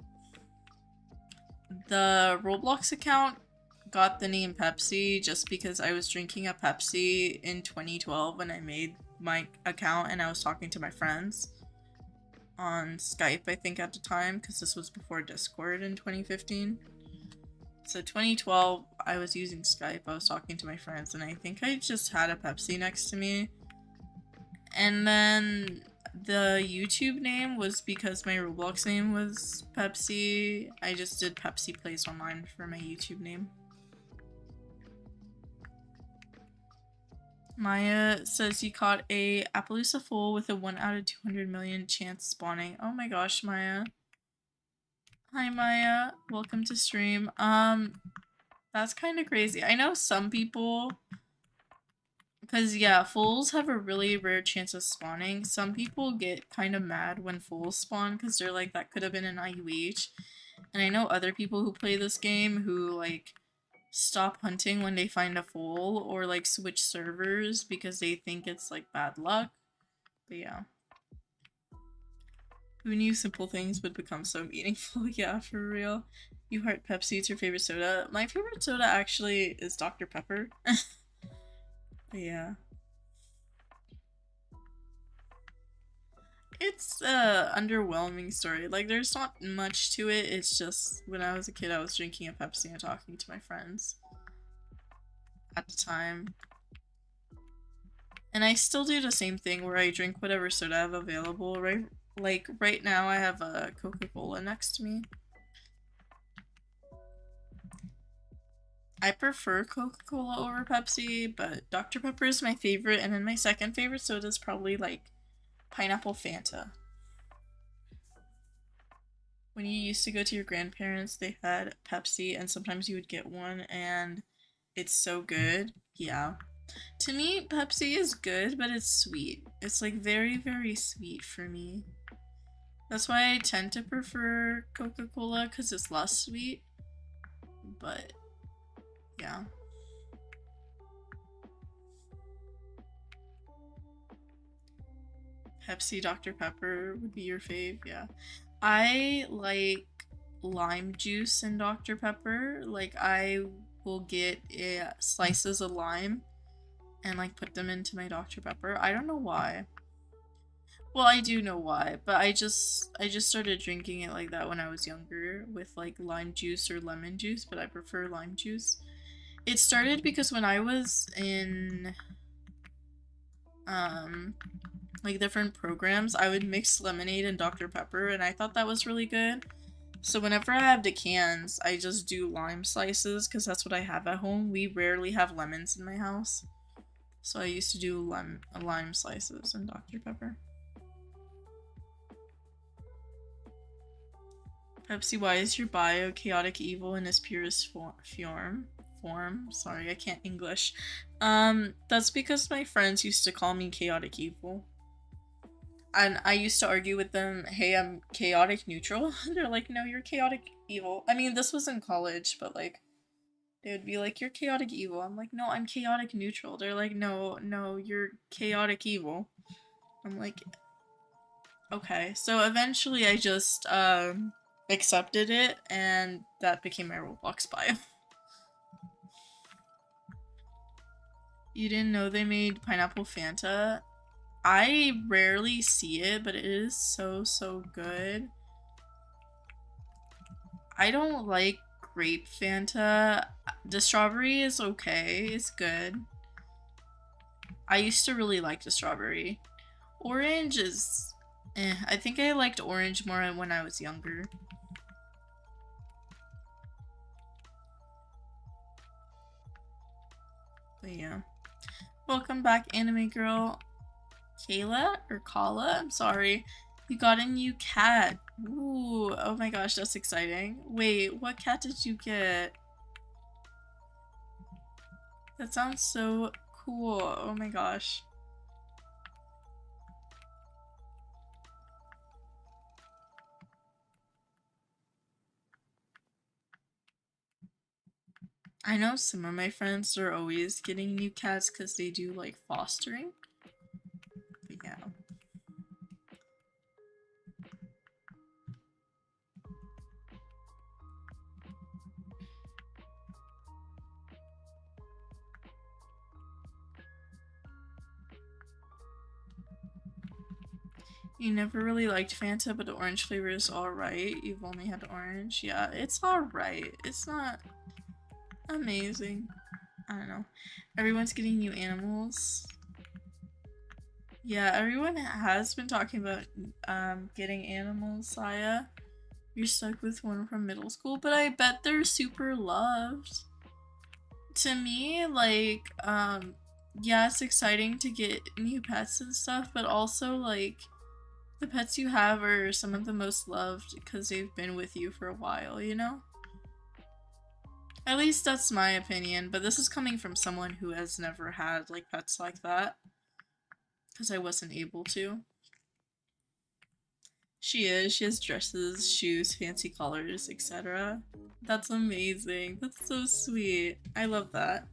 [SPEAKER 1] the Roblox account got the name Pepsi just because I was drinking a Pepsi in 2012 when I made my account and I was talking to my friends on Skype, I think at the time, because this was before Discord in 2015. So 2012, I was using Skype, I was talking to my friends, and I think I just had a Pepsi next to me. And then the YouTube name was because my Roblox name was Pepsi. I just did PepsiPlaysOnline for my YouTube name. Maya says you caught a Appaloosa Fool with a 1 out of 200 million chance spawning. Oh my gosh, Maya. Hi Maya, welcome to stream. That's kind of crazy. I know some people, because yeah, fools have a really rare chance of spawning. Some people get kind of mad when fools spawn because they're like, that could have been an IUH. And I know other people who play this game who like stop hunting when they find a fool or like switch servers because they think it's like bad luck. But yeah. Who knew simple things would become so meaningful? Yeah, for real. You heart Pepsi, it's your favorite soda. My favorite soda actually is Dr. Pepper. But yeah. It's a underwhelming story. Like, there's not much to it. It's just when I was a kid, I was drinking a Pepsi and talking to my friends at the time. And I still do the same thing where I drink whatever soda I have available, right? Like, right now I have a Coca-Cola next to me. I prefer Coca-Cola over Pepsi, but Dr. Pepper is my favorite, and then my second favorite soda is probably, like, Pineapple Fanta. When you used to go to your grandparents, they had Pepsi, and sometimes you would get one, and it's so good. Yeah. To me, Pepsi is good, but it's sweet. It's, like, very, very sweet for me. That's why I tend to prefer Coca-Cola, because it's less sweet. But, yeah. Pepsi Dr. Pepper would be your fave, yeah. I like lime juice in Dr. Pepper. Like, I will get slices of lime and like put them into my Dr. Pepper. I don't know why. Well, I do know why, but I just started drinking it like that when I was younger with like lime juice or lemon juice, but I prefer lime juice. It started because when I was in um like different programs, I would mix lemonade and Dr. Pepper, and I thought that was really good. So whenever I have the cans, I just do lime slices because that's what I have at home. We rarely have lemons in my house. So I used to do lime slices and Dr. Pepper. Pepsi, why is your bio chaotic evil in its purest form? Sorry, I can't English. That's because my friends used to call me chaotic evil. And I used to argue with them, hey, I'm chaotic neutral. They're like, no, you're chaotic evil. I mean, this was in college, but like, they would be like, you're chaotic evil. I'm like, no, I'm chaotic neutral. They're like, no, no, you're chaotic evil. I'm like, okay. So eventually I just, accepted it, and that became my Roblox bio. You didn't know they made pineapple Fanta? I rarely see it, but it is so, so good. I don't like grape Fanta. The strawberry is okay, it's good. I used to really like the strawberry. Orange is I think I liked orange more when I was younger. But yeah. Welcome back, anime girl. Kayla or Kala? I'm sorry. You got a new cat. Ooh, oh my gosh, that's exciting. Wait, what cat did you get? That sounds so cool. Oh my gosh. I know some of my friends are always getting new cats because they do like fostering. But yeah. You never really liked Fanta, but the orange flavor is alright. You've only had orange. Yeah, it's alright. It's not amazing. I don't know. Everyone's getting new animals. Yeah, everyone has been talking about getting animals, Saya. You're stuck with one from middle school, but I bet they're super loved. To me, like, yeah, it's exciting to get new pets and stuff, but also, like, the pets you have are some of the most loved because they've been with you for a while, you know? At least that's my opinion, but this is coming from someone who has never had, like, pets like that. Because I wasn't able to. She is. She has dresses, shoes, fancy colors, etc. That's amazing. That's so sweet. I love that.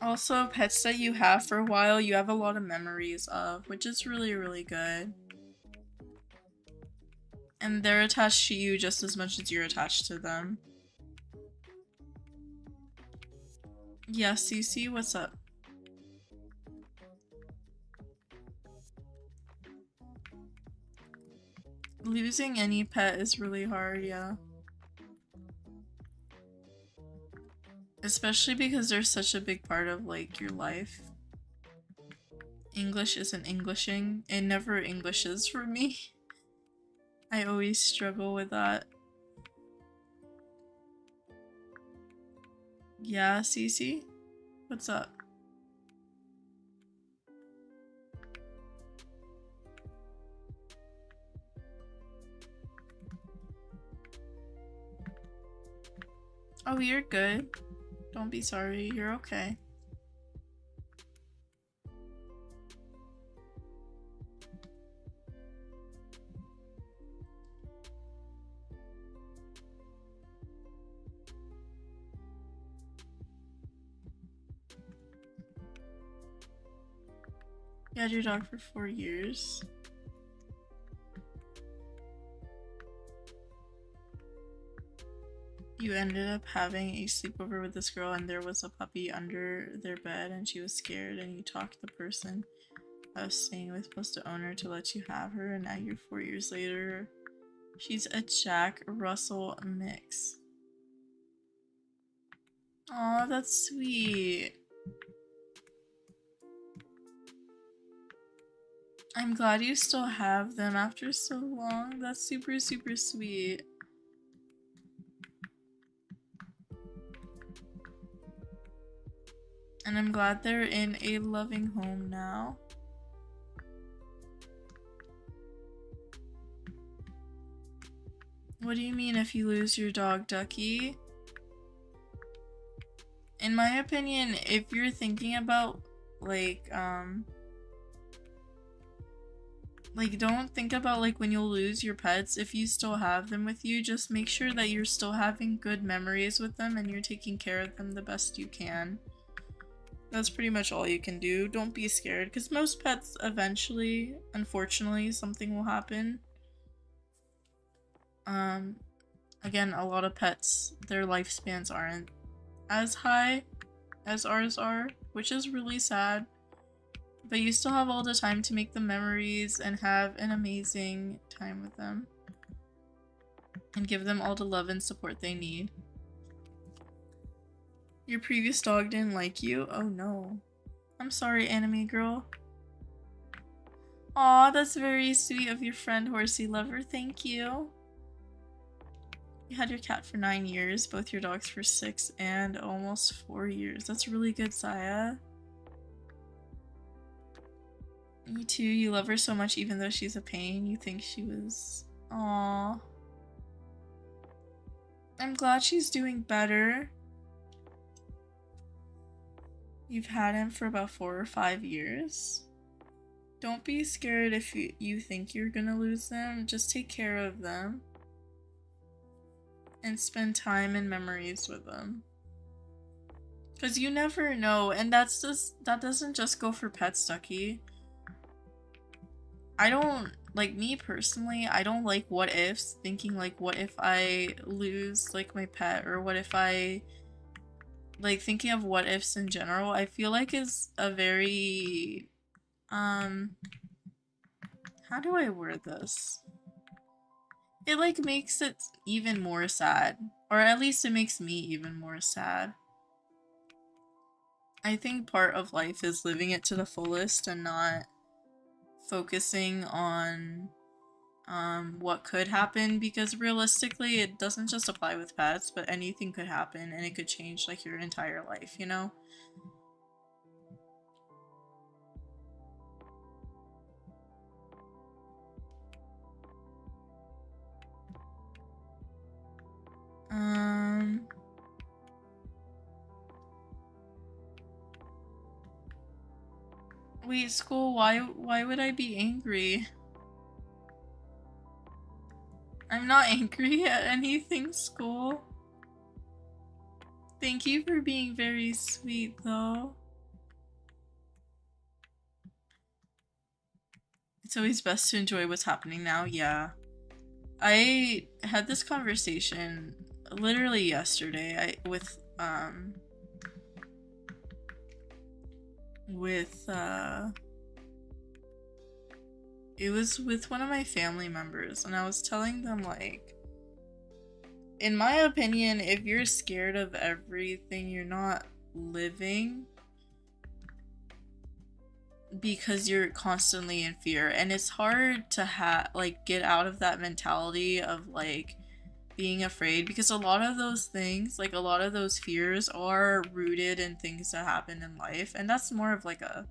[SPEAKER 1] Also, pets that you have for a while, you have a lot of memories of, which is really, really good. And they're attached to you just as much as you're attached to them. Yeah, Cece, what's up? Losing any pet is really hard, yeah. Especially because they're such a big part of, like, your life. English isn't Englishing. It never Englishes for me. I always struggle with that. Yeah, Cece? What's up? Oh, you're good. Don't be sorry. You're okay. You had your dog for 4 years. You ended up having a sleepover with this girl and there was a puppy under their bed and she was scared and you talked the person I was staying with supposed to own her to let you have her, and now you're 4 years later. She's a Jack Russell mix. Aw, that's sweet. I'm glad you still have them after so long. That's super, super sweet. And I'm glad they're in a loving home now. What do you mean if you lose your dog, Ducky? In my opinion, if you're thinking about don't think about like when you'll lose your pets. If you still have them with you, just make sure that you're still having good memories with them and you're taking care of them the best you can. That's pretty much all you can do. Don't be scared, because most pets eventually, unfortunately, something will happen. Again, a lot of pets, their lifespans aren't as high as ours are, which is really sad. But you still have all the time to make the memories and have an amazing time with them. And give them all the love and support they need. Your previous dog didn't like you? Oh no. I'm sorry, anime girl. Aw, that's very sweet of your friend, Horsey Lover. Thank you. You had your cat for 9 years, both your dogs for 6 and almost 4 years. That's really good, Saya. Me too, you love her so much even though she's a pain. You think she was... Aww. I'm glad she's doing better. You've had him for about 4 or 5 years. Don't be scared if you think you're gonna lose them. Just take care of them. And spend time and memories with them. Because you never know, and that doesn't just go for pets, Ducky. I don't, like, me personally, I don't like what ifs, thinking like what if I lose like my pet, or what if I, like, thinking of what ifs in general, I feel like is a very, how do I word this? It like makes it even more sad, or at least it makes me even more sad. I think part of life is living it to the fullest and not focusing on what could happen, because realistically it doesn't just apply with pets, but anything could happen and it could change like your entire life, you know? Wait, school, why would I be angry? I'm not angry at anything, school. Thank you for being very sweet, though. It's always best to enjoy what's happening now, yeah. I had this conversation literally yesterday it was with one of my family members, and I was telling them, like, in my opinion, if you're scared of everything, you're not living, because you're constantly in fear, and it's hard to get out of that mentality of like being afraid, because a lot of those things, like a lot of those fears, are rooted in things that happen in life, and that's more of like a,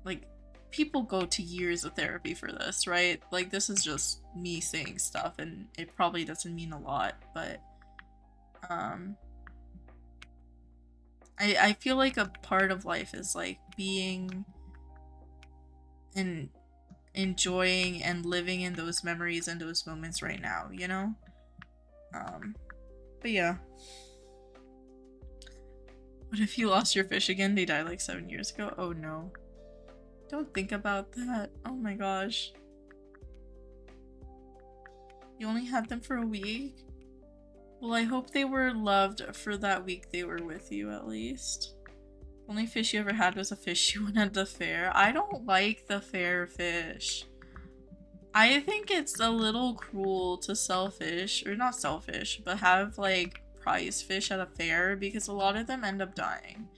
[SPEAKER 1] like, people go to years of therapy for this, right? Like, this is just me saying stuff and it probably doesn't mean a lot, but I feel like a part of life is like being and enjoying and living in those memories and those moments right now, you know? But yeah. What if you lost your fish again? They died like 7 years ago? Oh no. Don't think about that. Oh my gosh. You only had them for a week? Well, I hope they were loved for that week they were with you at least. Only fish you ever had was a fish you won at the fair. I don't like the fair fish. I think it's a little cruel to sell fish, or not sell fish, but have like prize fish at a fair because a lot of them end up dying.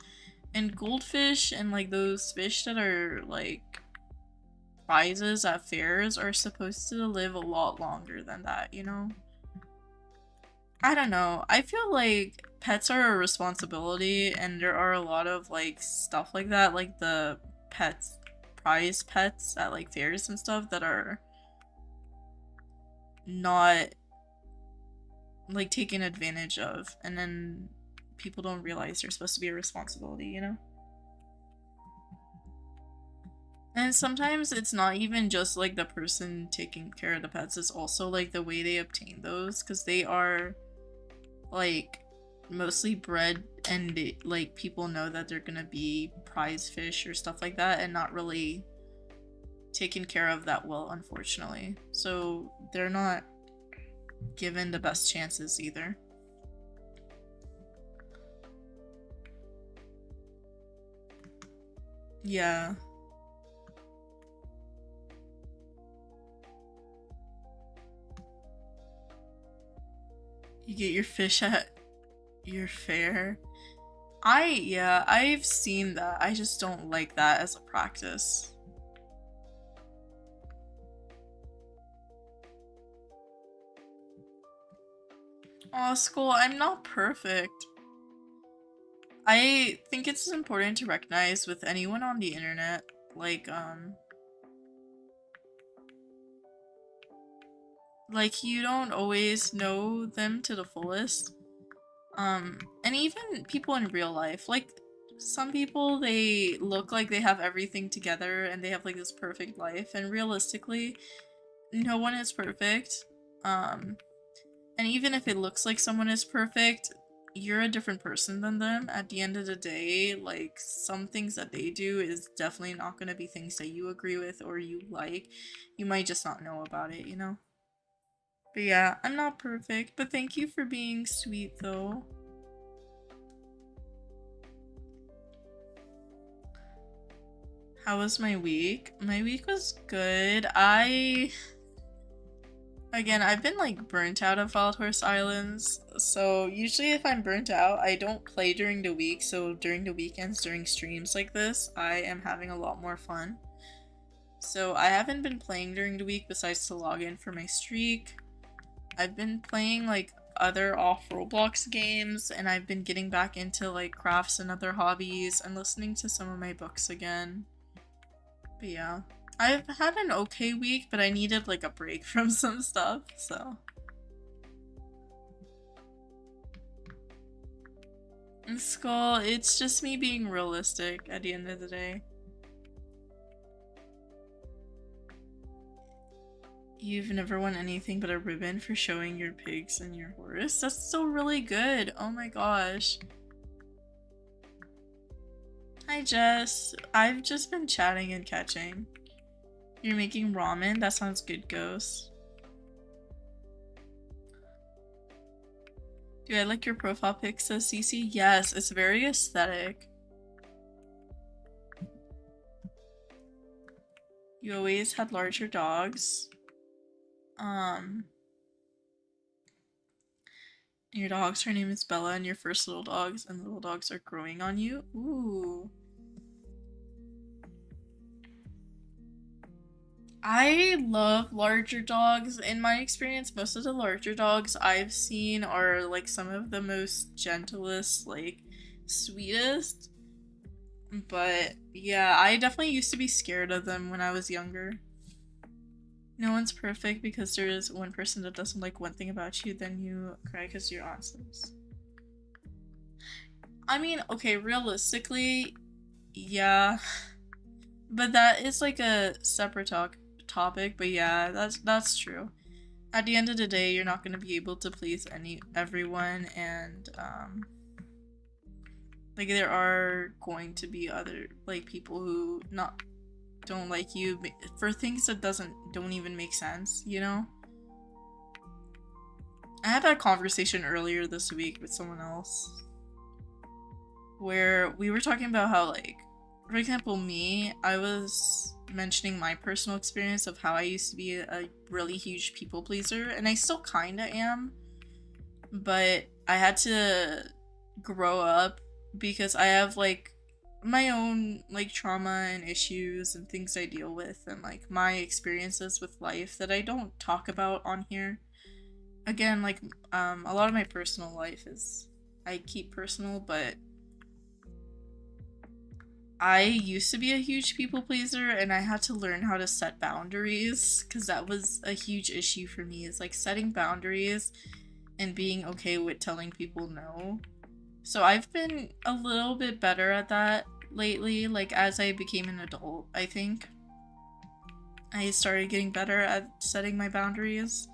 [SPEAKER 1] And goldfish and like those fish that are like prizes at fairs are supposed to live a lot longer than that, you know? I don't know. I feel like pets are a responsibility and there are a lot of like stuff like that, like the pets, prize pets at like fairs and stuff that are not like taken advantage of, and then people don't realize they're supposed to be a responsibility, you know? And sometimes it's not even just like the person taking care of the pets, it's also like the way they obtain those, because they are like mostly bred and like people know that they're gonna be prize fish or stuff like that and not really taken care of that well, unfortunately. So they're not given the best chances either. Yeah. You get your fish at your fair. Yeah, I've seen that. I just don't like that as a practice. Aw, school, I'm not perfect. I think it's important to recognize with anyone on the internet, like you don't always know them to the fullest. And even people in real life, like some people, they look like they have everything together and they have like this perfect life, and realistically, no one is perfect. And even if it looks like someone is perfect, you're a different person than them. At the end of the day, like some things that they do is definitely not going to be things that you agree with or you like. You might just not know about it, you know? But yeah, I'm not perfect, but thank you for being sweet though. How was my week? My week was good. Again, I've been like burnt out of Wild Horse Islands, so usually if I'm burnt out, I don't play during the week, so during the weekends, during streams like this, I am having a lot more fun. So I haven't been playing during the week besides to log in for my streak. I've been playing like other off Roblox games, and I've been getting back into like crafts and other hobbies and listening to some of my books again. But yeah. I've had an okay week, but I needed like a break from some stuff, so. In school, it's just me being realistic at the end of the day. You've never won anything but a ribbon for showing your pigs and your horse? That's still really good. Oh my gosh. Hi Jess. I've just been chatting and catching. You're making ramen? That sounds good, Ghost. Do I like your profile pic, says Cece? Yes, it's very aesthetic. You always had larger dogs. Your dogs, her name is Bella, and your first little dogs, and the little dogs are growing on you? Ooh. I love larger dogs. In my experience, most of the larger dogs I've seen are like some of the most gentlest, like sweetest. But yeah, I definitely used to be scared of them when I was younger. No one's perfect because there is one person that doesn't like one thing about you, then you cry because you're awesome. I mean, okay, realistically, yeah. But that is like a separate topic, but yeah, that's true. At the end of the day, you're not going to be able to please everyone, and like there are going to be other like people who don't like you for things that don't even make sense, you know? I had that conversation earlier this week with someone else where we were talking about how, like, for example, me, I was mentioning my personal experience of how I used to be a really huge people pleaser, and I still kinda am, but I had to grow up because I have, like, my own, like, trauma and issues and things I deal with, and, like, my experiences with life that I don't talk about on here. Again, like, a lot of my personal life is I keep personal, but I used to be a huge people pleaser, and I had to learn how to set boundaries because that was a huge issue for me, is like setting boundaries and being okay with telling people no. So I've been a little bit better at that lately, like as I became an adult, I think. I started getting better at setting my boundaries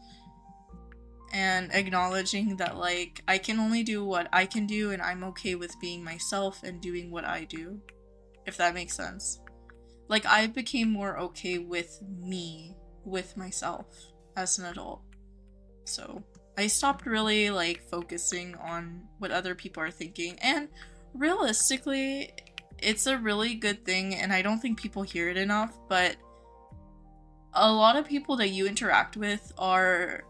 [SPEAKER 1] and acknowledging that, like, I can only do what I can do and I'm okay with being myself and doing what I do, if that makes sense. Like, I became more okay with me, with myself, as an adult. So, I stopped really, like, focusing on what other people are thinking, and realistically, it's a really good thing, and I don't think people hear it enough, but a lot of people that you interact with are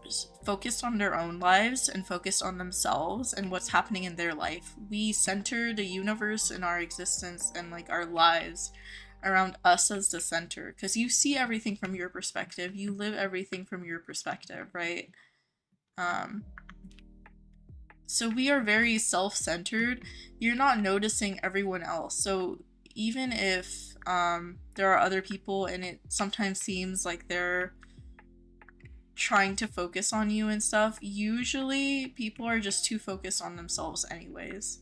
[SPEAKER 1] focused on their own lives and focused on themselves and what's happening in their life. We center the universe and our existence and, like, our lives around us as the center, because you see everything from your perspective, you live everything from your perspective, right? So we are very self-centered. You're not noticing everyone else. So even if there are other people and it sometimes seems like they're trying to focus on you and stuff, usually people are just too focused on themselves anyways.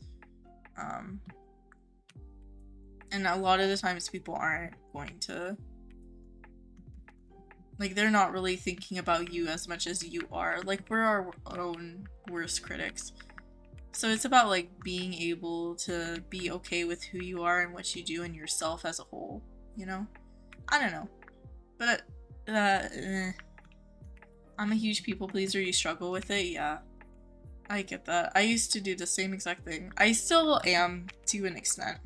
[SPEAKER 1] And a lot of the times people aren't going to, like, they're not really thinking about you as much as you are. Like, we're our own worst critics. So it's about, like, being able to be okay with who you are and what you do and yourself as a whole, you know? I don't know. But, I'm a huge people pleaser. You struggle with it? Yeah. I get that. I used to do the same exact thing. I still am, to an extent.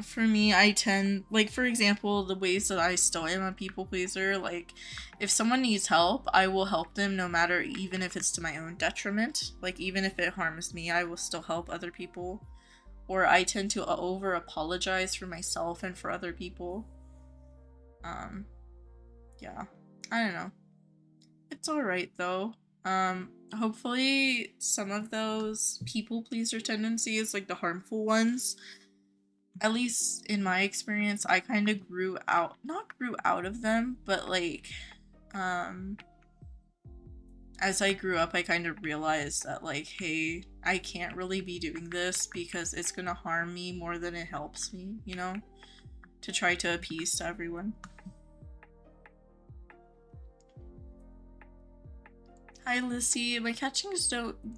[SPEAKER 1] For me, I tend, like, for example, the ways that I still am a people pleaser, like, if someone needs help, I will help them no matter, even if it's to my own detriment. Like, even if it harms me, I will still help other people. Or I tend to over apologize for myself and for other people. Yeah. I don't know. It's alright though. Hopefully some of those people pleaser tendencies, like the harmful ones, at least in my experience, I kind of not grew out of them, but like, as I grew up, I kind of realized that, like, hey, I can't really be doing this because it's gonna harm me more than it helps me, you know? To try to appease to everyone. Hi, Lissy. My catching's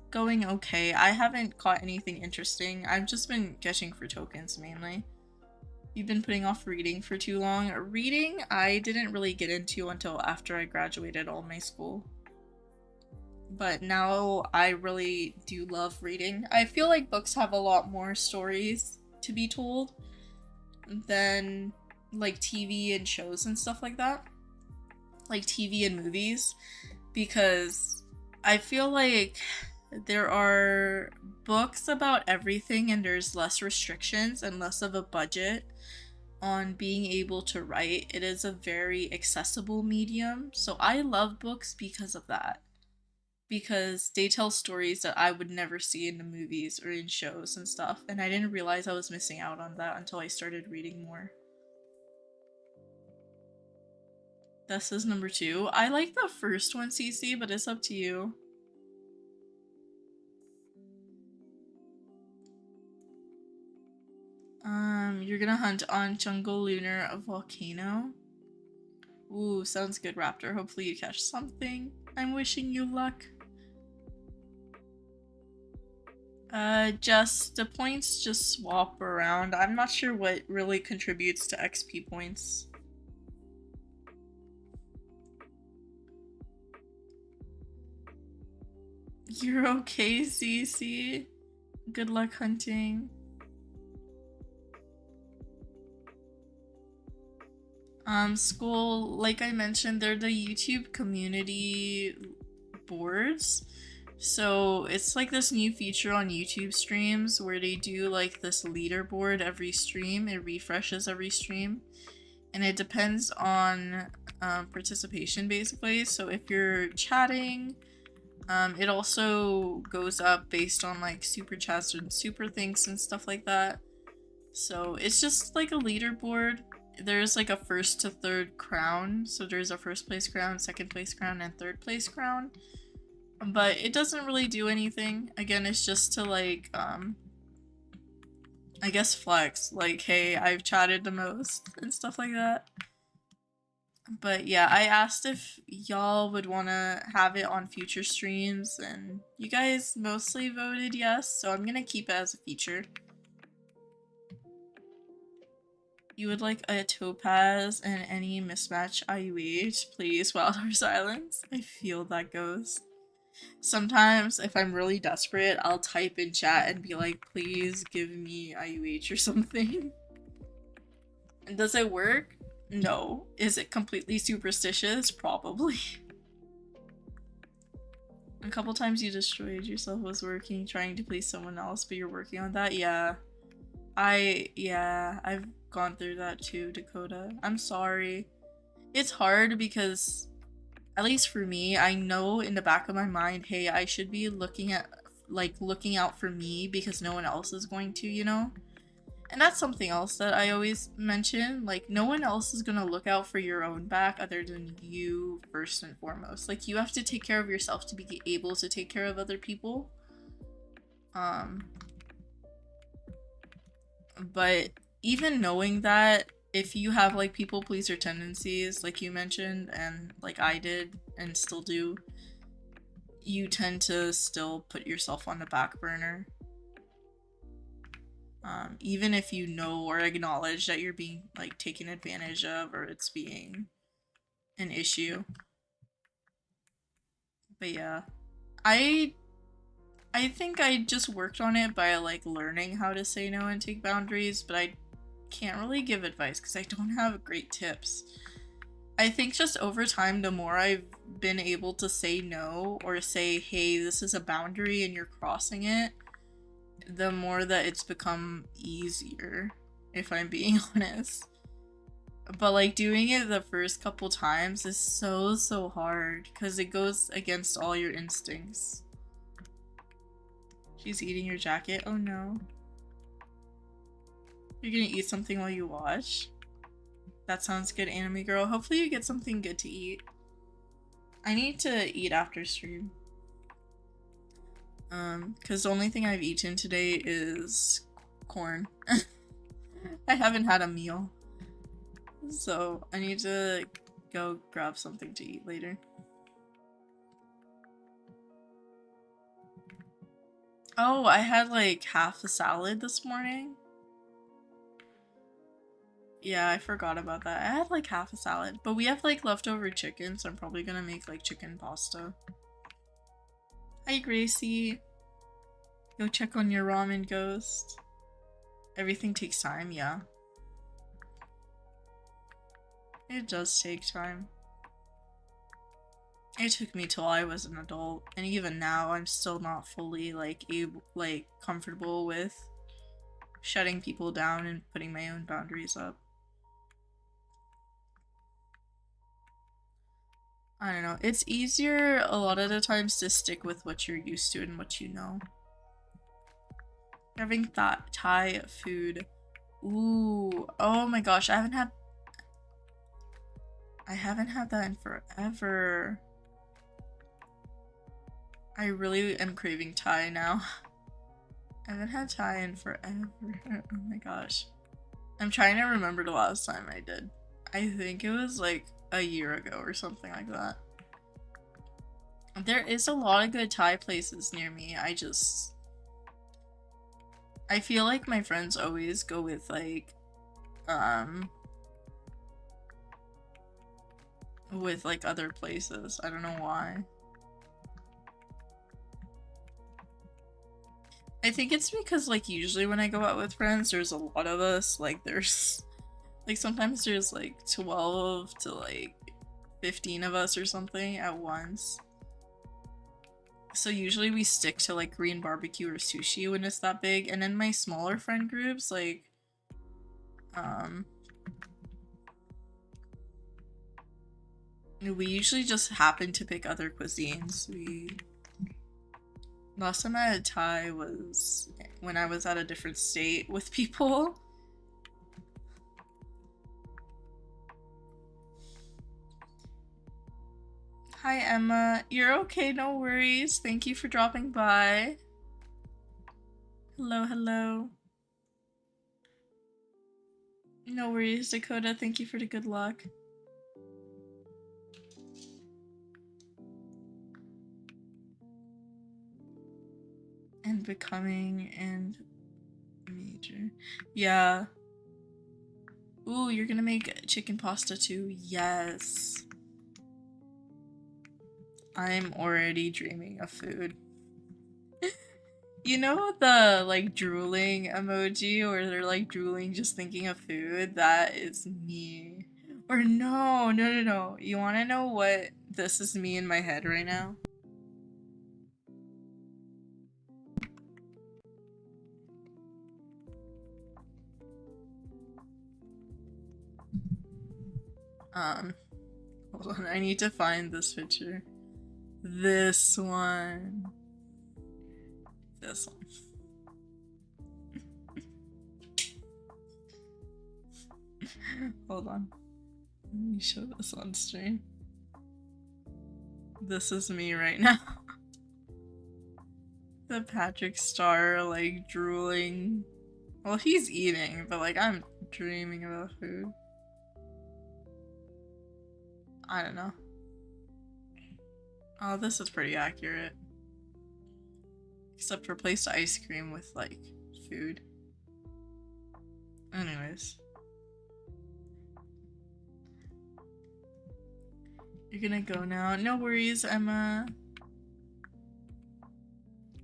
[SPEAKER 1] going okay. I haven't caught anything interesting. I've just been catching for tokens, mainly. You've been putting off reading for too long. Reading, I didn't really get into until after I graduated all my school. But now I really do love reading. I feel like books have a lot more stories to be told than, like, TV and shows and stuff like that. Like TV and movies. Because I feel like there are books about everything and there's less restrictions and less of a budget on being able to write. It is a very accessible medium. So I love books because of that. Because they tell stories that I would never see in the movies or in shows and stuff. And I didn't realize I was missing out on that until I started reading more. This is number 2. I like the first one, CC, but it's up to you. You're gonna hunt on Jungle Lunar, a volcano. Ooh, sounds good, Raptor. Hopefully you catch something. I'm wishing you luck. Just the points just swap around. I'm not sure what really contributes to XP points. You're okay, Cece. Good luck hunting. School, like I mentioned, they're the YouTube community boards. So it's like this new feature on YouTube streams where they do like this leaderboard every stream. It refreshes every stream. And it depends on participation basically. So if you're chatting, it also goes up based on like super chats and super thanks and stuff like that. So it's just like a leaderboard. There's like a first to third crown. So there's a first place crown, second place crown, and third place crown. But it doesn't really do anything. Again, it's just to like, I guess flex. Like, hey, I've chatted the most and stuff like that. But yeah, I asked if y'all would want to have it on future streams, and you guys mostly voted yes, so I'm gonna keep it as a feature. You would like a topaz and any mismatch IUH, please, Wild or Silence. I feel that goes. Sometimes, if I'm really desperate, I'll type in chat and be like, please give me IUH or something. And does it work? No. Is it completely superstitious? Probably. A couple times you destroyed yourself was working, trying to please someone else, but you're working on that? Yeah. I've gone through that too, Dakota. I'm sorry. It's hard because, at least for me, I know in the back of my mind, hey, I should be looking out for me because no one else is going to, you know? And that's something else that I always mention, like, no one else is gonna look out for your own back other than you first and foremost. Like, you have to take care of yourself to be able to take care of other people. But even knowing that, if you have like people pleaser tendencies, like you mentioned, and like I did and still do, you tend to still put yourself on the back burner. Even if you know or acknowledge that you're being like taken advantage of or it's being an issue. But yeah, I think I just worked on it by like learning how to say no and take boundaries, but I can't really give advice because I don't have great tips. I think just over time, the more I've been able to say no or say, hey, this is a boundary and you're crossing it, the more that it's become easier, if I'm being honest. But like doing it the first couple times is so hard because it goes against all your instincts. She's eating your jacket? Oh no. You're gonna eat something while you watch? That sounds good, anime girl. Hopefully you get something good to eat. I need to eat after stream. Because the only thing I've eaten today is corn. I haven't had a meal. So I need to go grab something to eat later. Oh, I had like half a salad this morning. Yeah, I forgot about that. I had like half a salad, but we have like leftover chicken, so I'm probably gonna make like chicken pasta. Hi, Gracie. Go check on your ramen ghost. Everything takes time, yeah. It does take time. It took me till I was an adult, and even now I'm still not fully comfortable with shutting people down and putting my own boundaries up. I don't know. It's easier a lot of the times to stick with what you're used to and what you know. Having Thai food. Ooh. Oh my gosh, I haven't had that in forever. I really am craving Thai now. I haven't had Thai in forever. Oh my gosh. I'm trying to remember the last time I did. I think it was like a year ago or something like that. There is a lot of good Thai places near me. I just I feel like my friends always go with like other places. I don't know why. I think it's because like usually when I go out with friends, there's a lot of us. Like there's like sometimes there's like 12 to like 15 of us or something at once. So usually we stick to like Korean barbecue or sushi when it's that big. And then my smaller friend groups, like we usually just happen to pick other cuisines. Last time I had Thai was when I was at a different state with people. Hi Emma, you're okay, no worries. Thank you for dropping by. Hello, hello. No worries, Dakota, thank you for the good luck. And becoming and major. Yeah. Ooh, you're gonna make chicken pasta too? Yes. I'm already dreaming of food. You know the like drooling emoji or they're like drooling just thinking of food? That is me. Or no. You wanna know what this is me in my head right now? Hold on, I need to find this picture. This one. This one. Hold on. Let me show this on stream. This is me right now. The Patrick Star, like, drooling. Well, he's eating, but, like, I'm dreaming about food. I don't know. Oh, this is pretty accurate. Except replace ice cream with, like, food. Anyways. You're gonna go now. No worries, Emma.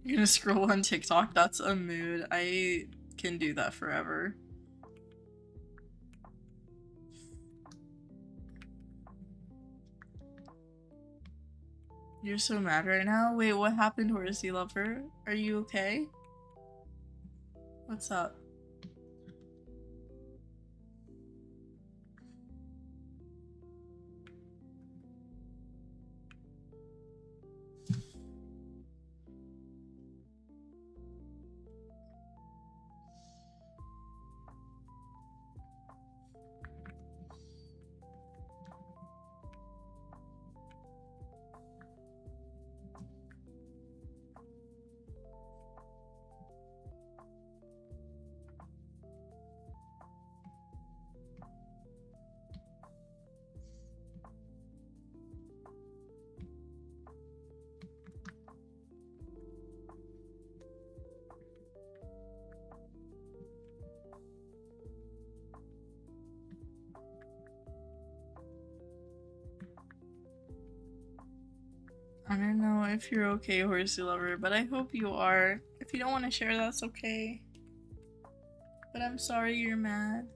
[SPEAKER 1] You're gonna scroll on TikTok? That's a mood. I can do that forever. You're so mad right now? Wait, what happened, Horsey Lover? Are you okay? What's up? I don't know if you're okay, Horsey Lover, but I hope you are. If you don't want to share, that's okay. But I'm sorry you're mad.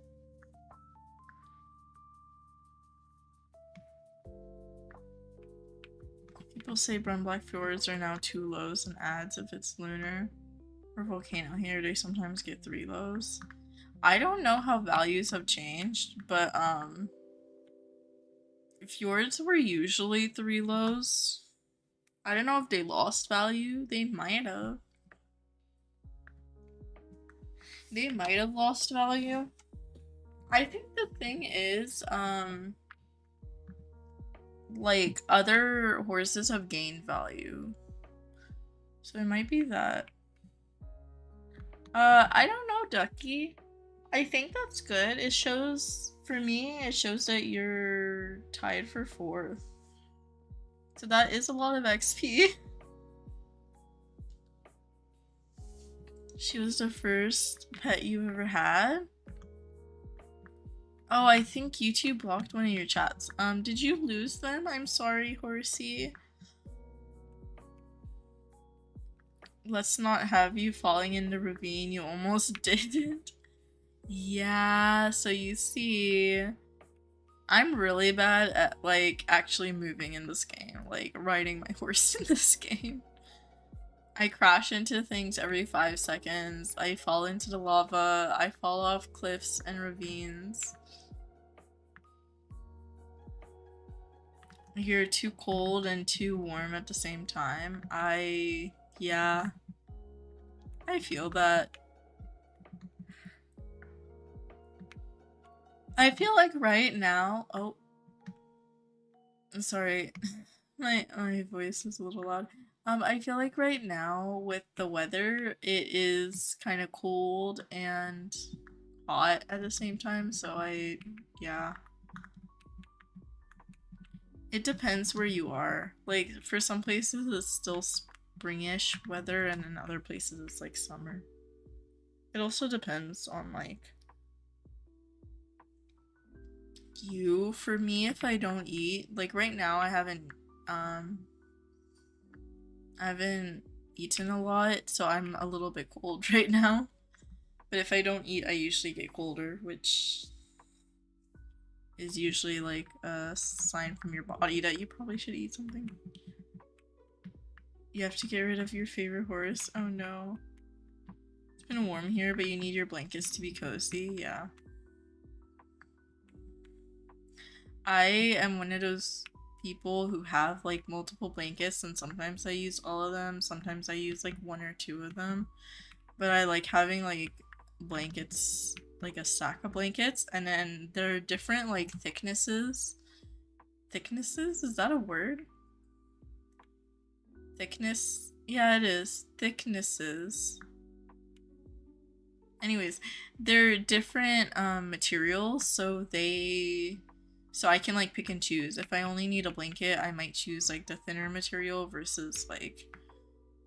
[SPEAKER 1] People say brown black fjords are now 2 lows in ads if it's lunar or volcano here. They sometimes get 3 lows. I don't know how values have changed, but fjords were usually 3 lows. I don't know if they lost value. They might have. They might have lost value. I think the thing is, like, other horses have gained value. So it might be that. I don't know, Ducky. I think that's good. It shows, for me, it shows that you're tied for 4th. So that is a lot of XP. She was the first pet you ever had? Oh, I think YouTube blocked one of your chats. Did you lose them? I'm sorry, Horsey. Let's not have you falling in the ravine. You almost didn't. Yeah, so you see, I'm really bad at like actually moving in this game, like riding my horse in this game. I crash into things every 5 seconds. I fall into the lava. I fall off cliffs and ravines. You're too cold and too warm at the same time. Yeah, I feel that. I feel like right now, oh, sorry, my voice is a little loud. I feel like right now with the weather, it is kind of cold and hot at the same time, so yeah. It depends where you are. Like, for some places it's still springish weather, and in other places it's like summer. It also depends on like you. For me, if I don't eat, like right now I haven't eaten a lot, so I'm a little bit cold right now. But if I don't eat, I usually get colder, which is usually like a sign from your body that you probably should eat something. You have to get rid of your favorite horse. Oh no. It's been warm here, but you need your blankets to be cozy. Yeah. I am one of those people who have like multiple blankets, and sometimes I use all of them, sometimes I use like 1 or 2 of them. But I like having like blankets, like a stack of blankets, and then there are different like thicknesses. Thicknesses? Is that a word? Thickness? Yeah, it is. Thicknesses. Anyways, they're different materials, so I can like pick and choose. If I only need a blanket, I might choose like the thinner material versus like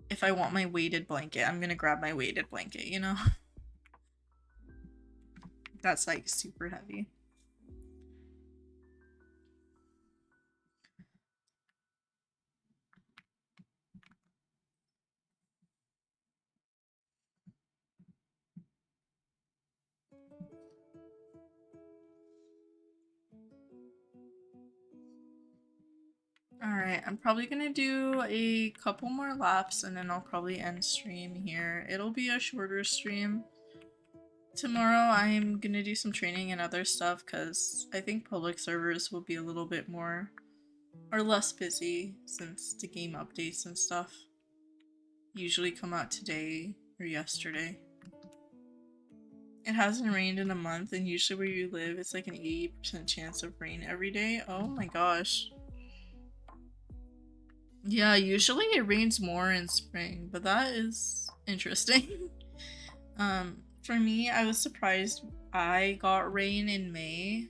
[SPEAKER 1] if I want my weighted blanket, I'm gonna grab my weighted blanket, you know? That's like super heavy. Alright, I'm probably gonna do a couple more laps and then I'll probably end stream here. It'll be a shorter stream. Tomorrow I'm gonna do some training and other stuff because I think public servers will be a little bit more or less busy since the game updates and stuff usually come out today or yesterday. It hasn't rained in a month, and usually where you live it's like an 80% chance of rain every day. Oh my gosh. Yeah, usually it rains more in spring, but that is interesting. For me, I was surprised I got rain in May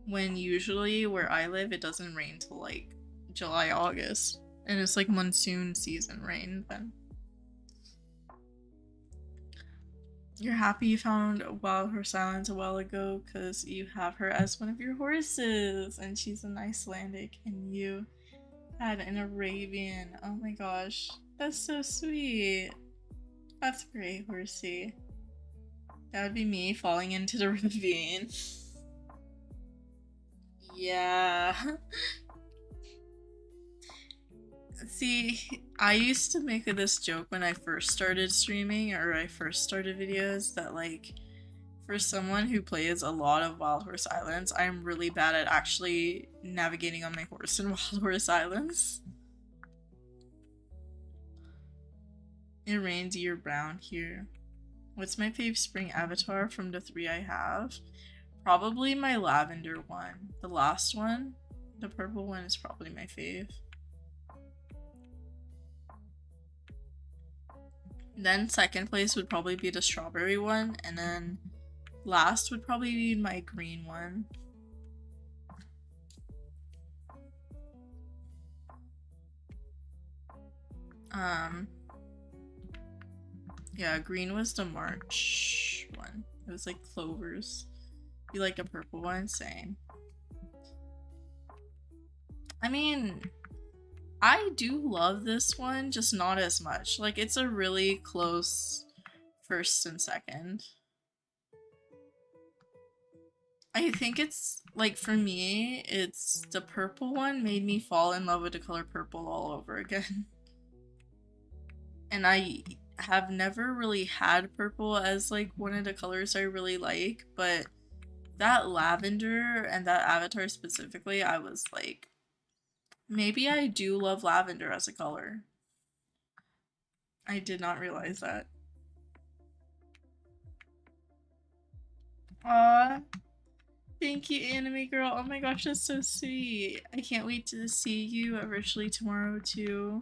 [SPEAKER 1] when usually where I live it doesn't rain till like July, August, and it's like monsoon season rain then. You're happy you found Wild Horse Island a while ago because you have her as one of your horses and she's an Icelandic and you had an Arabian. Oh my gosh, that's so sweet. That's great, Horsey. That would be me falling into the ravine. Yeah. See, I used to make this joke when I first started streaming or I first started videos that like for someone who plays a lot of Wild Horse Islands, I'm really bad at actually navigating on my horse in Wild Horse Islands. It rains year-round here. What's my fave spring avatar from the 3 I have? Probably my lavender one. The last one, the purple one, is probably my fave. Then second place would probably be the strawberry one, and then last would probably be my green one. Yeah, green was the March one. It was like clovers. You like a purple one? Same. I mean, I do love this one, just not as much. Like, it's a really close first and second. I think it's, like, for me, it's the purple one made me fall in love with the color purple all over again. And I have never really had purple as, like, one of the colors I really like, but that lavender and that avatar specifically, I was like, maybe I do love lavender as a color. I did not realize that. Aw, thank you, anime girl. Oh my gosh, that's so sweet. I can't wait to see you virtually tomorrow too.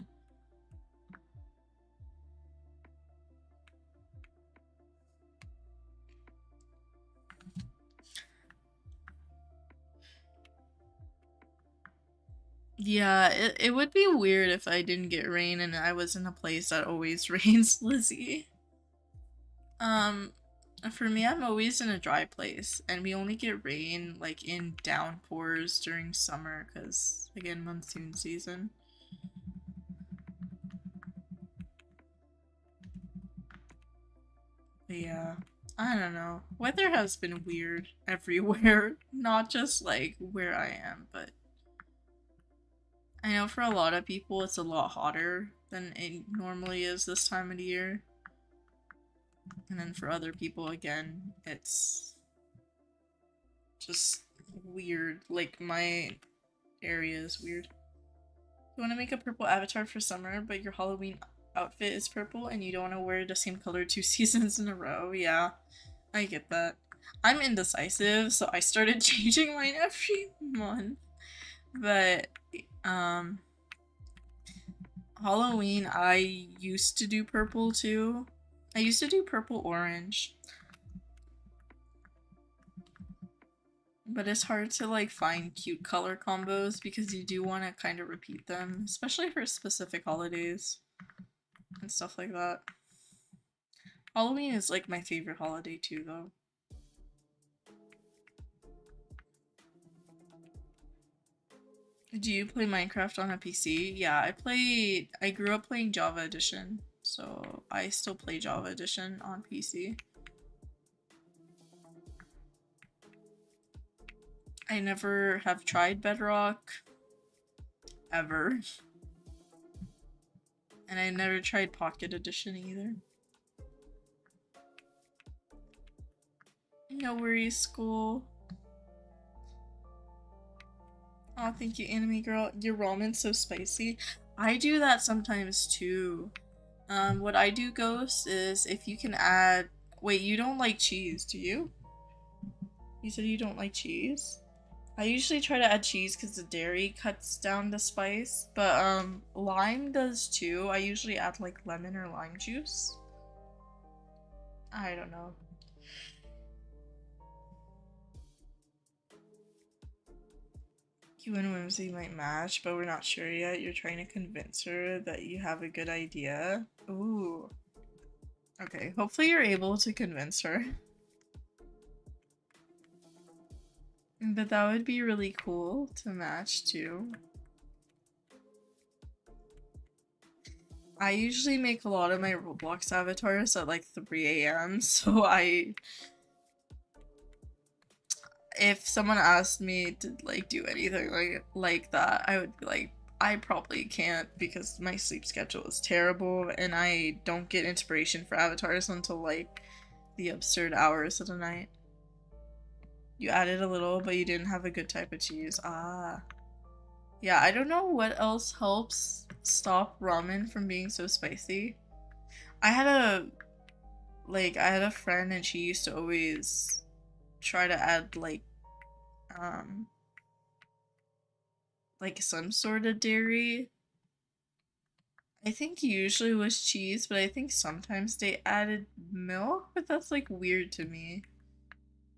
[SPEAKER 1] Yeah, it would be weird if I didn't get rain and I was in a place that always rains, Lizzie. For me, I'm always in a dry place, and we only get rain like in downpours during summer because, again, monsoon season. But yeah, I don't know. Weather has been weird everywhere, not just like where I am, but I know for a lot of people it's a lot hotter than it normally is this time of the year. And then for other people, again, it's just weird. Like, my area is weird. You want to make a purple avatar for summer, but your Halloween outfit is purple and you don't want to wear the same color 2 seasons in a row. Yeah, I get that. I'm indecisive, so I started changing mine every month. But, Halloween, I used to do purple too. I used to do purple orange. But it's hard to like find cute color combos because you do want to kind of repeat them, especially for specific holidays and stuff like that. Halloween is like my favorite holiday too, though. Do you play Minecraft on a PC? Yeah, I grew up playing Java Edition, so I still play Java Edition on PC. I never have tried Bedrock, ever. And I never tried Pocket Edition either. No worries, school. Oh, thank you, anime girl. Your ramen's so spicy. I do that sometimes too. What I do, Ghost, is if you can add... Wait, you don't like cheese, do you? You said you don't like cheese? I usually try to add cheese because the dairy cuts down the spice, but lime does too. I usually add like lemon or lime juice. I don't know. You and Whimsy might match, but we're not sure yet. You're trying to convince her that you have a good idea. Ooh. Okay, hopefully you're able to convince her. But that would be really cool to match too. I usually make a lot of my Roblox avatars at like 3 a.m. So if someone asked me to like do anything like that, I would be like, I probably can't because my sleep schedule is terrible and I don't get inspiration for avatars until like the absurd hours of the night. You added a little, but you didn't have a good type of cheese. Ah. Yeah, I don't know what else helps stop ramen from being so spicy. I had a friend and she used to always try to add like some sort of dairy. I think usually it was cheese, but I think sometimes they added milk, but that's like weird to me.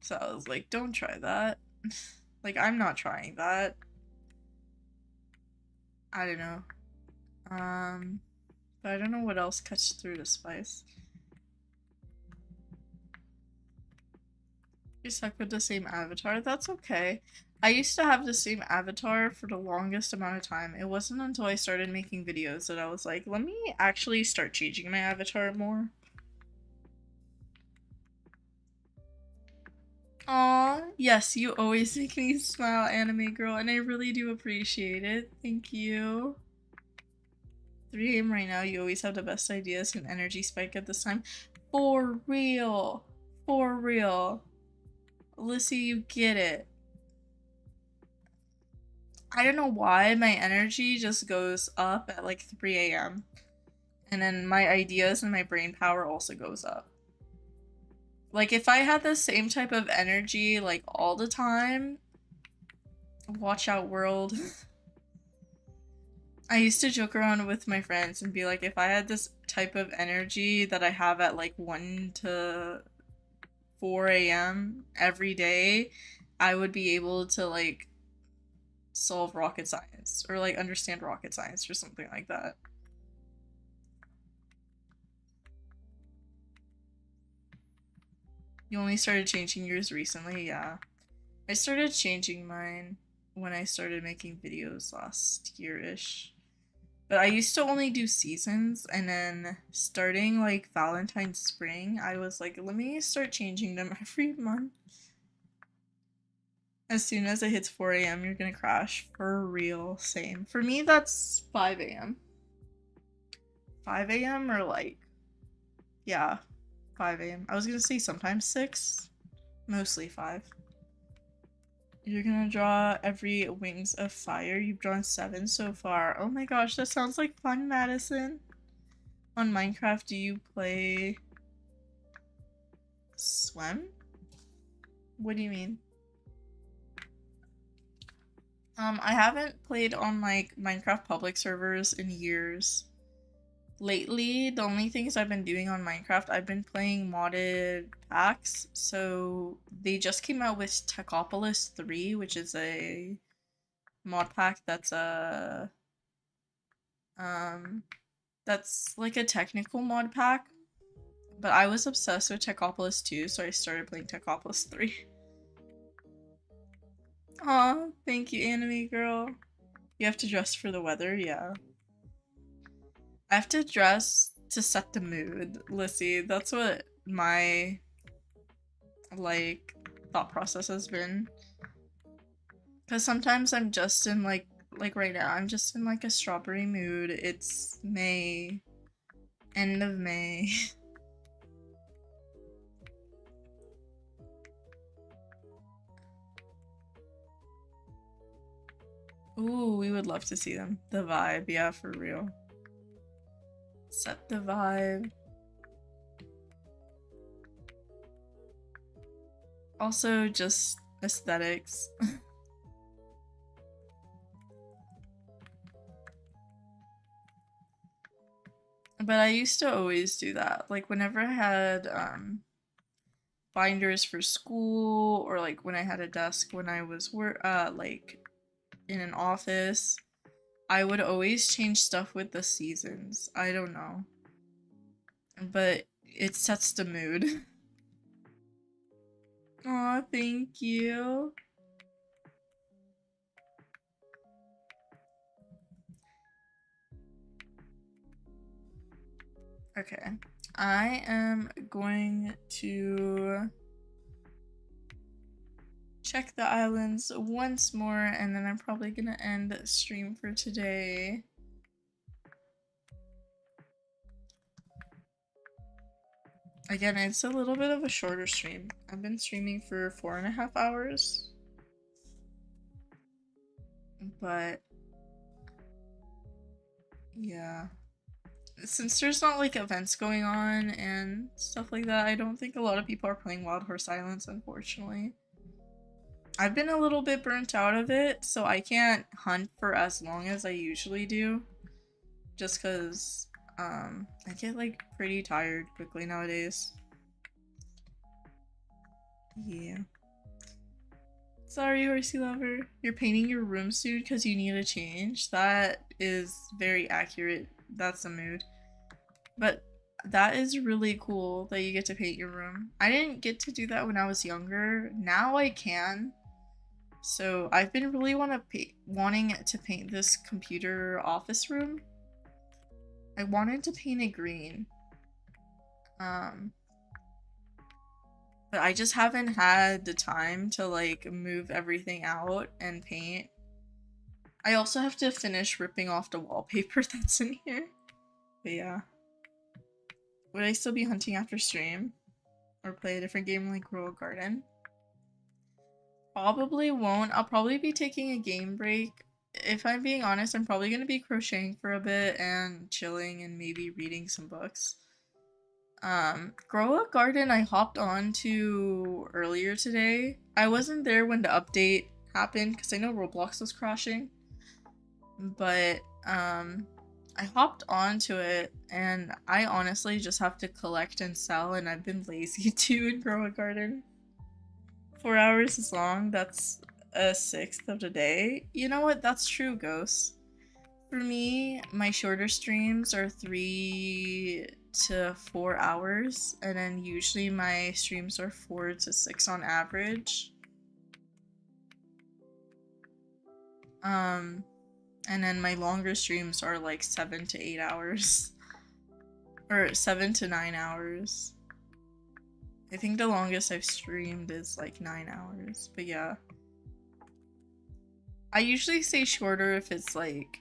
[SPEAKER 1] So I was like, don't try that. Like, I'm not trying that. I don't know. But I don't know what else cuts through the spice. You stuck with the same avatar? That's okay. I used to have the same avatar for the longest amount of time. It wasn't until I started making videos that I was like, let me actually start changing my avatar more. Aw, yes, you always make me smile, anime girl, and I really do appreciate it. Thank you. 3 a.m. right now, you always have the best ideas and energy spike at this time. For real. For real. Lissy, you get it. I don't know why my energy just goes up at like 3 a.m. And then my ideas and my brain power also goes up. Like if I had the same type of energy like all the time, watch out world. I used to joke around with my friends and be like, if I had this type of energy that I have at like 1 to 4 a.m. every day, I would be able to like solve rocket science or like understand rocket science or something like that. You only started changing yours recently? Yeah. I started changing mine when I started making videos last year-ish. But I used to only do seasons, and then starting like Valentine's spring, I was like, let me start changing them every month. As soon as it hits 4 a.m., you're gonna crash. For real, same. For me, that's 5 a.m. 5 a.m. or like, yeah, 5 a.m. I was gonna say sometimes 6, mostly 5. You're gonna draw every Wings of Fire. You've drawn 7 so far. Oh my gosh, that sounds like fun, Madison. On Minecraft, do you play Swim? What do you mean? I haven't played on like Minecraft public servers in years. Lately, the only things I've been doing on Minecraft, I've been playing modded packs. So they just came out with Techopolis 3, which is a mod pack that's like a technical mod pack. But I was obsessed with Techopolis 2, so I started playing Techopolis 3. Aw, thank you, anime girl. You have to dress for the weather, yeah. I have to dress to set the mood, Lissy. That's what my like thought process has been. Cause sometimes I'm just in like right now, I'm just in like a strawberry mood. It's May. End of May. Ooh, we would love to see them. The vibe, yeah, for real. Set the vibe. Also, just aesthetics. But I used to always do that. Like, whenever I had, binders for school, or like when I had a desk when I was like in an office, I would always change stuff with the seasons. I don't know. But it sets the mood. Aw, thank you. Okay. I am going to check the islands once more, and then I'm probably gonna end the stream for today. Again, it's a little bit of a shorter stream. I've been streaming for 4.5 hours. But yeah. Since there's not like events going on and stuff like that, I don't think a lot of people are playing Wild Horse Islands, unfortunately. I've been a little bit burnt out of it, so I can't hunt for as long as I usually do. Just because I get like pretty tired quickly nowadays. Yeah. Sorry, horsey lover. You're painting your room suit because you need a change. That is very accurate. That's a mood. But that is really cool that you get to paint your room. I didn't get to do that when I was younger. Now I can. So I've been really wanting to paint this computer office room. I wanted to paint it green. But I just haven't had the time to like move everything out and paint. I also have to finish ripping off the wallpaper that's in here. But yeah. Would I still be hunting after stream? Or play a different game like Grow a Garden? Probably won't. I'll probably be taking a game break. If I'm being honest, I'm probably going to be crocheting for a bit and chilling and maybe reading some books. Grow a Garden I hopped on to earlier today. I wasn't there when the update happened because I know Roblox was crashing. But, I hopped onto it and I honestly just have to collect and sell, and I've been lazy too in Grow a Garden. 4 hours is long, that's a sixth of the day. You know what, that's true, Ghost. For me, my shorter streams are 3 to 4 hours, and then usually my streams are 4 to 6 on average. And then my longer streams are like 7 to 8 hours. Or 7 to 9 hours. I think the longest I've streamed is like 9 hours, but yeah. I usually say shorter if it's like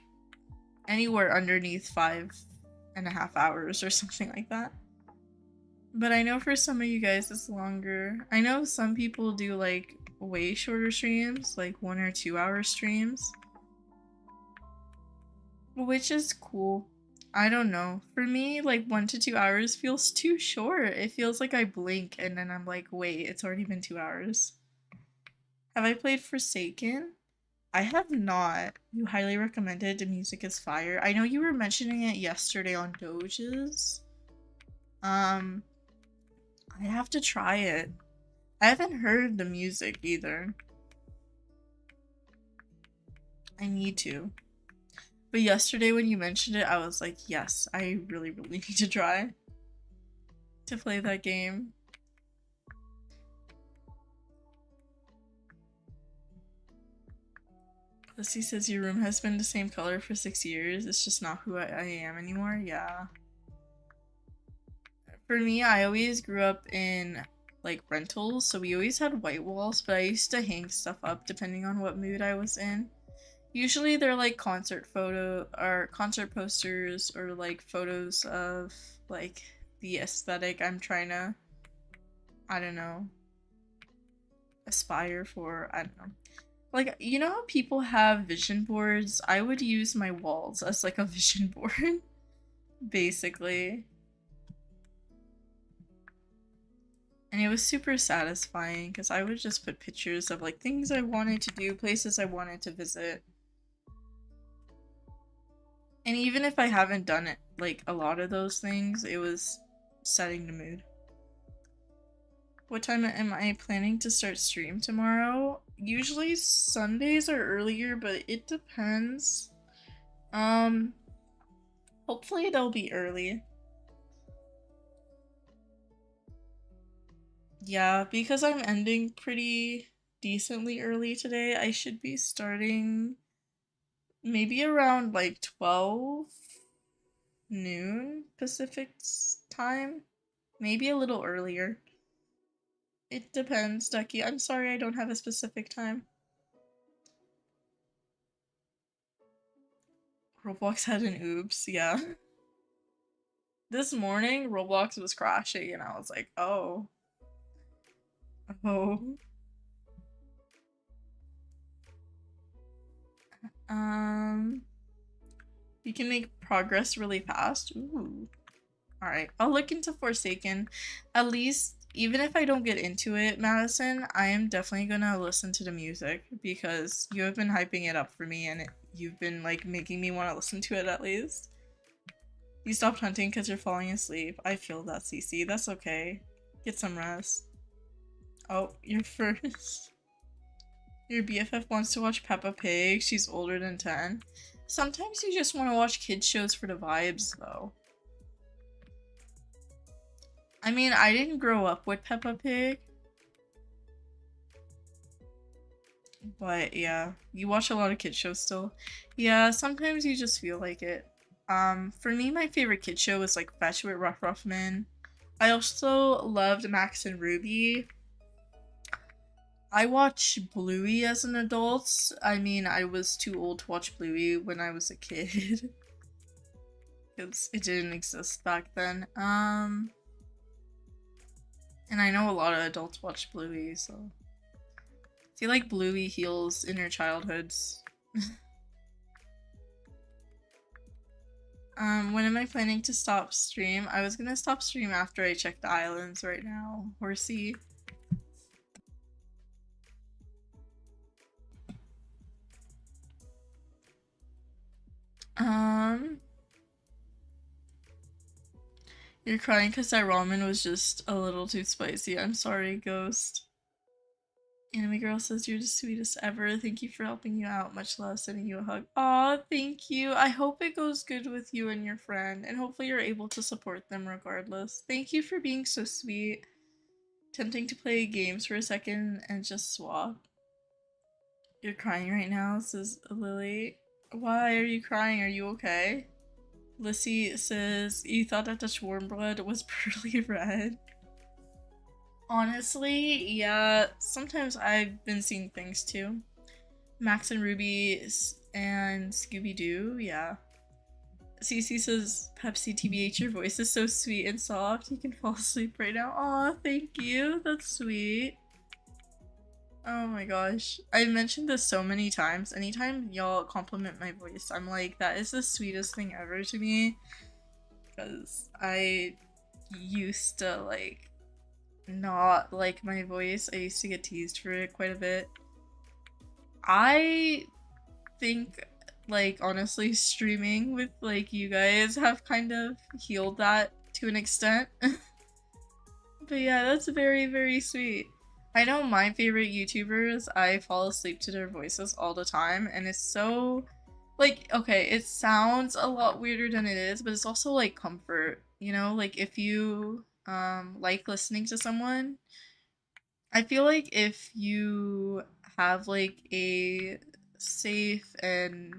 [SPEAKER 1] anywhere underneath 5.5 hours or something like that. But I know for some of you guys it's longer. I know some people do like way shorter streams, like 1 or 2 hour streams. Which is cool. I don't know. For me, like 1 to 2 hours feels too short. It feels like I blink and then I'm like, wait, it's already been 2 hours. Have I played Forsaken? I have not. You highly recommended. The music is fire. I know you were mentioning it yesterday on Doges. I have to try it. I haven't heard the music either. I need to. But yesterday when you mentioned it, I was like, yes, I really, really need to try to play that game. Lucy says your room has been the same color for 6 years. It's just not who I am anymore. Yeah. For me, I always grew up in like rentals, so we always had white walls, but I used to hang stuff up depending on what mood I was in. Usually they're like concert posters or like photos of like the aesthetic I'm trying to, I don't know, aspire for. I don't know. Like, you know how people have vision boards? I would use my walls as like a vision board, basically. And it was super satisfying because I would just put pictures of like things I wanted to do, places I wanted to visit. And even if I haven't done it, like a lot of those things, it was setting the mood. What time am I planning to start stream tomorrow? Usually Sundays are earlier, but it depends. Hopefully they'll be early. Yeah, because I'm ending pretty decently early today, I should be starting maybe around like 12 noon Pacific time. Maybe a little earlier. It depends, Ducky. I'm sorry I don't have a specific time. Roblox had an oops, yeah. This morning, Roblox was crashing and I was like, oh. Oh. You can make progress really fast. Ooh. Alright, I'll look into Forsaken. At least, even if I don't get into it, Madison, I am definitely gonna listen to the music because you have been hyping it up for me and you've been like making me want to listen to it at least. You stopped hunting because you're falling asleep. I feel that, CC. That's okay. Get some rest. Oh, you're first. Your BFF wants to watch Peppa Pig. She's older than 10. Sometimes you just want to watch kids shows for the vibes, though. I mean, I didn't grow up with Peppa Pig. But yeah, you watch a lot of kid shows still. Yeah, sometimes you just feel like it. For me, my favorite kid show was like Fetch with Ruff Ruffman. I also loved Max and Ruby. I watched Bluey as an adult. I mean, I was too old to watch Bluey when I was a kid. It didn't exist back then. And I know a lot of adults watch Bluey, so I feel like Bluey heals inner childhoods. When am I planning to stop stream? I was gonna stop stream after I check the islands right now. Horsey. You're crying because that ramen was just a little too spicy. I'm sorry, Ghost. Anime Girl says you're the sweetest ever. Thank you for helping you out. Much love. Sending you a hug. Aw, thank you. I hope it goes good with you and your friend, and hopefully you're able to support them regardless. Thank you for being so sweet. Tempting to play games for a second and just swap. You're crying right now, says Lily. Why are you crying? Are you okay? Lissy says, you thought that Dutch warm blood was pearly red. Honestly, yeah, sometimes I've been seeing things too. Max and Ruby and Scooby-Doo, yeah. Cece says, Pepsi TBH, your voice is so sweet and soft. You can fall asleep right now. Aw, thank you. That's sweet. Oh my gosh. I've mentioned this so many times. Anytime y'all compliment my voice, I'm like, that is the sweetest thing ever to me. Because I used to, like, not like my voice. I used to get teased for it quite a bit. I think, like, honestly, streaming with, like, you guys have kind of healed that to an extent. But yeah, that's very, very sweet. I know my favorite YouTubers, I fall asleep to their voices all the time, and it's so, like, okay, it sounds a lot weirder than it is, but it's also, like, comfort, you know? Like, if you, like listening to someone, I feel like if you have, like, a safe and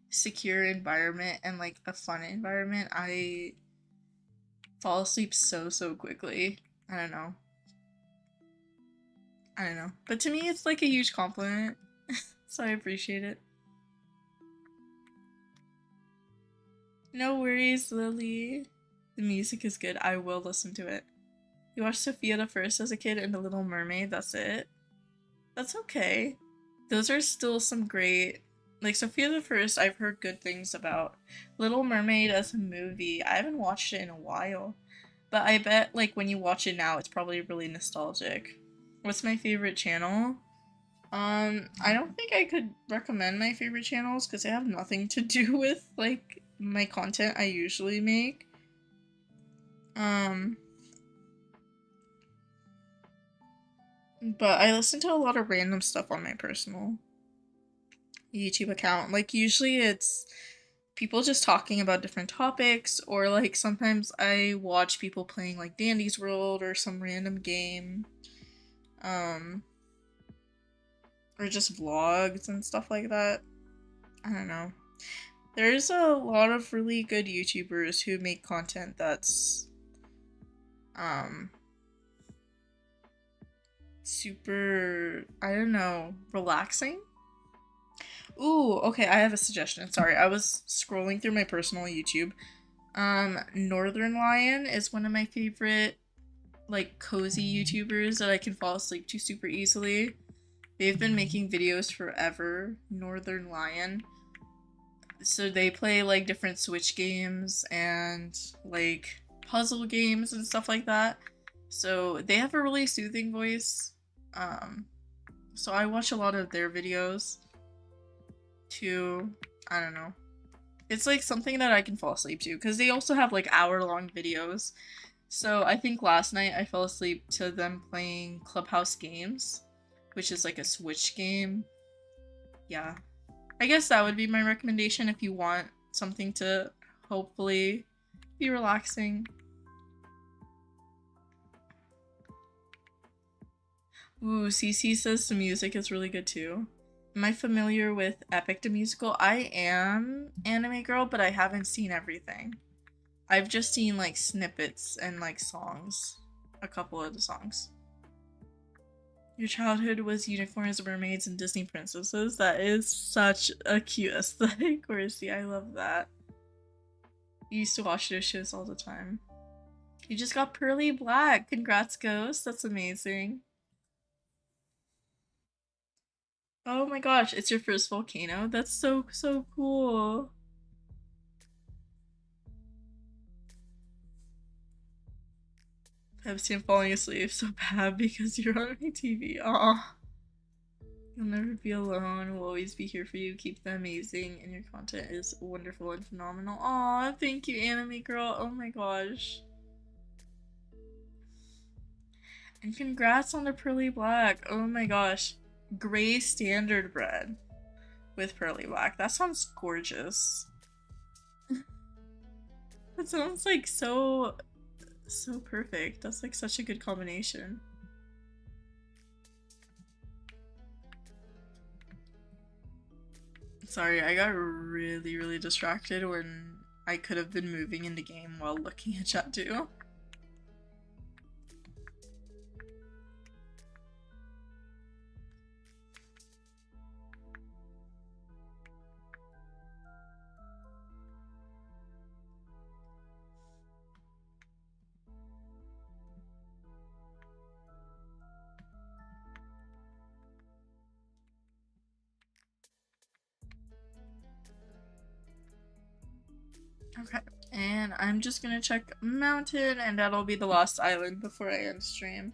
[SPEAKER 1] secure environment and, like, a fun environment, I fall asleep so, so quickly. I don't know. But to me, it's like a huge compliment, so I appreciate it. No worries, Lily. The music is good. I will listen to it. You watched Sophia the First as a kid and The Little Mermaid, that's it? That's okay. Those are still some great... Like, Sophia the First, I've heard good things about. Little Mermaid as a movie, I haven't watched it in a while. But I bet, like, when you watch it now, it's probably really nostalgic. What's my favorite channel? I don't think I could recommend my favorite channels because they have nothing to do with, like, my content I usually make. But I listen to a lot of random stuff on my personal YouTube account. Like, usually it's people just talking about different topics, or, like, sometimes I watch people playing, like, Dandy's World or some random game. Or just vlogs and stuff like that. I don't know. There's a lot of really good YouTubers who make content that's super, I don't know, relaxing. Ooh, okay, I have a suggestion. Sorry, I was scrolling through my personal YouTube. Northern Lion is one of my favorite, like, cozy YouTubers that I can fall asleep to super easily. They've been making videos forever. Northern Lion. So they play, like, different Switch games and, like, puzzle games and stuff like that. So they have a really soothing voice. So I watch a lot of their videos too. I don't know. It's like something that I can fall asleep to because they also have, like, hour-long videos. So I think last night I fell asleep to them playing Clubhouse Games, which is like a Switch game. Yeah. I guess that would be my recommendation if you want something to hopefully be relaxing. Ooh, CC says the music is really good too. Am I familiar with Epic the Musical? I am anime girl, but I haven't seen everything. I've just seen like snippets and like songs. A couple of the songs. Your childhood was unicorns, mermaids, and Disney princesses. That is such a cute aesthetic, Horsey. I love that. You used to watch those shows all the time. You just got pearly black. Congrats, Ghost. That's amazing. Oh my gosh, it's your first volcano? That's so cool. Pepsi, I'm falling asleep so bad because you're on my TV. Aw. You'll never be alone. We'll always be here for you. Keep them amazing, and your content is wonderful and phenomenal. Aw, thank you, anime girl. Oh my gosh. And congrats on the pearly black. Oh my gosh. Gray standard bread with pearly black. That sounds gorgeous. That sounds like so perfect. That's like such a good combination. Sorry, I got really distracted when I could have been moving in the game while looking at chat too. Okay, and I'm just gonna check mountain, and that'll be the last island before I end stream.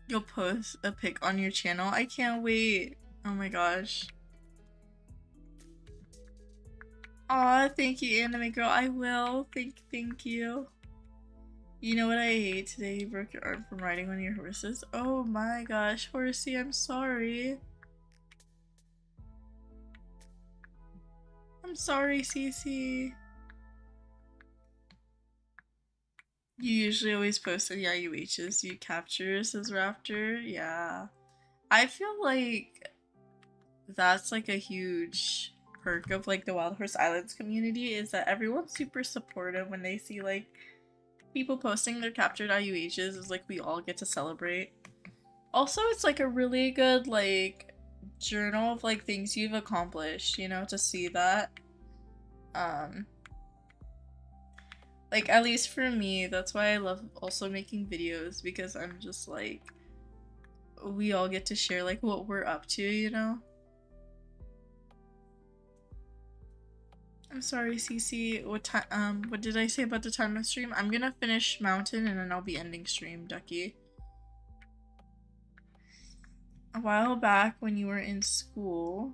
[SPEAKER 1] You'll post a pic on your channel? I can't wait. Oh my gosh. Aw, thank you, anime girl. I will. Thank you. You know what I hate today? You broke your arm from riding one of your horses. Oh my gosh, Horsey, I'm sorry. I'm sorry, Cece. You usually always post on IUHs you capture, says Raptor. Yeah. I feel like that's like a huge perk of like the Wild Horse Islands community is that everyone's super supportive when they see like people posting their captured IUHs is like we all get to celebrate. Also, it's like a really good like journal of like things you've accomplished, you know, to see that. Like at least for me, that's why I love also making videos because I'm just like we all get to share like what we're up to, you know? I'm sorry, Cece. What time? What did I say about the time of stream? I'm gonna finish Mountain and then I'll be ending stream, Ducky. A while back when you were in school,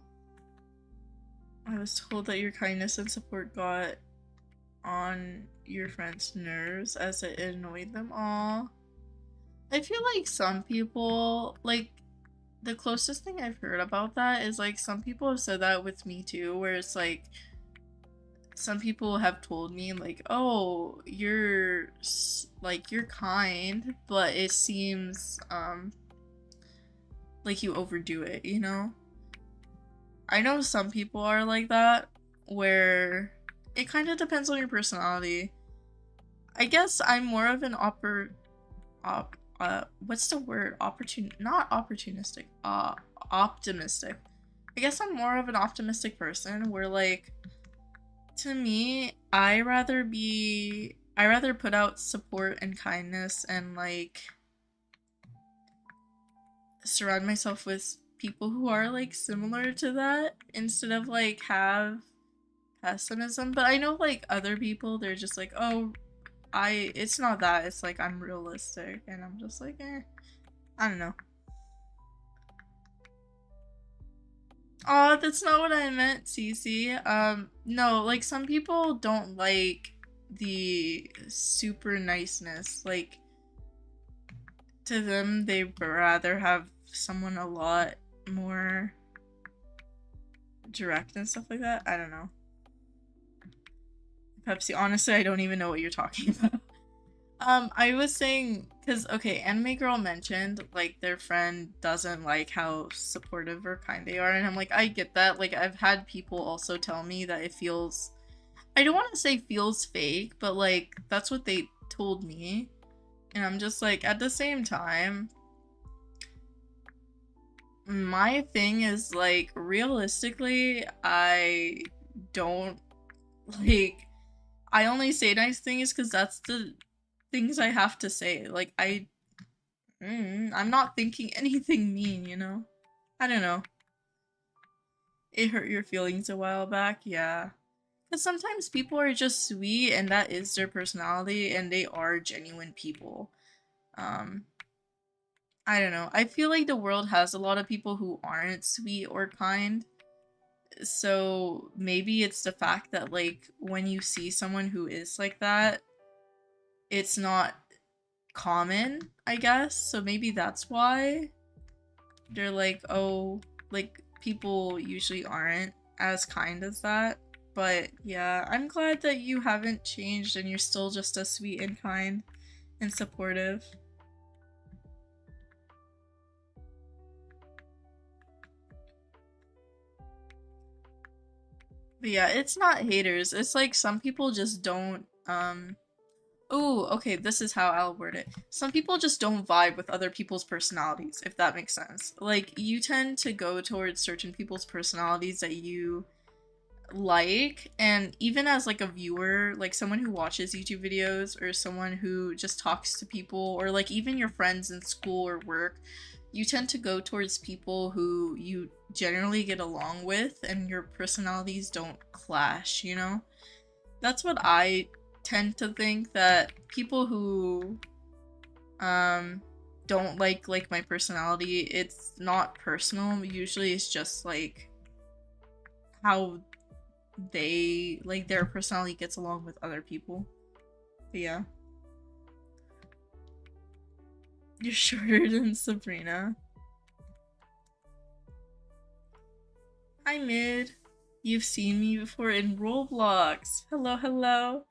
[SPEAKER 1] I was told that your kindness and support got on your friends' nerves as it annoyed them all. I feel like some people, like, the closest thing I've heard about that is like some people have said that with me too, where it's like some people have told me like, oh, you're kind, but it seems like you overdo it, you know? I know some people are like that, where it kind of depends on your personality. I guess I'm more of an what's the word? Not opportunistic. Optimistic. I guess I'm more of an optimistic person where like to me, I rather put out support and kindness and like surround myself with people who are like similar to that instead of like have pessimism. But I know like other people, they're just like, oh, it's not that, it's like I'm realistic, and I'm just like, I don't know. Oh, that's not what I meant, Cece. No, like some people don't like the super niceness. Like to them, they'd rather have someone a lot more direct and stuff like that. I don't know. Pepsi, honestly, I don't even know what you're talking about. I was saying, because, okay, Anime Girl mentioned, like, their friend doesn't like how supportive or kind they are, and I'm like, I get that. Like, I've had people also tell me that it feels, I don't want to say feels fake, but, like, that's what they told me. And I'm just like, at the same time, my thing is, like, realistically, I don't, like, I only say nice things because that's the things I have to say. Like, I'm not thinking anything mean, you know? I don't know. It hurt your feelings a while back, yeah. Because sometimes people are just sweet and that is their personality and they are genuine people. Um, I don't know. I feel like the world has a lot of people who aren't sweet or kind. So maybe it's the fact that, like, when you see someone who is like that, it's not common, I guess. So maybe that's why they're like, oh, like, people usually aren't as kind as that. But yeah, I'm glad that you haven't changed and you're still just as sweet and kind and supportive. But yeah, it's not haters. It's like some people just don't oh, okay, this is how I'll word it. Some people just don't vibe with other people's personalities, if that makes sense. Like, you tend to go towards certain people's personalities that you like, and even as, like, a viewer, like someone who watches YouTube videos or someone who just talks to people, or like even your friends in school or work, you tend to go towards people who you generally get along with and your personalities don't clash, you know? That's what I tend to think, that people who um don't like my personality, it's not personal. Usually it's just like how they, like, their personality gets along with other people. But yeah. You're shorter than Sabrina. Hi, Mid. You've seen me before in Roblox. Hello, hello.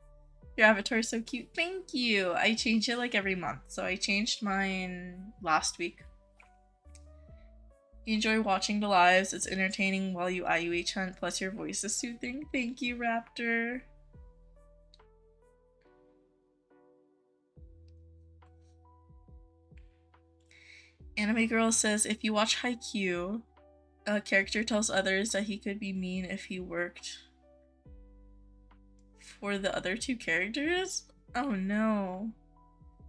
[SPEAKER 1] Your avatar is so cute. Thank you. I change it like every month. So I changed mine last week. You enjoy watching the lives. It's entertaining while you IUH hunt, plus your voice is soothing. Thank you, Raptor. Anime Girl says, if you watch Haikyuu, a character tells others that he could be mean if he worked for the other two characters? Oh no.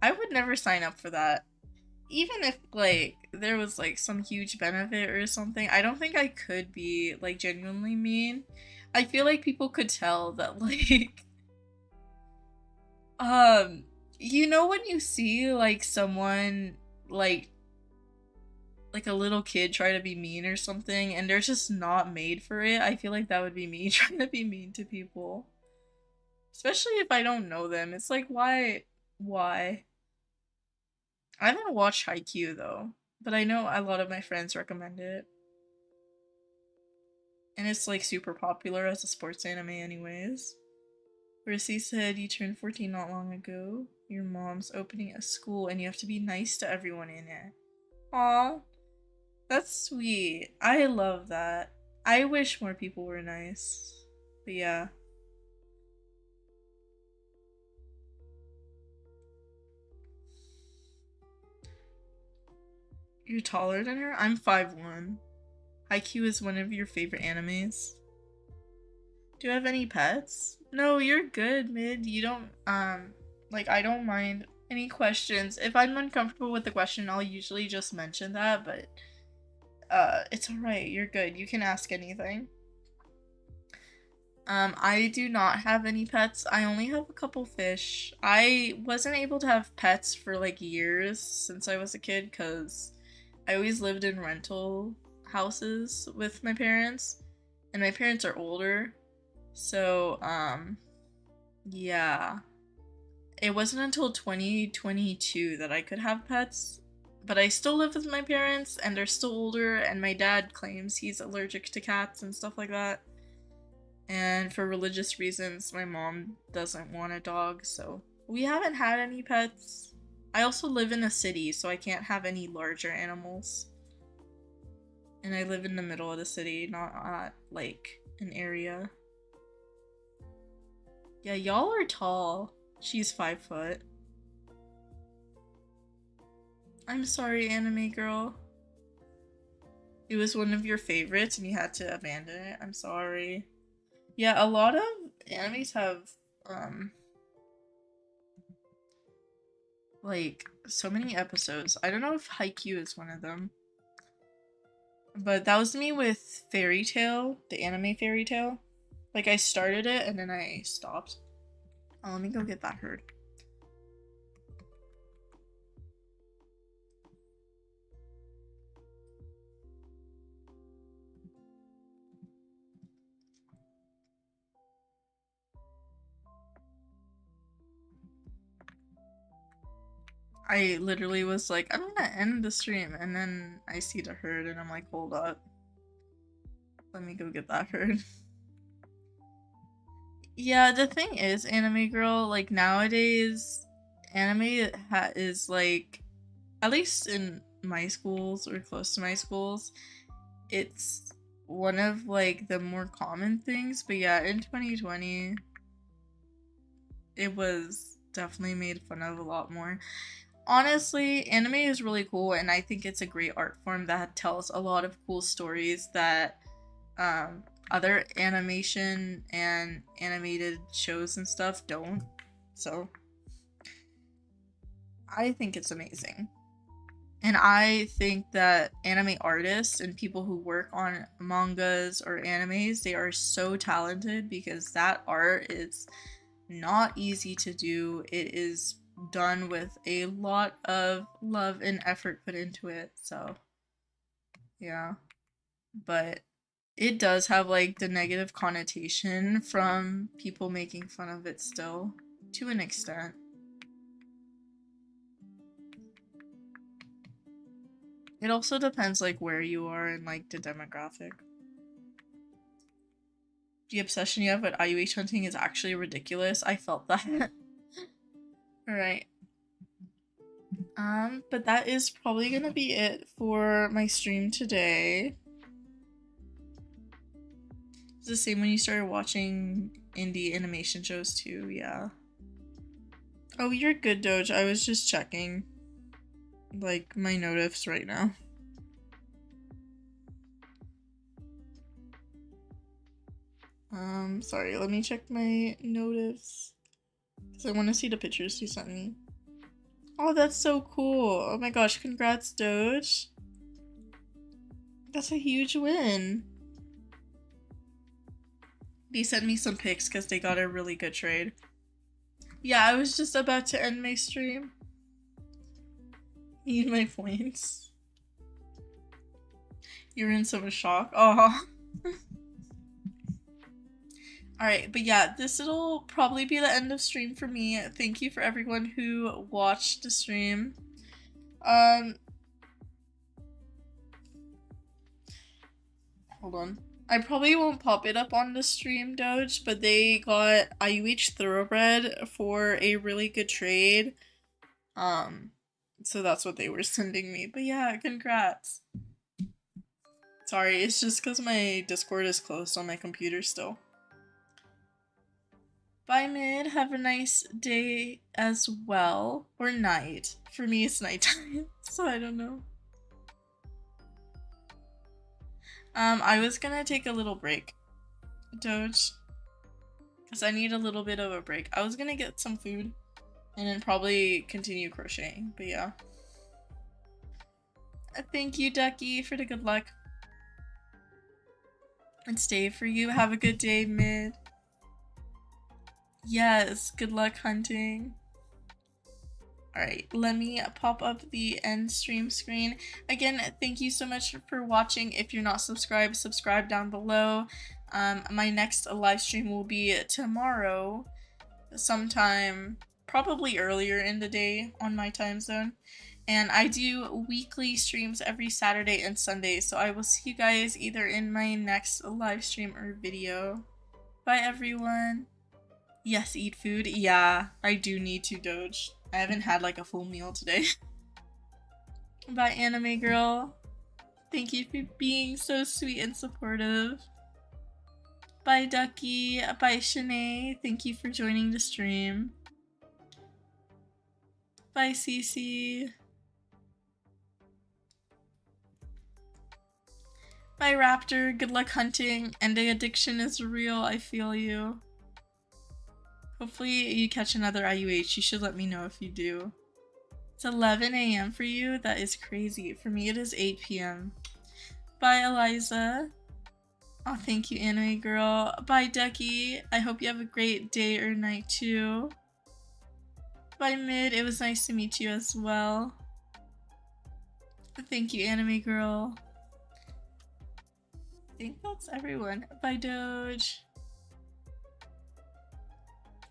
[SPEAKER 1] I would never sign up for that. Even if, like, there was, like, some huge benefit or something, I don't think I could be, like, genuinely mean. I feel like people could tell that, like, you know when you see, like, someone, like a little kid try to be mean or something, and they're just not made for it? I feel like that would be me trying to be mean to people. Especially if I don't know them. It's like, why? Why? I haven't watched Haikyuu though, but I know a lot of my friends recommend it. And it's like super popular as a sports anime anyways. Rissy said you turned 14 not long ago. Your mom's opening a school and you have to be nice to everyone in it. Aw, that's sweet. I love that. I wish more people were nice. But yeah. You're taller than her? I'm 5'1". Haikyuu is one of your favorite animes. Do you have any pets? No, you're good, Mid. You don't, like, I don't mind any questions. If I'm uncomfortable with the question, I'll usually just mention that, but, it's alright. You're good. You can ask anything. I do not have any pets. I only have a couple fish. I wasn't able to have pets for, like, years since I was a kid, because I always lived in rental houses with my parents, and my parents are older. So, yeah. It wasn't until 2022 that I could have pets. but I still live with my parents and they're still older, and my dad claims he's allergic to cats and stuff like that. And for religious reasons, my mom doesn't want a dog, so we haven't had any pets. I also live in a city, so I can't have any larger animals. And I live in the middle of the city, not at, like, an area. Yeah, y'all are tall. She's 5 foot. I'm sorry, anime girl. It was one of your favorites and you had to abandon it. I'm sorry. Yeah, a lot of animes have, like, so many episodes. I don't know if Haikyuu is one of them. But that was me with Fairy Tail, the anime Fairy Tail. Like, I started it and then I stopped. Oh, let me go get that herd. I literally was like, I'm gonna end the stream, and then I see the herd and I'm like, hold up. Let me go get that herd. Yeah, the thing is, anime girl, like nowadays, anime is like, at least in my schools or close to my schools, it's one of like the more common things. But yeah, in 2020, it was definitely made fun of a lot more. Honestly, anime is really cool, and I think it's a great art form that tells a lot of cool stories that other animation and animated shows and stuff don't. So I think it's amazing. And I think that anime artists and people who work on mangas or animes, they are so talented because that art is not easy to do. It is done with a lot of love and effort put into it. So yeah. But it does have like the negative connotation from people making fun of it still, to an extent. It also depends like where you are and like the demographic. The obsession you have with IUH hunting is actually ridiculous. I felt that. Alright. But that is probably gonna be it for my stream today. It's the same when you started watching indie animation shows too, yeah. Oh, you're good, Doge. I was just checking, like, my notifs right now. Sorry, let me check my notifs. Because I want to see the pictures you sent me. Oh, that's so cool. Oh my gosh, congrats, Doge. That's a huge win. They sent me some pics because they got a really good trade. Yeah, I was just about to end my stream. Need my points. You're in so much shock. Oh. Alright, but yeah, this will probably be the end of stream for me. Thank you for everyone who watched the stream. Hold on. I probably won't pop it up on the stream, Doge, but they got IUH Thoroughbred for a really good trade. So that's what they were sending me. But yeah, congrats. Sorry, it's just because my Discord is closed on my computer still. Bye, Mid. Have a nice day as well. Or night. For me, it's nighttime, so I don't know. I was gonna take a little break, Doge, because I need a little bit of a break. I was gonna get some food and then probably continue crocheting, but yeah. Thank you, Ducky, for the good luck. And stay for you. Have a good day, Mid. Yes, good luck hunting. Alright, let me pop up the end stream screen. Again, thank you so much for watching. If you're not subscribed, subscribe down below. My next live stream will be tomorrow, sometime probably earlier in the day on my time zone. And I do weekly streams every Saturday and Sunday, so I will see you guys either in my next live stream or video. Bye everyone. Yes, eat food. Yeah, I do need to, Doge. I haven't had like a full meal today. Bye anime girl. Thank you for being so sweet and supportive. Bye Ducky. Bye Shanae. Thank you for joining the stream. Bye Cece. Bye Raptor. Good luck hunting. Ending addiction is real. I feel you. Hopefully you catch another IUH. You should let me know if you do. It's 11 a.m. for you? That is crazy. For me, it is 8 p.m. Bye, Eliza. Oh, thank you, anime girl. Bye, Ducky. I hope you have a great day or night, too. Bye, Mid. It was nice to meet you as well. Thank you, anime girl. I think that's everyone. Bye, Doge.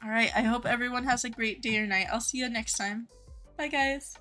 [SPEAKER 1] Alright, I hope everyone has a great day or night. I'll see you next time. Bye, guys.